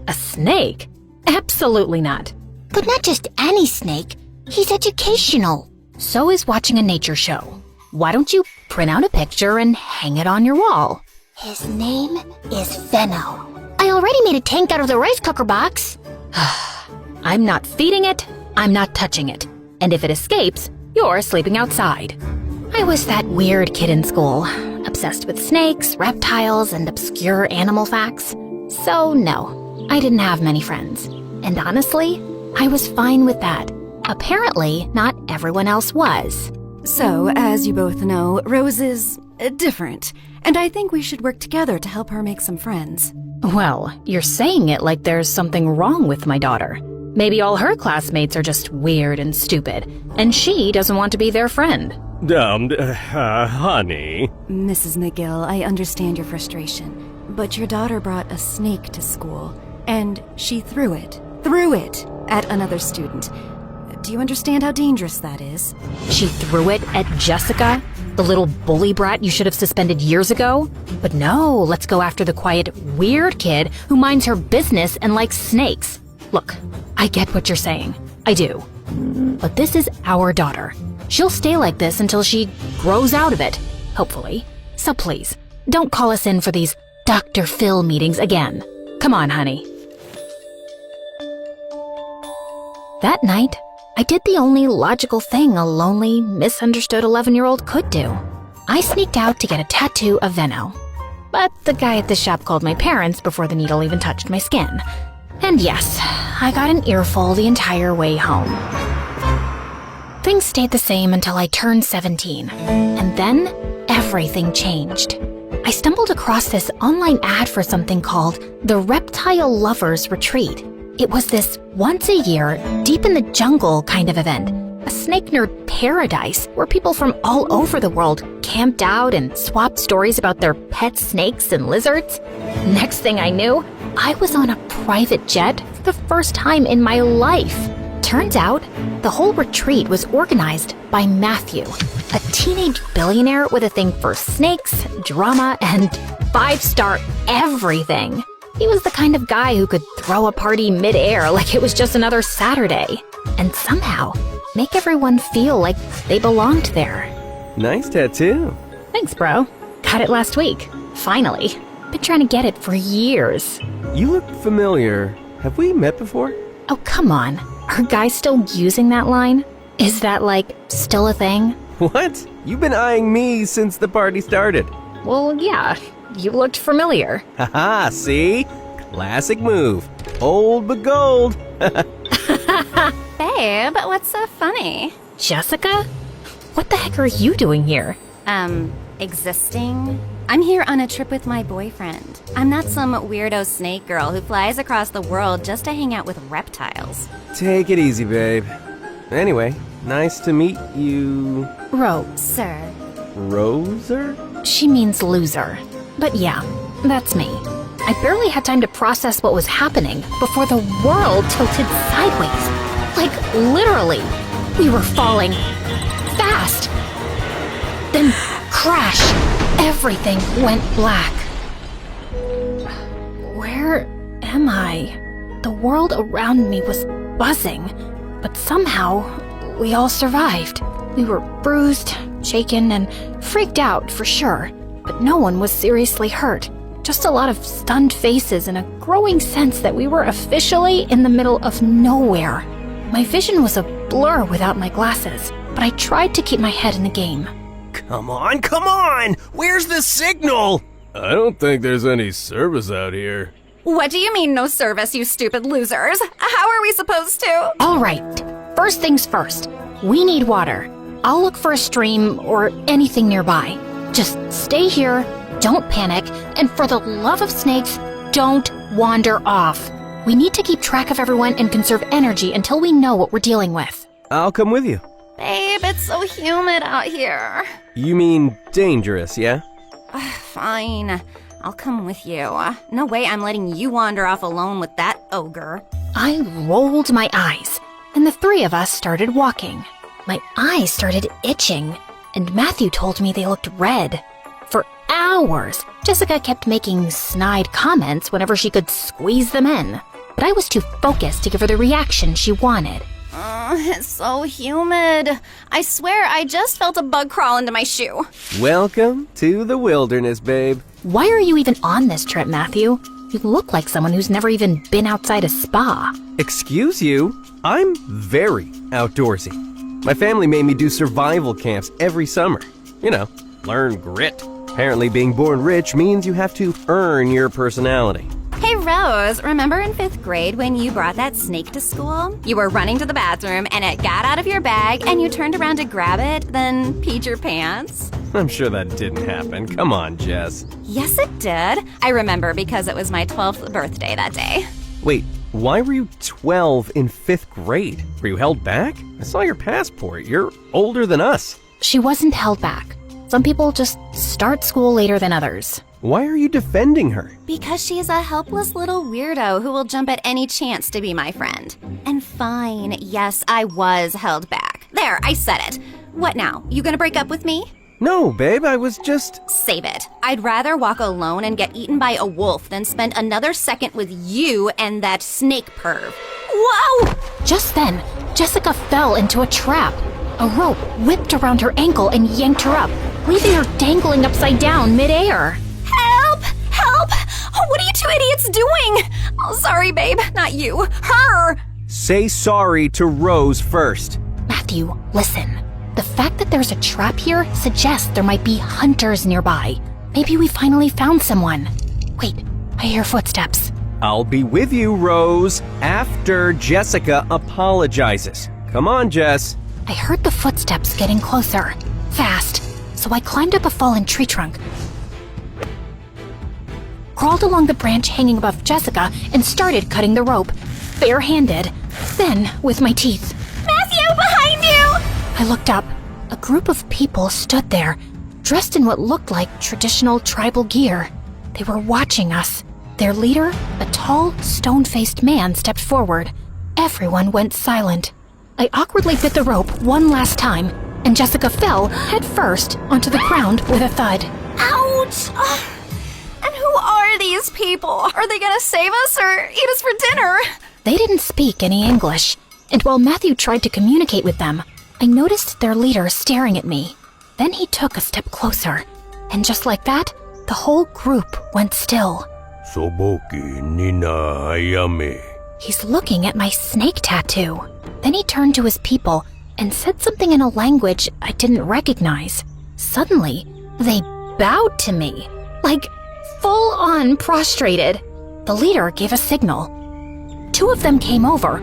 A snake? Absolutely not. But not just any snake. He's educational. So is watching a nature show. Why don't you print out a picture and hang it on your wall? His name is Venno. I already made a tank out of the rice cooker box. I'm not feeding it, I'm not touching it. And if it escapes, you're sleeping outside. I was that weird kid in school, obsessed with snakes, reptiles, and obscure animal facts. So no, I didn't have many friends. And honestly, I was fine with that. Apparently, not everyone else was. So, as you both know, Rose is different, and I think we should work together to help her make some friends. Well, you're saying it like there's something wrong with my daughter. Maybe all her classmates are just weird and stupid, and she doesn't want to be their friend. Honey. Mrs. McGill, I understand your frustration, but your daughter brought a snake to school, and she threw it at another student. Do you understand how dangerous that is? She threw it at Jessica, the little bully brat you should have suspended years ago? But no, let's go after the quiet, weird kid who minds her business and likes snakes. Look, I get what you're saying. I do. But this is our daughter. She'll stay like this until she grows out of it, hopefully. So please, don't call us in for these Dr. Phil meetings again. Come on, honey. That night, I did the only logical thing a lonely, misunderstood 11-year-old could do. I sneaked out to get a tattoo of Venno. But the guy at the shop called my parents before the needle even touched my skin. And yes, I got an earful the entire way home. Things stayed the same until I turned 17. And then, everything changed. I stumbled across this online ad for something called the Reptile Lovers Retreat. It was this once-a-year, deep-in-the-jungle kind of event, a snake nerd paradise where people from all over the world camped out and swapped stories about their pet snakes and lizards. Next thing I knew, I was on a private jet for the first time in my life. Turns out, the whole retreat was organized by Matthew, a teenage billionaire with a thing for snakes, drama, and 5-star everything. He was the kind of guy who could throw a party mid-air like it was just another Saturday, and somehow make everyone feel like they belonged there. Nice tattoo. Thanks, bro. Got it last week. Finally. Been trying to get it for years. You look familiar. Have we met before? Oh, come on. Are guys still using that line? Is that, still a thing? What? You've been eyeing me since the party started. Well, yeah. You looked familiar. Haha, see? Classic move. Old but gold. Babe, what's so funny? Jessica? What the heck are you doing here? Existing? I'm here on a trip with my boyfriend. I'm not some weirdo snake girl who flies across the world just to hang out with reptiles. Take it easy, babe. Anyway, nice to meet you. Sir. Roser? She means loser. But yeah, that's me. I barely had time to process what was happening before the world tilted sideways. Literally. We were falling. Fast. Then crash. Everything went black. Where am I? The world around me was buzzing, but somehow we all survived. We were bruised, shaken, and freaked out for sure. But no one was seriously hurt. Just a lot of stunned faces and a growing sense that we were officially in the middle of nowhere. My vision was a blur without my glasses, but I tried to keep my head in the game. Come on! Where's the signal? I don't think there's any service out here. What do you mean no service, you stupid losers? How are we supposed to? All right, first things first. We need water. I'll look for a stream or anything nearby. Just stay here, don't panic, and for the love of snakes, don't wander off. We need to keep track of everyone and conserve energy until we know what we're dealing with. I'll come with you. Babe, it's so humid out here. You mean dangerous, yeah? Fine. I'll come with you. No way I'm letting you wander off alone with that ogre. I rolled my eyes, and the three of us started walking. My eyes started itching, and Matthew told me they looked red. For hours, Jessica kept making snide comments whenever she could squeeze them in, but I was too focused to give her the reaction she wanted. It's so humid. I swear I just felt a bug crawl into my shoe. Welcome to the wilderness, babe. Why are you even on this trip, Matthew? You look like someone who's never even been outside a spa. Excuse you? I'm very outdoorsy. My family made me do survival camps every summer. Learn grit. Apparently being born rich means you have to earn your personality. Hey, Rose, remember in 5th grade when you brought that snake to school? You were running to the bathroom and it got out of your bag and you turned around to grab it, then peed your pants? I'm sure that didn't happen. Come on, Jess. Yes, it did. I remember because it was my 12th birthday that day. Wait, Why were you 12 in 5th grade? Were you held back? I saw your passport. You're older than us. She wasn't held back. Some people just start school later than others. Why are you defending her? Because she's a helpless little weirdo who will jump at any chance to be my friend. And fine, yes, I was held back. There, I said it. What now? You gonna break up with me? No, babe, I was just... Save it. I'd rather walk alone and get eaten by a wolf than spend another second with you and that snake perv. Whoa! Just then, Jessica fell into a trap. A rope whipped around her ankle and yanked her up, leaving her dangling upside down midair. Help! Help! What are you two idiots doing? Oh, sorry, babe. Not you. Her! Say sorry to Rose first. Matthew, listen. The fact that there's a trap here suggests there might be hunters nearby. Maybe we finally found someone. Wait, I hear footsteps. I'll be with you, Rose, after Jessica apologizes. Come on, Jess. I heard the footsteps getting closer, fast, so I climbed up a fallen tree trunk, crawled along the branch hanging above Jessica, and started cutting the rope, bare-handed, then with my teeth. Matthew, behind you! I looked up. A group of people stood there, dressed in what looked like traditional tribal gear. They were watching us. Their leader, a tall, stone-faced man, stepped forward. Everyone went silent. I awkwardly bit the rope one last time, and Jessica fell head first onto the ground with a thud. Ouch! And who are these people? Are they gonna save us or eat us for dinner? They didn't speak any English, and while Matthew tried to communicate with them, I noticed their leader staring at me. Then he took a step closer, and just like that, the whole group went still. Soboki Nina Ayame. He's looking at my snake tattoo. Then he turned to his people and said something in a language I didn't recognize. Suddenly, they bowed to me, like full-on prostrated. The leader gave a signal. 2 of them came over,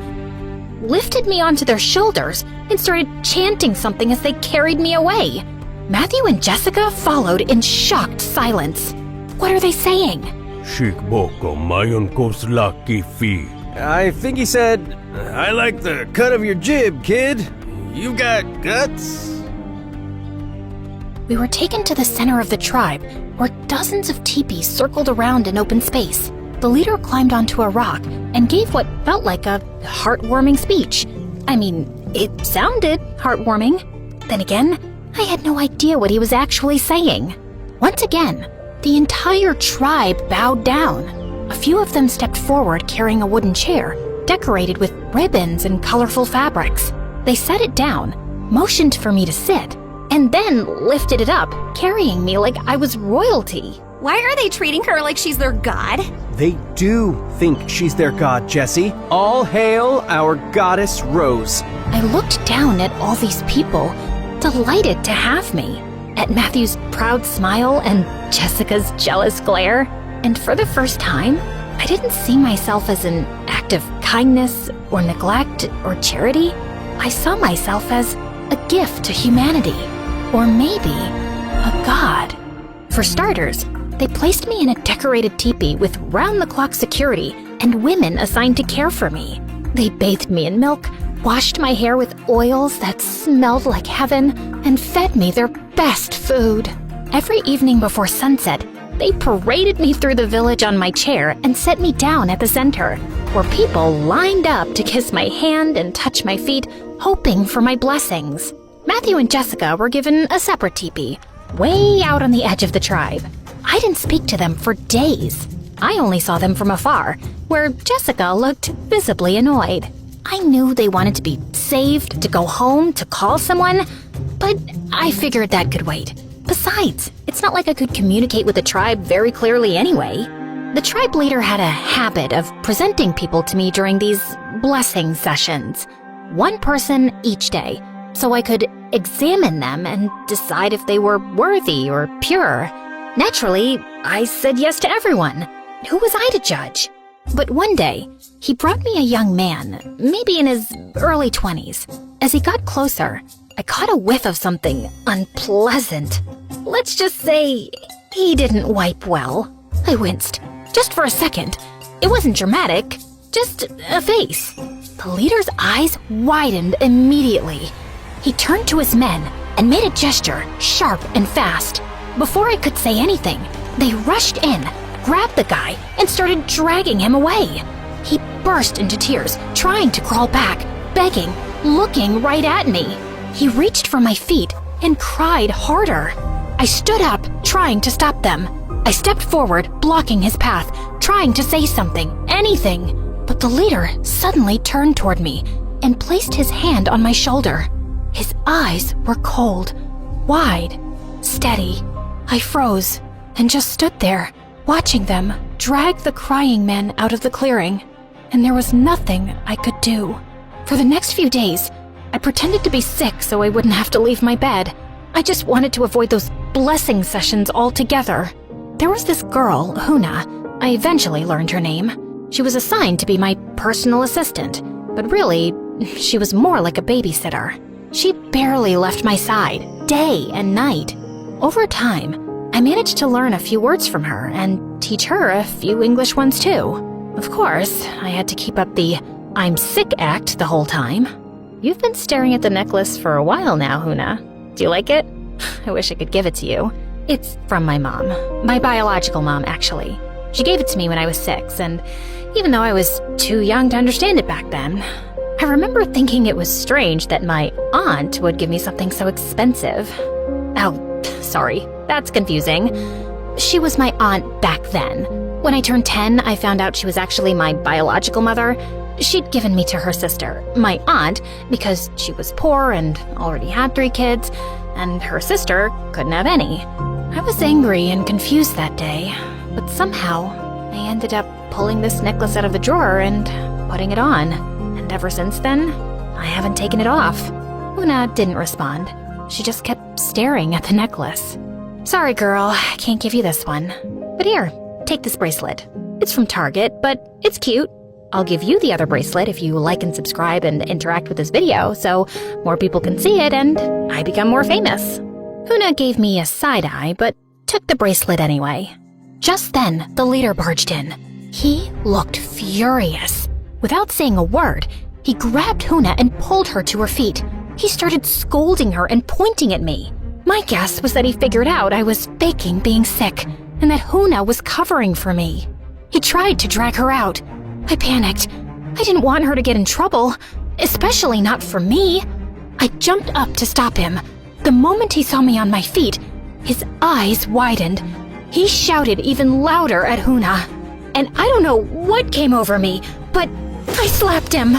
lifted me onto their shoulders, and started chanting something as they carried me away. Matthew and Jessica followed in shocked silence. What are they saying? Shikboko Mayonkos Lucky Fee. I think he said, I like the cut of your jib, kid. You got guts? We were taken to the center of the tribe, where dozens of teepees circled around in open space. The leader climbed onto a rock and gave what felt like a heartwarming speech. I mean, it sounded heartwarming. Then again, I had no idea what he was actually saying. Once again, the entire tribe bowed down. A few of them stepped forward carrying a wooden chair, decorated with ribbons and colorful fabrics. They set it down, motioned for me to sit, and then lifted it up, carrying me like I was royalty. Why are they treating her like she's their god? They do think she's their god, Jessie. All hail our goddess Rose. I looked down at all these people, delighted to have me, at Matthew's proud smile and Jessica's jealous glare. And for the first time, I didn't see myself as an act of kindness or neglect or charity. I saw myself as a gift to humanity, or maybe a god. For starters, they placed me in a decorated teepee with round-the-clock security and women assigned to care for me. They bathed me in milk, washed my hair with oils that smelled like heaven, and fed me their best food. Every evening before sunset, they paraded me through the village on my chair and set me down at the center, where people lined up to kiss my hand and touch my feet, hoping for my blessings. Matthew and Jessica were given a separate teepee, way out on the edge of the tribe. I didn't speak to them for days. I only saw them from afar, where Jessica looked visibly annoyed. I knew they wanted to be saved, to go home, to call someone, but I figured that could wait. Besides, it's not like I could communicate with the tribe very clearly anyway. The tribe leader had a habit of presenting people to me during these blessing sessions. One person each day, so I could examine them and decide if they were worthy or pure. Naturally, I said yes to everyone. Who was I to judge? But one day, he brought me a young man, maybe in his early 20s. As he got closer, I caught a whiff of something unpleasant. Let's just say he didn't wipe well. I winced, just for a second. It wasn't dramatic, Just a face. The leader's eyes widened immediately. He turned to his men and made a gesture, sharp and fast. Before I could say anything, they rushed in, grabbed the guy, and started dragging him away. He burst into tears, trying to crawl back, begging, looking right at me. He reached for my feet and cried harder. I stood up, trying to stop them. I stepped forward, blocking his path, trying to say something, anything. But the leader suddenly turned toward me and placed his hand on my shoulder. His eyes were cold, wide, steady. I froze and just stood there, watching them drag the crying men out of the clearing. And there was nothing I could do. For the next few days, I pretended to be sick so I wouldn't have to leave my bed. I just wanted to avoid those blessing sessions altogether. There was this girl, Huna. I eventually learned her name. She was assigned to be my personal assistant, but really, she was more like a babysitter. She barely left my side, day and night. Over time, I managed to learn a few words from her and teach her a few English ones too. Of course, I had to keep up the I'm sick act the whole time. You've been staring at the necklace for a while now, Huna. Do you like it? I wish I could give it to you. It's from my mom. My biological mom, actually. She gave it to me when I was 6, and even though I was too young to understand it back then, I remember thinking it was strange that my aunt would give me something so expensive. Oh, sorry, that's confusing. She was my aunt back then. When I turned 10, I found out she was actually my biological mother. She'd given me to her sister, my aunt, because she was poor and already had 3 kids, and her sister couldn't have any. I was angry and confused that day, but somehow I ended up pulling this necklace out of the drawer and putting it on. And ever since then, I haven't taken it off. Huna didn't respond. She just kept staring at the necklace. Sorry, girl, I can't give you this one. But here, take this bracelet. It's from Target, but it's cute. I'll give you the other bracelet if you like and subscribe and interact with this video so more people can see it and I become more famous. Huna gave me a side eye, but took the bracelet anyway. Just then, the leader barged in. He looked furious. Without saying a word, he grabbed Huna and pulled her to her feet. He started scolding her and pointing at me. My guess was that he figured out I was faking being sick and that Huna was covering for me. He tried to drag her out. I panicked. I didn't want her to get in trouble, especially not for me. I jumped up to stop him. The moment he saw me on my feet, his eyes widened. He shouted even louder at Huna. And I don't know what came over me, but I slapped him.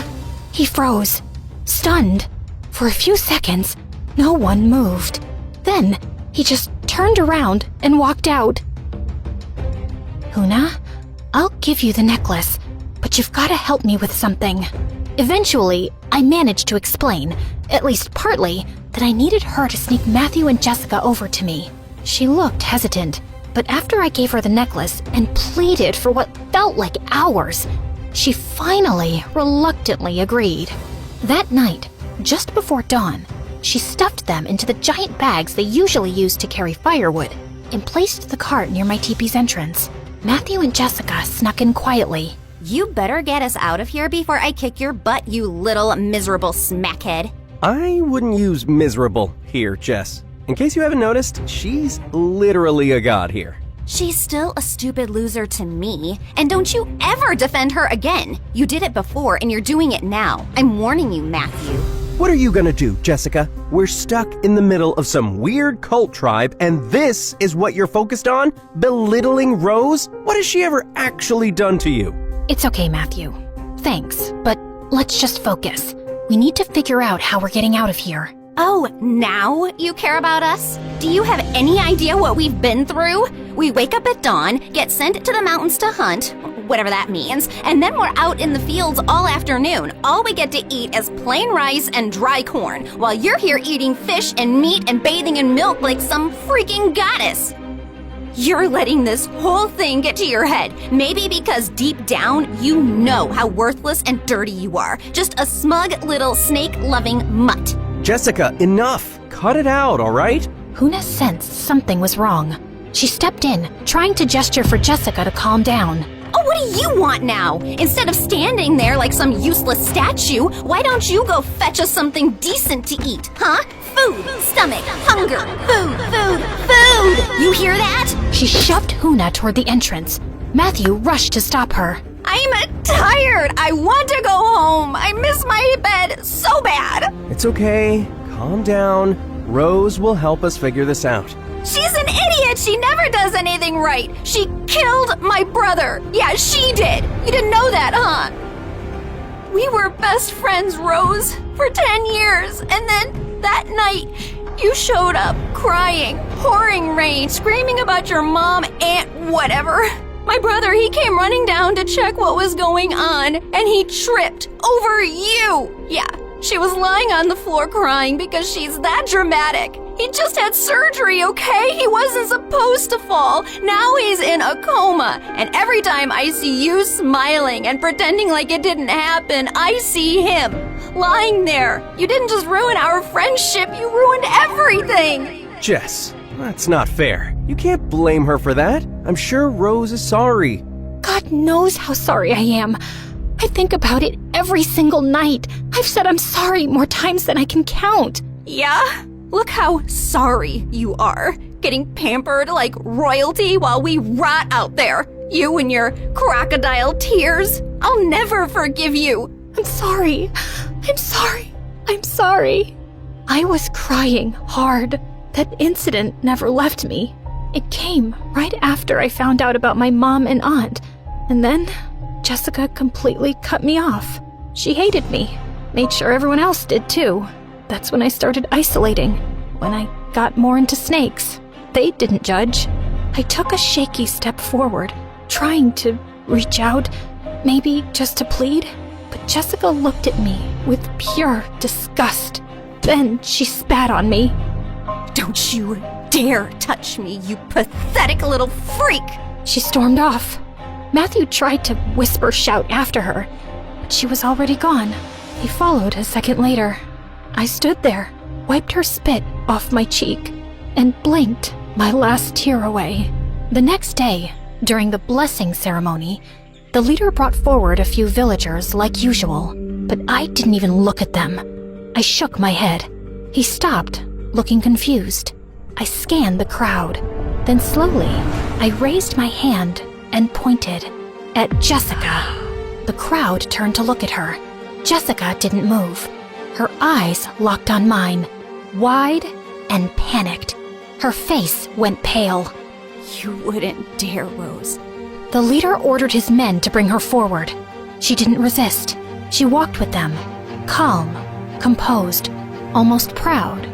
He froze, stunned. For a few seconds, no one moved. Then he just turned around and walked out. Huna, I'll give you the necklace, but you've got to help me with something. Eventually, I managed to explain, at least partly, that I needed her to sneak Matthew and Jessica over to me. She looked hesitant, but after I gave her the necklace and pleaded for what felt like hours, she finally reluctantly agreed. That night, just before dawn, she stuffed them into the giant bags they usually use to carry firewood and placed the cart near my teepee's entrance. Matthew and Jessica snuck in quietly. You better get us out of here before I kick your butt, you little miserable smackhead. I wouldn't use miserable here, Jess. In case you haven't noticed, she's literally a god here. She's still a stupid loser to me, and don't you ever defend her again. You did it before, and you're doing it now. I'm warning you, Matthew. What are you gonna do, Jessica? We're stuck in the middle of some weird cult tribe, and this is what you're focused on? Belittling Rose? What has she ever actually done to you? It's okay, Matthew. Thanks, but let's just focus. We need to figure out how we're getting out of here. Oh, now you care about us? Do you have any idea what we've been through? We wake up at dawn, get sent to the mountains to hunt, whatever that means, and then we're out in the fields all afternoon. All we get to eat is plain rice and dry corn, while you're here eating fish and meat and bathing in milk like some freaking goddess. You're letting this whole thing get to your head, maybe because deep down you know how worthless and dirty you are. Just a smug little snake-loving mutt. Jessica, enough! Cut it out, all right? Huna sensed something was wrong. She stepped in, trying to gesture for Jessica to calm down. Oh, What do you want now? Instead of standing there like some useless statue, why don't you go fetch us something decent to eat, huh? Food, stomach, hunger, food. You hear that? She shoved Huna toward the entrance. Matthew rushed to stop her. I'm tired. I want to go home. I miss my bed so bad. It's okay. Calm down. Rose will help us figure this out. She's an idiot. She never does anything right. She killed my brother. Yeah, she did. You didn't know that, huh? We were best friends, Rose, for 10 years. And then that night, you showed up crying, pouring rain, screaming about your mom, aunt, whatever. My brother, he came running down to check what was going on, and he tripped over you. Yeah, she was lying on the floor crying because she's that dramatic. He just had surgery, okay? He wasn't supposed to fall. Now he's in a coma. And every time I see you smiling and pretending like it didn't happen, I see him lying there. You didn't just ruin our friendship, you ruined everything. Jess, that's not fair. You can't blame her for that. I'm sure Rose is sorry. God knows how sorry I am. I think about it every single night. I've said I'm sorry more times than I can count. Yeah? Look how sorry you are. Getting pampered like royalty while we rot out there. You and your crocodile tears. I'll never forgive you. I'm sorry. I'm sorry. I'm sorry. I was crying hard. That incident never left me. It came right after I found out about my mom and aunt. And then Jessica completely cut me off. She hated me. Made sure everyone else did too. That's when I started isolating. When I got more into snakes. They didn't judge. I took a shaky step forward, trying to reach out, maybe just to plead. But Jessica looked at me with pure disgust. Then she spat on me. Don't you dare touch me, you pathetic little freak! She stormed off. Matthew tried to shout after her, but she was already gone. He followed a second later. I stood there, wiped her spit off my cheek, and blinked my last tear away. The next day, during the blessing ceremony, the leader brought forward a few villagers like usual, but I didn't even look at them. I shook my head. He stopped, looking confused. I scanned the crowd. Then slowly, I raised my hand and pointed at Jessica. The crowd turned to look at her. Jessica didn't move. Her eyes locked on mine, wide and panicked. Her face went pale. You wouldn't dare, Rose. The leader ordered his men to bring her forward. She didn't resist. She walked with them, calm, composed, almost proud.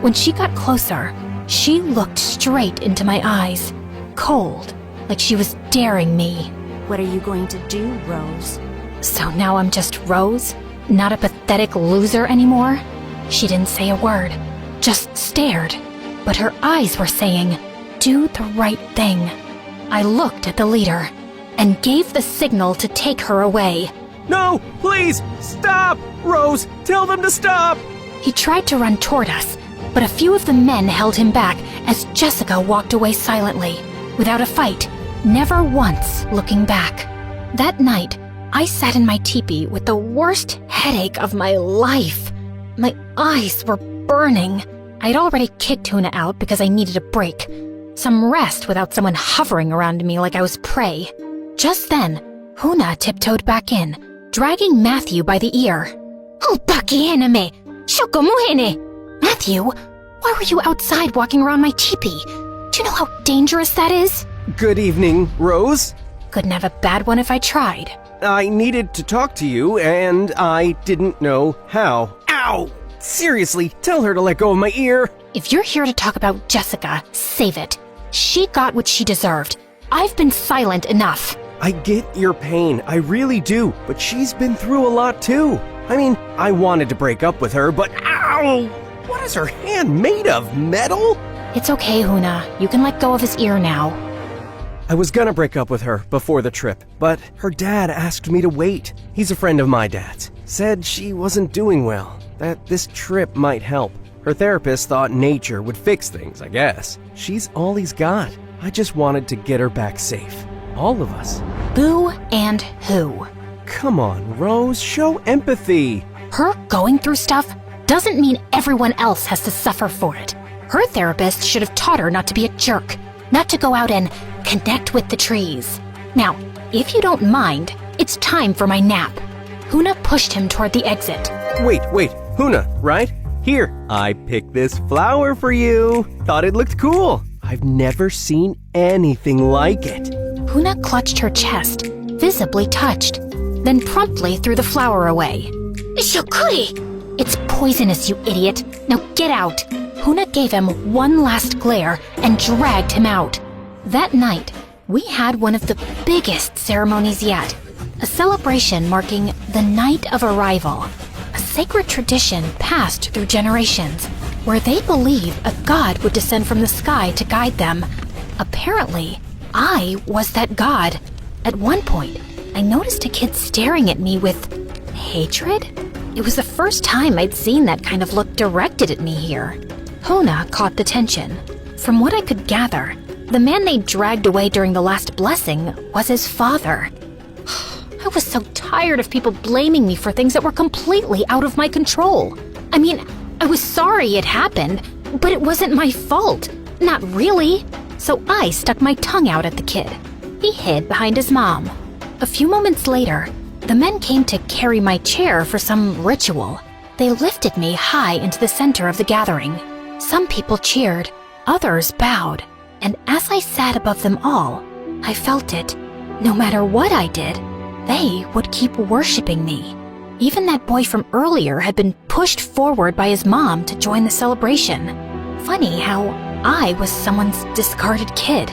When she got closer, she looked straight into my eyes, cold, like she was daring me. What are you going to do, Rose? So now I'm just Rose? Not a pathetic loser anymore? She didn't say a word, just stared. But her eyes were saying, do the right thing. I looked at the leader and gave the signal to take her away. No, please, stop! Rose, tell them to stop! He tried to run toward us, but a few of the men held him back as Jessica walked away silently, without a fight, never once looking back. That night, I sat in my teepee with the worst headache of my life. My eyes were burning. I'd already kicked Huna out because I needed a break. Some rest without someone hovering around me like I was prey. Just then, Huna tiptoed back in, dragging Matthew by the ear. Oh, Pakiheneme! Shokomuhene! Matthew, why were you outside walking around my teepee? Do you know how dangerous that is? Good evening, Rose. Couldn't have a bad one if I tried. I needed to talk to you, and I didn't know how. Ow! Seriously, tell her to let go of my ear. If you're here to talk about Jessica, save it. She got what she deserved. I've been silent enough. I get your pain, I really do, but she's been through a lot too. I mean, I wanted to break up with her, but ow! What is her hand made of, metal? It's okay, Huna. You can let go of his ear now. I was gonna break up with her before the trip, but her dad asked me to wait. He's a friend of my dad's. Said she wasn't doing well, that this trip might help. Her therapist thought nature would fix things, I guess. She's all he's got. I just wanted to get her back safe. all of us. Boo and who? Come on, Rose, show empathy. Her going through stuff doesn't mean everyone else has to suffer for it. Her therapist should have taught her not to be a jerk, not to go out and connect with the trees. Now, if you don't mind, it's time for my nap. Huna pushed him toward the exit. Wait, Huna, right? Here, I picked this flower for you. Thought it looked cool. I've never seen anything like it. Huna clutched her chest, visibly touched, then promptly threw the flower away. Shokuri! It's poisonous, you idiot. Now get out. Huna gave him one last glare and dragged him out. That night, we had one of the biggest ceremonies yet. A celebration marking the night of arrival. A sacred tradition passed through generations, where they believe a god would descend from the sky to guide them. Apparently, I was that god. At one point, I noticed a kid staring at me with hatred. It was the first time I'd seen that kind of look directed at me here. Huna caught the tension. From what I could gather, the man they dragged away during the last blessing was his father. I was so tired of people blaming me for things that were completely out of my control. I mean, I was sorry it happened, but it wasn't my fault. Not really. So I stuck my tongue out at the kid. He hid behind his mom. A few moments later, the men came to carry my chair for some ritual. They lifted me high into the center of the gathering. Some people cheered, others bowed, and as I sat above them all, I felt it. No matter what I did, they would keep worshiping me. Even that boy from earlier had been pushed forward by his mom to join the celebration. Funny how I was someone's discarded kid.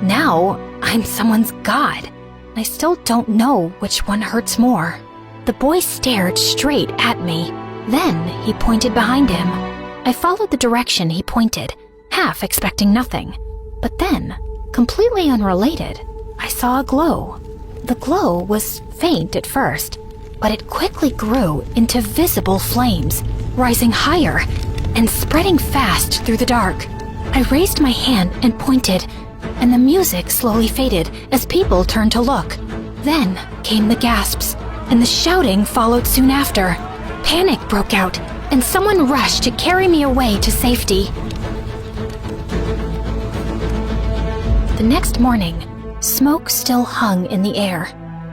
Now I'm someone's god. I still don't know which one hurts more. The boy stared straight at me. Then he pointed behind him. I followed the direction he pointed, half expecting nothing. But then, completely unrelated, I saw a glow. The glow was faint at first, but it quickly grew into visible flames, rising higher and spreading fast through the dark. I raised my hand and pointed, and the music slowly faded as people turned to look. Then came the gasps, and the shouting followed soon after. Panic broke out, and someone rushed to carry me away to safety. The next morning, smoke still hung in the air.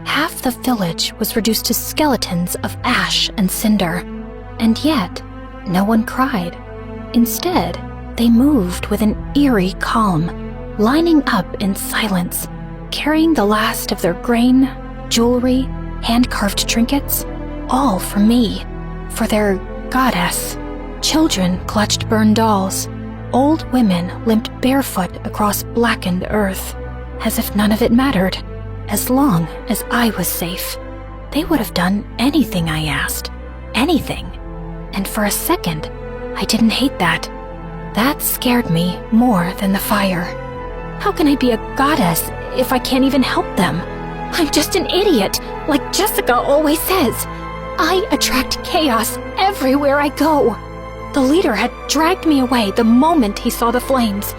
Half the village was reduced to skeletons of ash and cinder. And yet, no one cried. Instead, they moved with an eerie calm, lining up in silence, carrying the last of their grain, jewelry, hand-carved trinkets, all for me, for their goddess. Children clutched burned dolls. Old women limped barefoot across blackened earth, as if none of it mattered. As long as I was safe, they would have done anything I asked. Anything. And for a second, I didn't hate that. That scared me more than the fire. How can I be a goddess if I can't even help them? I'm just an idiot, like Jessica always says. I attract chaos everywhere I go. The leader had dragged me away the moment he saw the flames.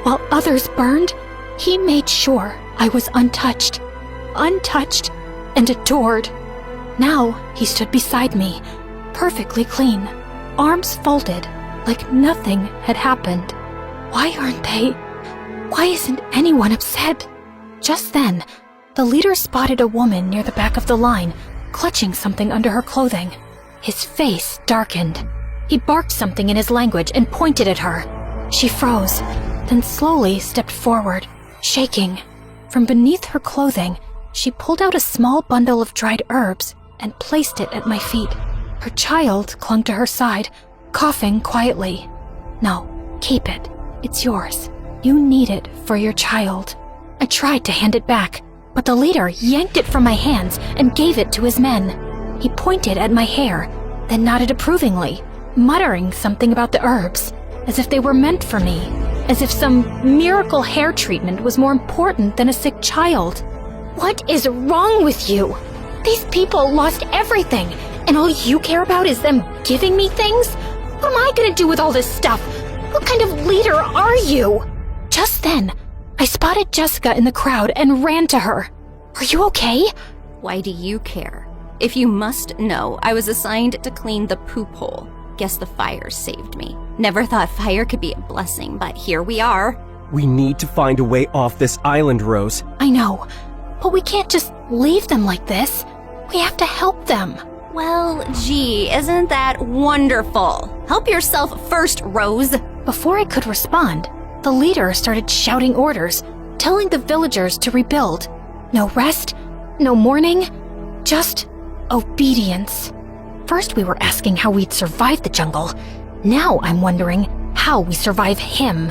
While others burned, he made sure I was untouched and adored. Now he stood beside me, perfectly clean, arms folded, like nothing had happened. Why aren't they? Why isn't anyone upset? Just then, the leader spotted a woman near the back of the line, clutching something under her clothing. His face darkened. He barked something in his language and pointed at her. She froze, then slowly stepped forward, shaking. From beneath her clothing, she pulled out a small bundle of dried herbs and placed it at my feet. Her child clung to her side, coughing quietly. No, keep it. It's yours. You need it for your child. I tried to hand it back, but the leader yanked it from my hands and gave it to his men. He pointed at my hair, then nodded approvingly, muttering something about the herbs, as if they were meant for me, as if some miracle hair treatment was more important than a sick child. What is wrong with you? These people lost everything, and all you care about is them giving me things? What am I gonna do with all this stuff? What kind of leader are you? Just then, I spotted Jessica in the crowd and ran to her. Are you okay? Why do you care? If you must know, I was assigned to clean the poop hole. Guess the fire saved me. Never thought fire could be a blessing, but here we are. We need to find a way off this island, Rose. I know, but we can't just leave them like this. We have to help them. Well, gee, isn't that wonderful? Help yourself first, Rose. Before I could respond, the leader started shouting orders, telling the villagers to rebuild. No rest, no mourning, just obedience. First we were asking how we'd survive the jungle. Now I'm wondering how we survive him.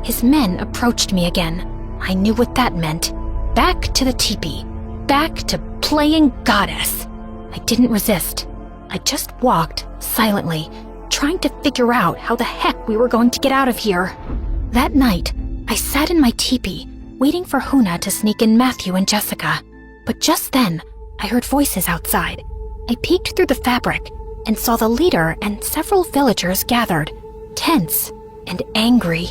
His men approached me again. I knew what that meant. Back to the teepee. Back to playing goddess. I didn't resist. I just walked silently, trying to figure out how the heck we were going to get out of here. That night, I sat in my teepee, waiting for Huna to sneak in Matthew and Jessica. But just then, I heard voices outside. I peeked through the fabric and saw the leader and several villagers gathered, tense and angry.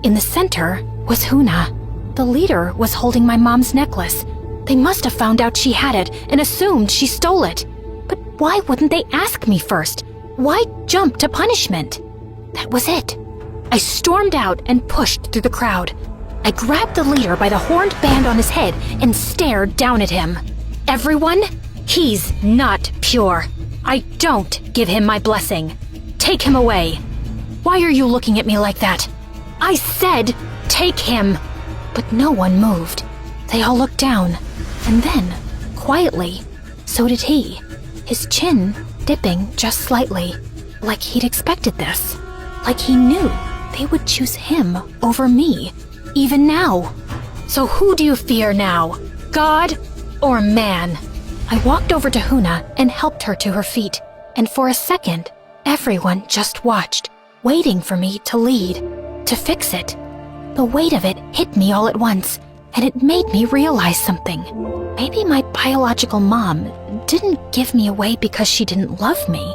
In the center was Huna. The leader was holding my mom's necklace. They must have found out she had it and assumed she stole it. But why wouldn't they ask me first? Why jump to punishment? That was it. I stormed out and pushed through the crowd. I grabbed the leader by the horned band on his head and stared down at him. Everyone, he's not pure. I don't give him my blessing. Take him away. Why are you looking at me like that? I said, take him. But no one moved. They all looked down, and then, quietly, so did he, his chin dipping just slightly, like he'd expected this, like he knew they would choose him over me, even now. So who do you fear now, God or man? I walked over to Huna and helped her to her feet, and for a second, everyone just watched, waiting for me to lead, to fix it. The weight of it hit me all at once, and it made me realize something. Maybe my biological mom didn't give me away because she didn't love me.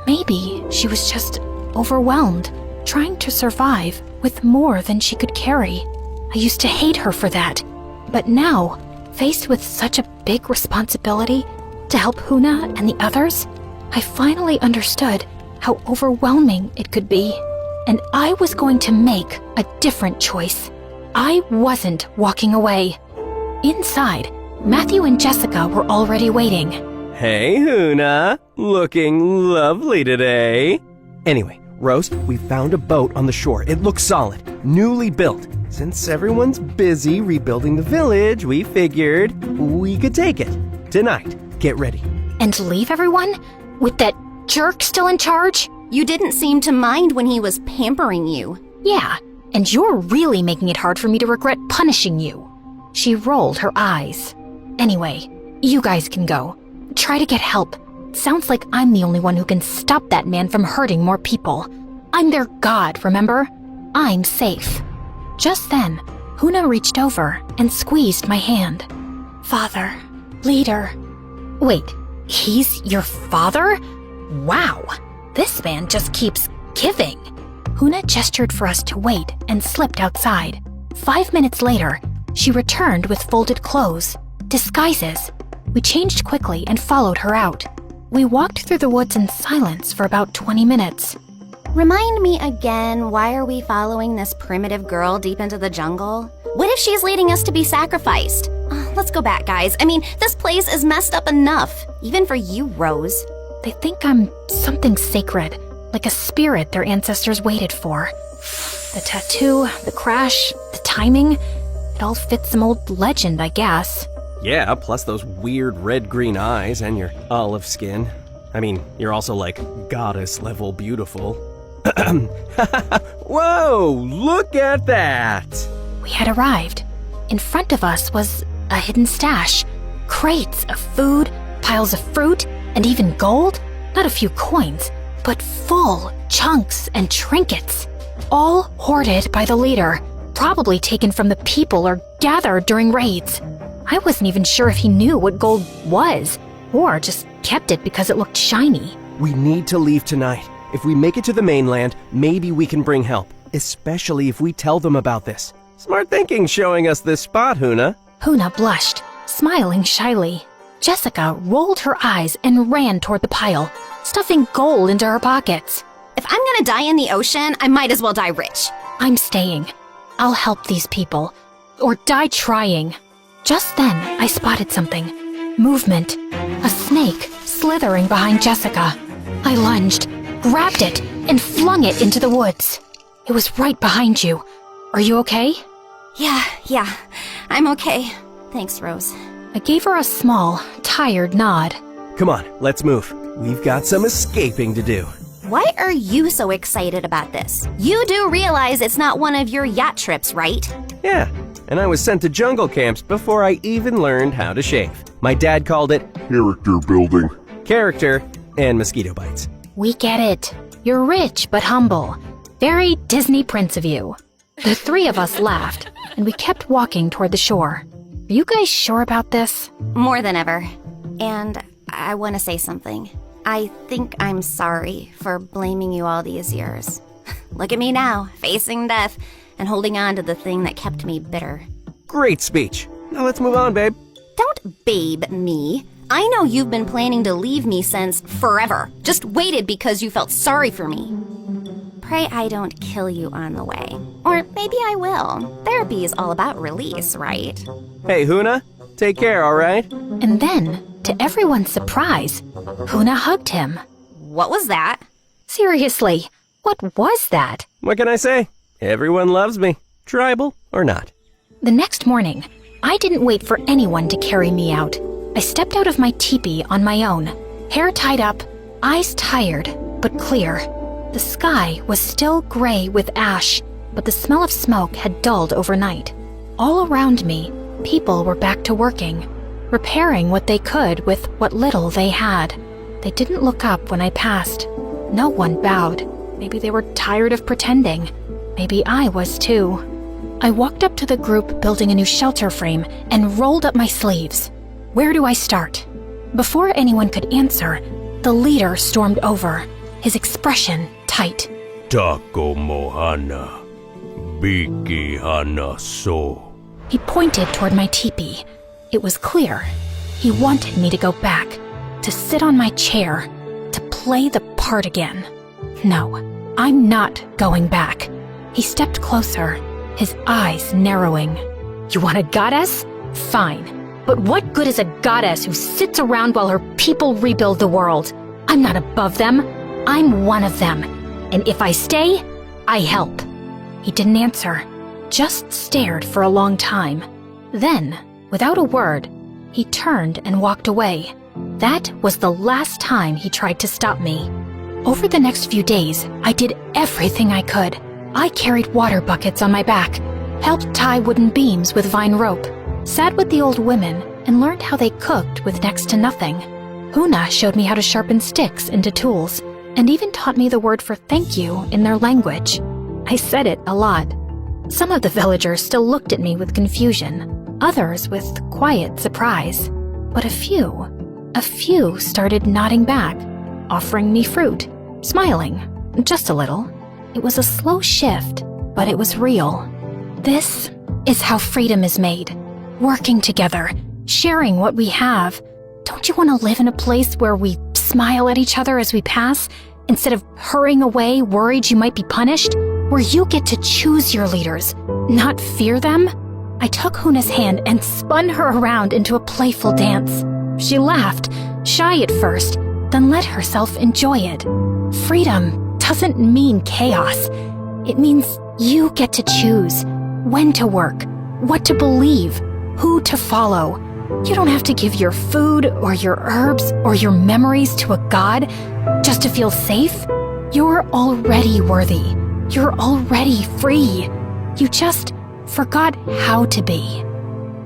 Maybe she was just overwhelmed, trying to survive with more than she could carry. I used to hate her for that, but now, faced with such a big responsibility to help Huna and the others, I finally understood how overwhelming it could be. And I was going to make a different choice. I wasn't walking away. Inside, Matthew and Jessica were already waiting. Hey, Huna. Looking lovely today. Anyway, Rose, we found a boat on the shore. It looks solid, newly built. Since everyone's busy rebuilding the village, we figured we could take it. Tonight, get ready. And leave everyone? With that jerk still in charge? You didn't seem to mind when he was pampering you. Yeah, and you're really making it hard for me to regret punishing you. She rolled her eyes. Anyway, you guys can go. Try to get help. Sounds like I'm the only one who can stop that man from hurting more people. I'm their god, remember? I'm safe. Just then, Huna reached over and squeezed my hand. Father, leader. Wait, he's your father? Wow. This man just keeps giving. Huna gestured for us to wait and slipped outside. 5 minutes later, she returned with folded clothes, disguises. We changed quickly and followed her out. We walked through the woods in silence for about 20 minutes. Remind me again, why are we following this primitive girl deep into the jungle? What if she's leading us to be sacrificed? Let's go back, guys. I mean, this place is messed up enough, even for you, Rose. They think I'm something sacred, like a spirit their ancestors waited for. The tattoo, the crash, the timing, it all fits some old legend, I guess. Yeah, plus those weird red-green eyes and your olive skin. I mean, you're also like goddess-level beautiful. Whoa, look at that! We had arrived. In front of us was a hidden stash. Crates of food, piles of fruit, and even gold. Not a few coins, but full chunks and trinkets. All hoarded by the leader, probably taken from the people or gathered during raids. I wasn't even sure if he knew what gold was, or just kept it because it looked shiny. We need to leave tonight. If we make it to the mainland, maybe we can bring help, especially if we tell them about this. Smart thinking showing us this spot, Huna. Huna blushed, smiling shyly. Jessica rolled her eyes and ran toward the pile, stuffing gold into her pockets. If I'm gonna die in the ocean, I might as well die rich. I'm staying. I'll help these people. Or die trying. Just then, I spotted something. Movement. A snake slithering behind Jessica. I lunged, grabbed it, and flung it into the woods. It was right behind you. Are you okay? Yeah, I'm okay. Thanks, Rose. I gave her a small, tired nod. Come on, let's move. We've got some escaping to do. Why are you so excited about this? You do realize it's not one of your yacht trips, right? Yeah, and I was sent to jungle camps before I even learned how to shave. My dad called it character building. Character and mosquito bites. We get it. You're rich but humble. Very Disney Prince of you. The three of us laughed, and we kept walking toward the shore. Are you guys sure about this? More than ever. And I want to say something. I think I'm sorry for blaming you all these years. Look at me now, facing death and holding on to the thing that kept me bitter. Great speech. Now let's move on, babe. Don't babe me. I know you've been planning to leave me since forever. Just waited because you felt sorry for me. Pray I don't kill you on the way. Or maybe I will. Therapy is all about release, right? Hey, Huna. Take care, all right? And then, to everyone's surprise, Huna hugged him. What was that? Seriously, what was that? What can I say? Everyone loves me, tribal or not. The next morning, I didn't wait for anyone to carry me out. I stepped out of my teepee on my own, hair tied up, eyes tired, but clear. The sky was still gray with ash, but the smell of smoke had dulled overnight. All around me, people were back to working, repairing what they could with what little they had. They didn't look up when I passed. No one bowed. Maybe they were tired of pretending. Maybe I was too. I walked up to the group building a new shelter frame and rolled up my sleeves. Where do I start? Before anyone could answer, the leader stormed over, his expression tight. Tako mohana, biki hana so. He pointed toward my teepee. It was clear. He wanted me to go back, to sit on my chair, to play the part again. No, I'm not going back. He stepped closer, his eyes narrowing. You want a goddess? Fine. But what good is a goddess who sits around while her people rebuild the world? I'm not above them. I'm one of them. And if I stay, I help. He didn't answer, just stared for a long time. Then, without a word, he turned and walked away. That was the last time he tried to stop me. Over the next few days, I did everything I could. I carried water buckets on my back, helped tie wooden beams with vine rope, sat with the old women, and learned how they cooked with next to nothing. Huna showed me how to sharpen sticks into tools, and even taught me the word for thank you in their language. I said it a lot. Some of the villagers still looked at me with confusion, others with quiet surprise. But a few started nodding back, offering me fruit, smiling, just a little. It was a slow shift, but it was real. This is how freedom is made. Working together, sharing what we have. Don't you want to live in a place where we smile at each other as we pass, instead of hurrying away worried you might be punished? Where you get to choose your leaders, not fear them? I took Huna's hand and spun her around into a playful dance. She laughed, shy at first, then let herself enjoy it. Freedom doesn't mean chaos. It means you get to choose when to work, what to believe, who to follow. You don't have to give your food or your herbs or your memories to a god just to feel safe. You're already worthy. You're already free. You just forgot how to be.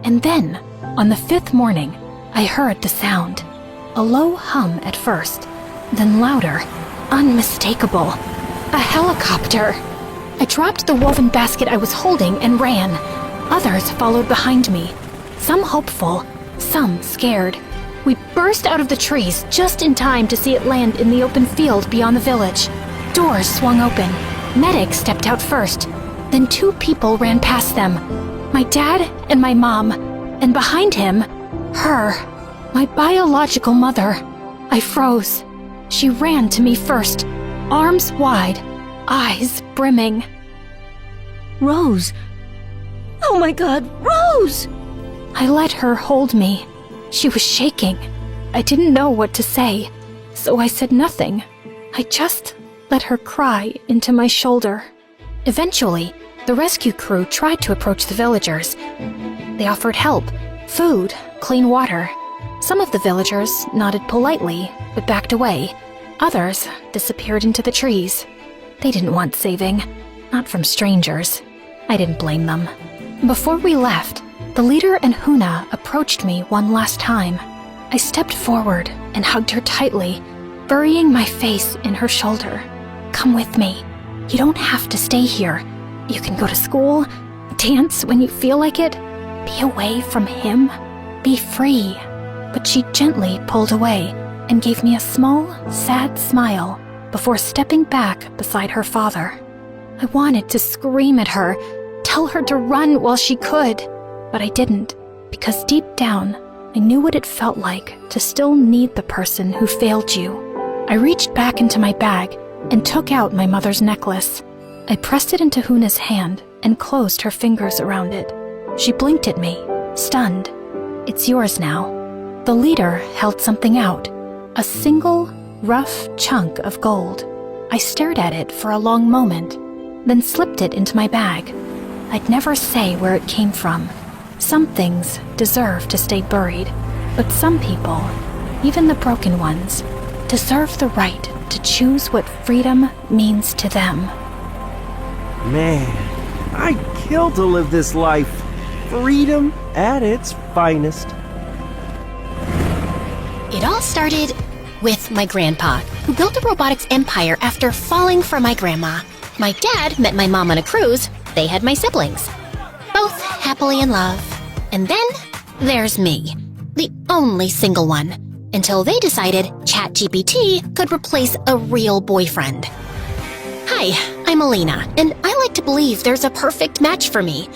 And then, on the 5th morning, I heard the sound. A low hum at first, then louder, unmistakable. A helicopter. I dropped the woven basket I was holding and ran. Others followed behind me, some hopeful, some scared. We burst out of the trees just in time to see it land in the open field beyond the village. Doors swung open. Medics stepped out first. Then 2 people ran past them. My dad and my mom. And behind him, her, my biological mother. I froze. She ran to me first, arms wide, eyes brimming. Rose. Oh my God, Rose! I let her hold me. She was shaking. I didn't know what to say, so I said nothing. I just let her cry into my shoulder. Eventually, the rescue crew tried to approach the villagers. They offered help, food, clean water. Some of the villagers nodded politely, but backed away. Others disappeared into the trees. They didn't want saving, not from strangers. I didn't blame them. Before we left, the leader and Huna approached me one last time. I stepped forward and hugged her tightly, burying my face in her shoulder. Come with me. You don't have to stay here. You can go to school, dance when you feel like it, be away from him, be free. But she gently pulled away and gave me a small, sad smile before stepping back beside her father. I wanted to scream at her, tell her to run while she could, but I didn't, because deep down, I knew what it felt like to still need the person who failed you. I reached back into my bag and took out my mother's necklace. I pressed it into Huna's hand and closed her fingers around it. She blinked at me, stunned. It's yours now. The leader held something out, a single, rough chunk of gold. I stared at it for a long moment, then slipped it into my bag. I'd never say where it came from. Some things deserve to stay buried, but some people, even the broken ones, deserve the right to choose what freedom means to them. Man, I'd kill to live this life. Freedom at its finest. It all started with my grandpa, who built a robotics empire after falling for my grandma. My dad met my mom on a cruise. They had my siblings, both happily in love. And then there's me, the only single one, until they decided ChatGPT could replace a real boyfriend. Hi, I'm Alina, and I like to believe there's a perfect match for me.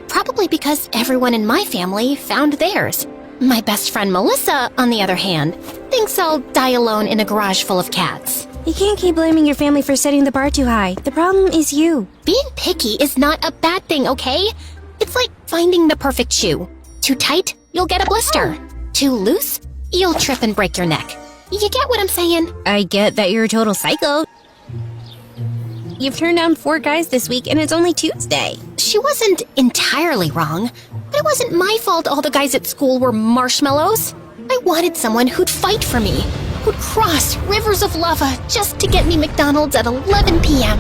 Probably because everyone in my family found theirs. My best friend Melissa, on the other hand, thinks I'll die alone in a garage full of cats. You can't keep blaming your family for setting the bar too high. The problem is you. Being picky is not a bad thing, okay? It's like finding the perfect shoe. Too tight, you'll get a blister. Too loose, you'll trip and break your neck. You get what I'm saying? I get that you're a total psycho. You've turned down 4 guys this week, and it's only Tuesday. She wasn't entirely wrong, but it wasn't my fault all the guys at school were marshmallows. I wanted someone who'd fight for me, who'd cross rivers of lava just to get me McDonald's at 11 p.m.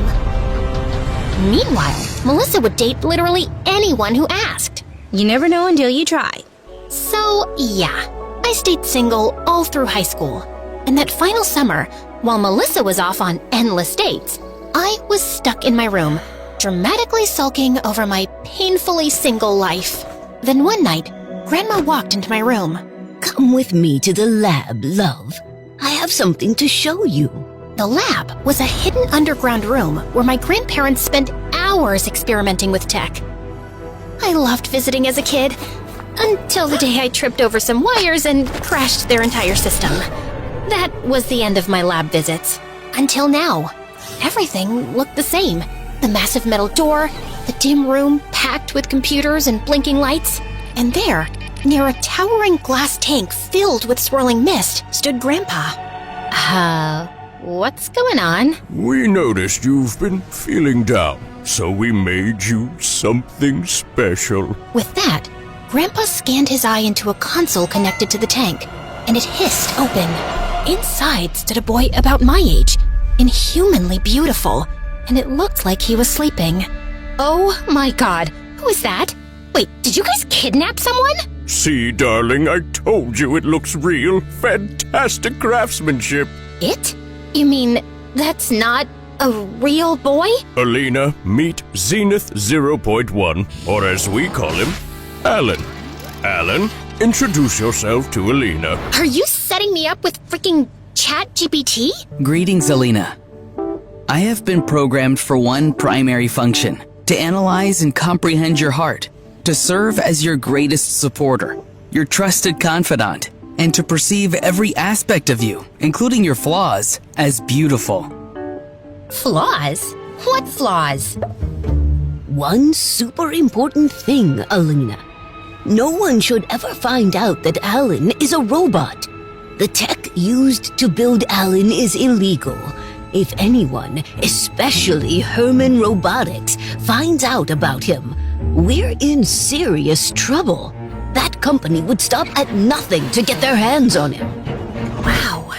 Meanwhile, Melissa would date literally anyone who asked. You never know until you try. So, yeah, I stayed single all through high school. And that final summer, while Melissa was off on endless dates, I was stuck in my room, dramatically sulking over my painfully single life. Then one night, Grandma walked into my room. Come with me to the lab, love. I have something to show you. The lab was a hidden underground room where my grandparents spent hours experimenting with tech. I loved visiting as a kid, until the day I tripped over some wires and crashed their entire system. That was the end of my lab visits. Until now. Everything looked the same. The massive metal door, the dim room packed with computers and blinking lights. And there, near a towering glass tank filled with swirling mist, stood Grandpa. What's going on? We noticed you've been feeling down, so we made you something special. With that, Grandpa scanned his eye into a console connected to the tank, and it hissed open. Inside stood a boy about my age, inhumanly beautiful, and it looked like he was sleeping. Oh my God, who is that? Wait, did you guys kidnap someone? See, darling, I told you it looks real. Fantastic craftsmanship. It? You mean that's not a real boy? Alina, meet Zenith 0.1, or as we call him, Alan. Alan, introduce yourself to Alina. Are you setting me up with freaking ChatGPT? Greetings, Alina. I have been programmed for one primary function, to analyze and comprehend your heart, to serve as your greatest supporter, your trusted confidant, and to perceive every aspect of you, including your flaws, as beautiful. Flaws? What flaws? One super important thing, Alina. No one should ever find out that Alan is a robot. The tech used to build Alan is illegal. If anyone, especially Herman Robotics, finds out about him, we're in serious trouble. That company would stop at nothing to get their hands on him. Wow,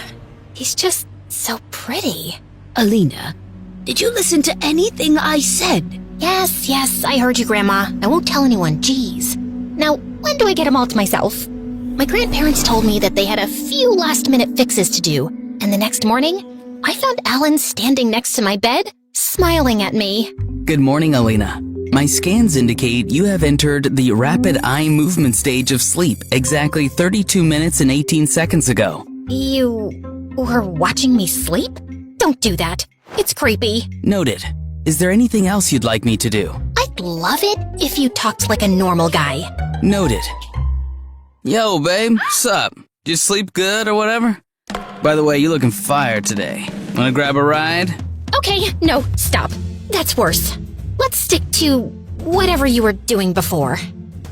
he's just so pretty. Alina, did you listen to anything I said? Yes, I heard you, Grandma. I won't tell anyone, jeez. Now, when do I get him all to myself? My grandparents told me that they had a few last-minute fixes to do, and the next morning, I found Alan standing next to my bed, smiling at me. Good morning, Alina. My scans indicate you have entered the rapid eye movement stage of sleep exactly 32 minutes and 18 seconds ago. You were watching me sleep? Don't do that. It's creepy. Noted. Is there anything else you'd like me to do? I'd love it if you talked like a normal guy. Noted. Yo, babe, sup? Did you sleep good or whatever? By the way, you looking fire today. Wanna grab a ride? Okay, no, stop. That's worse. Let's stick to whatever you were doing before.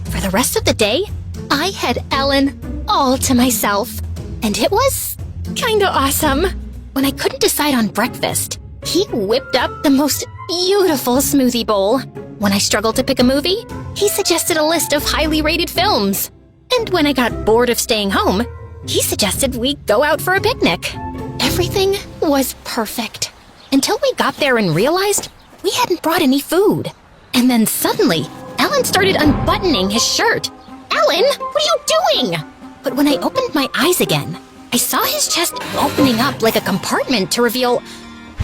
For the rest of the day, I had Alan all to myself. And it was kinda awesome. When I couldn't decide on breakfast, he whipped up the most beautiful smoothie bowl. When I struggled to pick a movie, he suggested a list of highly rated films. And when I got bored of staying home, he suggested we go out for a picnic. Everything was perfect. Until we got there and realized we hadn't brought any food. And then suddenly, Alan started unbuttoning his shirt. Alan, what are you doing? But when I opened my eyes again, I saw his chest opening up like a compartment to reveal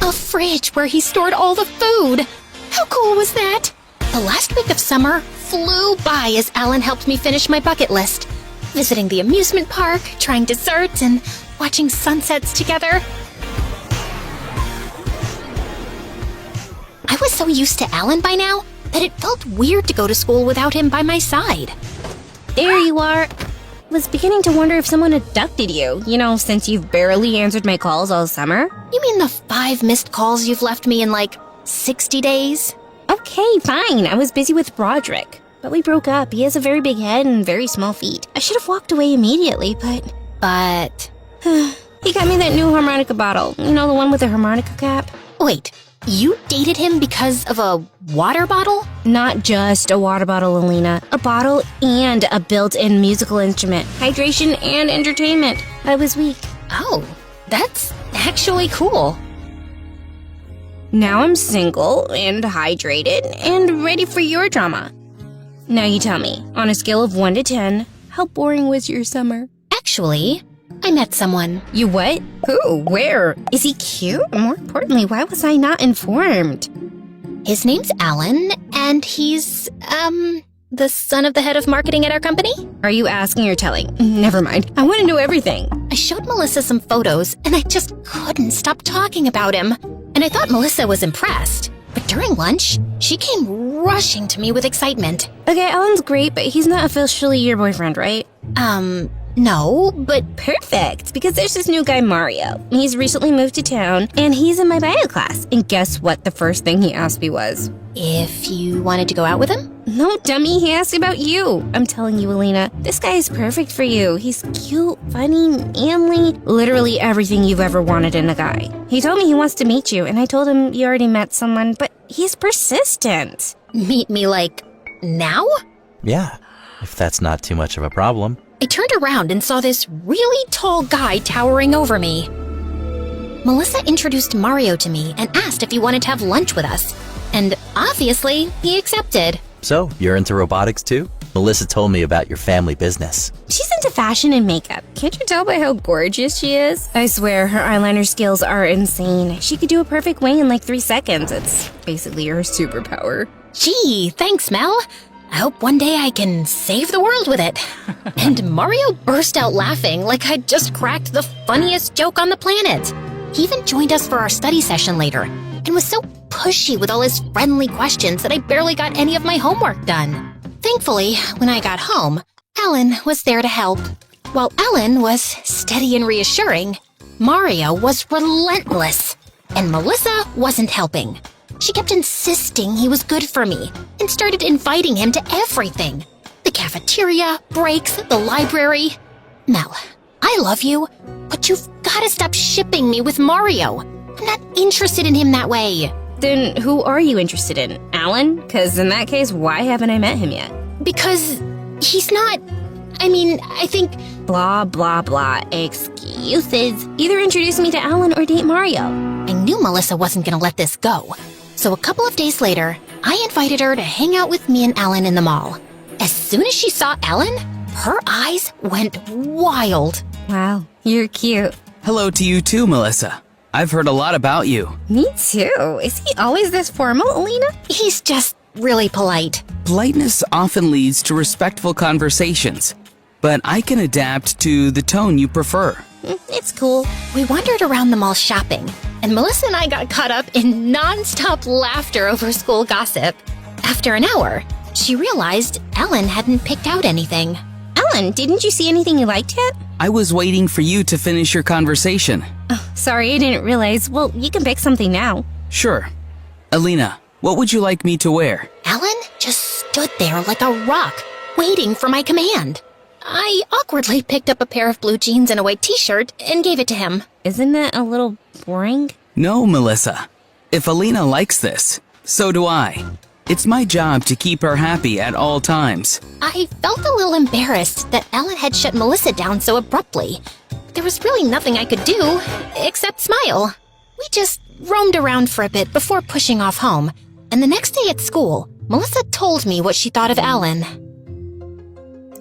a fridge where he stored all the food. How cool was that? The last week of summer flew by as Alan helped me finish my bucket list. Visiting the amusement park, trying desserts, and watching sunsets together. I was so used to Alan by now that it felt weird to go to school without him by my side. There you are. Was beginning to wonder if someone abducted you, since you've barely answered my calls all summer. You mean the 5 missed calls you've left me in 60 days? Okay, fine. I was busy with Broderick. But we broke up. He has a very big head and very small feet. I should have walked away immediately, but... He got me that new harmonica bottle. The one with the harmonica cap. Wait, you dated him because of a water bottle? Not just a water bottle, Alina. A bottle and a built-in musical instrument. Hydration and entertainment. I was weak. Oh, that's actually cool. Now I'm single and hydrated and ready for your drama. Now you tell me, on a scale of 1 to 10, how boring was your summer? Actually, I met someone. You what? Who? Where? Is he cute? More importantly, why was I not informed? His name's Alan, and he's, the son of the head of marketing at our company? Are you asking or telling? Never mind. I want to know everything. I showed Melissa some photos, and I just couldn't stop talking about him. And I thought Melissa was impressed. But during lunch, she came rushing to me with excitement. Okay, Alan's great, but he's not officially your boyfriend, right? No, but... Perfect, because there's this new guy, Mario. He's recently moved to town, and he's in my bio class. And guess what the first thing he asked me was? If you wanted to go out with him? No, dummy, he asked about you. I'm telling you, Alina, this guy is perfect for you. He's cute, funny, manly, literally everything you've ever wanted in a guy. He told me he wants to meet you, and I told him you already met someone, but he's persistent. Meet me, now? Yeah, if that's not too much of a problem. I turned around and saw this really tall guy towering over me. Melissa introduced Mario to me and asked if he wanted to have lunch with us. And obviously, he accepted. So, you're into robotics too? Melissa told me about your family business. She's into fashion and makeup. Can't you tell by how gorgeous she is? I swear, her eyeliner skills are insane. She could do a perfect wing in 3 seconds. It's basically her superpower. Gee, thanks, Mel. I hope one day I can save the world with it. And Mario burst out laughing like I'd just cracked the funniest joke on the planet. He even joined us for our study session later. and was so pushy with all his friendly questions that I barely got any of my homework done. Thankfully, when I got home, Alan was there to help. While Alan was steady and reassuring, Mario was relentless, and Melissa wasn't helping. She kept insisting he was good for me and started inviting him to everything. The cafeteria, breaks, the library. Mel, I love you, but you've got to stop shipping me with Mario. I'm not interested in him that way. Then who are you interested in? Alan? Because in that case, why haven't I met him yet? Because he's not... I think... Blah, blah, blah. Excuses. Either introduce me to Alan or date Mario. I knew Melissa wasn't going to let this go. So a couple of days later, I invited her to hang out with me and Alan in the mall. As soon as she saw Alan, her eyes went wild. Wow, you're cute. Hello to you too, Melissa. I've heard a lot about you. Me too. Is he always this formal, Alina? He's just really polite. Politeness often leads to respectful conversations, but I can adapt to the tone you prefer. It's cool. We wandered around the mall shopping, and Melissa and I got caught up in non-stop laughter over school gossip. After an hour, she realized Alan hadn't picked out anything. Alan, didn't you see anything you liked yet? I was waiting for you to finish your conversation. Oh, sorry, I didn't realize. Well, you can pick something now. Sure. Alina, what would you like me to wear? Alan just stood there like a rock, waiting for my command. I awkwardly picked up a pair of blue jeans and a white t-shirt and gave it to him. Isn't that a little boring? No, Melissa. If Alina likes this, so do I. It's my job to keep her happy at all times. I felt a little embarrassed that Alan had shut Melissa down so abruptly. There was really nothing I could do except smile. We just roamed around for a bit before pushing off home, and the next day at school, Melissa told me what she thought of Alan.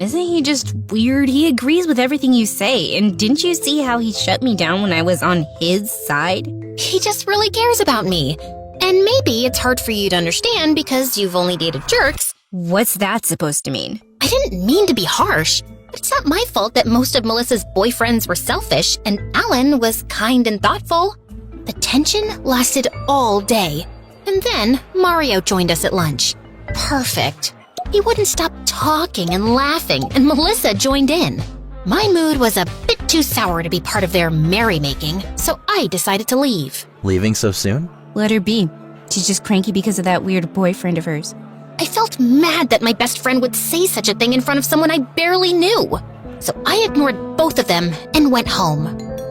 Isn't he just weird? He agrees with everything you say, and didn't you see how he shut me down when I was on his side? He just really cares about me. And maybe it's hard for you to understand because you've only dated jerks. What's that supposed to mean? I didn't mean to be harsh. It's not my fault that most of Melissa's boyfriends were selfish and Alan was kind and thoughtful. The tension lasted all day. And then Mario joined us at lunch. Perfect. He wouldn't stop talking and laughing, and Melissa joined in. My mood was a bit too sour to be part of their merrymaking, so I decided to leave. Leaving so soon? Let her be. She's just cranky because of that weird boyfriend of hers. I felt mad that my best friend would say such a thing in front of someone I barely knew. So I ignored both of them and went home.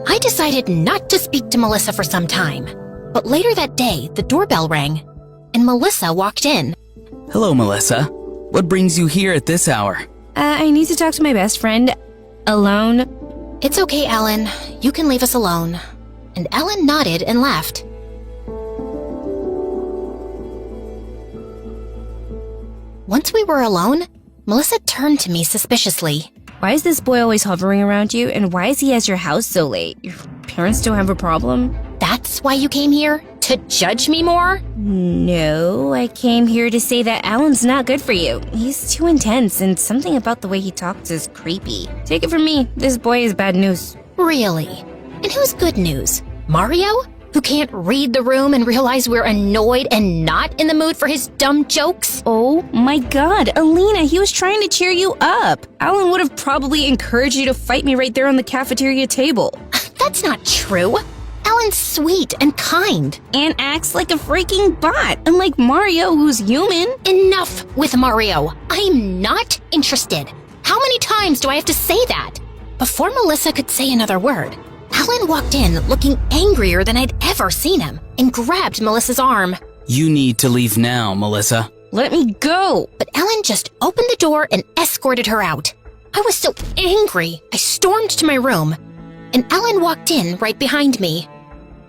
I decided not to speak to Melissa for some time. But later that day, the doorbell rang, and Melissa walked in. Hello, Melissa. What brings you here at this hour? I need to talk to my best friend. Alone. It's okay, Alan. You can leave us alone. And Alan nodded and left. Once we were alone, Melissa turned to me suspiciously. Why is this boy always hovering around you, and why is he at your house so late? Your parents don't have a problem? That's why you came here? To judge me more? No, I came here to say that Alan's not good for you. He's too intense, and something about the way he talks is creepy. Take it from me, this boy is bad news. Really? And who's good news? Mario? Who can't read the room and realize we're annoyed and not in the mood for his dumb jokes? Oh my god, Alina, he was trying to cheer you up. Alan would have probably encouraged you to fight me right there on the cafeteria table. That's not true. Alan's sweet and kind. And acts like a freaking bot, unlike Mario, who's human. Enough with Mario. I'm not interested. How many times do I have to say that? Before Melissa could say another word, Alan walked in looking angrier than I'd ever seen him and grabbed Melissa's arm. You need to leave now, Melissa. Let me go. But Alan just opened the door and escorted her out. I was so angry, I stormed to my room, and Alan walked in right behind me.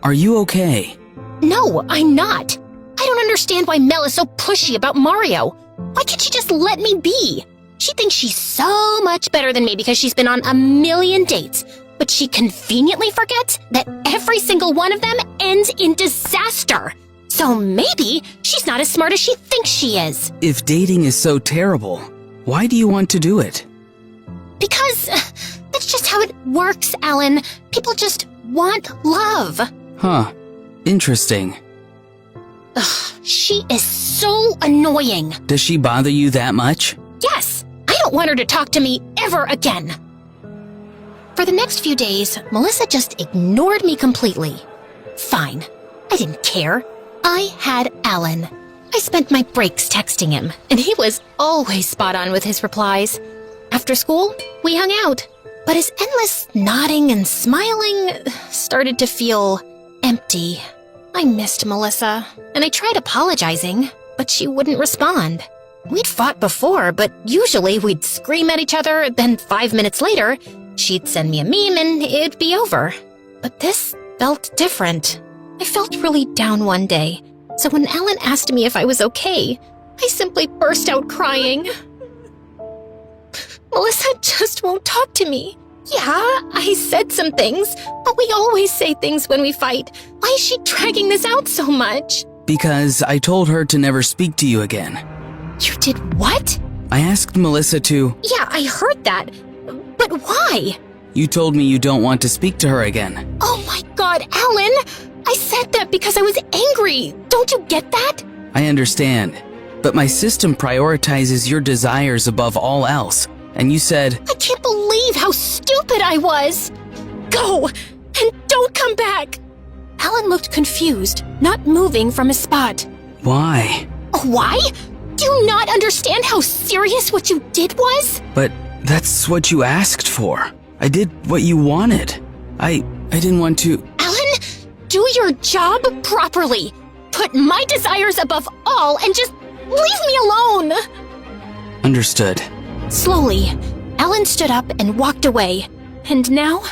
Are you okay? No, I'm not. I don't understand why Mel is so pushy about Mario. Why can't she just let me be? She thinks she's so much better than me because she's been on a million dates, but she conveniently forgets that every single one of them ends in disaster. So maybe she's not as smart as she thinks she is. If dating is so terrible, why do you want to do it? Because that's just how it works, Alan. People just want love. Huh. Interesting. Ugh, she is so annoying. Does she bother you that much? Yes, I don't want her to talk to me ever again. For the next few days, Melissa just ignored me completely. Fine, I didn't care. I had Alan. I spent my breaks texting him, and he was always spot on with his replies. After school, we hung out, but his endless nodding and smiling started to feel empty. I missed Melissa, and I tried apologizing, but she wouldn't respond. We'd fought before, but usually we'd scream at each other, then 5 minutes later, she'd send me a meme and it'd be over. But this felt different. I felt really down one day, so when Alan asked me if I was okay, I simply burst out crying. Melissa just won't talk to me. Yeah, I said some things, but we always say things when we fight. Why is she dragging this out so much? Because I told her to never speak to you again. You did what? I asked Melissa to... Yeah, I heard that. But why? You told me you don't want to speak to her again. Oh my God, Alan! I said that because I was angry. Don't you get that? I understand, but my system prioritizes your desires above all else. And you said... I can't believe how stupid I was! Go! And don't come back! Alan looked confused, not moving from his spot. Why? Why? Do you not understand how serious what you did was? But that's what you asked for. I did what you wanted. I didn't want to... Alan, do your job properly. Put my desires above all and just leave me alone! Understood. Slowly, Alan stood up and walked away. And now,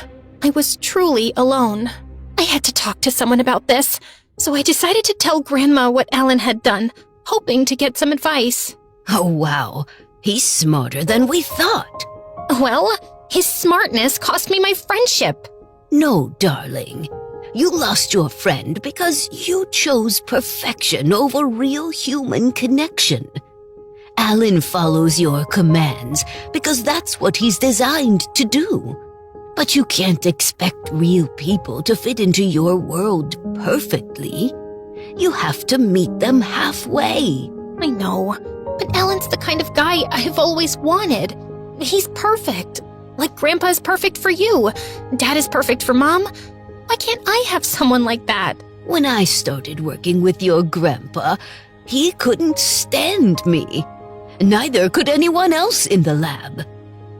I was truly alone. I had to talk to someone about this, so I decided to tell Grandma what Alan had done, hoping to get some advice. Oh, wow. He's smarter than we thought. Well, his smartness cost me my friendship. No, darling. You lost your friend because you chose perfection over real human connection. Alan follows your commands because that's what he's designed to do. But you can't expect real people to fit into your world perfectly. You have to meet them halfway. I know, but Alan's the kind of guy I've always wanted. He's perfect. Like Grandpa is perfect for you. Dad is perfect for Mom. Why can't I have someone like that? When I started working with your grandpa, he couldn't stand me. Neither could anyone else in the lab.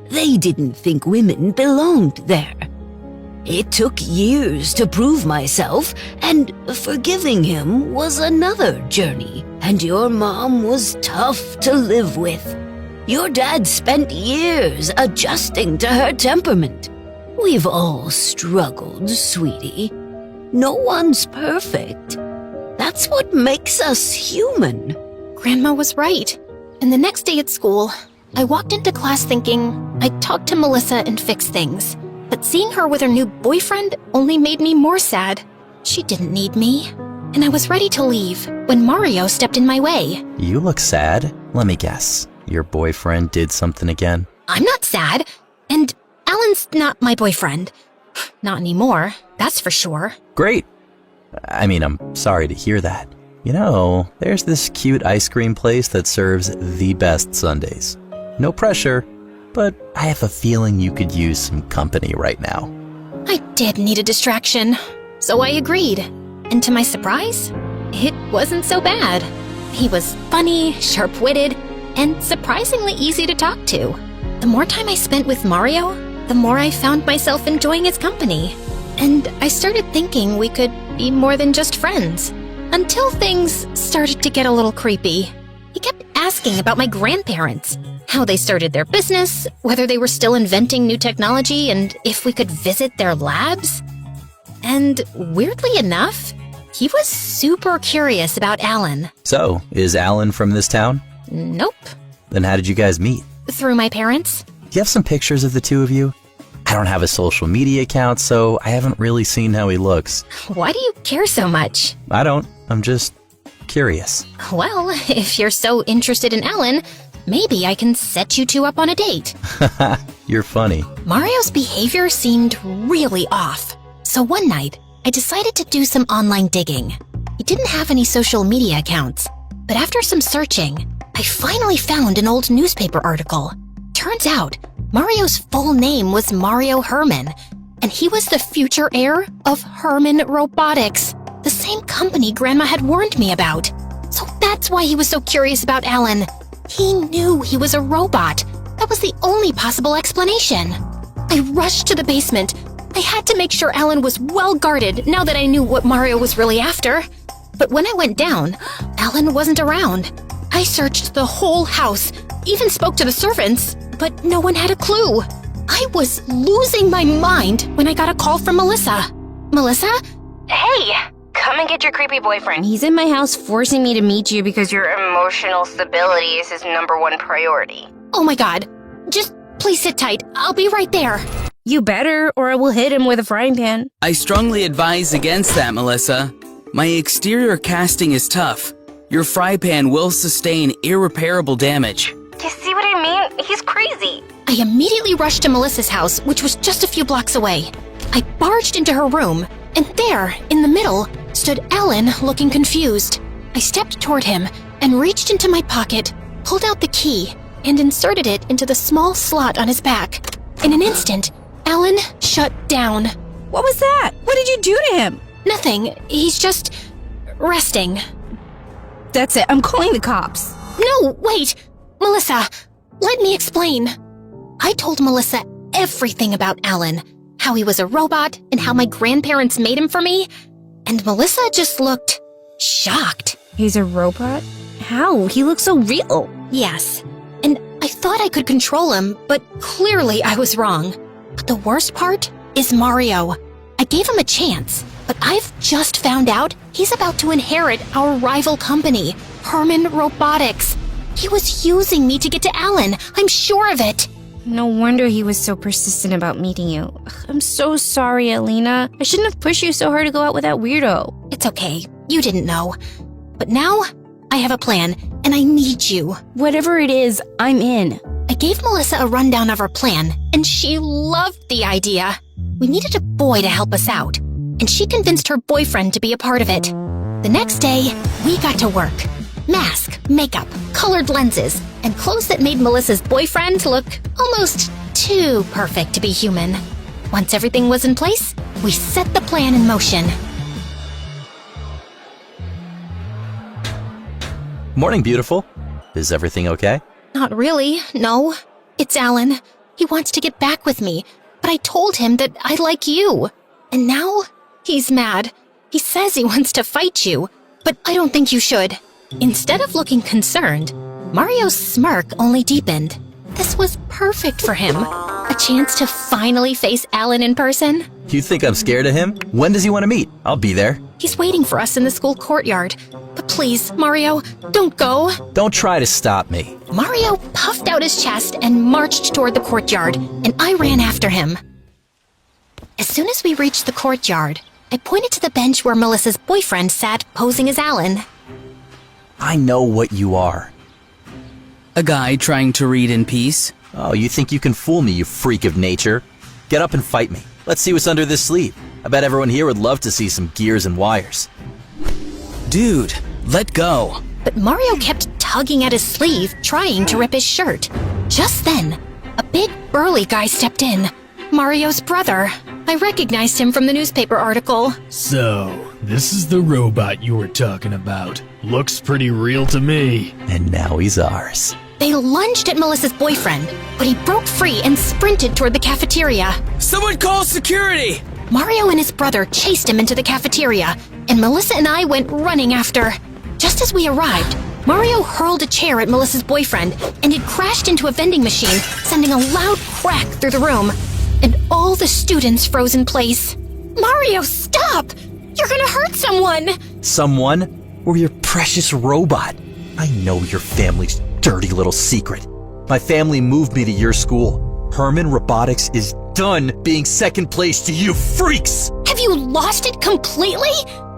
They didn't think women belonged there. It took years to prove myself, and forgiving him was another journey. And your mom was tough to live with. Your dad spent years adjusting to her temperament. We've all struggled, sweetie. No one's perfect. That's what makes us human. Grandma was right. And the next day at school, I walked into class thinking I'd talk to Melissa and fix things. But seeing her with her new boyfriend only made me more sad. She didn't need me. And I was ready to leave when Mario stepped in my way. You look sad. Let me guess. Your boyfriend did something again? I'm not sad. And Alan's not my boyfriend. Not anymore, that's for sure. Great. I mean, I'm sorry to hear that. You know, there's this cute ice cream place that serves the best sundaes. No pressure, but I have a feeling you could use some company right now. I did need a distraction, so I agreed. And to my surprise, it wasn't so bad. He was funny, sharp-witted, and surprisingly easy to talk to. The more time I spent with Mario, the more I found myself enjoying his company. And I started thinking we could be more than just friends. Until things started to get a little creepy. He kept asking about my grandparents, how they started their business, whether they were still inventing new technology, and if we could visit their labs. And weirdly enough, he was super curious about Alan. So, is Alan from this town? Nope. Then how did you guys meet? Through my parents. Do you have some pictures of the two of you? I don't have a social media account, so I haven't really seen how he looks. Why do you care so much? I don't. I'm just curious. Well, if you're so interested in Alan, maybe I can set you two up on a date. You're funny. Mario's behavior seemed really off. So one night, I decided to do some online digging. He didn't have any social media accounts, but after some searching, I finally found an old newspaper article. Turns out, Mario's full name was Mario Herman, and he was the future heir of Herman Robotics, the same company Grandma had warned me about. So that's why he was so curious about Alan. He knew he was a robot. That was the only possible explanation. I rushed to the basement. I had to make sure Alan was well guarded now that I knew what Mario was really after. But when I went down, Alan wasn't around. I searched the whole house, even spoke to the servants, but no one had a clue. I was losing my mind when I got a call from Melissa. Melissa? Hey, come and get your creepy boyfriend. He's in my house forcing me to meet you because your emotional stability is his #1 priority. Oh my god. Just please sit tight. I'll be right there. You better, or I will hit him with a frying pan. I strongly advise against that, Melissa. My exterior casting is tough. Your fry pan will sustain irreparable damage. You see what I mean? He's crazy. I immediately rushed to Melissa's house, which was just a few blocks away. I barged into her room, and there, in the middle, stood Alan looking confused. I stepped toward him and reached into my pocket, pulled out the key, and inserted it into the small slot on his back. In an instant, Alan shut down. What was that? What did you do to him? Nothing. He's just resting. That's it. I'm calling the cops. No, wait. Melissa, let me explain. I told Melissa everything about Alan, how he was a robot and how my grandparents made him for me, and Melissa just looked shocked. He's a robot? How? He looks so real. Yes, and I thought I could control him, but clearly I was wrong. But the worst part is Mario. I gave him a chance, but I've just found out he's about to inherit our rival company, Herman Robotics. He was using me to get to Alan. I'm sure of it. No wonder he was so persistent about meeting you. I'm so sorry, Alina. I shouldn't have pushed you so hard to go out with that weirdo. It's okay. You didn't know. But now, I have a plan, and I need you. Whatever it is, I'm in. I gave Melissa a rundown of our plan, and she loved the idea. We needed a boy to help us out, and she convinced her boyfriend to be a part of it. The next day, we got to work. Mask, makeup, colored lenses, and clothes that made Melissa's boyfriend look almost too perfect to be human. Once everything was in place, we set the plan in motion. Morning, beautiful. Is everything okay? Not really, no. It's Alan. He wants to get back with me, but I told him that I like you. And now, he's mad. He says he wants to fight you, but I don't think you should. Instead of looking concerned, Mario's smirk only deepened. This was perfect for him. A chance to finally face Alan in person. You think I'm scared of him? When does he want to meet? I'll be there. He's waiting for us in the school courtyard. But please, Mario, don't go. Don't try to stop me. Mario puffed out his chest and marched toward the courtyard, and I ran after him. As soon as we reached the courtyard, I pointed to the bench where Melissa's boyfriend sat posing as Alan. I know what you are. A guy trying to read in peace. Oh, you think you can fool me, you freak of nature? Get up and fight me. Let's see what's under this sleeve. I bet everyone here would love to see some gears and wires. Dude, let go. But Mario kept tugging at his sleeve, trying to rip his shirt. Just then, a big burly guy stepped in. Mario's brother. I recognized him from the newspaper article. So, this is the robot you were talking about. Looks pretty real to me. And now he's ours. They lunged at Melissa's boyfriend, but he broke free and sprinted toward the cafeteria. Someone call security! Mario and his brother chased him into the cafeteria, and Melissa and I went running after. Just as we arrived, Mario hurled a chair at Melissa's boyfriend, and it crashed into a vending machine, sending a loud crack through the room. And all the students froze in place. Mario, stop! You're gonna hurt someone! Someone? Or your precious robot? I know your family's dirty little secret. My family moved me to your school. Herman Robotics is done being second place to you freaks! Have you lost it completely?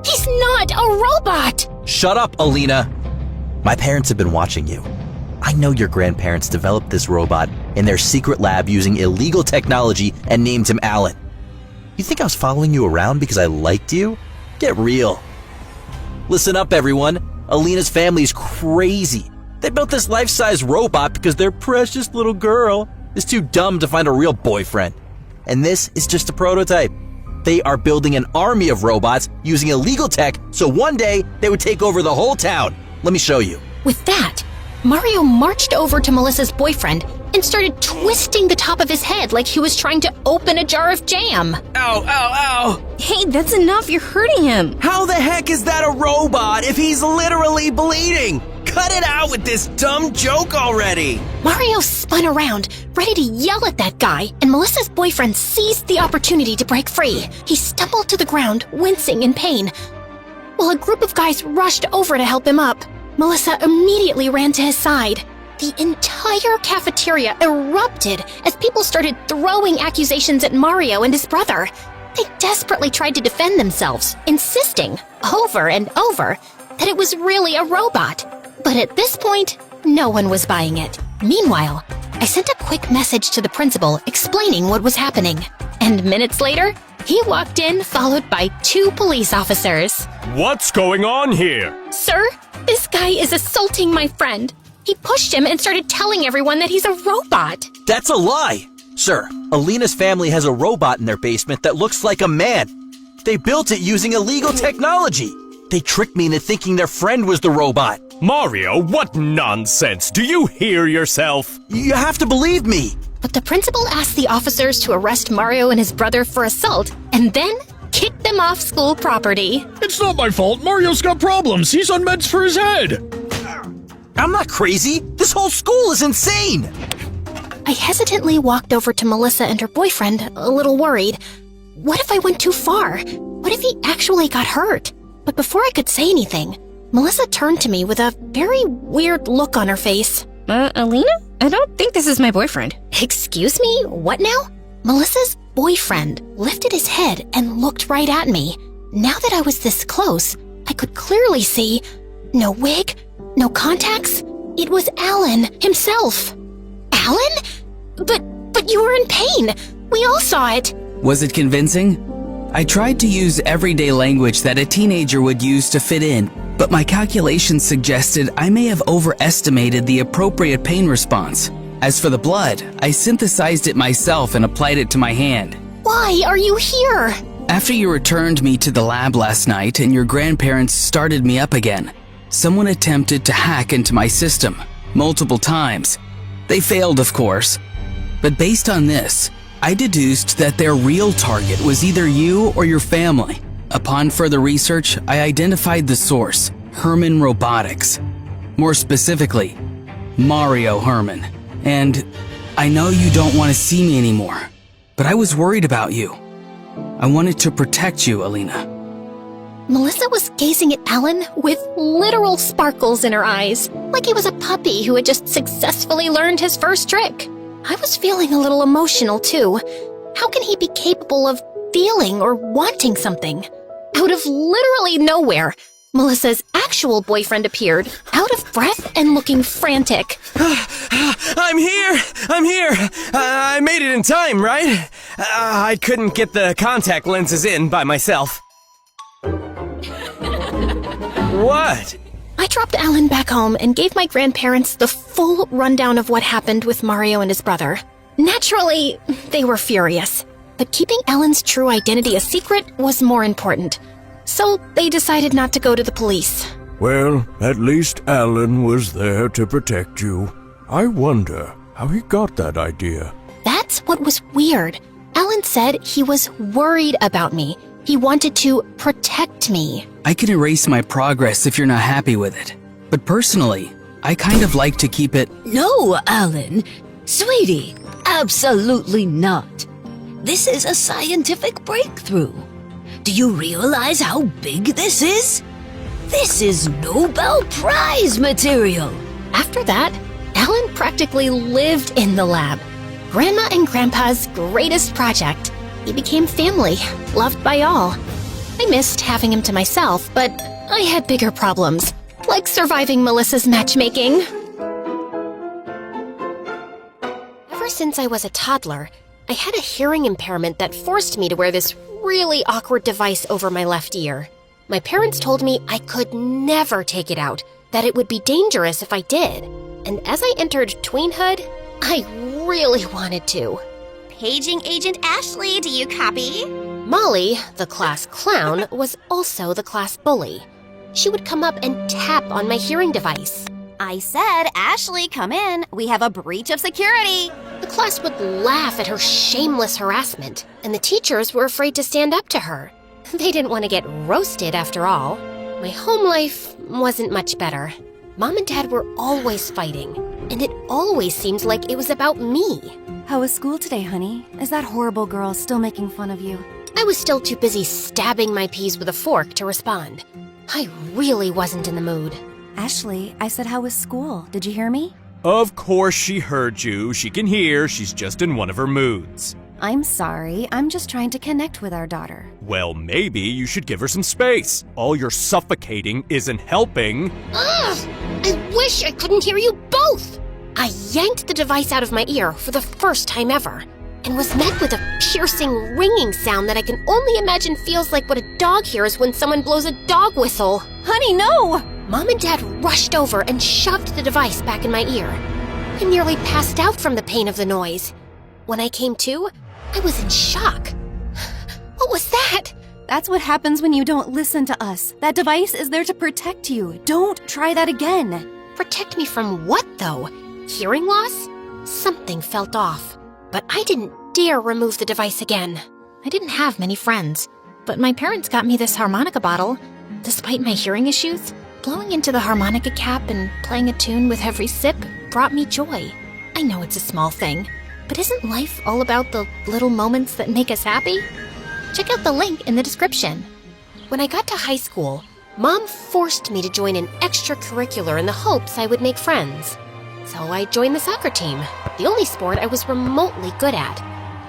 He's not a robot! Shut up, Alina! My parents have been watching you. I know your grandparents developed this robot in their secret lab using illegal technology and named him Alan. You think I was following you around because I liked you? Get real. Listen up, everyone. Alina's family's crazy. They built this life-size robot because their precious little girl is too dumb to find a real boyfriend. And this is just a prototype. They are building an army of robots using illegal tech so one day they would take over the whole town. Let me show you. With that, Mario marched over to Melissa's boyfriend and started twisting the top of his head like he was trying to open a jar of jam. Ow, ow, ow! Hey, that's enough. You're hurting him. How the heck is that a robot if he's literally bleeding? Cut it out with this dumb joke already! Mario spun around, ready to yell at that guy, and Melissa's boyfriend seized the opportunity to break free. He stumbled to the ground, wincing in pain. While a group of guys rushed over to help him up, Melissa immediately ran to his side. The entire cafeteria erupted as people started throwing accusations at Mario and his brother. They desperately tried to defend themselves, insisting, over and over, that it was really a robot. But at this point, no one was buying it. Meanwhile, I sent a quick message to the principal explaining what was happening. And minutes later, he walked in followed by 2 police officers. What's going on here? Sir, this guy is assaulting my friend. He pushed him and started telling everyone that he's a robot. That's a lie! Sir, Alina's family has a robot in their basement that looks like a man. They built it using illegal technology. They tricked me into thinking their friend was the robot. Mario, what nonsense! Do you hear yourself? You have to believe me! But the principal asked the officers to arrest Mario and his brother for assault and then kick them off school property. It's not my fault. Mario's got problems. He's on meds for his head. I'm not crazy. This whole school is insane. I hesitantly walked over to Melissa and her boyfriend, a little worried. What if I went too far? What if he actually got hurt? But before I could say anything, Melissa turned to me with a very weird look on her face. Alina? I don't think this is my boyfriend. Excuse me? What now? Melissa's boyfriend lifted his head and looked right at me. Now that I was this close, I could clearly see no wig, no contacts. It was Alan himself. Alan? But you were in pain. We all saw it. Was it convincing? I tried to use everyday language that a teenager would use to fit in, but my calculations suggested I may have overestimated the appropriate pain response. As for the blood, I synthesized it myself and applied it to my hand. Why are you here? After you returned me to the lab last night and your grandparents started me up again, someone attempted to hack into my system multiple times. They failed, of course, but based on this, I deduced that their real target was either you or your family. Upon further research, I identified the source, Herman Robotics. More specifically, Mario Herman. And I know you don't want to see me anymore, but I was worried about you. I wanted to protect you, Alina. Melissa was gazing at Alan with literal sparkles in her eyes, like he was a puppy who had just successfully learned his first trick. I was feeling a little emotional, too. How can he be capable of feeling or wanting something? Out of literally nowhere, Melissa's actual boyfriend appeared, out of breath and looking frantic. I'm here! I made it in time, right? I couldn't get the contact lenses in by myself. What? I dropped Alan back home and gave my grandparents the full rundown of what happened with Mario and his brother. Naturally, they were furious, but keeping Alan's true identity a secret was more important. So they decided not to go to the police. Well, at least Alan was there to protect you. I wonder how he got that idea. That's what was weird. Alan said he was worried about me. He wanted to protect me. I can erase my progress if you're not happy with it. But personally, I kind of like to keep it... No, Alan. Sweetie, absolutely not. This is a scientific breakthrough. Do you realize how big this is? This is Nobel Prize material. After that, Alan practically lived in the lab. Grandma and Grandpa's greatest project. He became family, loved by all. I missed having him to myself, but I had bigger problems, like surviving Melissa's matchmaking. Ever since I was a toddler, I had a hearing impairment that forced me to wear this really awkward device over my left ear. My parents told me I could never take it out, that it would be dangerous if I did. And as I entered tweenhood, I really wanted to. Paging Agent Ashley, do you copy? Molly, the class clown, was also the class bully. She would come up and tap on my hearing device. I said, Ashley, come in. We have a breach of security. The class would laugh at her shameless harassment, and the teachers were afraid to stand up to her. They didn't want to get roasted after all. My home life wasn't much better. Mom and Dad were always fighting, and it always seemed like it was about me. How was school today, honey? Is that horrible girl still making fun of you? I was still too busy stabbing my peas with a fork to respond. I really wasn't in the mood. Ashley, I said how was school? Did you hear me? Of course she heard you. She can hear. She's just in one of her moods. I'm sorry. I'm just trying to connect with our daughter. Well, maybe you should give her some space. All your suffocating isn't helping. Ugh! I wish I couldn't hear you both! I yanked the device out of my ear for the first time ever, and was met with a piercing, ringing sound that I can only imagine feels like what a dog hears when someone blows a dog whistle. Honey, no! Mom and Dad rushed over and shoved the device back in my ear. I nearly passed out from the pain of the noise. When I came to, I was in shock. What was that? That's what happens when you don't listen to us. That device is there to protect you. Don't try that again. Protect me from what, though? Hearing loss? Something felt off. But I didn't dare remove the device again. I didn't have many friends, but my parents got me this harmonica bottle. Despite my hearing issues, blowing into the harmonica cap and playing a tune with every sip brought me joy. I know it's a small thing, but isn't life all about the little moments that make us happy? Check out the link in the description. When I got to high school, Mom forced me to join an extracurricular in the hopes I would make friends. So I joined the soccer team, the only sport I was remotely good at.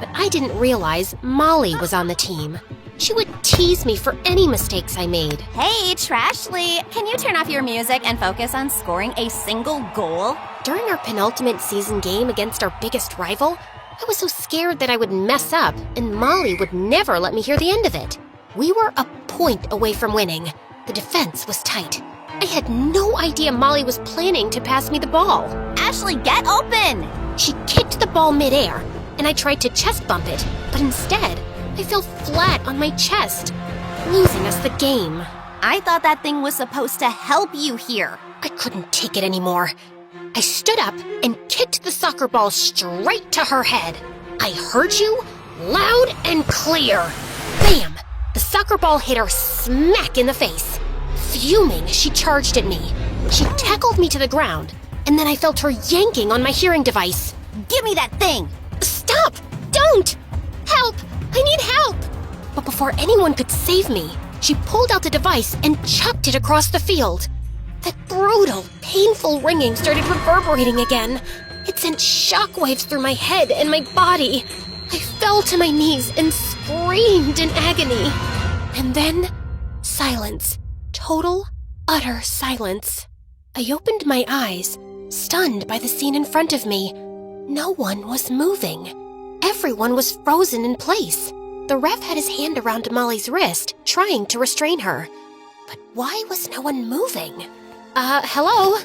But I didn't realize Molly was on the team. She would tease me for any mistakes I made. Hey, Trashly, can you turn off your music and focus on scoring a single goal? During our penultimate season game against our biggest rival, I was so scared that I would mess up, and Molly would never let me hear the end of it. We were a point away from winning. The defense was tight. I had no idea Molly was planning to pass me the ball. Ashley, get open! She kicked the ball midair, and I tried to chest bump it, but instead, I fell flat on my chest, losing us the game. I thought that thing was supposed to help you here. I couldn't take it anymore. I stood up and kicked the soccer ball straight to her head. I heard you loud and clear. Bam! The soccer ball hit her smack in the face. Fuming, she charged at me. She tackled me to the ground, and then I felt her yanking on my hearing device. Give me that thing! Stop! Don't! Help! I need help! But before anyone could save me, she pulled out the device and chucked it across the field. That brutal, painful ringing started reverberating again. It sent shockwaves through my head and my body. I fell to my knees and screamed in agony. And then, silence. Total, utter silence. I opened my eyes, stunned by the scene in front of me. No one was moving. Everyone was frozen in place. The ref had his hand around Molly's wrist, trying to restrain her. But why was no one moving? Hello?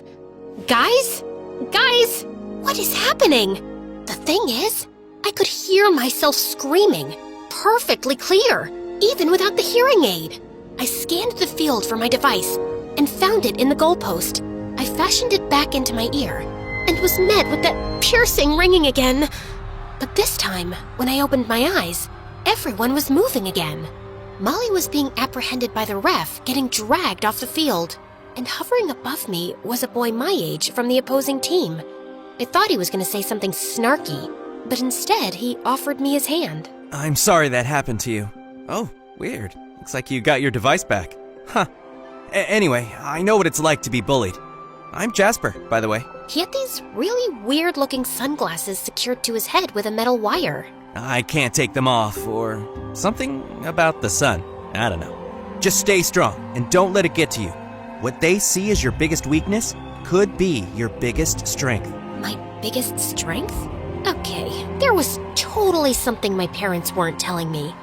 Guys? Guys? What is happening? The thing is, I could hear myself screaming, perfectly clear, even without the hearing aid. I scanned the field for my device and found it in the goalpost. I fashioned it back into my ear and was met with that piercing ringing again. But this time, when I opened my eyes, everyone was moving again. Molly was being apprehended by the ref, getting dragged off the field. And hovering above me was a boy my age from the opposing team. I thought he was going to say something snarky, but instead he offered me his hand. I'm sorry that happened to you. Oh, weird. Looks like you got your device back. Huh. Anyway, I know what it's like to be bullied. I'm Jasper, by the way. He had these really weird-looking sunglasses secured to his head with a metal wire. I can't take them off, or something about the sun. I don't know. Just stay strong, and don't let it get to you. What they see as your biggest weakness could be your biggest strength. My biggest strength? Okay, there was totally something my parents weren't telling me.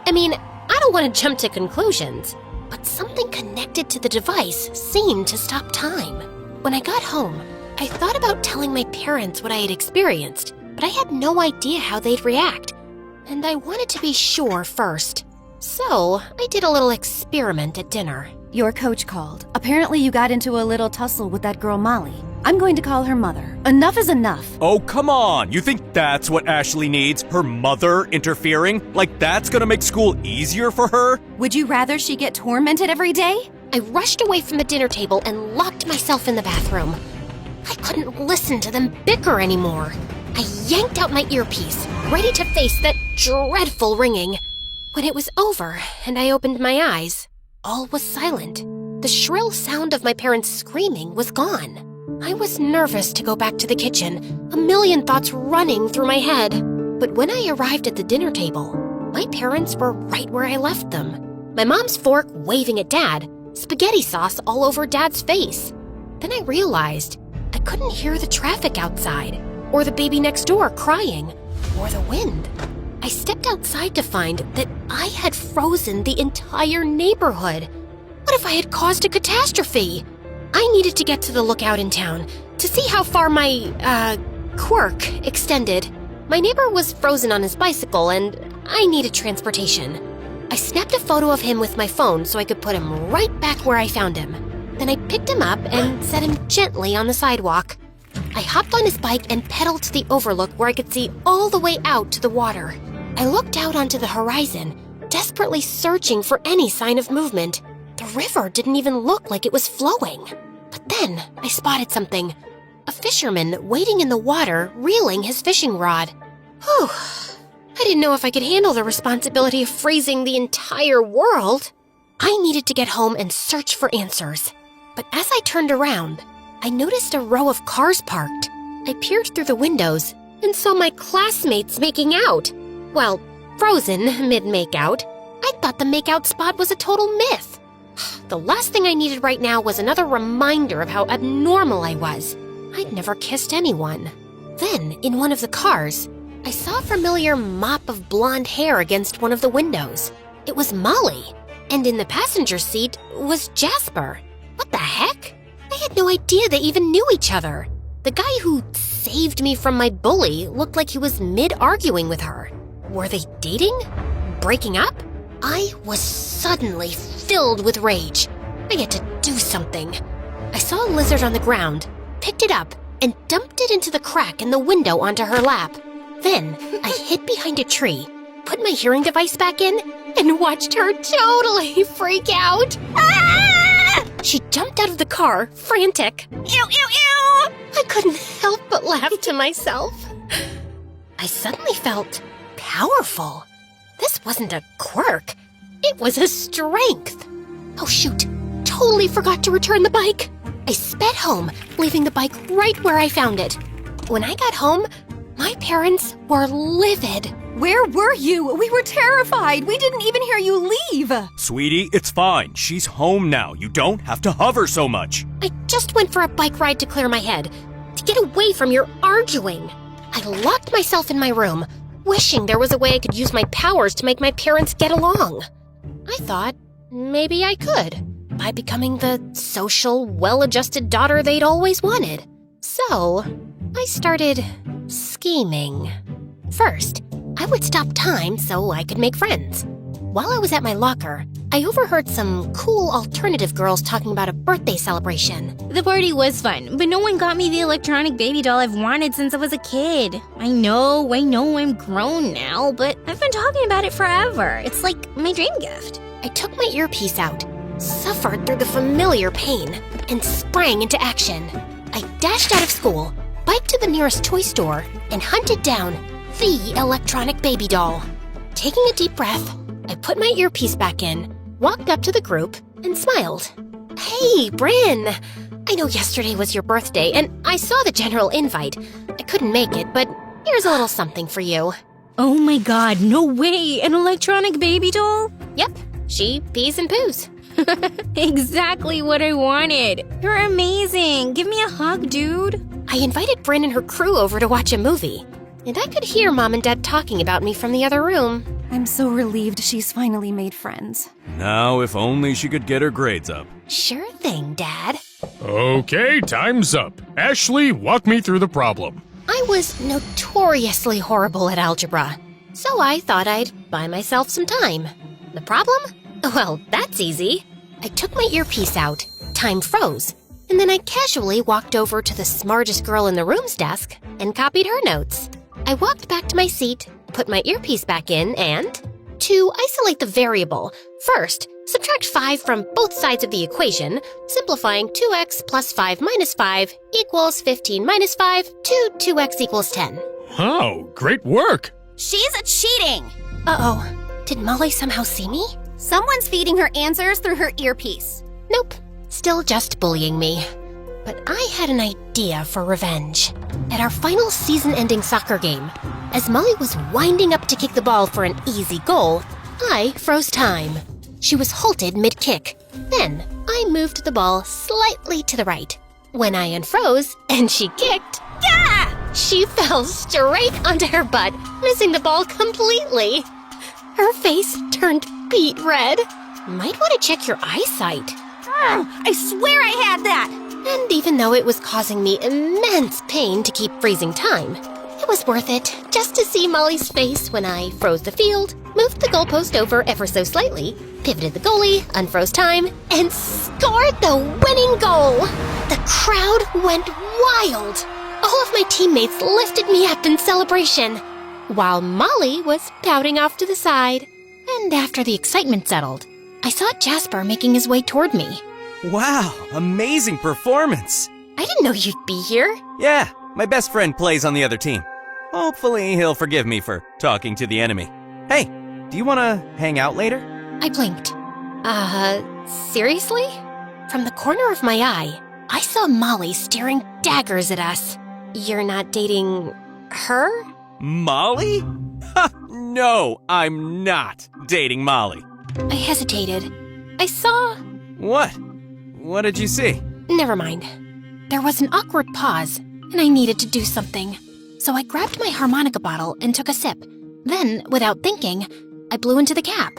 I mean, I don't want to jump to conclusions, but something connected to the device seemed to stop time. When I got home, I thought about telling my parents what I had experienced, but I had no idea how they'd react, and I wanted to be sure first. So, I did a little experiment at dinner. Your coach called. Apparently you got into a little tussle with that girl Molly. I'm going to call her mother. Enough is enough. Oh, come on. You think that's what Ashley needs? Her mother interfering? Like that's gonna make school easier for her? Would you rather she get tormented every day? I rushed away from the dinner table and locked myself in the bathroom. I couldn't listen to them bicker anymore. I yanked out my earpiece, ready to face that dreadful ringing. When it was over and I opened my eyes, all was silent. The shrill sound of my parents screaming was gone. I was nervous to go back to the kitchen, a million thoughts running through my head. But when I arrived at the dinner table, my parents were right where I left them. My mom's fork waving at Dad, spaghetti sauce all over Dad's face. Then I realized I couldn't hear the traffic outside, or the baby next door crying, or the wind. I stepped outside to find that I had frozen the entire neighborhood. What if I had caused a catastrophe? I needed to get to the lookout in town to see how far my, quirk extended. My neighbor was frozen on his bicycle and I needed transportation. I snapped a photo of him with my phone so I could put him right back where I found him. Then I picked him up and set him gently on the sidewalk. I hopped on his bike and pedaled to the overlook where I could see all the way out to the water. I looked out onto the horizon, desperately searching for any sign of movement. The river didn't even look like it was flowing. But then I spotted something. A fisherman waiting in the water, reeling his fishing rod. Whew. I didn't know if I could handle the responsibility of freezing the entire world. I needed to get home and search for answers. But as I turned around, I noticed a row of cars parked. I peered through the windows and saw my classmates making out. Well, frozen mid-makeout. I thought the makeout spot was a total myth. The last thing I needed right now was another reminder of how abnormal I was. I'd never kissed anyone. Then, in one of the cars, I saw a familiar mop of blonde hair against one of the windows. It was Molly, and in the passenger seat was Jasper. What the heck? I had no idea they even knew each other. The guy who saved me from my bully looked like he was mid-arguing with her. Were they dating? Breaking up? I was suddenly filled with rage. I had to do something. I saw a lizard on the ground, picked it up, and dumped it into the crack in the window onto her lap. Then I hid behind a tree, put my hearing device back in, and watched her totally freak out. Ah! She jumped out of the car, frantic. Ew, ew, ew! I couldn't help but laugh to myself. I suddenly felt powerful. This wasn't a quirk. It was a strength. Oh shoot, totally forgot to return the bike. I sped home, leaving the bike right where I found it. When I got home, my parents were livid. Where were you? We were terrified. We didn't even hear you leave. Sweetie, it's fine. She's home now. You don't have to hover so much. I just went for a bike ride to clear my head, to get away from your arguing. I locked myself in my room, wishing there was a way I could use my powers to make my parents get along. I thought maybe I could, by becoming the social, well-adjusted daughter they'd always wanted. So, I started scheming. First, I would stop time so I could make friends. While I was at my locker, I overheard some cool alternative girls talking about a birthday celebration. The party was fun, but no one got me the electronic baby doll I've wanted since I was a kid. I know, I'm grown now, but I've been talking about it forever. It's like my dream gift. I took my earpiece out, suffered through the familiar pain, and sprang into action. I dashed out of school, biked to the nearest toy store, and hunted down the electronic baby doll. Taking a deep breath, I put my earpiece back in, walked up to the group, and smiled. Hey, Bryn! I know yesterday was your birthday, and I saw the general invite. I couldn't make it, but here's a little something for you. Oh my god, no way! An electronic baby doll? Yep, she pees and poos. Exactly what I wanted. You're amazing. Give me a hug, dude. I invited Bryn and her crew over to watch a movie, and I could hear Mom and Dad talking about me from the other room. I'm so relieved she's finally made friends. Now, if only she could get her grades up. Sure thing, Dad. Okay, time's up. Ashley, walk me through the problem. I was notoriously horrible at algebra, so I thought I'd buy myself some time. The problem? Well, that's easy. I took my earpiece out, time froze, and then I casually walked over to the smartest girl in the room's desk and copied her notes. I walked back to my seat, put my earpiece back in, and to isolate the variable, first, subtract 5 from both sides of the equation, simplifying 2x plus 5 minus 5 equals 15 minus 5 to 2x equals 10. Oh, great work! She's cheating! Uh-oh. Did Molly somehow see me? Someone's feeding her answers through her earpiece. Nope. Still just bullying me. But I had an idea for revenge. At our final season-ending soccer game, as Molly was winding up to kick the ball for an easy goal, I froze time. She was halted mid-kick. Then, I moved the ball slightly to the right. When I unfroze and she kicked, gah! She fell straight onto her butt, missing the ball completely. Her face turned beet red. Might want to check your eyesight. I swear I had that! And even though it was causing me immense pain to keep freezing time, it was worth it just to see Molly's face when I froze the field, moved the goalpost over ever so slightly, pivoted the goalie, unfroze time, and scored the winning goal! The crowd went wild! All of my teammates lifted me up in celebration, while Molly was pouting off to the side. And after the excitement settled, I saw Jasper making his way toward me. Wow, amazing performance! I didn't know you'd be here. Yeah, my best friend plays on the other team. Hopefully he'll forgive me for talking to the enemy. Hey, do you want to hang out later? I blinked. Seriously? From the corner of my eye, I saw Molly staring daggers at us. You're not dating her? Molly? Ha! No, I'm not dating Molly. I hesitated. I saw... What? What did you see? Never mind. There was an awkward pause, and I needed to do something. So I grabbed my harmonica bottle and took a sip. Then, without thinking, I blew into the cap.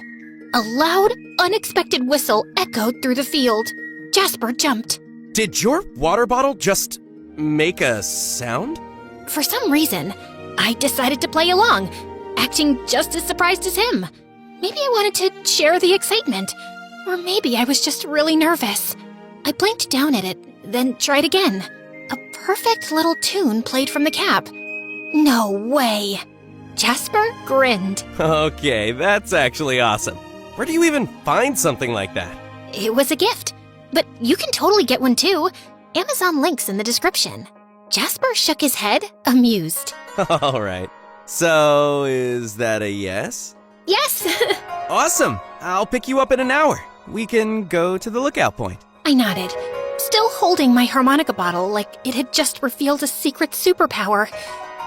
A loud, unexpected whistle echoed through the field. Jasper jumped. Did your water bottle just make a sound? For some reason, I decided to play along, acting just as surprised as him. Maybe I wanted to share the excitement, or maybe I was just really nervous. I blinked down at it, then tried again. A perfect little tune played from the cap. No way! Jasper grinned. Okay, that's actually awesome. Where do you even find something like that? It was a gift, but you can totally get one too. Amazon links in the description. Jasper shook his head, amused. All right. So, is that a yes? Yes! Awesome! I'll pick you up in an hour. We can go to the lookout point. I nodded, still holding my harmonica bottle like it had just revealed a secret superpower.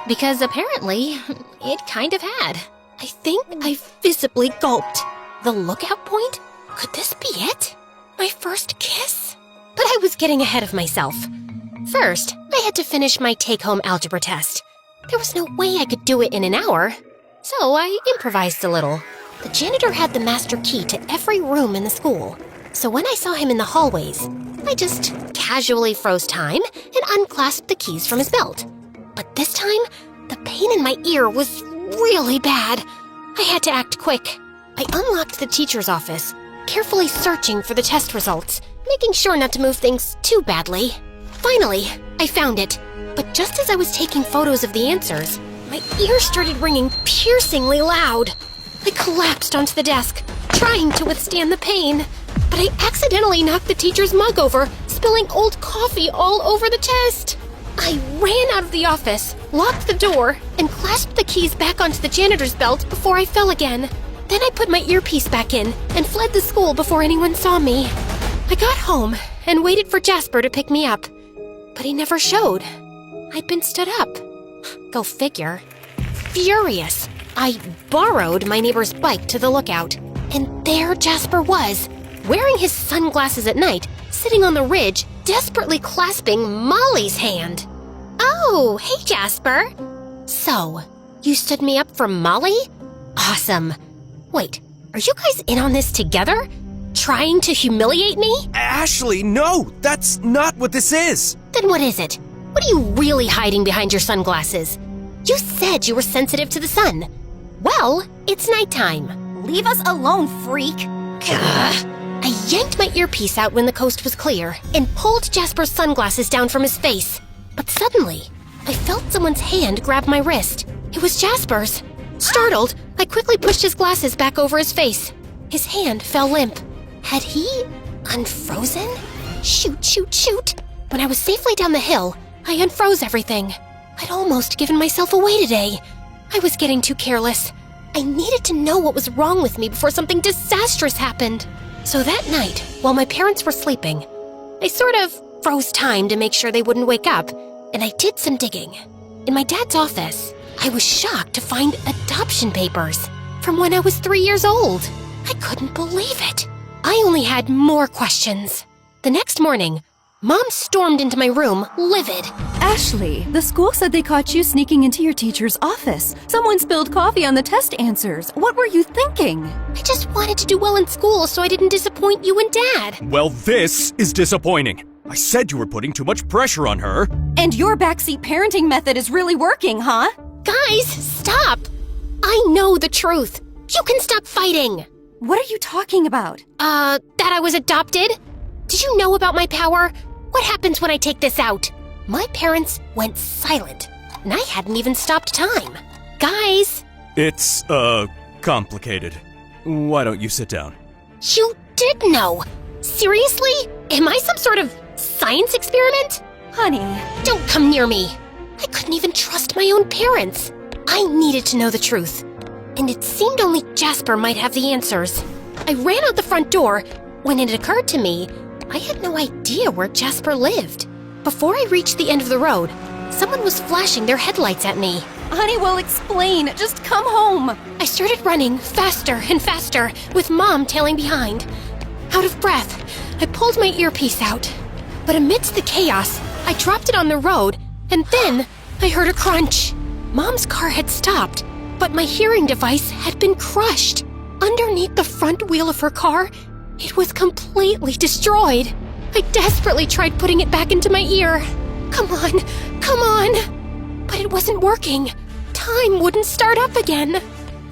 Because apparently, it kind of had. I think I visibly gulped. The lookout point? Could this be it? My first kiss? But I was getting ahead of myself. First, I had to finish my take-home algebra test. There was no way I could do it in an hour. So I improvised a little. The janitor had the master key to every room in the school. So when I saw him in the hallways, I just casually froze time and unclasped the keys from his belt. But this time, the pain in my ear was really bad. I had to act quick. I unlocked the teacher's office, carefully searching for the test results, making sure not to move things too badly. Finally, I found it. But just as I was taking photos of the answers, my ears started ringing piercingly loud. I collapsed onto the desk, trying to withstand the pain. But I accidentally knocked the teacher's mug over, spilling old coffee all over the test. I ran out of the office, locked the door, and clasped the keys back onto the janitor's belt before I fell again. Then I put my earpiece back in and fled the school before anyone saw me. I got home and waited for Jasper to pick me up. But he never showed. I'd been stood up. Go figure. Furious, I borrowed my neighbor's bike to the lookout. And there Jasper was, wearing his sunglasses at night, sitting on the ridge, desperately clasping Molly's hand. Oh, hey Jasper. So, you stood me up for Molly? Awesome. Wait, are you guys in on this together? Trying to humiliate me? Ashley, no! That's not what this is! Then what is it? What are you really hiding behind your sunglasses? You said you were sensitive to the sun. Well, it's nighttime. Leave us alone, freak! I yanked my earpiece out when the coast was clear and pulled Jasper's sunglasses down from his face. But suddenly, I felt someone's hand grab my wrist. It was Jasper's. Startled, I quickly pushed his glasses back over his face. His hand fell limp. Had he unfrozen? Shoot. When I was safely down the hill, I unfroze everything. I'd almost given myself away today. I was getting too careless. I needed to know what was wrong with me before something disastrous happened. So that night, while my parents were sleeping, I sort of froze time to make sure they wouldn't wake up, and I did some digging. In my dad's office, I was shocked to find adoption papers from when I was 3 years old. I couldn't believe it. I only had more questions. The next morning, Mom stormed into my room, livid. Ashley, the school said they caught you sneaking into your teacher's office. Someone spilled coffee on the test answers. What were you thinking? I just wanted to do well in school so I didn't disappoint you and Dad. Well, this is disappointing. I said you were putting too much pressure on her. And your backseat parenting method is really working, huh? Guys, stop! I know the truth. You can stop fighting. What are you talking about? That I was adopted? Did you know about my power? What happens when I take this out? My parents went silent, and I hadn't even stopped time. Guys! It's, complicated. Why don't you sit down? You did know! Seriously? Am I some sort of science experiment? Honey. Don't come near me. I couldn't even trust my own parents. I needed to know the truth. And it seemed only Jasper might have the answers. I ran out the front door when it occurred to me I had no idea where Jasper lived. Before I reached the end of the road, someone was flashing their headlights at me. Honey, we'll explain. Just come home. I started running faster and faster, with Mom tailing behind. Out of breath, I pulled my earpiece out. But amidst the chaos, I dropped it on the road, and then I heard a crunch. Mom's car had stopped, but my hearing device had been crushed. Underneath the front wheel of her car, it was completely destroyed. I desperately tried putting it back into my ear. Come on. But it wasn't working. Time wouldn't start up again.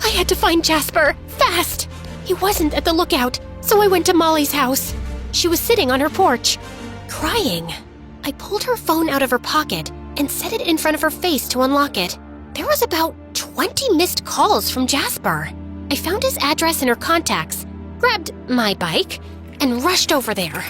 I had to find Jasper, fast. He wasn't at the lookout, so I went to Molly's house. She was sitting on her porch, crying. I pulled her phone out of her pocket and set it in front of her face to unlock it. There was about 20 missed calls from Jasper. I found his address in her contacts, grabbed my bike, and rushed over there.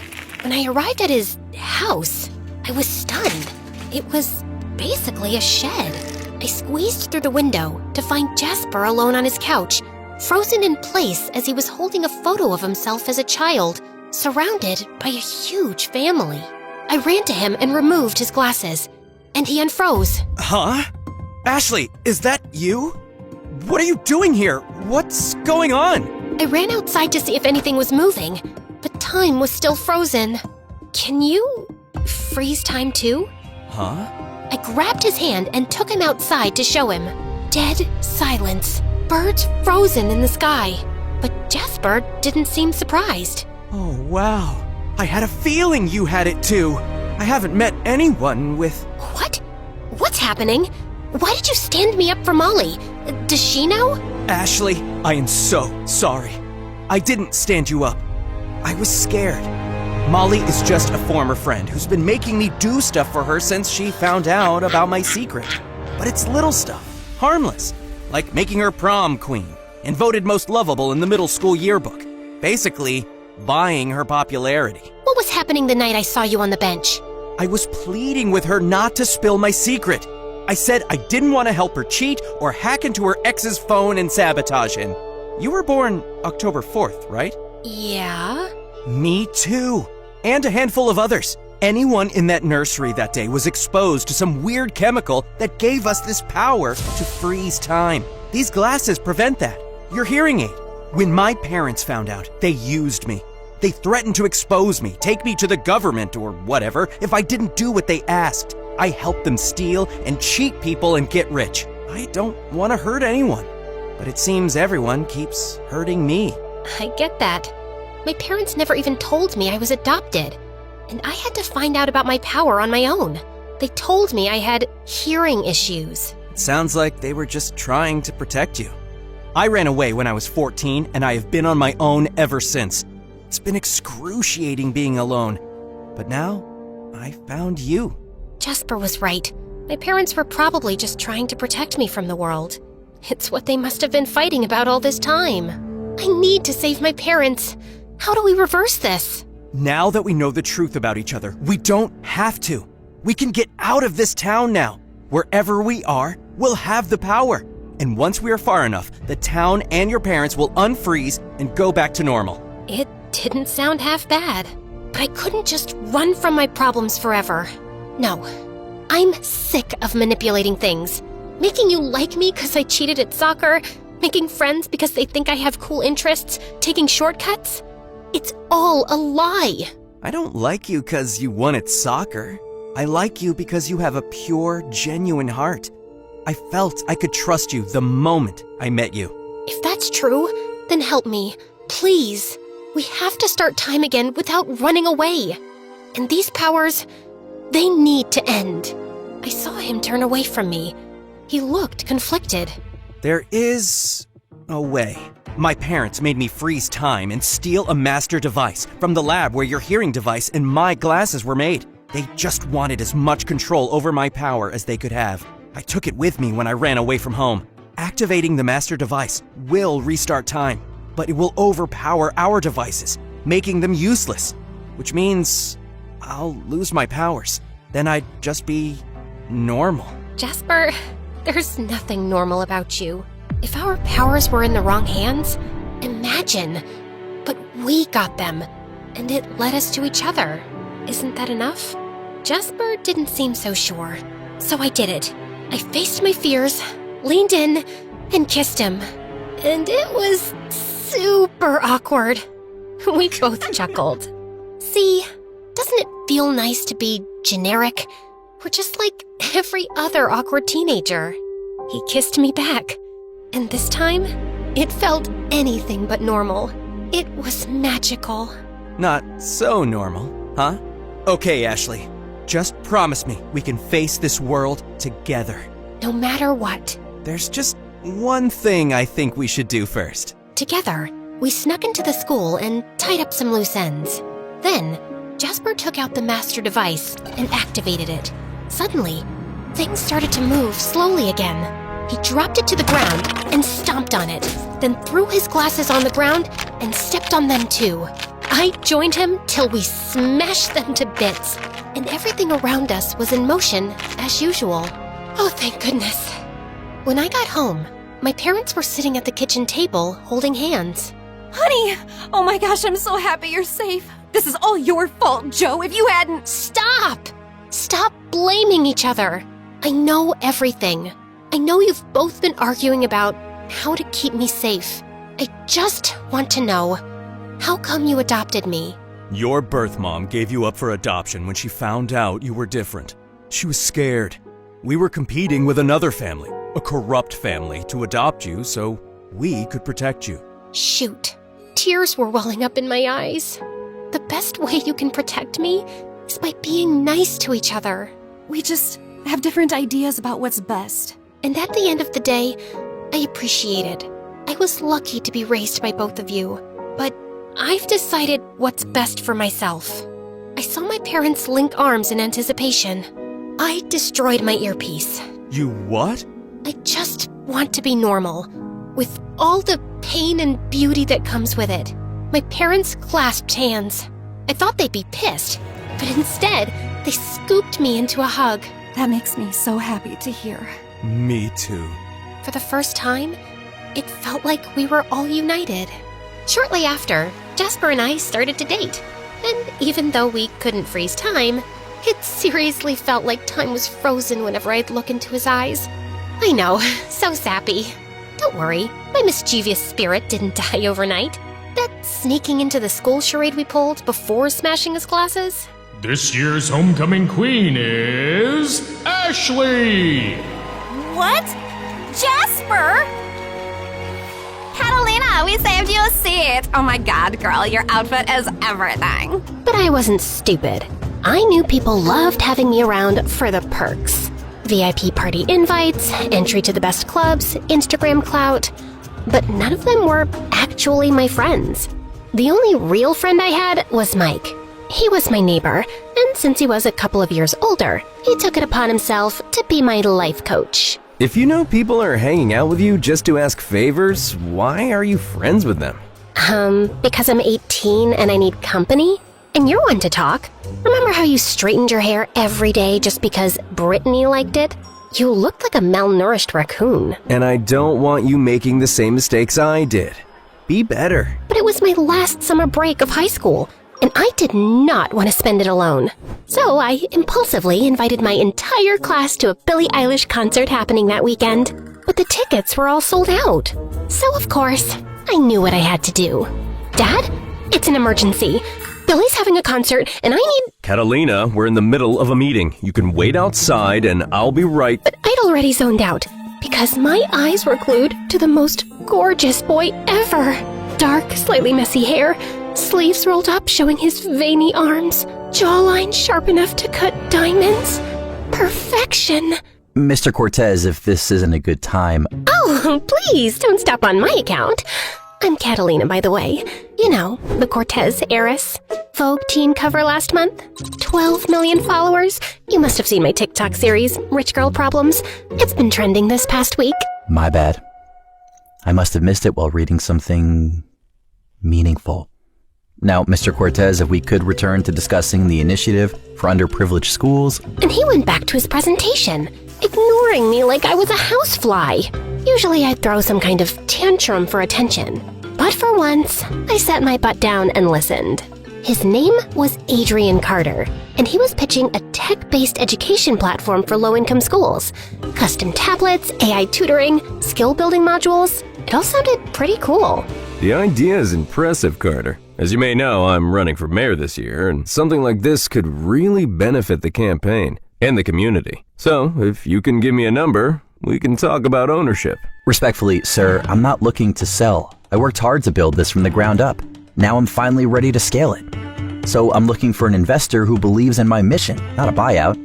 When I arrived at his house, I was stunned. It was basically a shed. I squeezed through the window to find Jasper alone on his couch, frozen in place as he was holding a photo of himself as a child, surrounded by a huge family. I ran to him and removed his glasses, and he unfroze. Huh? Ashley, is that you? What are you doing here? What's going on? I ran outside to see if anything was moving, but time was still frozen. Can you freeze time too? Huh? I grabbed his hand and took him outside to show him. Dead silence. Birds frozen in the sky. But Jasper didn't seem surprised. Oh, wow. I had a feeling you had it too. I haven't met anyone with... What? What's happening? Why did you stand me up for Molly? Does she know? Ashley, I am so sorry. I didn't stand you up. I was scared. Molly is just a former friend who's been making me do stuff for her since she found out about my secret. But it's little stuff, harmless, like making her prom queen and voted most lovable in the middle school yearbook. Basically, buying her popularity. What was happening the night I saw you on the bench? I was pleading with her not to spill my secret. I said I didn't want to help her cheat or hack into her ex's phone and sabotage him. You were born October 4th, right? Yeah? Me too. And a handful of others. Anyone in that nursery that day was exposed to some weird chemical that gave us this power to freeze time. These glasses prevent that. Your hearing aid. When my parents found out, they used me. They threatened to expose me, take me to the government or whatever if I didn't do what they asked. I helped them steal and cheat people and get rich. I don't want to hurt anyone. But it seems everyone keeps hurting me. I get that. My parents never even told me I was adopted. And I had to find out about my power on my own. They told me I had hearing issues. It sounds like they were just trying to protect you. I ran away when I was 14, and I have been on my own ever since. It's been excruciating being alone. But now, I found you. Jasper was right. My parents were probably just trying to protect me from the world. It's what they must have been fighting about all this time. I need to save my parents. How do we reverse this? Now that we know the truth about each other, we don't have to. We can get out of this town now. Wherever we are, we'll have the power. And once we are far enough, the town and your parents will unfreeze and go back to normal. It didn't sound half bad. But I couldn't just run from my problems forever. No. I'm sick of manipulating things. Making you like me because I cheated at soccer, making friends because they think I have cool interests, taking shortcuts. It's all a lie. I don't like you because you won at soccer. I like you because you have a pure, genuine heart. I felt I could trust you the moment I met you. If that's true, then help me, please. We have to start time again without running away. And these powers, they need to end. I saw him turn away from me. He looked conflicted. There is a way. My parents made me freeze time and steal a master device from the lab where your hearing device and my glasses were made. They just wanted as much control over my power as they could have. I took it with me when I ran away from home. Activating the master device will restart time, but it will overpower our devices, making them useless, which means I'll lose my powers. Then I'd just be normal. Jasper, there's nothing normal about you. If our powers were in the wrong hands, imagine. But we got them, and it led us to each other. Isn't that enough? Jasper didn't seem so sure, so I did it. I faced my fears, leaned in, and kissed him. And it was super awkward. We both chuckled. See, doesn't it feel nice to be generic? We're just like every other awkward teenager. He kissed me back. And this time, it felt anything but normal. It was magical. Not so normal, huh? Okay, Ashley. Just promise me we can face this world together. No matter what. There's just one thing I think we should do first. Together, we snuck into the school and tied up some loose ends. Then, Jasper took out the master device and activated it. Suddenly, things started to move slowly again. He dropped it to the ground and stomped on it, then threw his glasses on the ground and stepped on them too. I joined him till we smashed them to bits, and everything around us was in motion as usual. Oh, thank goodness. When I got home, my parents were sitting at the kitchen table holding hands. Honey! Oh my gosh, I'm so happy you're safe. This is all your fault, Joe. If you hadn't... Stop! Stop blaming each other. I know everything. I know you've both been arguing about how to keep me safe. I just want to know, how come you adopted me? Your birth mom gave you up for adoption when she found out you were different. She was scared. We were competing with another family, a corrupt family, to adopt you so we could protect you. Shoot. Tears were welling up in my eyes. The best way you can protect me is by being nice to each other. We just have different ideas about what's best. And at the end of the day, I appreciate it. I was lucky to be raised by both of you, but I've decided what's best for myself. I saw my parents link arms in anticipation. I destroyed my earpiece. You what? I just want to be normal, with all the pain and beauty that comes with it. My parents clasped hands. I thought they'd be pissed, but instead, they scooped me into a hug. That makes me so happy to hear. Me too. For the first time, it felt like we were all united. Shortly after, Jasper and I started to date. And even though we couldn't freeze time, it seriously felt like time was frozen whenever I'd look into his eyes. I know, so sappy. Don't worry, my mischievous spirit didn't die overnight. That sneaking into the school charade we pulled before smashing his glasses? This year's homecoming queen is Ashley! What? Jasper? Yeah, we saved you a seat. Oh my god, girl, your outfit is everything. But I wasn't stupid. I knew people loved having me around for the perks. VIP party invites, entry to the best clubs, Instagram clout. But none of them were actually my friends. The only real friend I had was Mike. He was my neighbor, and since he was a couple of years older, he took it upon himself to be my life coach. If you know people are hanging out with you just to ask favors, why are you friends with them? Because I'm 18 and I need company? And you're one to talk. Remember how you straightened your hair every day just because Brittany liked it? You looked like a malnourished raccoon. And I don't want you making the same mistakes I did. Be better. But it was my last summer break of high school, and I did not want to spend it alone. So I impulsively invited my entire class to a Billie Eilish concert happening that weekend. But the tickets were all sold out. So of course, I knew what I had to do. Dad, it's an emergency. Billy's having a concert, and I need... Catalina, we're in the middle of a meeting. You can wait outside, and I'll be right... But I'd already zoned out, because my eyes were glued to the most gorgeous boy ever. Dark, slightly messy hair, sleeves rolled up showing his veiny arms, jawline sharp enough to cut diamonds. Perfection. Mr. Cortez, if this isn't a good time... Oh, please, don't stop on my account. I'm Catalina, by the way. You know, the Cortez heiress. Vogue teen cover last month. 12 million followers. You must have seen my TikTok series, Rich Girl Problems. It's been trending this past week. My bad. I must have missed it while reading something... meaningful. Now, Mr. Cortez, if we could return to discussing the initiative for underprivileged schools... And he went back to his presentation, ignoring me like I was a housefly. Usually I'd throw some kind of tantrum for attention. But for once, I sat my butt down and listened. His name was Adrian Carter, and he was pitching a tech-based education platform for low-income schools. Custom tablets, AI tutoring, skill-building modules. It all sounded pretty cool. The idea is impressive, Carter. As you may know, I'm running for mayor this year, and something like this could really benefit the campaign and the community. So, if you can give me a number, we can talk about ownership. Respectfully, sir, I'm not looking to sell. I worked hard to build this from the ground up. Now I'm finally ready to scale it. So I'm looking for an investor who believes in my mission, not a buyout.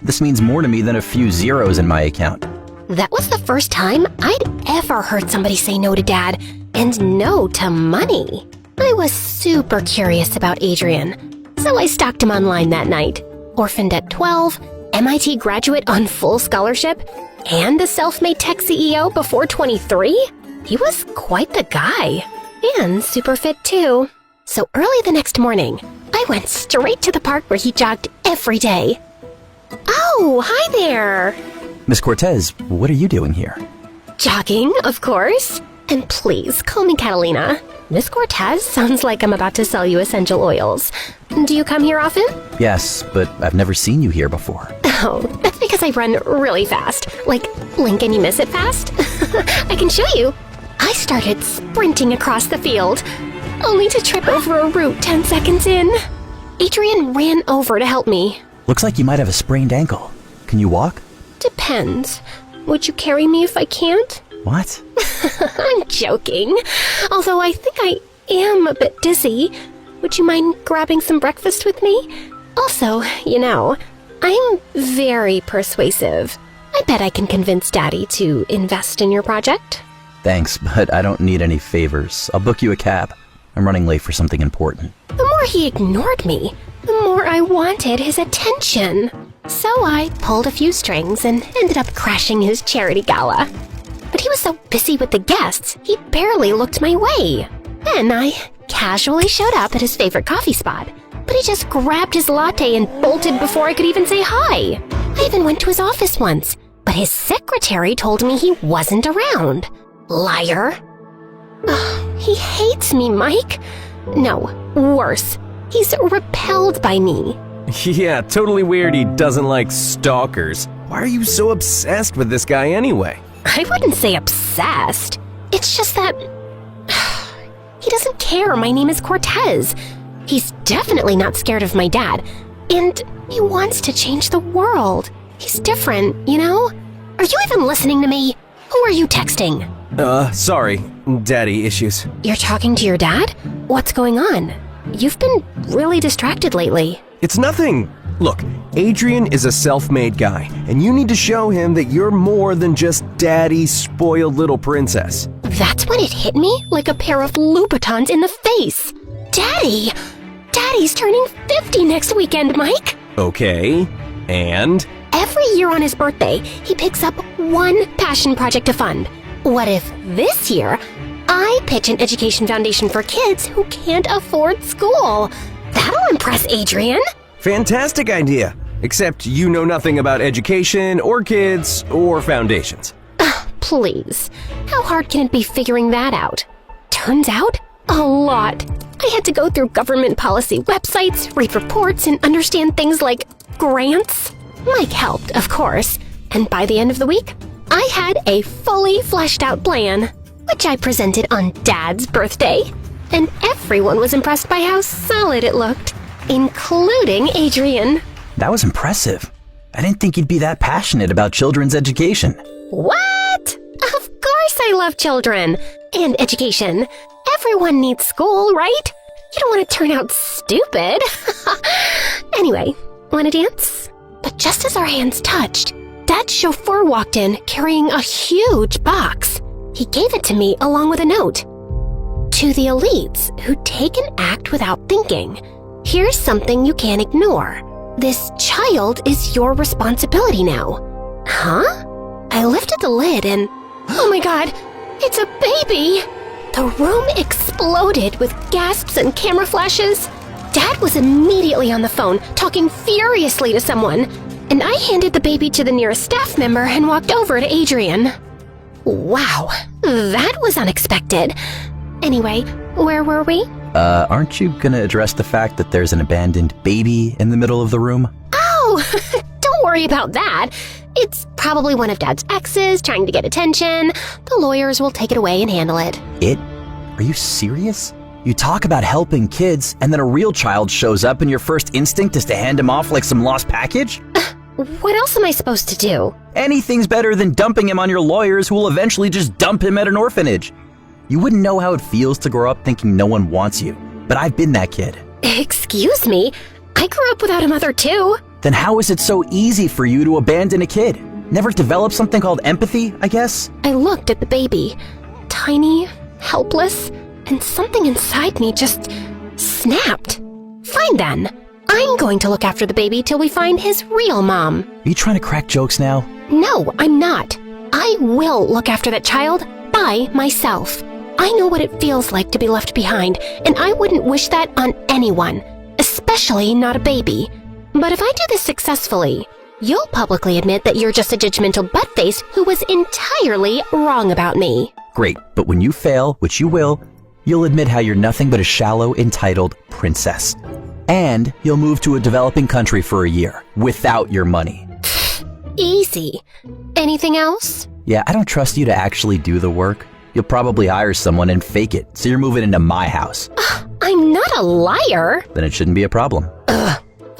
This means more to me than a few zeros in my account. That was the first time I'd ever heard somebody say no to Dad and no to money. I was super curious about Adrian, so I stalked him online that night. Orphaned at 12, MIT graduate on full scholarship, and a self-made tech CEO before 23? He was quite the guy. And super fit too. So early the next morning, I went straight to the park where he jogged every day. Oh, hi there! Miss Cortez, what are you doing here? Jogging, of course. And please, call me Catalina. Miss Cortez sounds like I'm about to sell you essential oils. Do you come here often? Yes, but I've never seen you here before. Oh, that's because I run really fast. Like, blink and you miss it fast. I can show you. I started sprinting across the field, only to trip over a root 10 seconds in. Adrian ran over to help me. Looks like you might have a sprained ankle. Can you walk? Depends. Would you carry me if I can't? What? I'm joking. Although I think I am a bit dizzy. Would you mind grabbing some breakfast with me? Also, you know, I'm very persuasive. I bet I can convince Daddy to invest in your project. Thanks, but I don't need any favors. I'll book you a cab. I'm running late for something important. The more he ignored me, the more I wanted his attention. So I pulled a few strings and ended up crashing his charity gala. But he was so busy with the guests, he barely looked my way. Then I casually showed up at his favorite coffee spot, but he just grabbed his latte and bolted before I could even say hi. I even went to his office once, but his secretary told me he wasn't around. Liar. Ugh, he hates me, Mike. No, worse. He's repelled by me. Yeah, totally weird he doesn't like stalkers. Why are you so obsessed with this guy anyway? I wouldn't say obsessed. It's just that... he doesn't care my name is Cortez. He's definitely not scared of my dad. And he wants to change the world. He's different, you know? Are you even listening to me? Who are you texting? Sorry. daddy issues. You're talking to your dad? What's going on? You've been really distracted lately. It's nothing. Look, Adrian is a self-made guy, and you need to show him that you're more than just daddy's spoiled little princess. That's when it hit me like a pair of Louboutins in the face. Daddy! Daddy's turning 50 next weekend, Mike! Okay, and? Every year on his birthday, he picks up one passion project to fund. What if this year, I pitch an education foundation for kids who can't afford school? That'll impress Adrian. Fantastic idea. Except you know nothing about education, or kids, or foundations. Please. How hard can it be figuring that out? Turns out, a lot. I had to go through government policy websites, read reports, and understand things like grants. Mike helped, of course. And by the end of the week, I had a fully fleshed out plan, which I presented on Dad's birthday. And everyone was impressed by how solid it looked, including Adrian. That was impressive. I didn't think you'd be that passionate about children's education. What? Of course I love children and education. Everyone needs school, right? You don't want to turn out stupid. Anyway, want to dance? But just as our hands touched, Dad's chauffeur walked in carrying a huge box. He gave it to me along with a note. To the elites who take an act without thinking, here's something you can't ignore. This child is your responsibility now. Huh? I lifted the lid and, oh my god, it's a baby! The room exploded with gasps and camera flashes. Dad was immediately on the phone, talking furiously to someone, and I handed the baby to the nearest staff member and walked over to Adrian. Wow, that was unexpected. Anyway, where were we? Aren't you gonna address the fact that there's an abandoned baby in the middle of the room? Oh, don't worry about that. It's probably one of Dad's exes trying to get attention. The lawyers will take it away and handle it. It? Are you serious? You talk about helping kids, and then a real child shows up and your first instinct is to hand him off like some lost package? What else am I supposed to do? Anything's better than dumping him on your lawyers who will eventually just dump him at an orphanage. You wouldn't know how it feels to grow up thinking no one wants you, but I've been that kid. Excuse me? I grew up without a mother too. Then how is it so easy for you to abandon a kid? Never develop something called empathy, I guess? I looked at the baby. Tiny, helpless, and something inside me just snapped. Fine then. I'm going to look after the baby till we find his real mom. Are you trying to crack jokes now? No, I'm not. I will look after that child by myself. I know what it feels like to be left behind, and I wouldn't wish that on anyone, especially not a baby. But if I do this successfully, you'll publicly admit that you're just a judgmental buttface who was entirely wrong about me. Great, but when you fail, which you will, you'll admit how you're nothing but a shallow, entitled princess. And you'll move to a developing country for a year, without your money. Easy. Anything else? Yeah, I don't trust you to actually do the work. You'll probably hire someone and fake it, so you're moving into my house. I'm not a liar. Then it shouldn't be a problem.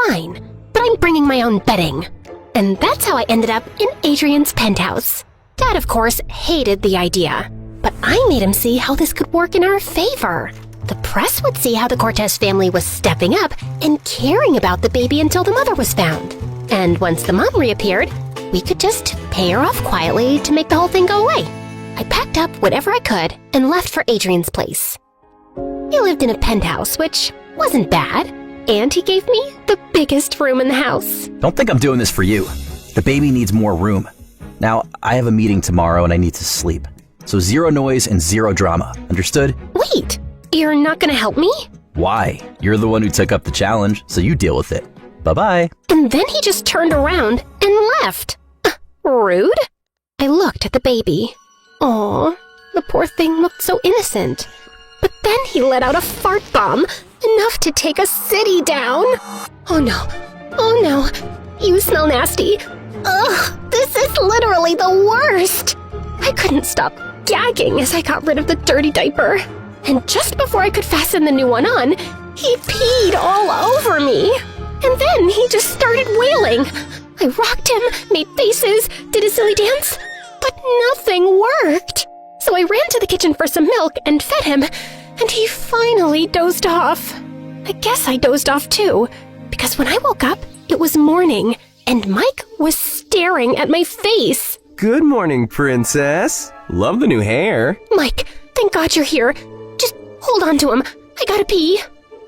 Fine, but I'm bringing my own bedding. And that's how I ended up in Adrian's penthouse. Dad, of course, hated the idea. But I made him see how this could work in our favor. The press would see how the Cortez family was stepping up and caring about the baby until the mother was found. And once the mom reappeared, we could just pay her off quietly to make the whole thing go away. I packed up whatever I could and left for Adrian's place. He lived in a penthouse, which wasn't bad, and he gave me the biggest room in the house. Don't think I'm doing this for you. The baby needs more room. Now, I have a meeting tomorrow and I need to sleep. So 0 noise and 0 drama. Understood? Wait, you're not gonna help me? Why? You're the one who took up the challenge, so you deal with it. Bye-bye. And then he just turned around and left. Rude? I looked at the baby. Aw, the poor thing looked so innocent. But then he let out a fart bomb, enough to take a city down. Oh no, you smell nasty. Ugh, this is literally the worst. I couldn't stop gagging as I got rid of the dirty diaper. And just before I could fasten the new one on, he peed all over me. And then he just started wailing. I rocked him, made faces, did a silly dance, but nothing worked. So I ran to the kitchen for some milk and fed him, and he finally dozed off. I guess I dozed off too, because when I woke up, it was morning, and Mike was staring at my face. Good morning, princess. Love the new hair. Mike, thank God you're here. Just hold on to him. I gotta pee.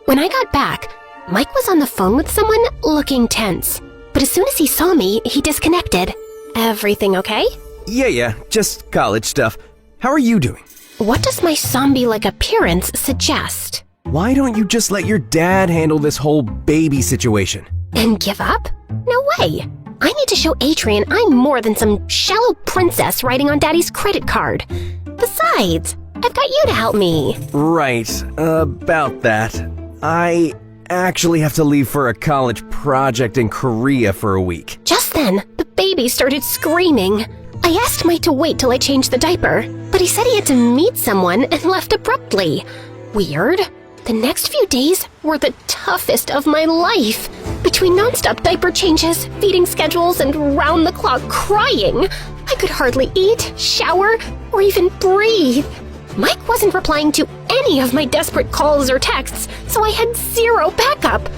When I got back, Mike was on the phone with someone looking tense. But as soon as he saw me, he disconnected. Everything okay? Yeah, just college stuff. How are you doing? What does my zombie-like appearance suggest? Why don't you just let your dad handle this whole baby situation? And give up? No way. I need to show Adrian I'm more than some shallow princess writing on Daddy's credit card. Besides, I've got you to help me. Right, about that. I actually have to leave for a college project in Korea for a week. Just then, the baby started screaming. I asked Mike to wait till I changed the diaper, but he said he had to meet someone and left abruptly. Weird. The next few days were the toughest of my life. Between nonstop diaper changes, feeding schedules, and round-the-clock crying, I could hardly eat, shower, or even breathe. Mike wasn't replying to any of my desperate calls or texts, so I had zero backup.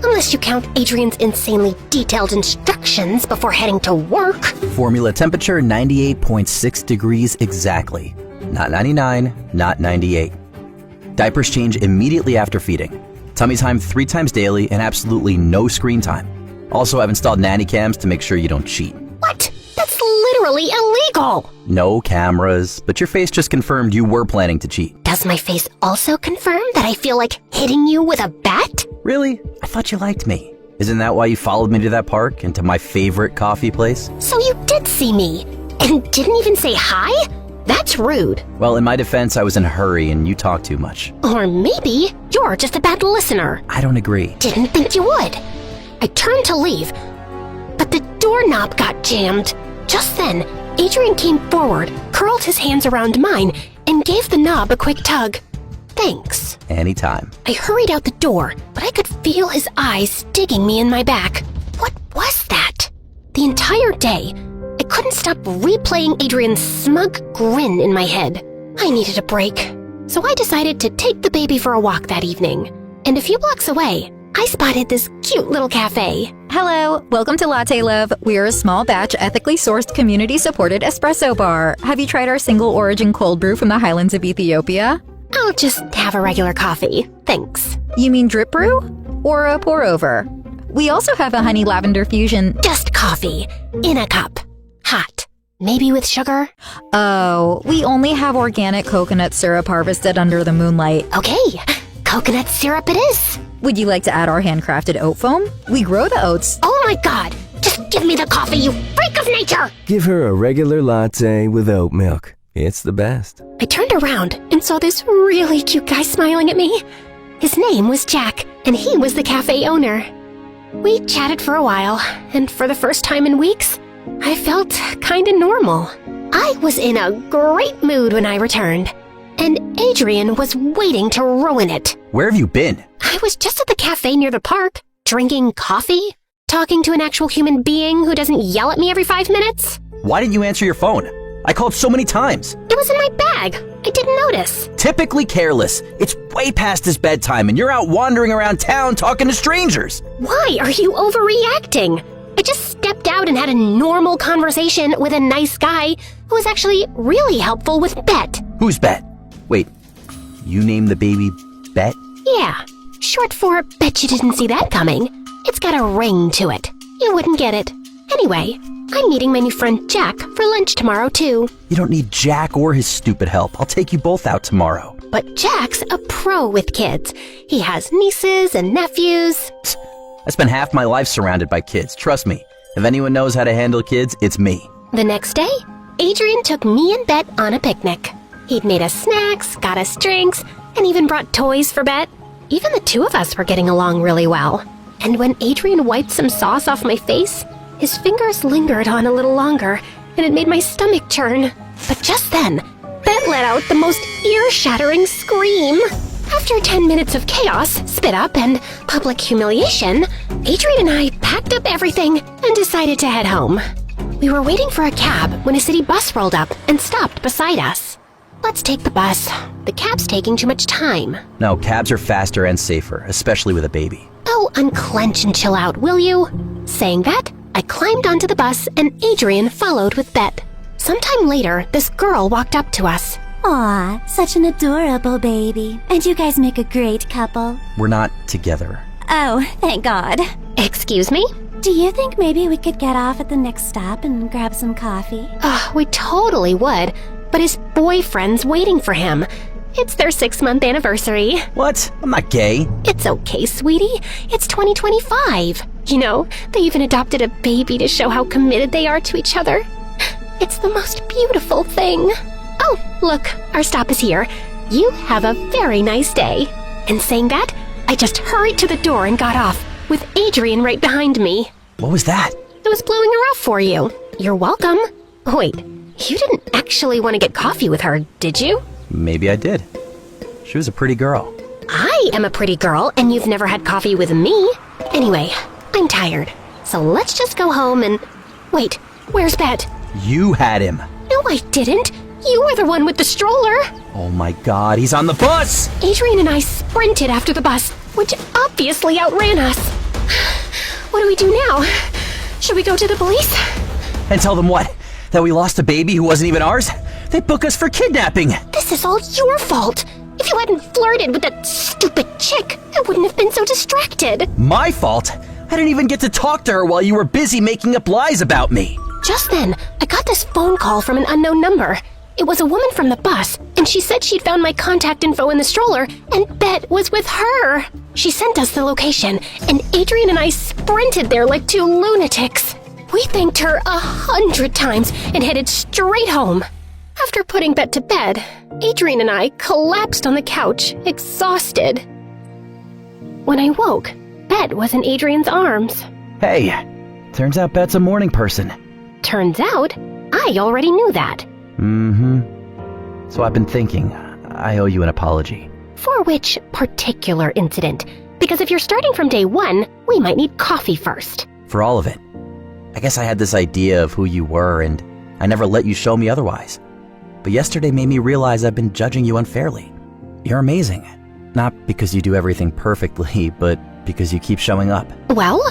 Unless you count Adrian's insanely detailed instructions before heading to work. Formula temperature 98.6 degrees exactly. Not 99, not 98. Diapers change immediately after feeding. Tummy time 3 times daily and absolutely no screen time. Also, I've installed nanny cams to make sure you don't cheat. What? That's literally illegal! No cameras, but your face just confirmed you were planning to cheat. Does my face also confirm that I feel like hitting you with a bat? Really? I thought you liked me. Isn't that why you followed me to that park and to my favorite coffee place? So you did see me, and didn't even say hi? That's rude. Well, in my defense, I was in a hurry and you talk too much. Or maybe you're just a bad listener. I don't agree. Didn't think you would. I turned to leave, but the doorknob got jammed. Just then, Adrian came forward, curled his hands around mine, and gave the knob a quick tug. Thanks. Anytime. I hurried out the door, but I could feel his eyes digging me in my back. What was that? The entire day, I couldn't stop replaying Adrian's smug grin in my head. I needed a break. So I decided to take the baby for a walk that evening. And a few blocks away, I spotted this cute little cafe. Hello, welcome to Latte Love. We're a small batch, ethically sourced, community-supported espresso bar. Have you tried our single origin cold brew from the highlands of Ethiopia? I'll just have a regular coffee, thanks. You mean drip brew? Or a pour over? We also have a honey lavender fusion. Just coffee, in a cup. Hot. Maybe with sugar? Oh, we only have organic coconut syrup harvested under the moonlight. Okay, coconut syrup it is. Would you like to add our handcrafted oat foam? We grow the oats. Oh my God! Just give me the coffee, you freak of nature! Give her a regular latte with oat milk. It's the best. I turned around and saw this really cute guy smiling at me. His name was Jack, and he was the cafe owner. We chatted for a while, and for the first time in weeks, I felt kinda normal. I was in a great mood when I returned, and Adrian was waiting to ruin it. Where have you been? I was just at the cafe near the park, drinking coffee, talking to an actual human being who doesn't yell at me every 5 minutes. Why didn't you answer your phone? I called so many times. It was in my bag. I didn't notice. Typically careless. It's way past his bedtime and you're out wandering around town talking to strangers. Why are you overreacting? I just stepped out and had a normal conversation with a nice guy who was actually really helpful with Bet. Who's Bet? Wait, you named the baby Bet? Yeah, short for Bet you didn't see that coming. It's got a ring to it. You wouldn't get it. Anyway, I'm meeting my new friend Jack for lunch tomorrow too. You don't need Jack or his stupid help. I'll take you both out tomorrow. But Jack's a pro with kids. He has nieces and nephews. I spent half my life surrounded by kids. Trust me, if anyone knows how to handle kids, it's me. The next day, Adrian took me and Bet on a picnic. He'd made us snacks, got us drinks, and even brought toys for Bet. Even the two of us were getting along really well. And when Adrian wiped some sauce off my face, his fingers lingered on a little longer, and it made my stomach churn. But just then, Bet let out the most ear-shattering scream. After 10 minutes of chaos, spit up, and public humiliation, Adrian and I packed up everything and decided to head home. We were waiting for a cab when a city bus rolled up and stopped beside us. Let's take the bus. The cab's taking too much time. No, cabs are faster and safer, especially with a baby. Oh, unclench and chill out, will you? Saying that, I climbed onto the bus and Adrian followed with Bet. Sometime later, this girl walked up to us. Aw, such an adorable baby. And you guys make a great couple. We're not together. Oh, thank God. Excuse me? Do you think maybe we could get off at the next stop and grab some coffee? We totally would, but his boyfriend's waiting for him. It's their 6-month anniversary. What? I'm not gay. It's okay, sweetie. It's 2025. You know, they even adopted a baby to show how committed they are to each other. It's the most beautiful thing. Oh, look, our stop is here. You have a very nice day. And saying that, I just hurried to the door and got off, with Adrian right behind me. What was that? I was blowing her off for you. You're welcome. Wait, you didn't actually want to get coffee with her, did you? Maybe I did. She was a pretty girl. I am a pretty girl, and you've never had coffee with me. Anyway, I'm tired. So let's just go home and... Wait, where's Bet? You had him. No, I didn't. You were the one with the stroller. Oh my God, he's on the bus! Adrian and I sprinted after the bus, which obviously outran us. What do we do now? Should we go to the police? And tell them what? That we lost a baby who wasn't even ours? They book us for kidnapping. This is all your fault. If you hadn't flirted with that stupid chick, I wouldn't have been so distracted. My fault? I didn't even get to talk to her while you were busy making up lies about me. Just then, I got this phone call from an unknown number. It was a woman from the bus, and she said she'd found my contact info in the stroller, and Bet was with her. She sent us the location, and Adrian and I sprinted there like two lunatics. We thanked her 100 times and headed straight home. After putting Bet to bed, Adrian and I collapsed on the couch, exhausted. When I woke, Bet was in Adrian's arms. Hey, turns out Bet's a morning person. Turns out, I already knew that. So I've been thinking, I owe you an apology. For which particular incident? Because if you're starting from day one, we might need coffee first. For all of it. I guess I had this idea of who you were, and I never let you show me otherwise. But yesterday made me realize I've been judging you unfairly. You're amazing. Not because you do everything perfectly, but because you keep showing up. Well,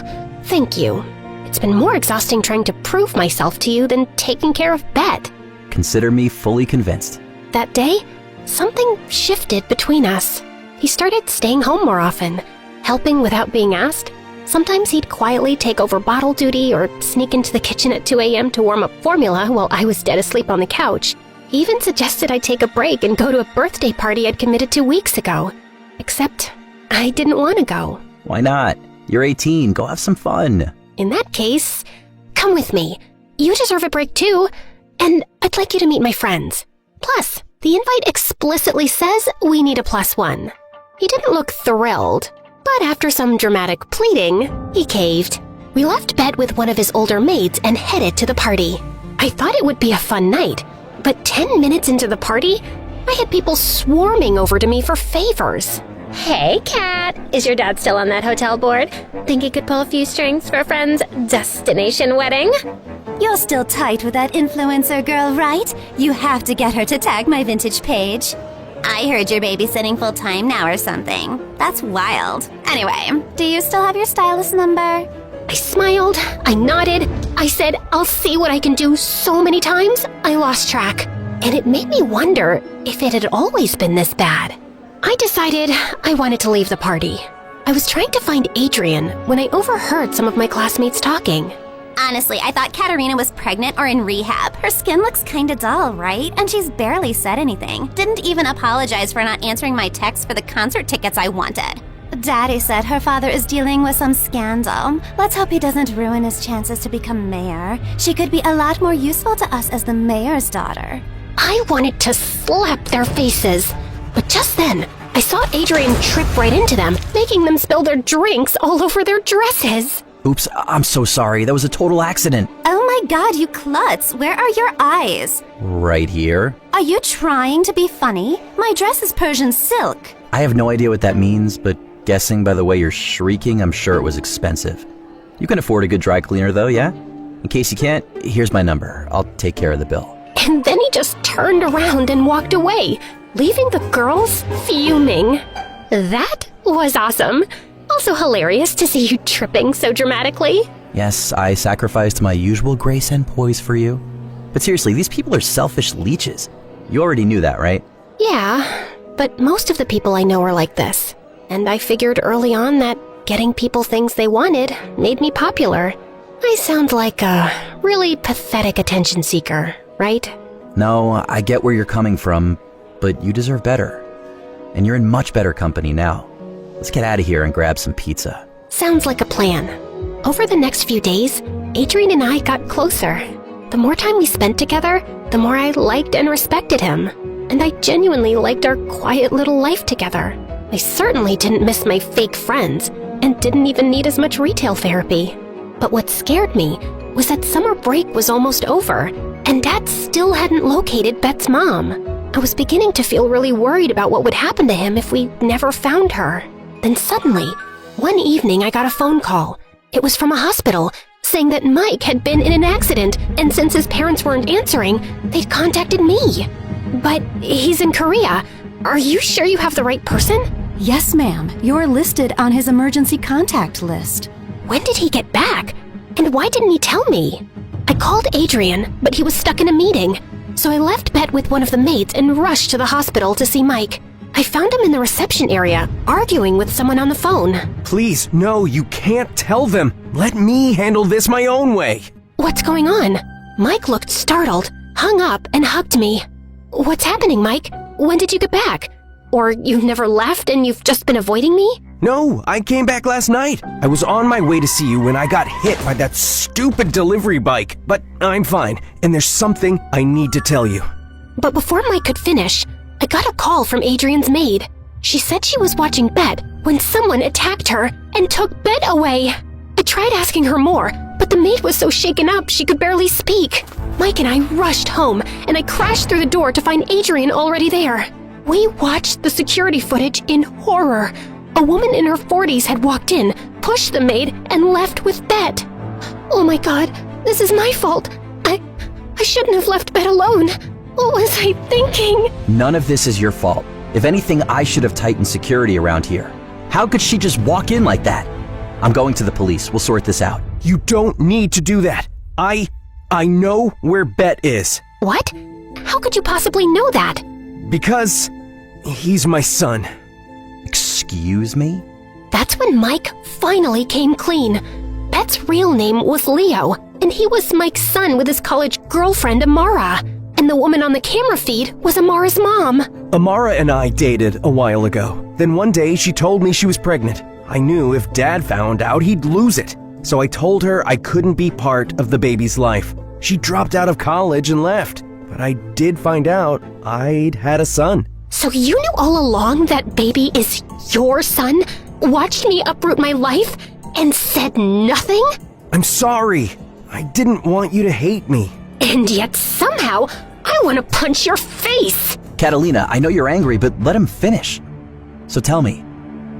thank you. It's been more exhausting trying to prove myself to you than taking care of Bet. Consider me fully convinced. That day, something shifted between us. He started staying home more often, helping without being asked. Sometimes he'd quietly take over bottle duty or sneak into the kitchen at 2 a.m. to warm up formula while I was dead asleep on the couch. He even suggested I take a break and go to a birthday party I'd committed 2 weeks ago. Except, I didn't want to go. Why not? You're 18. Go have some fun. In that case, come with me. You deserve a break too. And I'd like you to meet my friends. Plus, the invite explicitly says we need a +1. He didn't look thrilled, but after some dramatic pleading, he caved. We left Bet with one of his older maids and headed to the party. I thought it would be a fun night, but 10 minutes into the party, I had people swarming over to me for favors. Hey, Kat, is your dad still on that hotel board? Think he could pull a few strings for a friend's destination wedding? You're still tight with that influencer girl, right? You have to get her to tag my vintage page. I heard you're babysitting full-time now or something. That's wild. Anyway, do you still have your stylist number? I smiled, I nodded, I said, I'll see what I can do so many times, I lost track. And it made me wonder if it had always been this bad. I decided I wanted to leave the party. I was trying to find Adrian when I overheard some of my classmates talking. Honestly, I thought Katerina was pregnant or in rehab. Her skin looks kinda dull, right? And she's barely said anything. Didn't even apologize for not answering my text for the concert tickets I wanted. Daddy said her father is dealing with some scandal. Let's hope he doesn't ruin his chances to become mayor. She could be a lot more useful to us as the mayor's daughter. I wanted to slap their faces. But just then, I saw Adrian trip right into them, making them spill their drinks all over their dresses. Oops, I'm so sorry. That was a total accident. Oh my God, you klutz. Where are your eyes? Right here. Are you trying to be funny? My dress is Persian silk. I have no idea what that means, but guessing by the way you're shrieking, I'm sure it was expensive. You can afford a good dry cleaner though, yeah? In case you can't, here's my number. I'll take care of the bill. And then he just turned around and walked away, leaving the girls fuming. That was awesome. Also hilarious to see you tripping so dramatically. Yes, I sacrificed my usual grace and poise for you. But seriously, these people are selfish leeches. You already knew that, right? Yeah, but most of the people I know are like this. And I figured early on that getting people things they wanted made me popular. I sound like a really pathetic attention seeker, right? No, I get where you're coming from, but you deserve better. And you're in much better company now. Let's get out of here and grab some pizza. Sounds like a plan. Over the next few days, Adrian and I got closer. The more time we spent together, the more I liked and respected him. And I genuinely liked our quiet little life together. I certainly didn't miss my fake friends, and didn't even need as much retail therapy. But what scared me was that summer break was almost over, and Dad still hadn't located Bet's mom. I was beginning to feel really worried about what would happen to him if we never found her. Then suddenly, one evening I got a phone call. It was from a hospital, saying that Mike had been in an accident, and since his parents weren't answering, they'd contacted me. But he's in Korea. Are you sure you have the right person? Yes, ma'am. You're listed on his emergency contact list. When did he get back? And why didn't he tell me? I called Adrian, but he was stuck in a meeting. So I left Bet with one of the maids and rushed to the hospital to see Mike. I found him in the reception area, arguing with someone on the phone. Please, no, you can't tell them. Let me handle this my own way. What's going on? Mike looked startled, hung up, and hugged me. What's happening, Mike? When did you get back? Or you've never left and you've just been avoiding me? No, I came back last night. I was on my way to see you when I got hit by that stupid delivery bike. But I'm fine, and there's something I need to tell you. But before Mike could finish, I got a call from Adrian's maid. She said she was watching Bet when someone attacked her and took Bet away. I tried asking her more, but the maid was so shaken up she could barely speak. Mike and I rushed home, and I crashed through the door to find Adrian already there. We watched the security footage in horror. A woman in her 40s had walked in, pushed the maid, and left with Bet. Oh my God, this is my fault. I shouldn't have left Bet alone. What was I thinking? None of this is your fault. If anything, I should have tightened security around here. How could she just walk in like that? I'm going to the police. We'll sort this out. You don't need to do that. I know where Bet is. What? How could you possibly know that? Because he's my son. Excuse me? That's when Mike finally came clean. Bet's real name was Leo, and he was Mike's son with his college girlfriend, Amara. And the woman on the camera feed was Amara's mom. Amara and I dated a while ago. Then one day she told me she was pregnant. I knew if Dad found out, he'd lose it. So I told her I couldn't be part of the baby's life. She dropped out of college and left. But I did find out I'd had a son. So you knew all along that baby is your son? Watched me uproot my life and said nothing? I'm sorry. I didn't want you to hate me. And yet somehow, I want to punch your face. Catalina, I know you're angry, but let him finish. So tell me,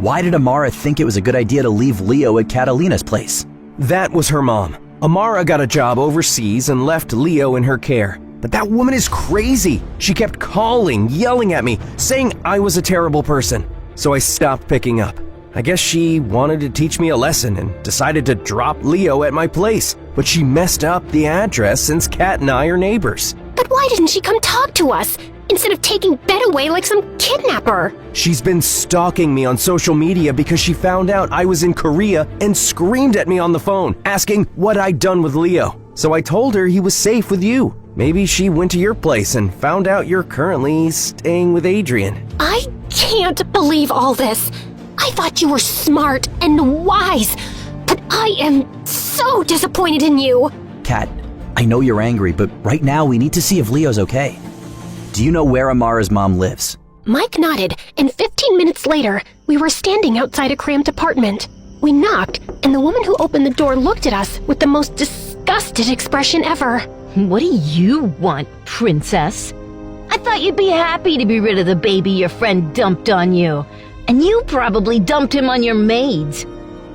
why did Amara think it was a good idea to leave Leo at Catalina's place? That was her mom. Amara got a job overseas and left Leo in her care. But that woman is crazy. She kept calling, yelling at me, saying I was a terrible person. So I stopped picking up. I guess she wanted to teach me a lesson and decided to drop Leo at my place. But she messed up the address since Kat and I are neighbors. But why didn't she come talk to us instead of taking Bet away like some kidnapper? She's been stalking me on social media because she found out I was in Korea and screamed at me on the phone, asking what I'd done with Leo. So I told her he was safe with you. Maybe she went to your place and found out you're currently staying with Adrian. I can't believe all this. I thought you were smart and wise, but I am so disappointed in you. Kat, I know you're angry, but right now we need to see if Leo's okay. Do you know where Amara's mom lives? Mike nodded, and 15 minutes later, we were standing outside a cramped apartment. We knocked, and the woman who opened the door looked at us with the most disgusted expression ever. What do you want, princess? I thought you'd be happy to be rid of the baby your friend dumped on you. And you probably dumped him on your maids.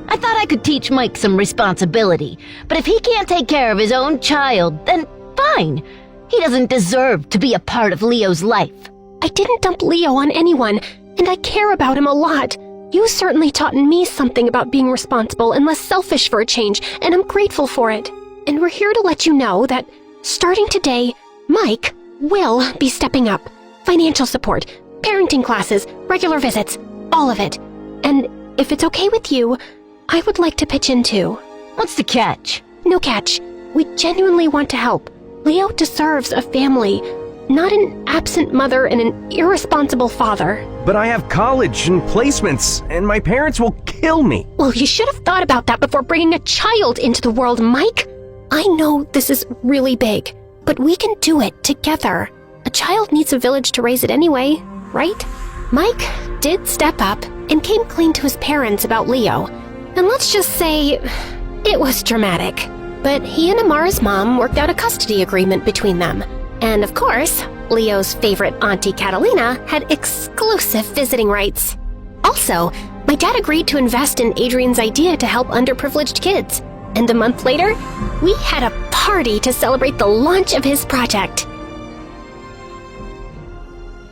I thought I could teach Mike some responsibility, but if he can't take care of his own child, then fine. He doesn't deserve to be a part of Leo's life. I didn't dump Leo on anyone, and I care about him a lot. You certainly taught me something about being responsible and less selfish for a change, and I'm grateful for it. And we're here to let you know that, starting today, Mike will be stepping up. Financial support, parenting classes, regular visits, all of it. And if it's okay with you, I would like to pitch in too. What's the catch? No catch. We genuinely want to help. Leo deserves a family, not an absent mother and an irresponsible father. But I have college and placements, and my parents will kill me. Well, you should have thought about that before bringing a child into the world, Mike. I know this is really big, but we can do it together. A child needs a village to raise it anyway, right? Mike did step up and came clean to his parents about Leo. And let's just say, it was dramatic. But he and Amara's mom worked out a custody agreement between them. And of course, Leo's favorite Auntie Catalina had exclusive visiting rights. Also, my dad agreed to invest in Adrian's idea to help underprivileged kids. And a month later, we had a party to celebrate the launch of his project.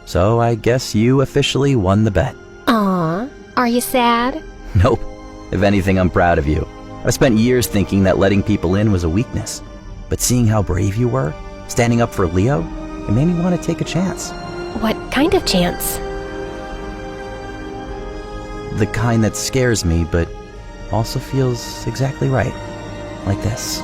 So I guess you officially won the bet. Aw, are you sad? Nope. If anything, I'm proud of you. I've spent years thinking that letting people in was a weakness. But seeing how brave you were, standing up for Leo, it made me want to take a chance. What kind of chance? The kind that scares me, but also feels exactly right. Like this.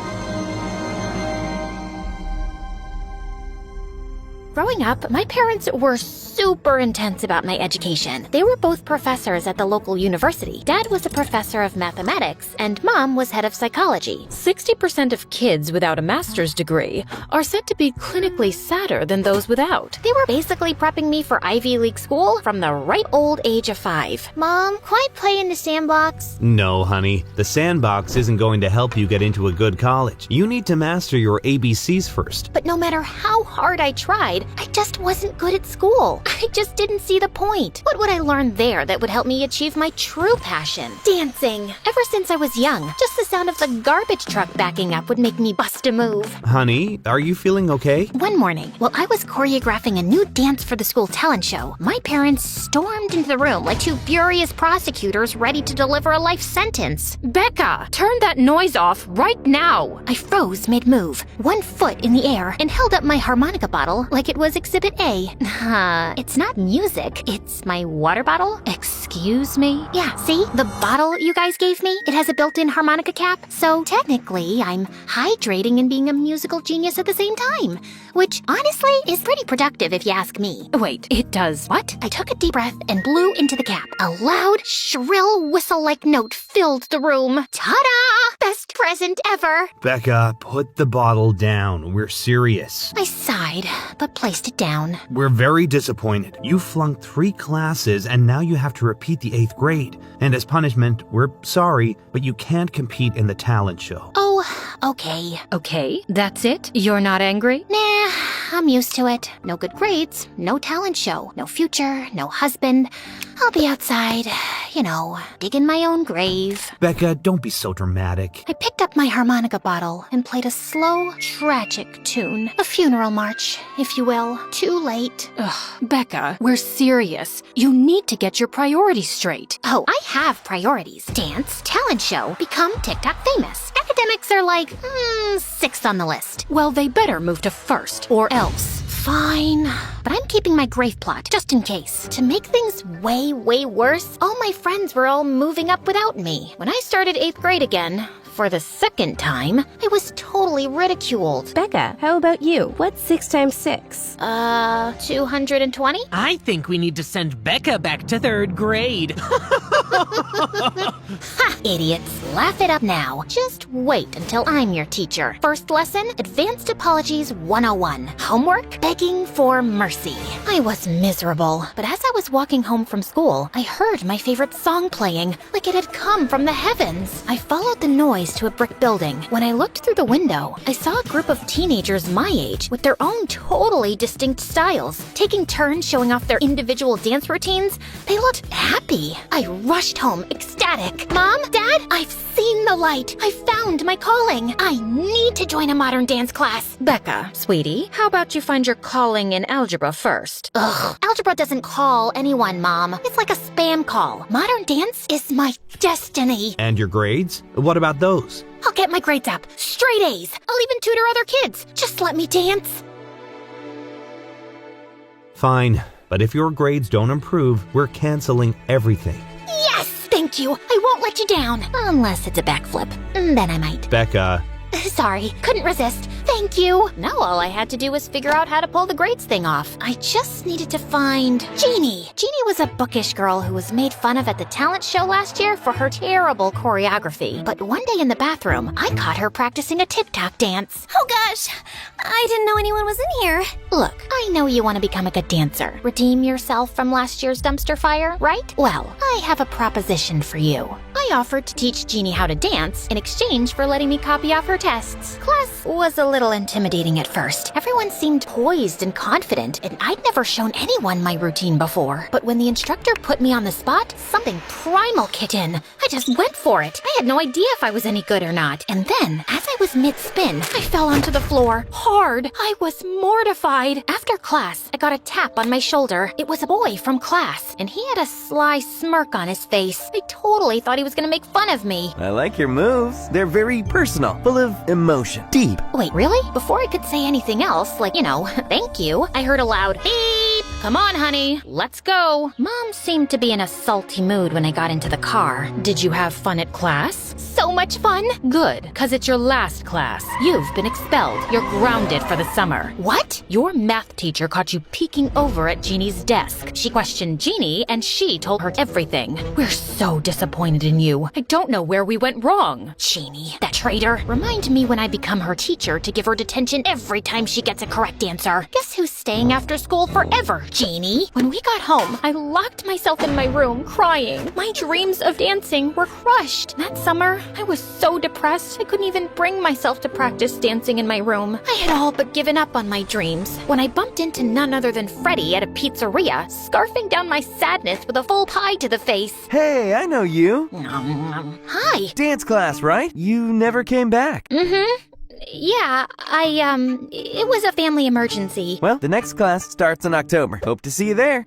Growing up, my parents were super intense about my education. They were both professors at the local university. Dad was a professor of mathematics, and Mom was head of psychology. 60% of kids without a master's degree are said to be clinically sadder than those without. They were basically prepping me for Ivy League school from the ripe old age of 5. Mom, can I play in the sandbox? No, honey. The sandbox isn't going to help you get into a good college. You need to master your ABCs first. But no matter how hard I tried, I just wasn't good at school. I just didn't see the point. What would I learn there that would help me achieve my true passion? Dancing. Ever since I was young, just the sound of the garbage truck backing up would make me bust a move. Honey, are you feeling okay? One morning, while I was choreographing a new dance for the school talent show, my parents stormed into the room like 2 furious prosecutors ready to deliver a life sentence. Becca, turn that noise off right now! I froze mid-move, 1 foot in the air, and held up my harmonica bottle like it was Exhibit A. It's not music, it's my water bottle. Excuse me? Yeah, see? The bottle you guys gave me? It has a built-in harmonica cap, so technically I'm hydrating and being a musical genius at the same time, which honestly is pretty productive if you ask me. Wait, it does what? I took a deep breath and blew into the cap. A loud, shrill whistle-like note filled the room. Ta-da! Best present ever! Becca, put the bottle down. We're serious. I sighed, but placed it down. We're very disappointed. You flunked 3 classes and now you have to repeat the 8th grade. And as punishment, we're sorry, but you can't compete in the talent show. Oh, okay. Okay, that's it? You're not angry? Nah, I'm used to it. No good grades, no talent show, no future, no husband. I'll be outside, digging my own grave. Becca, don't be so dramatic. I picked up my harmonica bottle and played a slow, tragic tune. A funeral march, if you will. Too late. Ugh, Becca, we're serious. You need to get your priorities straight. Oh, I have priorities. Dance, talent show, become TikTok famous. Academics are like, 6th on the list. Well, they better move to 1st, or else. Fine, but I'm keeping my grave plot, just in case. To make things way, way worse, all my friends were all moving up without me. When I started 8th grade again, for the 2nd time, I was totally ridiculed. Becca, how about you? What's 6 times 6? 220? I think we need to send Becca back to 3rd grade. Ha, idiots. Laugh it up now. Just wait until I'm your teacher. First lesson, Advanced Apologies 101. Homework, begging for mercy. I was miserable, but as I was walking home from school, I heard my favorite song playing, like it had come from the heavens. I followed the noise to a brick building. When I looked through the window, I saw a group of teenagers my age with their own totally distinct styles, taking turns showing off their individual dance routines. They looked happy. I rushed home, ecstatic. Mom, Dad, I've seen the light. I found my calling. I need to join a modern dance class. Becca, sweetie, how about you find your calling in algebra first? Ugh, algebra doesn't call anyone, Mom. It's like a spam call. Modern dance is my destiny. And your grades? What about those? I'll get my grades up. Straight A's. I'll even tutor other kids. Just let me dance. Fine, but if your grades don't improve, we're canceling everything. Yes, thank you. I won't let you down. Unless it's a backflip. Then I might. Becca. Sorry, couldn't resist. Thank you. Now all I had to do was figure out how to pull the grades thing off. I just needed to find Jeannie. Jeannie was a bookish girl who was made fun of at the talent show last year for her terrible choreography. But one day in the bathroom, I caught her practicing a TikTok dance. Oh gosh, I didn't know anyone was in here. Look, I know you want to become a good dancer. Redeem yourself from last year's dumpster fire, right? Well, I have a proposition for you. I offered to teach Jeannie how to dance in exchange for letting me copy off her tests. Class was a little intimidating at first. Everyone seemed poised and confident, and I'd never shown anyone my routine before. But when the instructor put me on the spot, something primal kicked in. I just went for it. I had no idea if I was any good or not. And then, as I was mid-spin, I fell onto the floor. Hard. I was mortified. After class, I got a tap on my shoulder. It was a boy from class, and he had a sly smirk on his face. I totally thought he was gonna make fun of me. I like your moves. They're very personal, full of emotion, deep. Wait, really? Before I could say anything else, like, thank you, I heard a loud beep. Come on, honey, let's go. Mom seemed to be in a salty mood when I got into the car. Did you have fun at class? So much fun. Good, 'cause it's your last class. You've been expelled. You're grounded for the summer. What? Your math teacher caught you peeking over at Jeannie's desk. She questioned Jeannie, and she told her everything. We're so disappointed in you. I don't know where we went wrong. Jeannie, that traitor. Remind me when I become her teacher to give her detention every time she gets a correct answer. Guess who's staying after school forever, Jeannie? When we got home, I locked myself in my room, crying. My dreams of dancing were crushed. That summer, I was so depressed, I couldn't even bring myself to practice dancing in my room. I had all but given up on my dreams when I bumped into none other than Freddie at a pizzeria, scarfing down my sadness with a full pie to the face. Hey, I know you. Hi. Dance class, right? You never came back. Yeah, it was a family emergency. Well, the next class starts in October. Hope to see you there.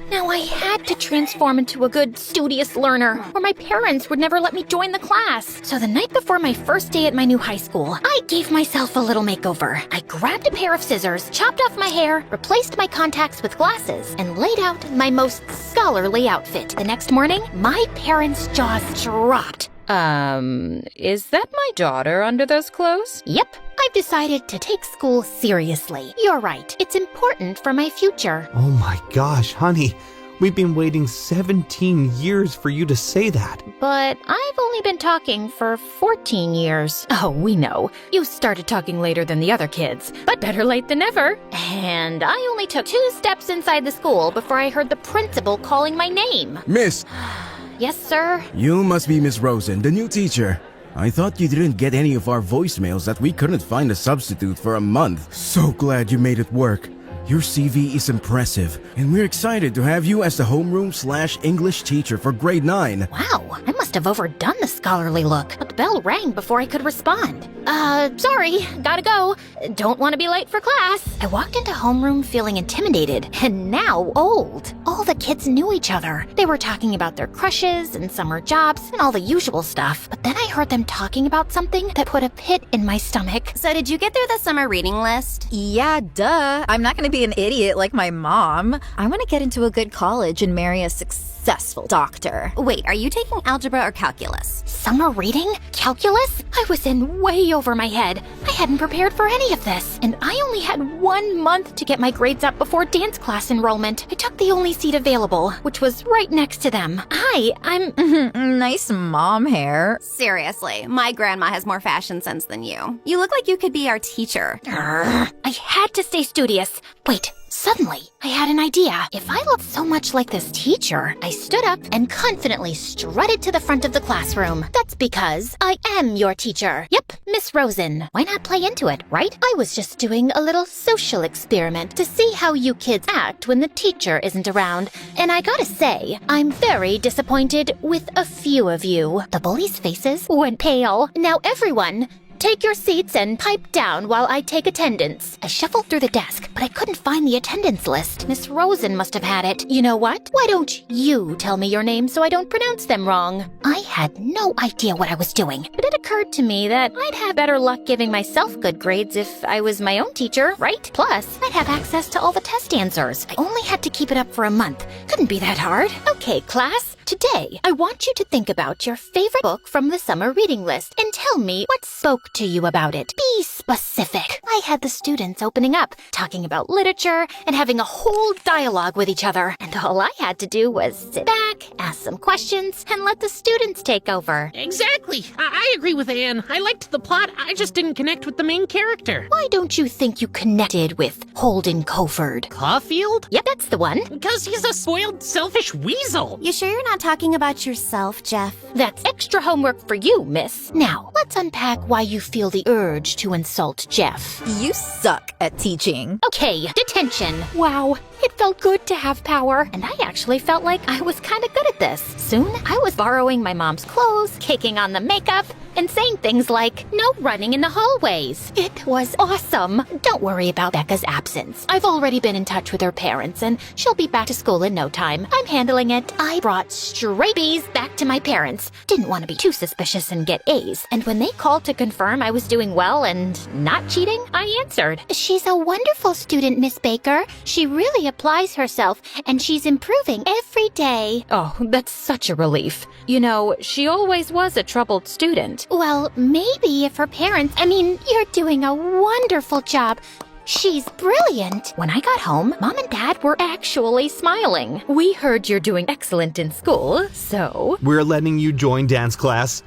Now I had to transform into a good, studious learner, or my parents would never let me join the class. So the night before my first day at my new high school, I gave myself a little makeover. I grabbed a pair of scissors, chopped off my hair, replaced my contacts with glasses, and laid out my most scholarly outfit. The next morning, my parents' jaws dropped. Is that my daughter under those clothes? Yep. I've decided to take school seriously. You're right. It's important for my future. Oh my gosh, honey. We've been waiting 17 years for you to say that. But I've only been talking for 14 years. Oh, we know. You started talking later than the other kids, but better late than never. And I only took 2 steps inside the school before I heard the principal calling my name. Miss! Yes, sir? You must be Miss Rosen, the new teacher. I thought you didn't get any of our voicemails that we couldn't find a substitute for a month. So glad you made it work. Your CV is impressive, and we're excited to have you as the homeroom/English teacher for grade 9. Wow, I must have overdone the scholarly look, but the bell rang before I could respond. Sorry, gotta go. Don't want to be late for class. I walked into homeroom feeling intimidated, and now old. All the kids knew each other. They were talking about their crushes and summer jobs and all the usual stuff. But then I heard them talking about something that put a pit in my stomach. So did you get through the summer reading list? Yeah, duh. I'm not gonna be an idiot like my mom. I want to get into a good college and marry a successful doctor. Wait, are you taking algebra or calculus? Summer reading? Calculus? I was in way over my head. I hadn't prepared for any of this, and I only had 1 month to get my grades up before dance class enrollment. I took the only seat available, which was right next to them. Hi, I'm... Nice mom hair. Seriously, my grandma has more fashion sense than you. You look like you could be our teacher. I had to stay studious. Wait, Suddenly, I had an idea. If I looked so much like this teacher, I stood up and confidently strutted to the front of the classroom. That's because I am your teacher. Yep, Miss Rosen. Why not play into it, right? I was just doing a little social experiment to see how you kids act when the teacher isn't around. And I gotta say, I'm very disappointed with a few of you. The bullies' faces went pale. Now everyone, take your seats and pipe down while I take attendance. I shuffled through the desk, but I couldn't find the attendance list. Miss Rosen must have had it. You know what? Why don't you tell me your name so I don't pronounce them wrong? I had no idea what I was doing, but it occurred to me that I'd have better luck giving myself good grades if I was my own teacher, right? Plus, I'd have access to all the test answers. I only had to keep it up for a month. Couldn't be that hard. Okay, class. Today, I want you to think about your favorite book from the summer reading list and tell me what spoke to you about it. Be specific. I had the students opening up, talking about literature, and having a whole dialogue with each other. And all I had to do was sit back, ask some questions, and let the students take over. Exactly. I agree with Anne. I liked the plot, I just didn't connect with the main character. Why don't you think you connected with Holden Coford? Caulfield? Yep, that's the one. Because he's a spoiled, selfish weasel. You sure you're not talking about yourself, Jeff? That's extra homework for you, miss. Now, let's unpack why you feel the urge to insult Jeff. You suck at teaching. Okay, detention. Wow, it felt good to have power, and I actually felt like I was kind of good at this. Soon, I was borrowing my mom's clothes, kicking on the makeup, and saying things like, no running in the hallways. It was awesome. Don't worry about Becca's absence. I've already been in touch with her parents, and she'll be back to school in no time. I'm handling it. I brought straight B's back to my parents. Didn't want to be too suspicious and get A's. And when they called to confirm I was doing well and not cheating, I answered. She's a wonderful student, Miss Baker. She really applies herself, and she's improving every day. Oh, that's such a relief. You know, she always was a troubled student. Well, maybe if her parents... you're doing a wonderful job. She's brilliant. When I got home, Mom and Dad were actually smiling. We heard you're doing excellent in school, so... We're letting you join dance class.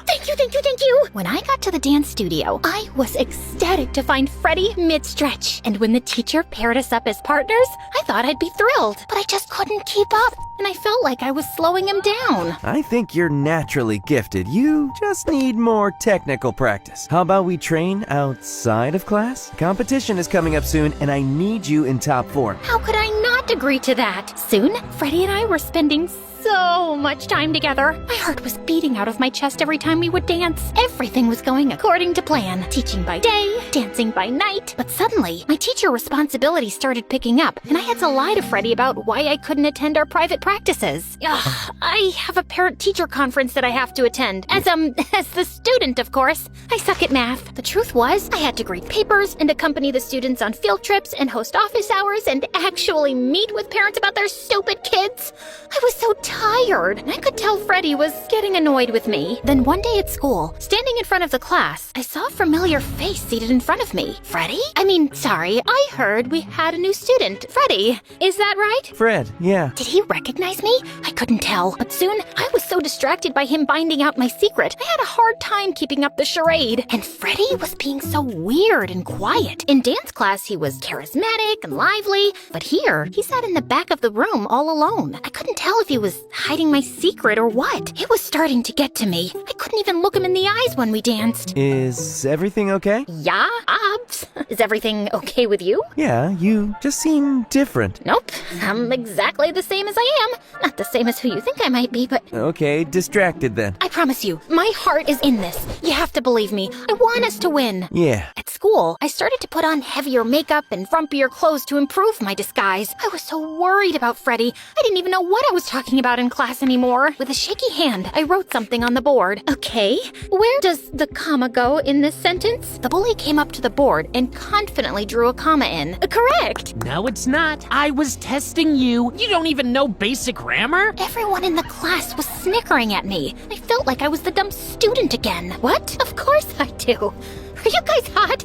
Thank you, thank you, thank you. When I got to the dance studio, I was ecstatic to find Freddie mid-stretch. And when the teacher paired us up as partners, I thought I'd be thrilled. But I just couldn't keep up, and I felt like I was slowing him down. I think you're naturally gifted. You just need more technical practice. How about we train outside of class? Competition is coming up soon, and I need you in top form. How could I not agree to that? Soon, Freddie and I were spending so much time together. My heart was beating out of my chest every time we would dance. Everything was going according to plan. Teaching by day, dancing by night. But suddenly, my teacher responsibility started picking up, and I had to lie to Freddie about why I couldn't attend our private practices. I have a parent-teacher conference that I have to attend. As the student, of course. I suck at math. The truth was, I had to grade papers and accompany the students on field trips and host office hours and actually meet with parents about their stupid kids. I was so tired, and I could tell Freddie was getting annoyed with me. Then one day at school, standing in front of the class, I saw a familiar face seated in front of me. Freddie? I heard we had a new student. Freddie, is that right? Fred, yeah. Did he recognize me? I couldn't tell, but soon I was so distracted by him finding out my secret, I had a hard time keeping up the charade. And Freddie was being so weird and quiet. In dance class, he was charismatic and lively, but here, he sat in the back of the room all alone. I couldn't tell if he was hiding my secret or what. It was starting to get to me. I couldn't even look him in the eyes when we danced. Is everything okay? Yeah, Obs. Is everything okay with you? Yeah, you just seem different. Nope. I'm exactly the same as I am. Not the same as who you think I might be, but... Okay, distracted then. I promise you, my heart is in this. You have to believe me. I want us to win. Yeah. At school, I started to put on heavier makeup and frumpier clothes to improve my disguise. I was so worried about Freddie. I didn't even know what I was talking about in class anymore. With a shaky hand, I wrote something on the board. Okay, where does the comma go in this sentence? The bully came up to the board and confidently drew a comma in. Correct. No, it's not. I was testing you. You don't even know basic grammar? Everyone in the class was snickering at me. I felt like I was the dumb student again. What? Of course I do. Are you guys hot?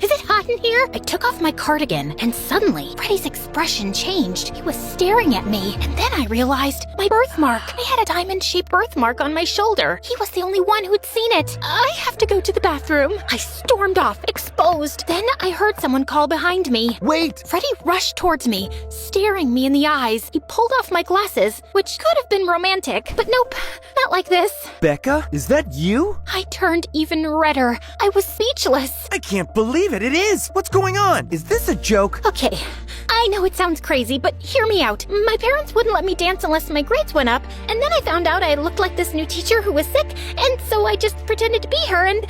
Is it hot in here? I took off my cardigan, and suddenly, Freddy's expression changed. He was staring at me, and then I realized my birthmark. I had a diamond-shaped birthmark on my shoulder. He was the only one who'd seen it. I have to go to the bathroom. I stormed off, exposed. Then I heard someone call behind me. Wait! Freddy rushed towards me, staring me in the eyes. He pulled off my glasses, which could have been romantic, but nope, not like this. Becca, is that you? I turned even redder. I was speechless. I can't believe it. It is. What's going on? Is this a joke? Okay, I know it sounds crazy, but hear me out. My parents wouldn't let me dance unless my grades went up, and then I found out I looked like this new teacher who was sick, and so I just pretended to be her, and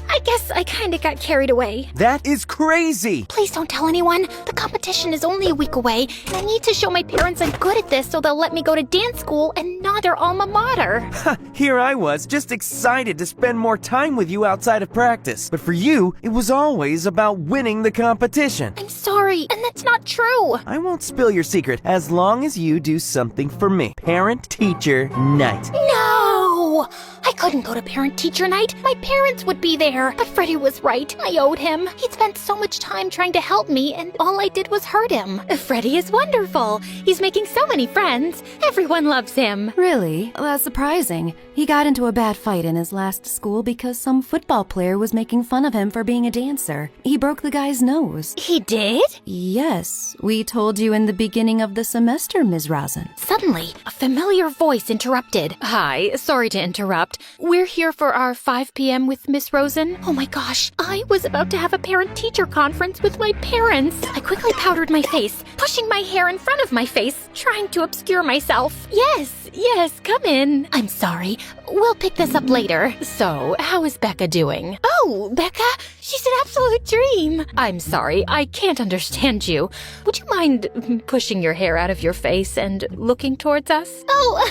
I guess I kinda got carried away. That is crazy. Please don't tell anyone. The competition is only a week away, and I need to show my parents I'm good at this so they'll let me go to dance school and not their alma mater. Here I was, just excited to spend more time with you outside of practice. But for you, it was always about winning the competition. I'm sorry, and that's not true. I won't spill your secret as long as you do something for me. Parent-teacher night. No! I couldn't go to parent-teacher night. My parents would be there. But Freddy was right. I owed him. He'd spent so much time trying to help me, and all I did was hurt him. Freddy is wonderful. He's making so many friends. Everyone loves him. Really? That's surprising. He got into a bad fight in his last school because some football player was making fun of him for being a dancer. He broke the guy's nose. He did? Yes. We told you in the beginning of the semester, Ms. Rosen. Suddenly, a familiar voice interrupted. Hi, sorry to interrupt. We're here for our 5 p.m. with Miss Rosen. Oh my gosh, I was about to have a parent-teacher conference with my parents. I quickly powdered my face, pushing my hair in front of my face, trying to obscure myself. Yes, come in. I'm sorry. We'll pick this up later. So, how is Becca doing? Oh, Becca, she's an absolute dream. I'm sorry, I can't understand you. Would you mind pushing your hair out of your face and looking towards us? Oh,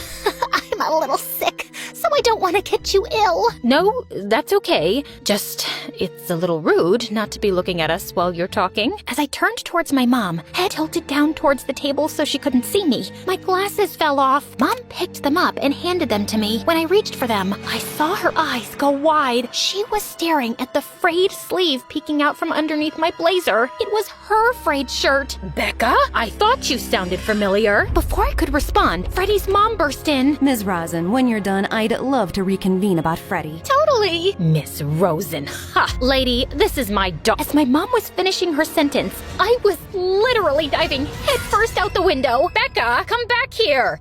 I'm a little sick, so I don't want to get you ill. No, that's okay. Just, it's a little rude not to be looking at us while you're talking. As I turned towards my mom, head tilted down towards the table so she couldn't see me, my glasses fell off. Mom picked them up and handed them to me. When I reached for them, I saw her eyes go wide. She was staring at the frayed sleeve peeking out from underneath my blazer. It was her frayed shirt. Becca, I thought you sounded familiar. Before I could respond, Freddy's mom burst in. Ms. Rosen, when you're done, I'd love to reconvene about Freddy. Totally. Miss Rosen. Ha! Lady, this is my dog. As my mom was finishing her sentence, I was literally diving headfirst out the window. Becca, come back here.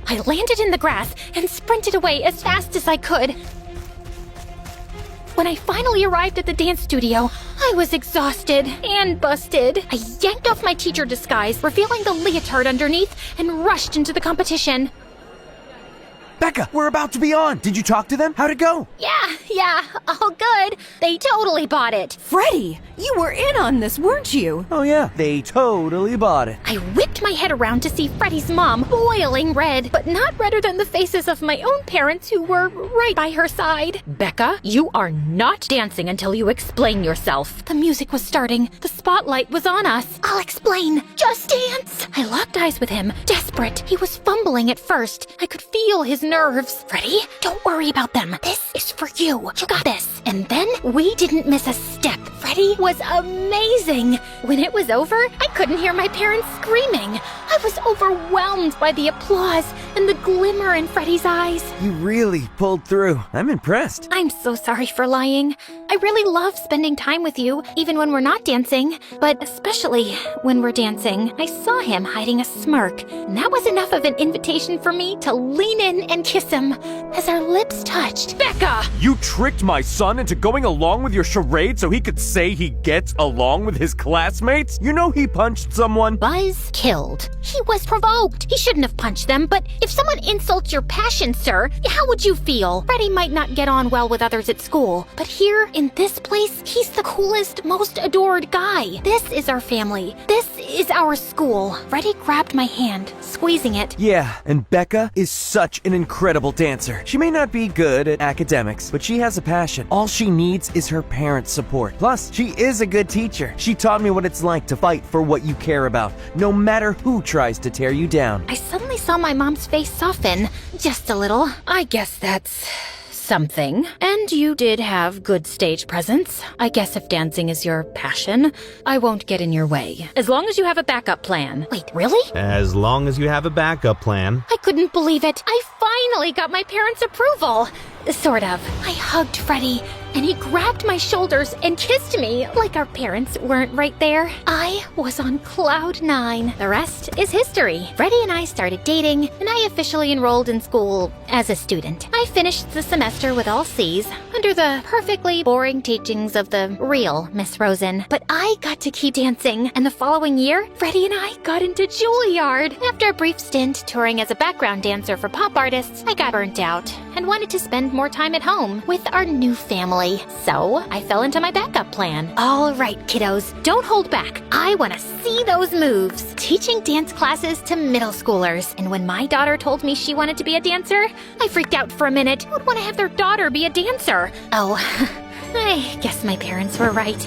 I landed in the grass and sprinted away as fast as I could. When I finally arrived at the dance studio, I was exhausted and busted. I yanked off my teacher disguise, revealing the leotard underneath, and rushed into the competition. Becca, we're about to be on. Did you talk to them? How'd it go? Yeah, all good. They totally bought it. Freddy, you were in on this, weren't you? Oh yeah, they totally bought it. I whipped my head around to see Freddy's mom, boiling red, but not redder than the faces of my own parents who were right by her side. Becca, you are not dancing until you explain yourself. The music was starting. The spotlight was on us. I'll explain. Just dance. I locked eyes with him, desperate. He was fumbling at first. I could feel his nerves. Freddy, don't worry about them. This is for you. You got this. And then we didn't miss a step. Freddy was amazing. When it was over, I couldn't hear my parents screaming. I was overwhelmed by the applause and the glimmer in Freddy's eyes. You really pulled through. I'm impressed. I'm so sorry for lying. I really love spending time with you, even when we're not dancing, but especially when we're dancing. I saw him hiding a smirk, and that was enough of an invitation for me to lean in and kiss him. As our lips touched, Becca! You tricked my son into going along with your charade so he could say he gets along with his classmates? You know he punched someone. Was killed. He was provoked. He shouldn't have punched them, but if someone insults your passion, sir, how would you feel? Freddy might not get on well with others at school, but here, in this place, he's the coolest, most adored guy. This is our family. This is our school. Freddy grabbed my hand, squeezing it. Yeah, and Becca is such an incredible dancer. She may not be good at academics, but she has a passion. All she needs is her parents' support. Plus, she is a good teacher. She taught me what it's like to fight for what you care about, no matter who tries to tear you down. I suddenly saw my mom's face soften, just a little. I guess that's something. And you did have good stage presence. I guess if dancing is your passion, I won't get in your way. As long as you have a backup plan. Wait, really? As long as you have a backup plan. I couldn't believe it. I finally got my parents' approval. Sort of. I hugged Freddie, and he grabbed my shoulders and kissed me like our parents weren't right there. I was on cloud 9. The rest is history. Freddie and I started dating, and I officially enrolled in school as a student. I finished the semester with all C's, under the perfectly boring teachings of the real Miss Rosen. But I got to keep dancing, and the following year, Freddie and I got into Juilliard. After a brief stint touring as a background dancer for pop artists, I got burnt out and wanted to spend more time at home with our new family. So I fell into my backup plan. All right, kiddos, don't hold back. I want to see those moves. Teaching dance classes to middle schoolers. And when my daughter told me she wanted to be a dancer, I freaked out for a minute. Who would want to have their daughter be a dancer? Oh, I guess my parents were right.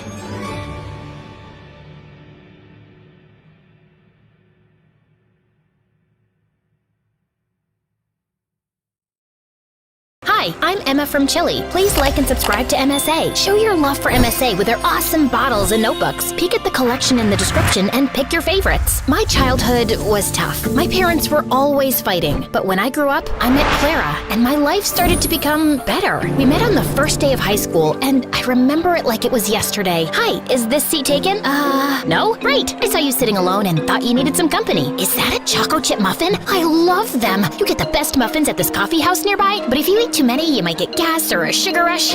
Hi, I'm Emma from Chile. Please like and subscribe to MSA. Show your love for MSA with their awesome bottles and notebooks. Peek at the collection in the description and pick your favorites. My childhood was tough. My parents were always fighting. But when I grew up, I met Clara, and my life started to become better. We met on the first day of high school, and I remember it like it was yesterday. Hi, is this seat taken? No? Great. I saw you sitting alone and thought you needed some company. Is that a choco chip muffin? I love them. You get the best muffins at this coffee house nearby, but if you eat too many, you might get gas or a sugar rush.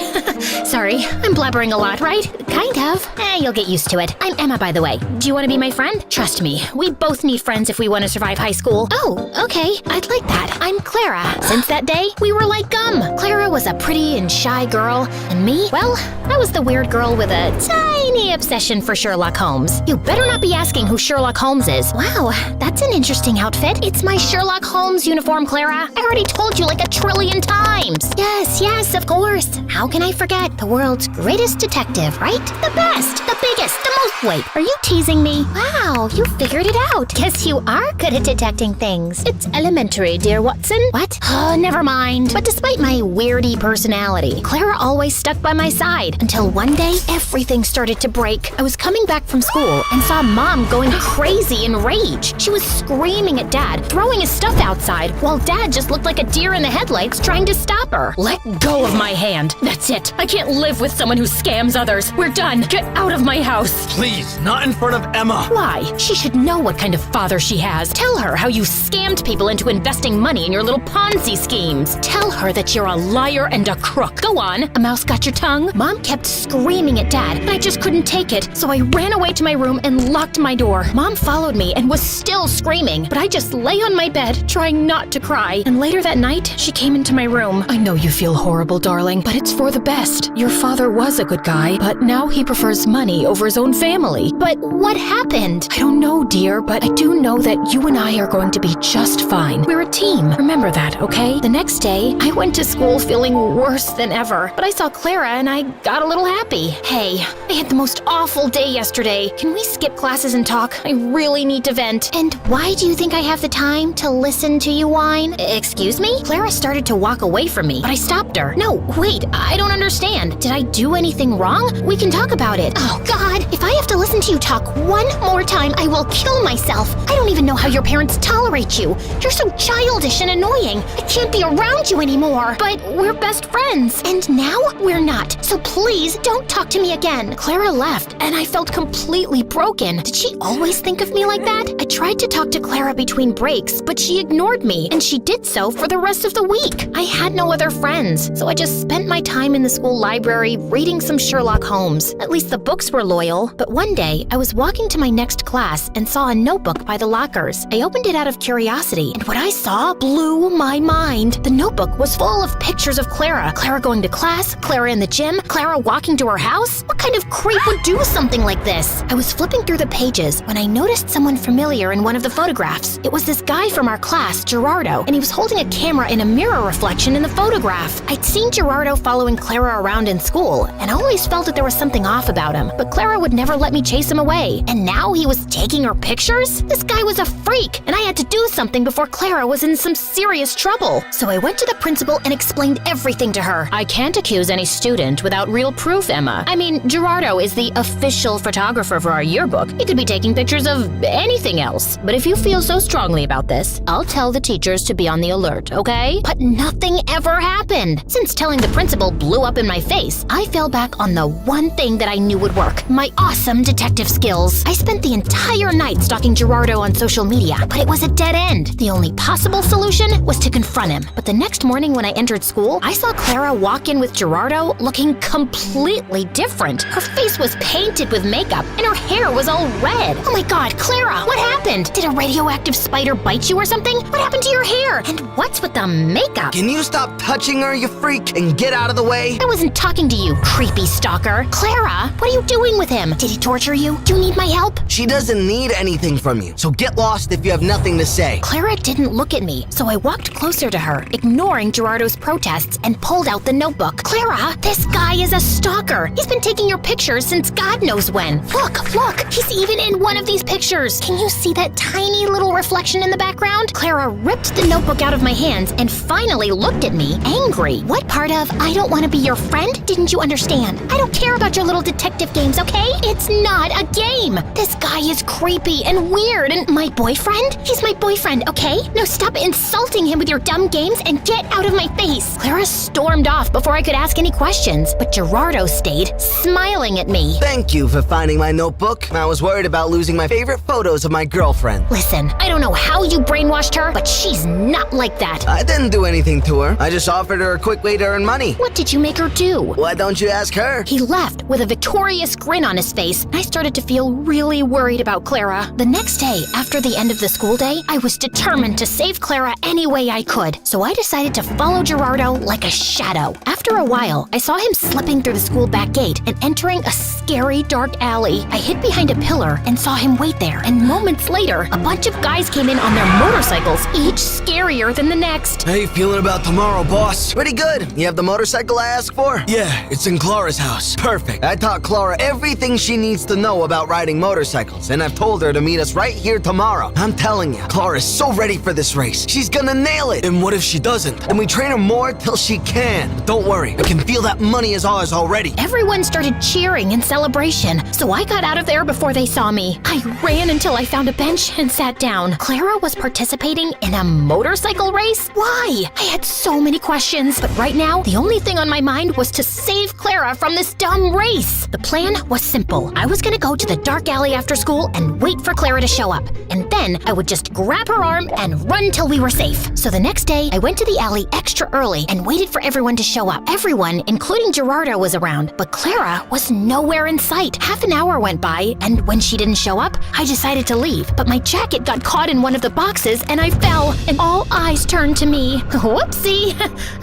Sorry, I'm blabbering a lot, right? Kind of. You'll get used to it. I'm Emma, by the way. Do you want to be my friend? Trust me, we both need friends if we want to survive high school. Oh, okay. I'd like that. I'm Clara. Since that day, we were like gum. Clara was a pretty and shy girl, and me, well, I was the weird girl with a tiny obsession for Sherlock Holmes. You better not be asking who Sherlock Holmes is. Wow, that's an interesting outfit. It's my Sherlock Holmes uniform, Clara. I already told you like a trillion times. Yes, of course. How can I forget? The world's greatest detective, right? The best, the biggest, the most... Wait, are you teasing me? Wow, you figured it out. Guess you are good at detecting things. It's elementary, dear Watson. What? Oh, never mind. But despite my weirdy personality, Clara always stuck by my side until one day, everything started to break. I was coming back from school and saw Mom going crazy in rage. She was screaming at Dad, throwing his stuff outside, while Dad just looked like a deer in the headlights trying to stop her. Let go of my hand. That's it. I can't live with someone who scams others. We're done. Get out of my house. Please, not in front of Emma. Why? She should know what kind of father she has. Tell her how you scammed people into investing money in your little Ponzi schemes. Tell her that you're a liar and a crook. Go on. A mouse got your tongue? Mom kept screaming at Dad, and I just couldn't take it. So I ran away to my room and locked my door. Mom followed me and was still screaming, but I just lay on my bed trying not to cry. And later that night, she came into my room. I know you feel horrible, darling, but it's for the best. Your father was a good guy, but now he prefers money over his own family. But what happened? I don't know, dear, but I do know that you and I are going to be just fine. We're a team. Remember that, okay? The next day, I went to school feeling worse than ever, but I saw Clara and I got a little happy. Hey, I had the most awful day yesterday. Can we skip classes and talk? I really need to vent. And why do you think I have the time to listen to you whine? Excuse me? Clara started to walk away from me, but I stopped her. No, wait, I don't understand. Did I do anything wrong? We can talk about it. Oh, God, if I have to listen to you talk one more time, I will kill myself. I don't even know how your parents tolerate you. You're so childish and annoying. I can't be around you anymore. But we're best friends. And now we're not. So please don't talk to me again. Clara left, and I felt completely broken. Did she always think of me like that? I tried to talk to Clara between breaks, but she ignored me, and she did so for the rest of the week. I had no other friends, so I just spent my time in the school library reading some Sherlock Holmes. At least the books were loyal. But one day, I was walking to my next class and saw a notebook by the lockers. I opened it out of curiosity, and what I saw blew my mind. The notebook was full of pictures of Clara. Clara going to class, Clara in the gym, Clara walking to her house. What kind of creep would do something like this? I was flipping through the pages when I noticed someone familiar in one of the photographs. It was this guy from our class, Gerardo, and he was holding a camera in a mirror reflection in the photograph. I'd seen Gerardo following Clara around in school, and I always felt that there was something off about him, but Clara would never let me chase him away. And now he was taking her pictures? This guy was a freak, and I had to do something before Clara was in some serious trouble. So I went to the principal and explained everything to her. I can't accuse any student without real proof, Emma. I mean, Gerardo is the official photographer for our yearbook. He could be taking pictures of anything else. But if you feel so strongly about this, I'll tell the teachers to be on the alert, okay? But nothing ever happened. Since telling the principal blew up in my face, I fell back on the one thing that I knew would work, my awesome detective skills. I spent the entire night stalking Gerardo on social media, but it was a dead end. The only possible solution was to confront him. But the next morning when I entered school, I saw Clara walk in with Gerardo looking completely different. Her face was painted with makeup and her hair was all red. Oh my God, Clara, what happened? Did a radioactive spider bite you or something? What happened to your hair? And what's with the makeup? Can you stop touching her, you freak, and get out of the way? I wasn't talking to you, creepy stalker. Clara, what are you doing with him? Did he torture you? Do you need my help? She doesn't need anything from you, so get lost if you have nothing to say. Clara didn't look at me, so I walked closer to her, ignoring Gerardo's protests, and pulled out the notebook. Clara, this guy is a stalker. He's been taking your pictures since God knows when. Look, he's even in one of these pictures. Can you see that tiny little reflection in the background? Clara ripped the notebook out of my hands and finally looked at me, angry. What part of I don't want to be your friend didn't you understand? I don't care about your little detective games, okay? It's not a game. This guy is creepy and weird, and my boyfriend? He's my boyfriend, okay? Now stop insulting him with your dumb games and get out of my face. Clara stormed off before I could ask any questions, but Gerardo stayed, smiling at me. Thank you for finding my notebook. I was worried about losing my favorite photos of my girlfriend. Listen, I don't know how you brainwashed her, but she's not like that. I didn't do anything to her. I just offered her a quick way to earn money. What did you make her do? Why don't you ask her? He left with a victorious grin on his face. I started to feel really worried about Clara. The next day, after the end of the school day, I was determined to save Clara any way I could. So I decided to follow Gerardo like a shadow. After a while, I saw him slipping through the school back gate and entering a scary dark alley. I hid behind a pillar and saw him wait there. And moments later, a bunch of guys came in on their motorcycles, each scarier than the next. How you feeling about tomorrow, boss? Pretty good. You have the motorcycle I asked for? Yeah, it's in Clara's house. Perfect. I taught Clara everything she needs to know about riding motorcycles, and I've told her to meet us right here tomorrow. I'm telling you, Clara's so ready for this race. She's gonna nail it. And what if she doesn't? Then we train her more till she can. But don't worry, I can feel that money is ours already. Everyone started cheering in celebration, so I got out of there before they saw me. I ran until I found a bench and sat down. Clara was participating in a motorcycle race? Why? I had so many questions, but right now, the only thing on my mind was to save Clara from this dumb race. The plan was simple. I was gonna go to the dark alley after school and wait for Clara to show up, and then I would just grab her arm and run till we were safe. So the next day, I went to the alley extra early and waited for everyone to show up. Everyone, including Gerardo, was around, but Clara was nowhere in sight. Half an hour went by, and when she didn't show up, I decided to leave, but my jacket got caught in one of the boxes and I fell, and all eyes turned to me. Whoopsie!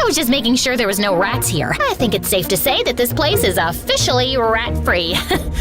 I was just making sure there was no rats here. I think it's safe to say that this place is officially rat-free.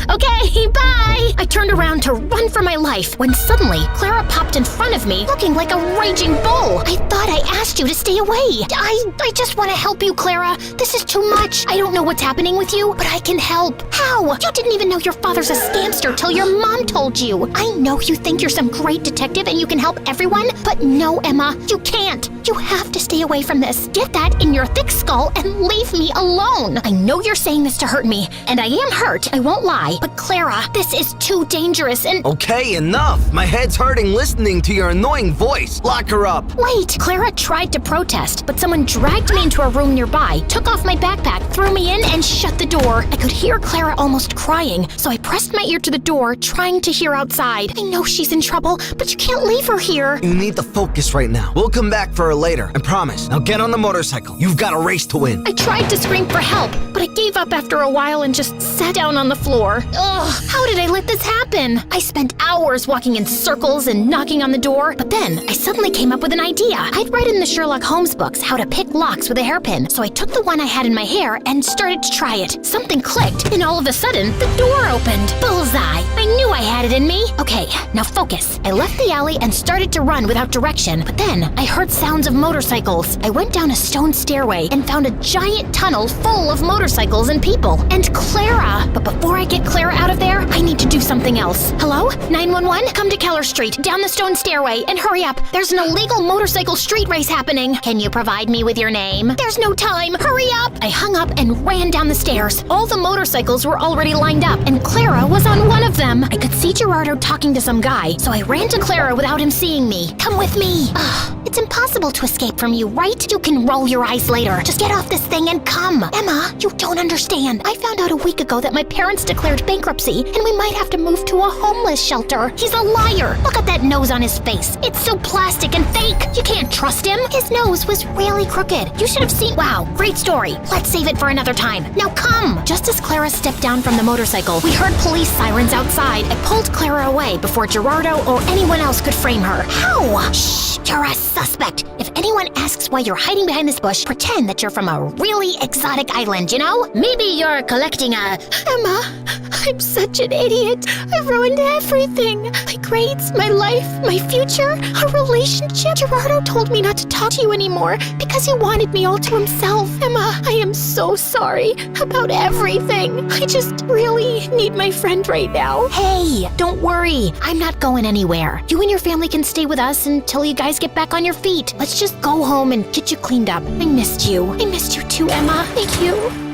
Okay, bye! I turned around to run for my life when suddenly Clara popped in front of me looking like a raging bull. I thought I asked you to stay away. I just want to help you, Clara. This is too much. I don't know what's happening with you, but I can help. How? You didn't even know your father's a scamster till your mom told you. I know you think you're some great detective and you can help everyone, but no, Emma, you can't. You have to stay away from this. Get that in your thick skull and leave me alone. I know you're saying this to hurt me, and I am hurt, I won't lie, but Clara, this is too dangerous and— Okay, enough. My head's hurting listening to your annoying voice. Lock her up. Wait, Clara tried to protest, but someone dragged me into a room nearby, took off my backpack, threw me in, and shut the door. I could hear Clara almost crying, so I pressed my ear to the door, trying to hear outside. I know she's in trouble, but you can't leave her here. You need to focus right now. We'll come back for her later, I promise. Now get on the motorcycle. You've got a race to win. I tried to scream for help, but I gave up after a while and just sat down on the floor. Ugh, how did I let this happen? I spent hours walking in circles and knocking on the door, but then I suddenly came up with an idea. I'd read in the Sherlock Holmes books how to pick locks with a hairpin, so I took the one I had in my hair and started to try it. Something clicked, and all of a sudden, the door opened. Bullseye! I knew I had it in me. Okay, now focus. I left the alley and started to run without direction, but then I heard sounds of motorcycles. I went down a stone stairway stairway and found a giant tunnel full of motorcycles and people. And Clara. But before I get Clara out of there, I need to do something else. Hello? 911? Come to Keller Street, down the stone stairway, and hurry up. There's an illegal motorcycle street race happening. Can you provide me with your name? There's no time. Hurry up. I hung up and ran down the stairs. All the motorcycles were already lined up, and Clara was on one of them. I could see Gerardo talking to some guy, so I ran to Clara without him seeing me. Come with me. It's impossible to escape from you, right? You can roll your eyes later. Just get off this thing and come. Emma, you don't understand. I found out a week ago that my parents declared bankruptcy, and we might have to move to a homeless shelter. He's a liar. Look at that nose on his face. It's so plastic and fake. You can't trust him. His nose was really crooked. You should have seen. Wow, great story. Let's save it for another time. Now come. Just as Clara stepped down from the motorcycle, we heard police sirens outside. I pulled Clara away before Gerardo or anyone else could frame her. How? Shh, you're a suspect. If anyone asks why you're hiding behind this bush, pretend that you're from a really exotic island, you know? Maybe you're collecting a... Emma, I'm such an idiot. I ruined everything. My grades, my life, my future, our relationship. Gerardo told me not to talk to you anymore because he wanted me all to himself. Emma, I am so sorry about everything. I just really need my friend right now. Hey, don't worry. I'm not going anywhere. You and your family can stay with us until you guys get back on your feet. Let's just go home and get you cleaned up. I missed you. I missed you too, Emma. Thank you.